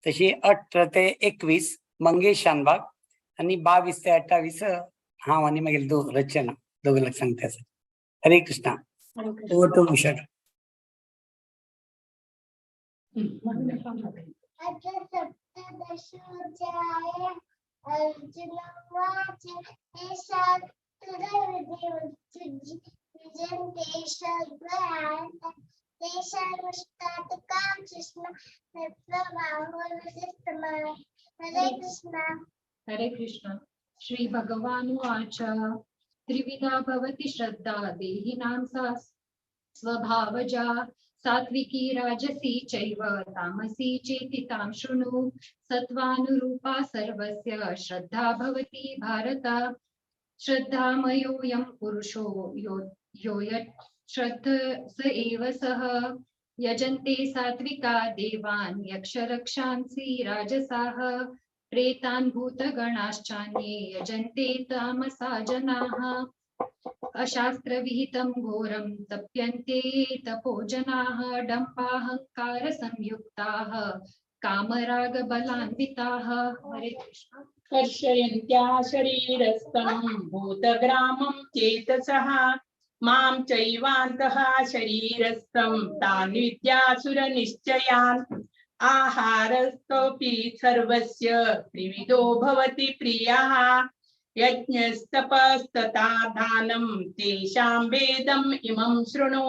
तशी 18 ते 21 मंगेश शानबाग आणि 22 ते 28 हांव आनी मागीर रचना दोगलाक सांगता. हरे कृष्ण. ओवर टू उषा. हरे कृष्ण. श्री भगवानुवाच त्रिविधा भवति श्रद्धा देहिनां सा स्वभावजा सात्विकी राजसी चैव तामसी चेति तां शृणु. सत्त्वानुरूपा सर्वस्य श्रद्धा भवति भारत. श्रद्धामयोऽयं पुरुषो यो यत् श्रद्ध स एव सः. यजन्ते सात्विका देवान् यक्षरक्षांसि राजसाः. प्रेतान् भूतगणाश्चान्ये यजन्ते तामसा जनाः. अशास्त्रविहितं घोरं तप्यन्ते तपोजनाः. डम्बाहङ्कार संयुक्ताः कामरागबलान्विताः. हरे कृष्ण. कर्षयन्त्या शरीरस्थं भूतग्रामं चेतसः मां चैवान्तः शरीरस्थं तान् विद्यासुरनिश्चयान्. आहारस्तोऽपि सर्वस्य त्रिविधो भवति प्रियः. यज्ञस्तपस्तथा दानं तेषां वेदम् इमं शृणु.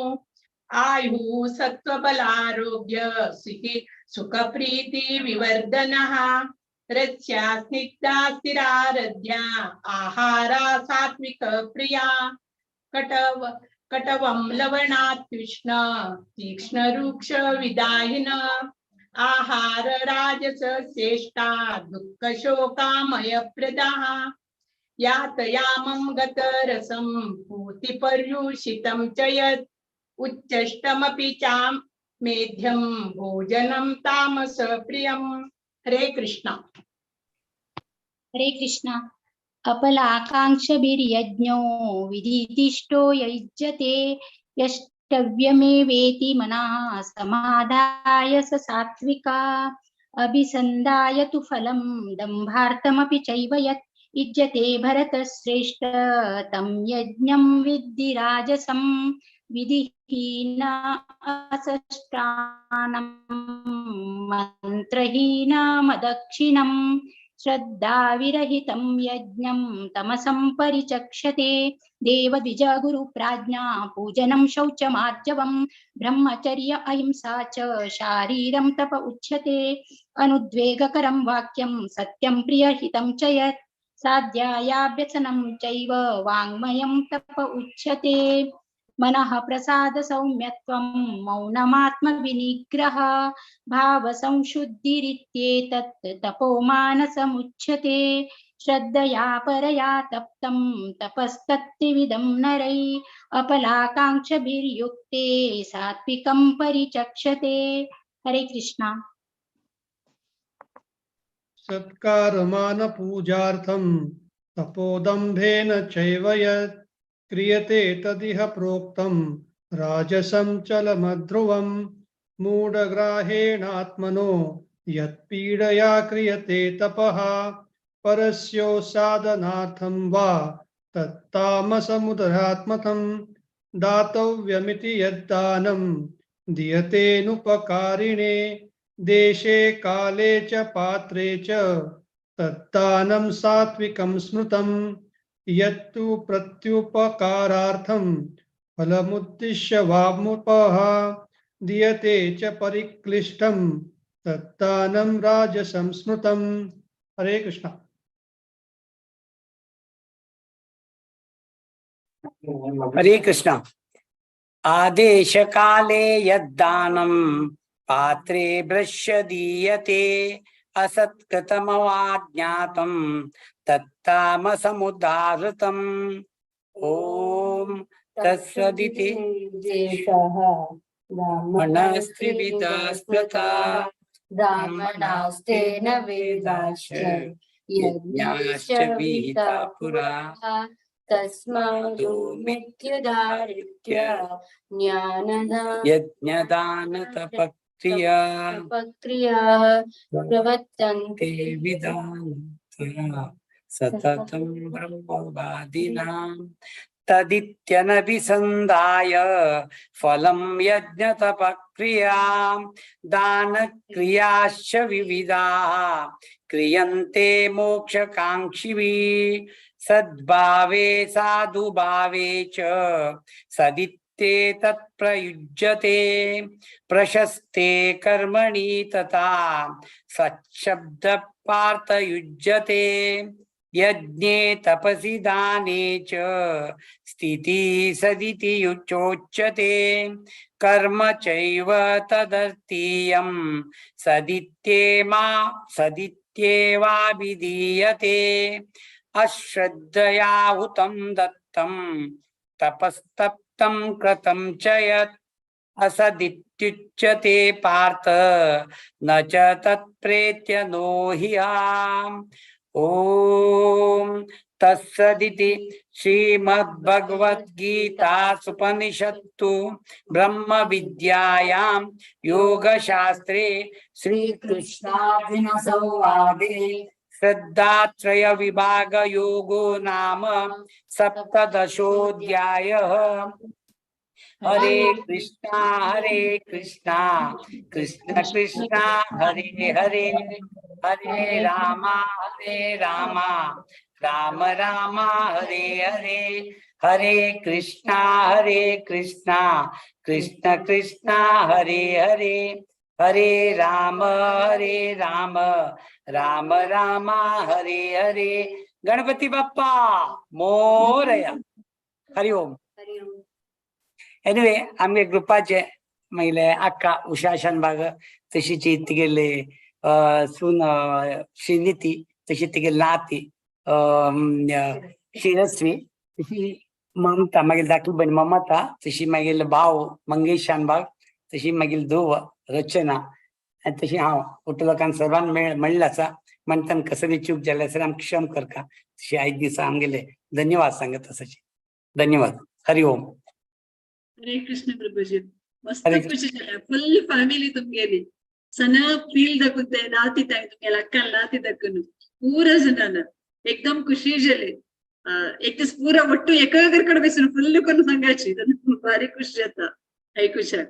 आयुः सत्त्वबलारोग्य सुखप्रीति विवर्धनः. रस्या स्निग्धा स्थिरारध्या आहारा सात्विक प्रिया. कटवं लवणात्युष्ण तीक्ष्ण रुक्ष विदाहिन. आहार राजस श्रेष्ठा दुःख शोकामय प्रदाः. यातयामं गतरसं पूतिपर्युषितं च यत् उच्चष्टमपि चां मेध्यं भोजनं तामस प्रियम्. हरे कृष्ण. हरे कृष्ण. अपलाकांक्षभिर्यज्ञो विधितिष्ठो युज्यते. यष्टव्यमेवेति मनः समादाय स सात्विका. अभिसन्धाय तु फलं दम्भार्थमपि चैव यत् युज्यते भरतश्रेष्ठ तं यज्ञं विद्धि राजसं विधिहीन असष्टानं मन्त्रहीनमदक्षिणं श्रद्धाविरहितं यज्ञं तमसं परिचक्षते देवद्विजगुरुप्राज्ञा पूजनं शौचमार्जवं ब्रह्मचर्य अहिंसा च शारीरं तप उच्यते अनुद्वेगकरं वाक्यं सत्यं प्रियहितं च यत् साध्यायाभ्यसनं चैव वाङ्मयं तप उच्यते मनः प्रसाद सौम्यत्वं मौनमात्मविनिग्रह भावसंशुद्धिरित्येतत् तपो मानसमुच्यते श्रद्धया परया तप्तं तपस्तत्त्रिविधं नरै अपलाकाङ्क्षभिर्युक्ते सात्विकं परिचक्षते। हरे कृष्णा। सत्कारमान पूजार्थं तपोदम्भेन चैव यत् क्रियते तदिह प्रोक्तं राजसं चलमध्रुवं मूढग्राहेणात्मनो यत्पीडया क्रियते तपः परस्योसाधनार्थं वा तत्तामसमुदरात्मकं दातव्यमिति यद्दानं दीयतेनुपकारिणे देशे काले च पात्रे च तद्दानं सात्विकं स्मृतं यत्तु प्रत्युपकारार्थं फलमुद्दिश्य वामुपः दीयते च परिक्लिष्टं तद्दानं राजसं स्मृतं। हरे कृष्ण। हरे कृष्ण। आदेश काले यद्दानं पात्रे भृश्य दीयते असत्कृतमवाज्ञातं तत्तामसमुदाहृतम्। ओम तत्सदिति ब्राह्मणस्त्रिविधा स्मृता ब्राह्मणास्तेन वेदाश्च यज्ञाश्च विहिता पुरा तस्मादो मिथ्युदाहृत्य यज्ञदान तपक्रियाः प्रवर्तन्ते विधानतः सततं ब्रह्मवादिनां तदित्यनभिसन्धाय फलं यज्ञतपक्रियां दानक्रियाश्च विविधाः क्रियन्ते मोक्षकाङ्क्षिभिः सद्भावे साधुभावे च सदित्येतत् प्रयुज्यते प्रशस्ते कर्मणि तथा सच्छब्द पार्थयुज्यते यज्ञे तपसि दाने च स्थिति सदिति युच्योच्यते कर्म चैव तदर्थीयं सदित्येवाभिधीयते अश्रद्धया हुतं दत्तं तपस्तप्तं कृतं च यत् असदित्युच्यते पार्थ न च तत्प्रेत्य नो ह्याम्। ओम तत्सदिति श्रीमद्भगवद्गीतासूपनिषत्सु ब्रह्म विद्यायां योगशास्त्रे श्रीकृष्णार्जुन संवादे श्रद्धात्रय विभाग योगो नाम सप्तदशोऽध्यायः। हरे कृष्णा कृष्ण कृष्ण हरे हरे हरे राम राम राम हरे हरे हरे कृष्णा कृष्ण कृष्ण हरे हरे हरे राम राम राम हरे हरे। गणपति बप्पा मोरया। हरि ओम। एनिवे आमगे ग्रुपाचे मैले अक्का उषा शानबाग तशीची तिगेले सून श्रीनिती तशी तिगे नाती श्रीरश्री तशी ममता मागील धाकली बहीण ममता तशी मागील भाव मंगेश शानबाग तशी मागील धुव रचना तशी हांव लोकांक सर्वांक म्हणलें आसा म्हणटान कसली चूक जाली आसल्यार आमकां क्षम करता तशी आयज दिसा आमगेले धन्यवाद सांगत आसाची। धन्यवाद। हरि ओम। हरे कृष्ण प्रभुजी मस्त खुशी झाल्या फुल फॅमिली तुमगेली सना फील दकुते नाती ताई तुमगेला अक्कल नाती दಕ್ಕನು ಪೂರ ಜನನ एकदम खुशी झाली. एक दीस पुरा ಒಟ್ಟು एकाकडे बसून फुल्ल करून सांगायची भारी खुश जाता ऐकूशाक.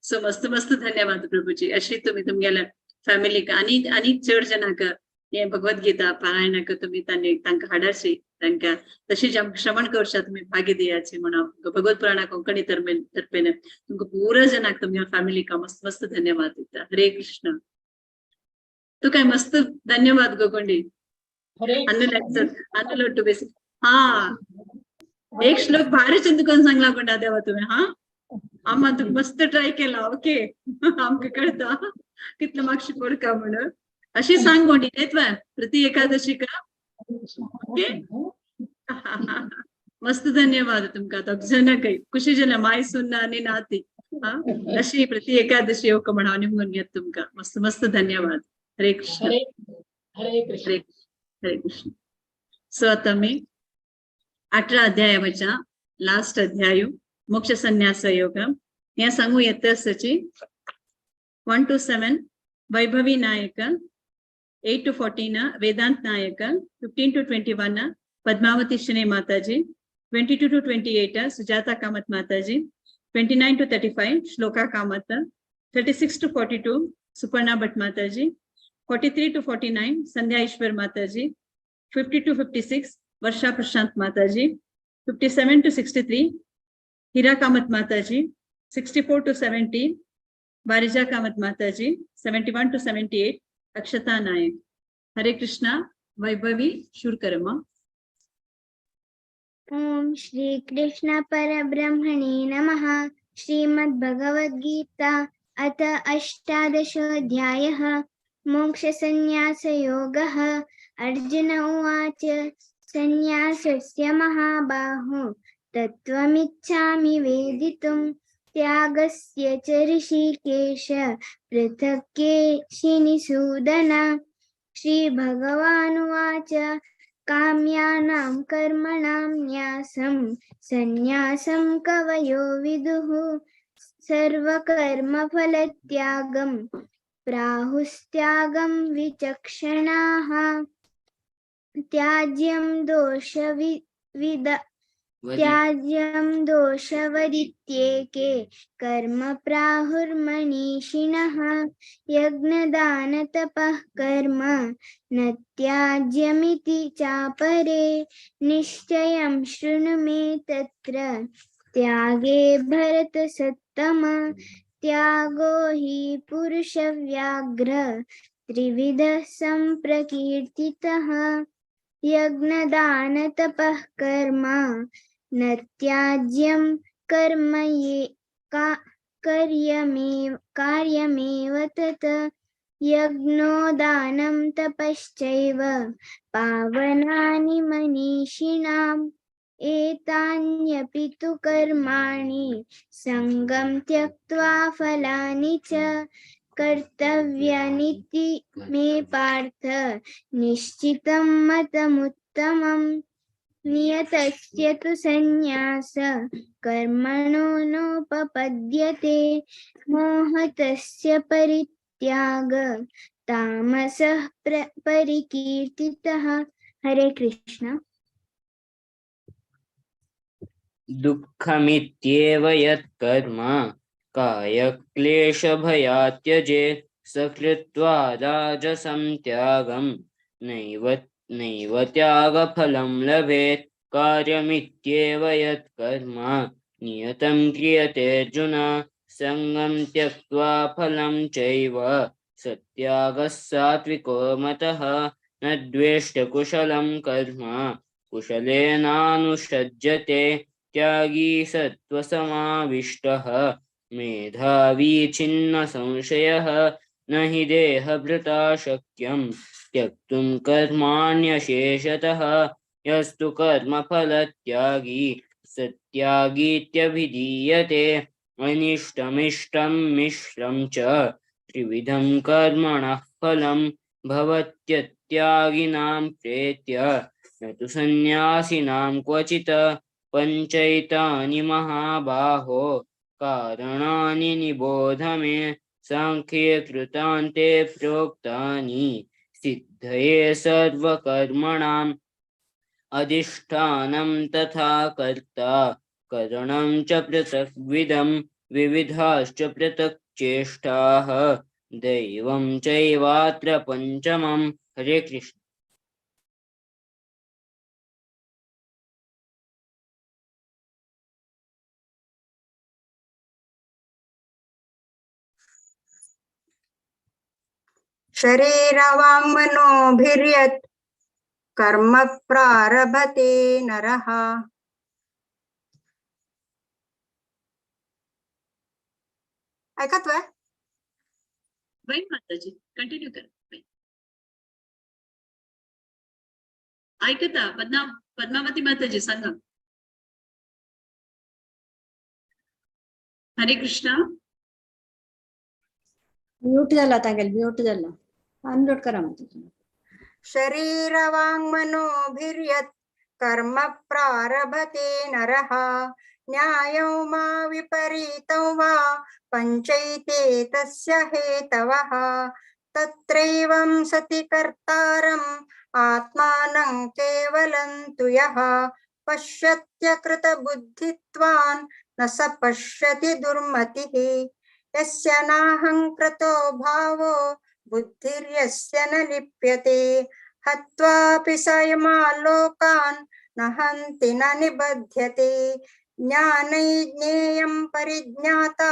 सो मस्त मस्त धन्यवाद प्रभूजी. अशी तुम्ही तुमगेल्या फॅमिलीक आणि चड जनाक हे भगवद्गीता पारायणाक तुम्ही तांकां हाडाशी तांकां तशीच श्रवण करशा तुम्ही भागी दियाचे म्हणून भगवत पुराणा कोंकणी तर्फेन तुमकां पुरा जनाक तुमच्या फॅमिलीक मस्त मस्त धन्यवाद दिता. हरे कृष्ण. तू काय मस्त धन्यवाद गोकोंडी. अनुलोटू बेसी. हा एक श्लोक भारी चिंतकन सांगला पण देवा तुम्ही. हा आम्हा तू मस्त ट्राय केला. ओके आमकां कळता कितलं मागशी पडका म्हणून. अशी सांग कोणी नेतवा प्रति एकादशी का. ओके मस्त धन्यवाद तुमकां. दोग काही खुशी झाल्या माय सुन्ना आणि नाती. हा अशी प्रति एकादशी येवक म्हणून निमून घेत तुमकां मस्त मस्त धन्यवाद. हरे कृष्ण. हरे कृष्ण. हरे कृष्ण. सो आता मी 18 अध्यायाच्या लास्ट अध्याय मोक्ष संन्यास योग या सांगू येतची 1 to 7 वैभवी नायक, 8 to 14 वेदांत नायक, 15 to 21 पद्मावती शने माताजी, 22 to 28 सुजाता कामत माताजी, 29 to 35 श्लोका कामत, 36 to 42 सुपर्णा भट्ट माताजी, 43 to 49 संध्या ईश्वर माताजी, 50 to 56 वर्षा प्रशांत माताजी, 57 to 63 हीरा कामत माताजी, 64 to 70 वारिजा कामत माताजी, 71 to 78 अक्षता नायक. हरे कृष्णा. वैभवी शूरकर्मा. ओम श्री कृष्ण परब्रह्मणे नमः. श्रीमद् भगवद गीता अथ 18 अध्यायः मोक्ष संन्यास योगः. अर्जुन उवाच संन्यासस्य महाबाहो तत्त्वमिच्छामि वेदितुं त्यागस्य च ऋषिकेश पृथक् केशिनिसूदन. श्रीभगवानुवाच काम्यानां कर्मणां न्यासं संन्यासं कवयो विदुः सर्वकर्मफलत्यागं प्राहुस्त्यागं विचक्षणाः. त्याज्यं दोषवदित्येके कर्म प्राहुर्मनीषिणः. यज्ञदानतपः कर्म न त्याज्यमिति चापरे. निश्चयं शृणु मे तत्र त्यागे भरतसत्तम. त्यागो हि पुरुषव्याघ्र त्रिविधः संप्रकीर्तितः. यज्ञदानतपः कर्म न त्याज्यं कर्म कार्यमेव तत्. यज्ञोदानं तपश्चैव पावनानि मनीषिणाम्. एतान्यपि तु कर्माणि सङ्गं त्यक्त्वा फलानि च कर्तव्यानिति मे पार्थ निश्चितं मतमुत्तमम्. नियतस्य तु संन्यास कर्मणो नोपपद्यते. मोहतस्य परित्याग तामसः परिकीर्तितः. हरे कृष्ण. दुःखमित्येव यत्कर्म कायक्लेशभयात् त्यजेत् स कृत्वा राजसं त्यागं नैव त्यागफलं लभेत्. कार्यमित्येव यत्कर्म नियतं क्रियते अर्जुन सङ्गं त्यक्त्वा फलं चैव स त्यागः सात्विको मतः. न द्वेष्टकुशलं कर्म कुशलेनानुषज्यते. त्यागी सत्त्वसमाविष्टः मेधावी छिन्न संशयः. न हि देहभृता शक्यं त्यक्तुं कर्माण्यशेषतः. यस्तु कर्मफलत्यागी स त्यागीत्यभिधीयते. अनिष्टमिष्टं मिश्रं च त्रिविधं कर्मणः फलं भवत्यत्यागिनां प्रेत्य न तु सन्न्यासिनां क्वचित्. पञ्चैतानि महाबाहो कारणानि निबोध मे. सांख्ये कृतान्ते प्रोक्तानि सिद्धये सर्वकर्मणां अधिष्ठानं तथा कर्ता करणं च पृथग्विधं विविधाश्च पृथक् चेष्टाः दैवं चैवात्र पंचमम्। हरे कृष्ण। शरीरवाङ्मनोभिर्यत् कर्म प्रारभते नरः ऐकतोय? बाई माताजी कंटिन्यू करा. ऐकता पद्मावती माताजी सांगा. हरे कृष्णा. म्यूट झाला तांगेल, म्यूट झाला. अनम्यूट करा माताजी. शरीरवाङ्मनोभिर्यत् कर्म प्रारभते नरः न्यायो मा विपरीतो वा पञ्चैते तस्य हेतवः तत्रैवं सति कर्तारम् आत्मानं केवलं तु यः पश्यत्यकृतबुद्धित्वान् न स पश्यति दुर्मतिः यस्य नाहङ्कृतो भावो बुद्धिर्यस्य न लिप्यते हत्वापि स यमालोकान् न हन्ति न निबध्यते ज्ञानै ज्ञेयं परिज्ञाता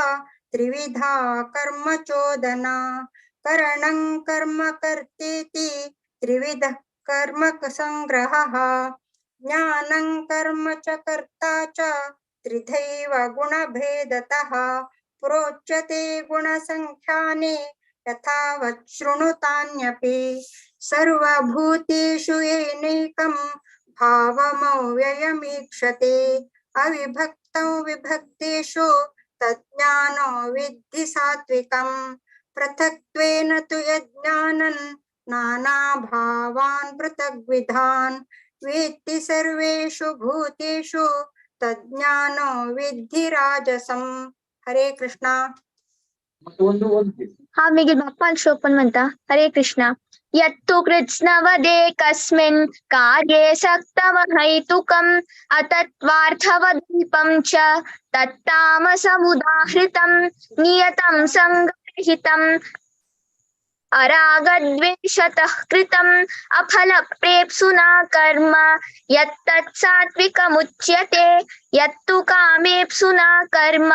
त्रिविधा कर्म चोदना करणं कर्म कर्तेति त्रिविधः कर्म संग्रहः ज्ञानं कर्म च कर्ता च त्रिधैव गुणभेदतः प्रोच्यते गुणसंख्याने यथावत् शृणुतान्यपि सर्वभूतेषु येनैकं भावमव्ययमीक्षते अविभक्तौ विभक्तेषु तज्ज्ञानो विद्धि सात्विकम् पृथक्त्वेन तु यज्ञानं नानाभावान् पृथग्विधान् वेत्ति सर्वेषु भूतेषु तज्ज्ञानो विद्धि राजसम्. हरे कृष्णा. हा मी भगवान श्लोक पण म्हणता. हरे कृष्णा. यत्तु कृत्स्नवदे कस्मिन् कार्ये सक्तमहैतुकम् अतत्त्वार्थवदीपं च तत्तामसमुदाहृतं नियतं सङ्गरहितम् अरागद्वेषतः कृतम् अफलप्रेप्सुना कर्म यत्तत् सात्विकमुच्यते यत्तु कामेप्सुना कर्म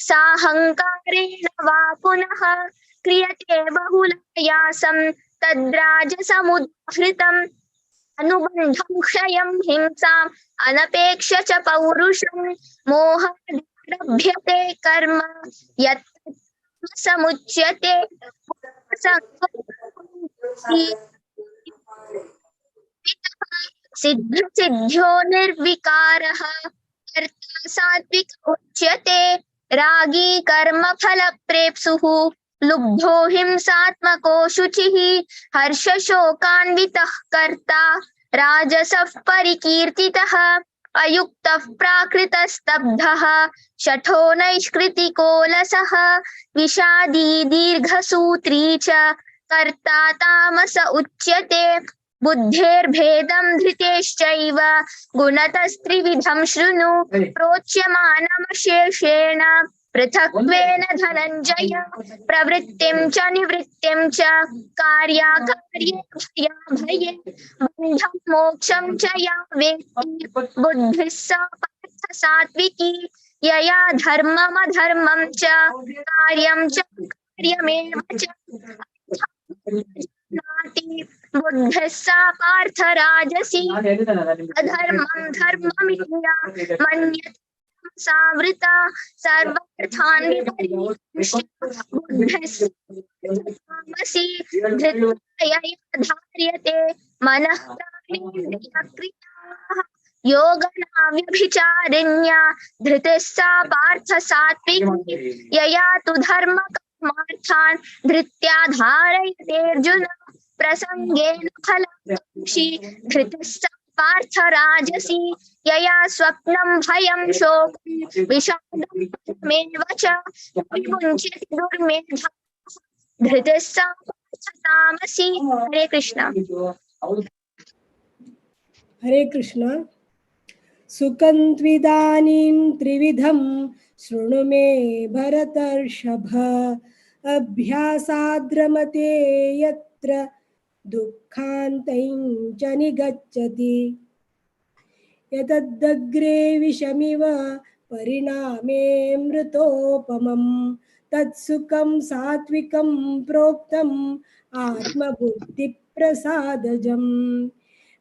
साहंकारेण वा पुनः क्रियते बहुलायासं तद्राजसमुदाहृतम् अनुबन्धं क्षयं हिंसाम् अनपेक्ष च पौरुषं मोहादारभ्यते कर्म यत् समुच्यते सिद्ध सिद्ध्यो निर्विकारः कर्ता सात्विक उच्यते रागी कर्म फल प्रेप्सुः लुब्धो हिंसात्मको शुचिः हर्षशोकान्वितः कर्ता राजसः परिकीर्तितः अयुक्तः प्राकृतस्तब्धः शठो नैष्कृतिको लसः विषादी दीर्घसूत्री च कर्ता तामस उच्यते बुद्धेर्भेदं धृतेश्चैव गुणतस्त्रिविधं शृणु प्रोच्यमानमशेषेण पृथक्त्वेन धनञ्जय प्रवृत्तिं च निवृत्तिं च कार्याकार्ये भयाभये बन्धं मोक्षं च या वेत्ति बुद्धिः सा पार्थ सात्विकी यया धर्ममधर्मं च कार्यं च कार्यमेव च बुद्धिः सा पार्थ राजसी अधर्मं धर्ममिति मन्यते सावृता सर्वार्थान् विपरीतमसि धृत्या धार्यते मनः प्राणेन्द्रियक्रियाः योगनाव्यभिचारिण्या धृतिः सा पार्थ सात्विकी यया तु धर्मकर्मार्थान् धृत्या धारयते अर्जुन प्रसंगेन फलकाङ्क्षी धृतिः सा पार्थ राजसी यया स्वप्नं भयं शोकं विषादमेव च विमुञ्चति दुर्मेधा धृतिः सा पार्थ तामसी. हरे कृष्णा. हरे कृष्ण। सुखं त्विदानीं त्रिविधं शृणु मे भरतर्षभ। अभ्यासाद्रमते यत्र दुःखान्तैं च निगच्छति। यतदग्रे विषमिव परिणामे मृतोपमम्। तत्सुखं सात्विकं प्रोक्तम् आत्मबुद्धिप्रसादजम्।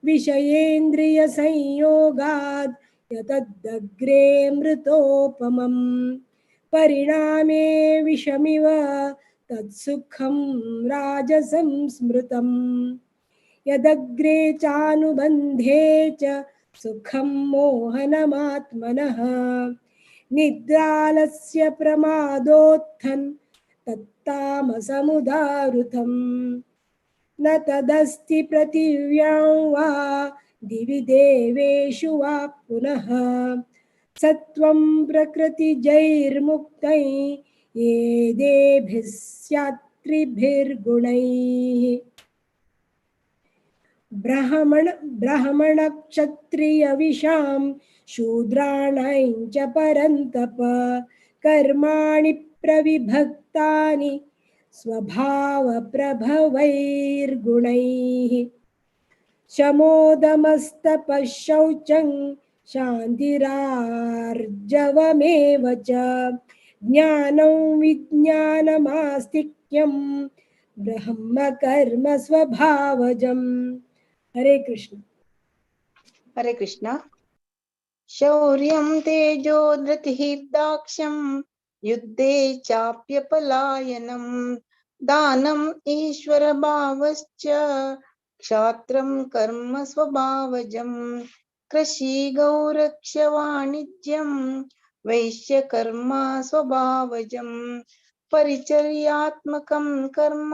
विषयेन्द्रियसंयोगात् यतदग्रे मृतोपमम्। परिणामे विषमिव तत्सुखं राजसं स्मृतम्। यदग्रे चानुबन्धे च सुखं मोहनमात्मनः। निद्रालस्य प्रमादोत्थं तत्तामसमुदाहृतम्। न तदस्ति पृथिव्यां वा दिवि देवेषु वा पुनः। सत्वं प्रकृतिजैर्मुक्तै ये देभिः स्यात् त्रिभिर्गुणैः। ब्राह्मणक्षत्रियविषां शूद्राणां च परन्तप। कर्माणि प्रविभक्तानि स्वभावप्रभवैर्गुणैः। शमोदमस्तपः शौचं शान्तिरार्जवमेव च। ज्ञानं विज्ञानमास्तिक्यं ब्रह्म कर्म स्वभावजम्। हरे कृष्ण। हरे कृष्ण। शौर्यं तेजो धृतिः दाक्ष्यं युद्धे चाप्यपलायनं। दानम् ईश्वरभावश्च क्षात्रं कर्म स्वभावजम्। कृषि गौरक्ष्यवाणिज्यं वैश्यकर्म स्वभावजम्। परिचर्यात्मकं कर्म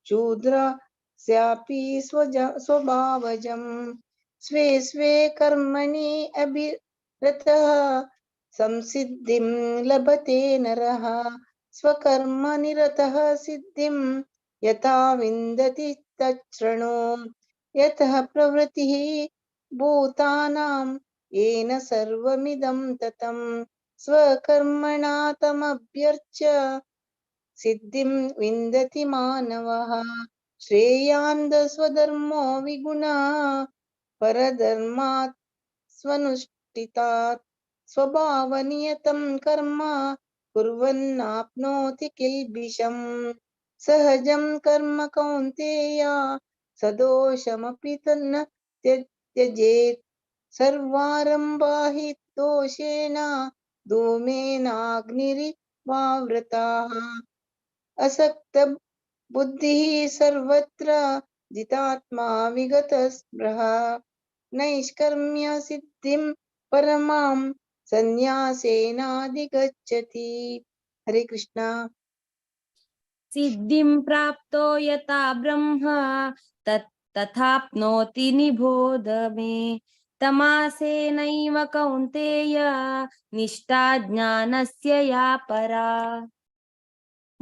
शूद्रस्यापि स्वभावजम्। स्वे स्वे कर्मणि अभिरतः संसिद्धिं लभते नरः। स्वकर्मनिरतः सिद्धिं यथा विन्दति तच्छृणु। यतः प्रवृत्तिः भूतानां येन सर्वमिदं ततं। स्वकर्मणा तमभ्यर्च्य सिद्धिं विन्दति मानवः। श्रेयान् स्वधर्मो विगुणः परधर्मात् स्वनुष्ठितात्। स्वभावनियतं कर्म कुर्वन्नाप्नोति किल्बिषम्। सहजं कर्म कौन्तेय सदोषमपि तन्न त्यजेत्। सर्वारम्भा हि दोषेण धूमेनाग्निरिवावृताः। असक्त बुद्धिः सर्वत्र जितात्मा विगतस्पृहा। नैष्कर्म्य सिद्धिं परमां संन्यासेनाधिगच्छति। हरे कृष्णा। सिद्धिं प्राप्तो यथा ब्रह्म तथाप्नोति निबोध मे। तमासेनैव कौन्तेय निष्ठा ज्ञानस्य या परा।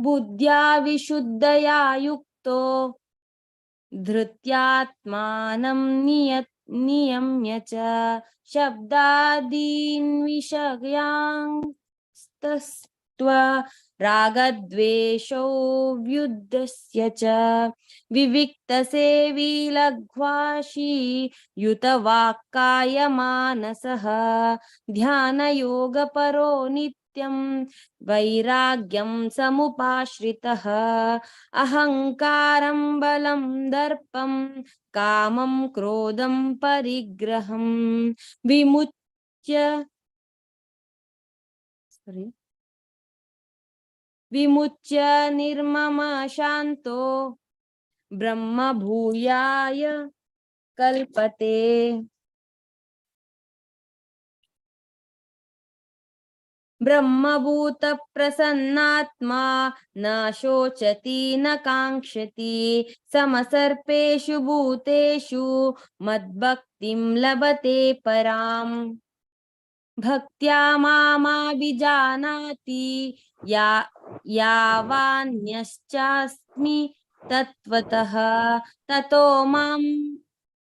बुद्ध्या विशुद्धया युक्तो धृत्यात्मानं नियम्य च। शब्दादीन् विषयान्स्तस्त्वा रागद्वेषौ व्युद्धस्य च। विविक्तसेवी लघ्वाशी युतवाक्कायमानसः। ध्यानयोगपरो नित्यं वैराग्यं समुपाश्रितः। अहङ्कारं बलं दर्पं कामं क्रोधं परिग्रहं विमुच्य निर्मम शान्तो ब्रह्मभूयाय कल्पते। ब्रह्मभूत प्रसन्नात्मा न शोचति न काङ्क्षति। समसर्पेषु भूतेषु मद्भक्तिं लभते पराम्। भक्त्या मामभिजानाति यावान्यश्चास्मि तत्त्वतः। ततो मां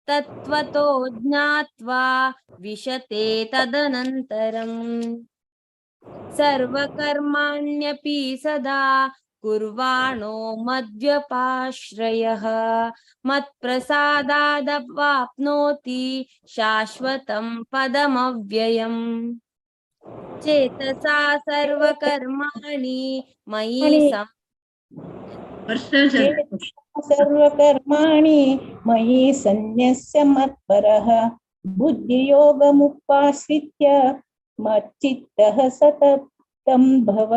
तत्त्वतो ज्ञात्वा विशते तदनन्तरम् सर्वकर्माण्यपि सदा कुर्वाणो मद्व्यपाश्रयः मत्प्रसादादवाप्नोति शाश्वतं पदमव्ययम् चेतसा सर्वकर्माणि मयि सर्वकर्माणि मयि सन्न्यस्य मत्परः बुद्धियोगमुपाश्रित्य मच्चित्तः सततं भव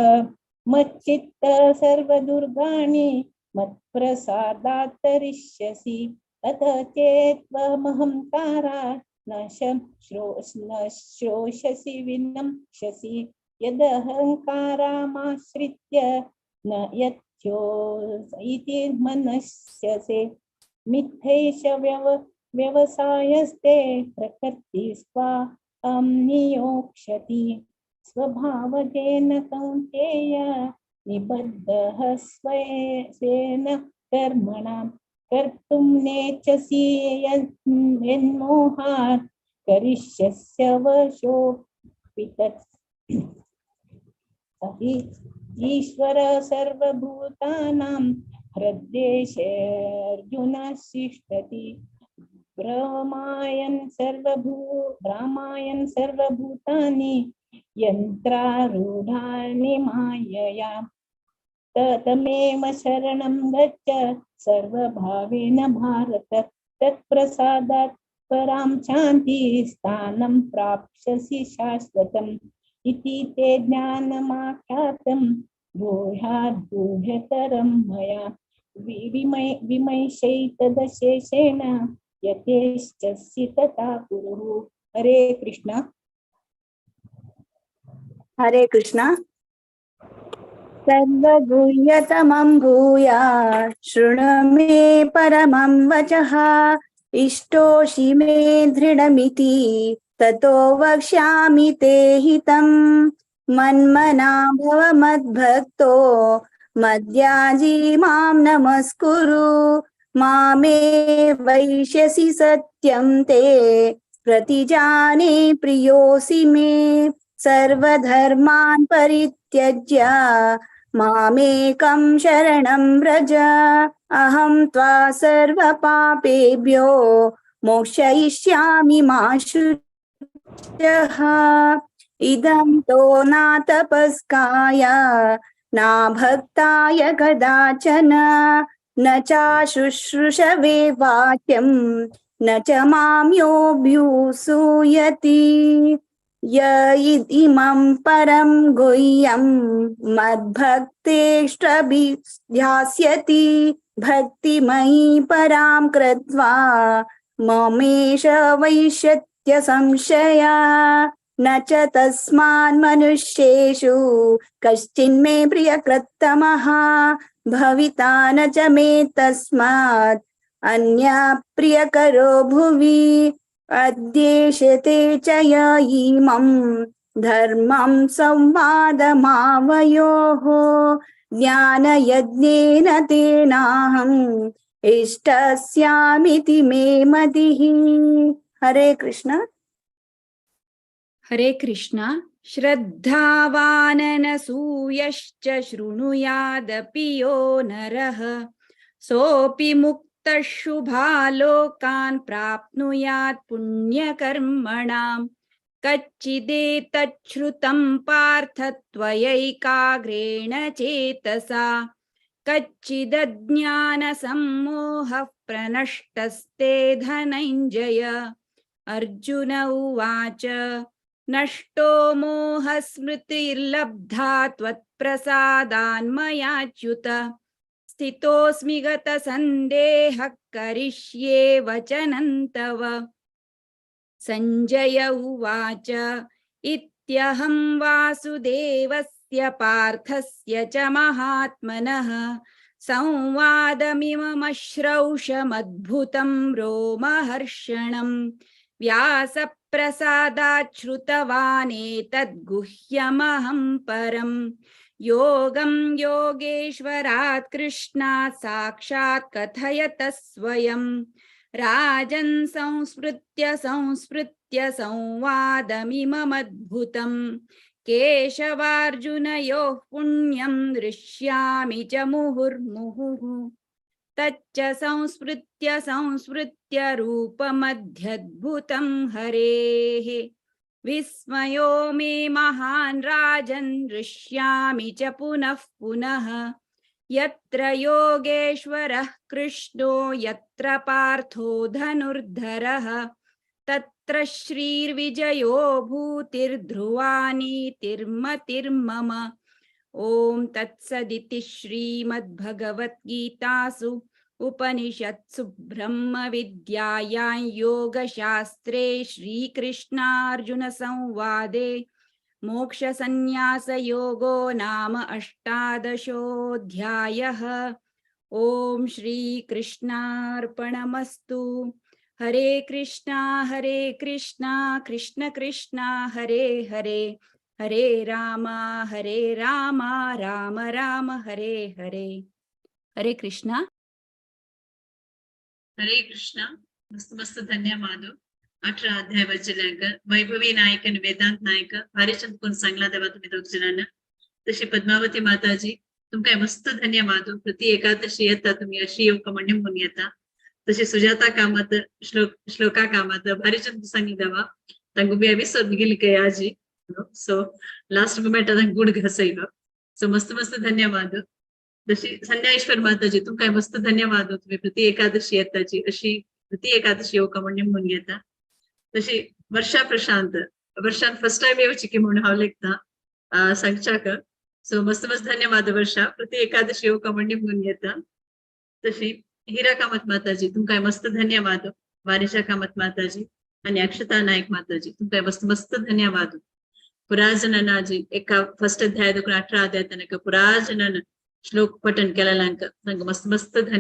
मच्चित्त सर्वदुर्गाणि मत्प्रसादात् तरिष्यसि अथ चेत्त्वमहंकारा न श्रोष्यसि विनम्ष्यसि यदहंकारामाश्रित्य न इति मनस्यसे मिथ्यैष व्यवसायस्ते प्रकृतिस्त्वा नियोक्ष्यति स्वभावजेन कौन्तेय निबद्धः स्वेन कर्मणा कर्तुं नेच्छसि यन्मोहात् करिष्यस्य वशोऽपि तत् ईश्वर सर्वभूतानां हृद्देशे अर्जुन तिष्ठति भ्रामायन् सर्वभूतानि यन्त्रारूढानि मायया तमेव शरणं गच्छ सर्वभावेन भारत तत्प्रसादात् परां शान्तिस्थानं प्राप्स्यसि शाश्वतम् इति ते ज्ञानमाख्यातं गुह्याद्गुह्यतरं मया विमैषैतदशेषेण यथेच्छसि तथा कुरु। हरे कृष्ण। हरे कृष्ण। सर्वगुह्यतमं भूया शृणु मे परमं वचः इष्टोषि मे दृढमिति ततो वक्ष्यामि ते हितं मन्मना भव मद्भक्तो मद्याजी मां नमस्कुरु मामे वैष्यसि सत्यं ते प्रतिजाने प्रियोऽसि मे सर्वधर्मान् परित्यज्य मामेकं शरणं व्रज अहं त्वा सर्वपापेभ्यो मोक्षयिष्यामि मा शुचः इदं तो न तपस्काय न भक्ताय कदाचन न चाशुश्रूषवे वाक्यं न च मां योऽभ्युसूयति य इमं परं गुह्यं मद्भक्तेष्वभिध्यास्यति भक्तिमयी परां कृत्वा ममेष वैष्यत्य संशया न च तस्मान् मनुष्येषु कश्चिन्मे प्रियकृत्तमः भविता न च मे तस्मात् अन्यः प्रियकरो भुवि अद्येष्यते च य इमं धर्मं संवादमावयोः ज्ञानयज्ञेन तेनाहम् इष्टस्यामिति मे मतिः। हरे कृष्ण। हरे कृष्ण। श्रद्धावाननसूयश्च शृणुयादपि यो नरः सोऽपि मुक्तः शुभालोकान् प्राप्नुयात् पुण्यकर्मणां कच्चिदेतच्छ्रुतं पार्थ त्वयैकाग्रेण चेतसा कच्चिदज्ञानसम्मोहः प्रनष्टस्ते धनञ्जय। अर्जुन उवाच नष्टो मोहस्मृतिर्लब्धा त्वत्प्रसादान्मयाच्युत स्थितोऽस्मि गतसन्देहः करिष्ये वचनं तव। सञ्जय उवाच इत्यहं वासुदेवस्य पार्थस्य च महात्मनः संवादमिममश्रौषमद्भुतं रोमहर्षणम् व्यासप्रसादात् श्रुतवान् एतद्गुह्यमहं परं योगं योगेश्वरात् कृष्णात् साक्षात् कथयतः स्वयं राजन् संस्मृत्य संस्मृत्य संवादमिममद्भुतम् केशवार्जुनयोः पुण्यं दृश्यामि च मुहुर्मुहुः तच्च संस्मृत्य संस्मृत्य रूपमध्यद्भुतं हरेः विस्मयो मे महान् राजन् दृश्यामि च पुनः पुनः यत्र योगेश्वरः कृष्णो यत्र पार्थो धनुर्धरः तत्र श्रीर्विजयो भूतिर्ध्रुवा नीतिर्मतिर्मम। ओम तत्सदिति श्रीमद्भगवद्गीतासु उपनिषत्सु ब्रह्म विद्यायां योगशास्त्रे श्रीकृष्णार्जुन संवादे मोक्ष संन्यास योगो नाम 18 ओम श्री कृष्णार्पणमस्तु। हरे कृष्णा कृष्ण कृष्णा हरे हरे हरे राम राम राम हरे हरे। हरे कृष्णा हरे कृष्ण मस्त मस्त धन्यवाद 18 अध्याय वाचल्याक वैभवी नायक आणि वेदांत नायक हरिचंद कोण सांगला तेव्हा तुम्ही दोघ जणांना तशी पद्मावती माताजी तुमकां मस्त धन्यवाद प्रति एकादशी येता तुम्ही अशी योग म्हणून म्हणून येता तशी सुजाता कामत श्लोका कामत हरिचंद सांगी देवा तांगू बी एपिसोड गेली काय आजी सो लास्ट मोमेंट आता गुड घसयलो सो मस्त मस्त धन्यवाद जशी संध्याईश्वर माताजी तुमकां मस्त धन्यवाद तुम्ही प्रति एकादशी येताची अशी प्रति एकादशी योग म्हणून म्हणून येता तशी वर्षा प्रशांत वर्षान फर्स्ट टाइम येवची की म्हणून हांव लेखता सांगच्याक सो मस्त मस्त धन्यवाद वर्षा प्रति एकादशी योग म्हणून म्हणून येता तशी हिरा कामत माताजी तुमकां मस्त धन्यवाद वारिशा कामत माताजी आणि अक्षता नायक माताजी तुमकां मस्त मस्त धन्यवाद पुराजनाजी एका फर्स्ट अध्याय 18 अध्याय तनक पुराजनन श्लोक पठन केलेल्यांक तांकां मस्त मस्त धन्यवाद।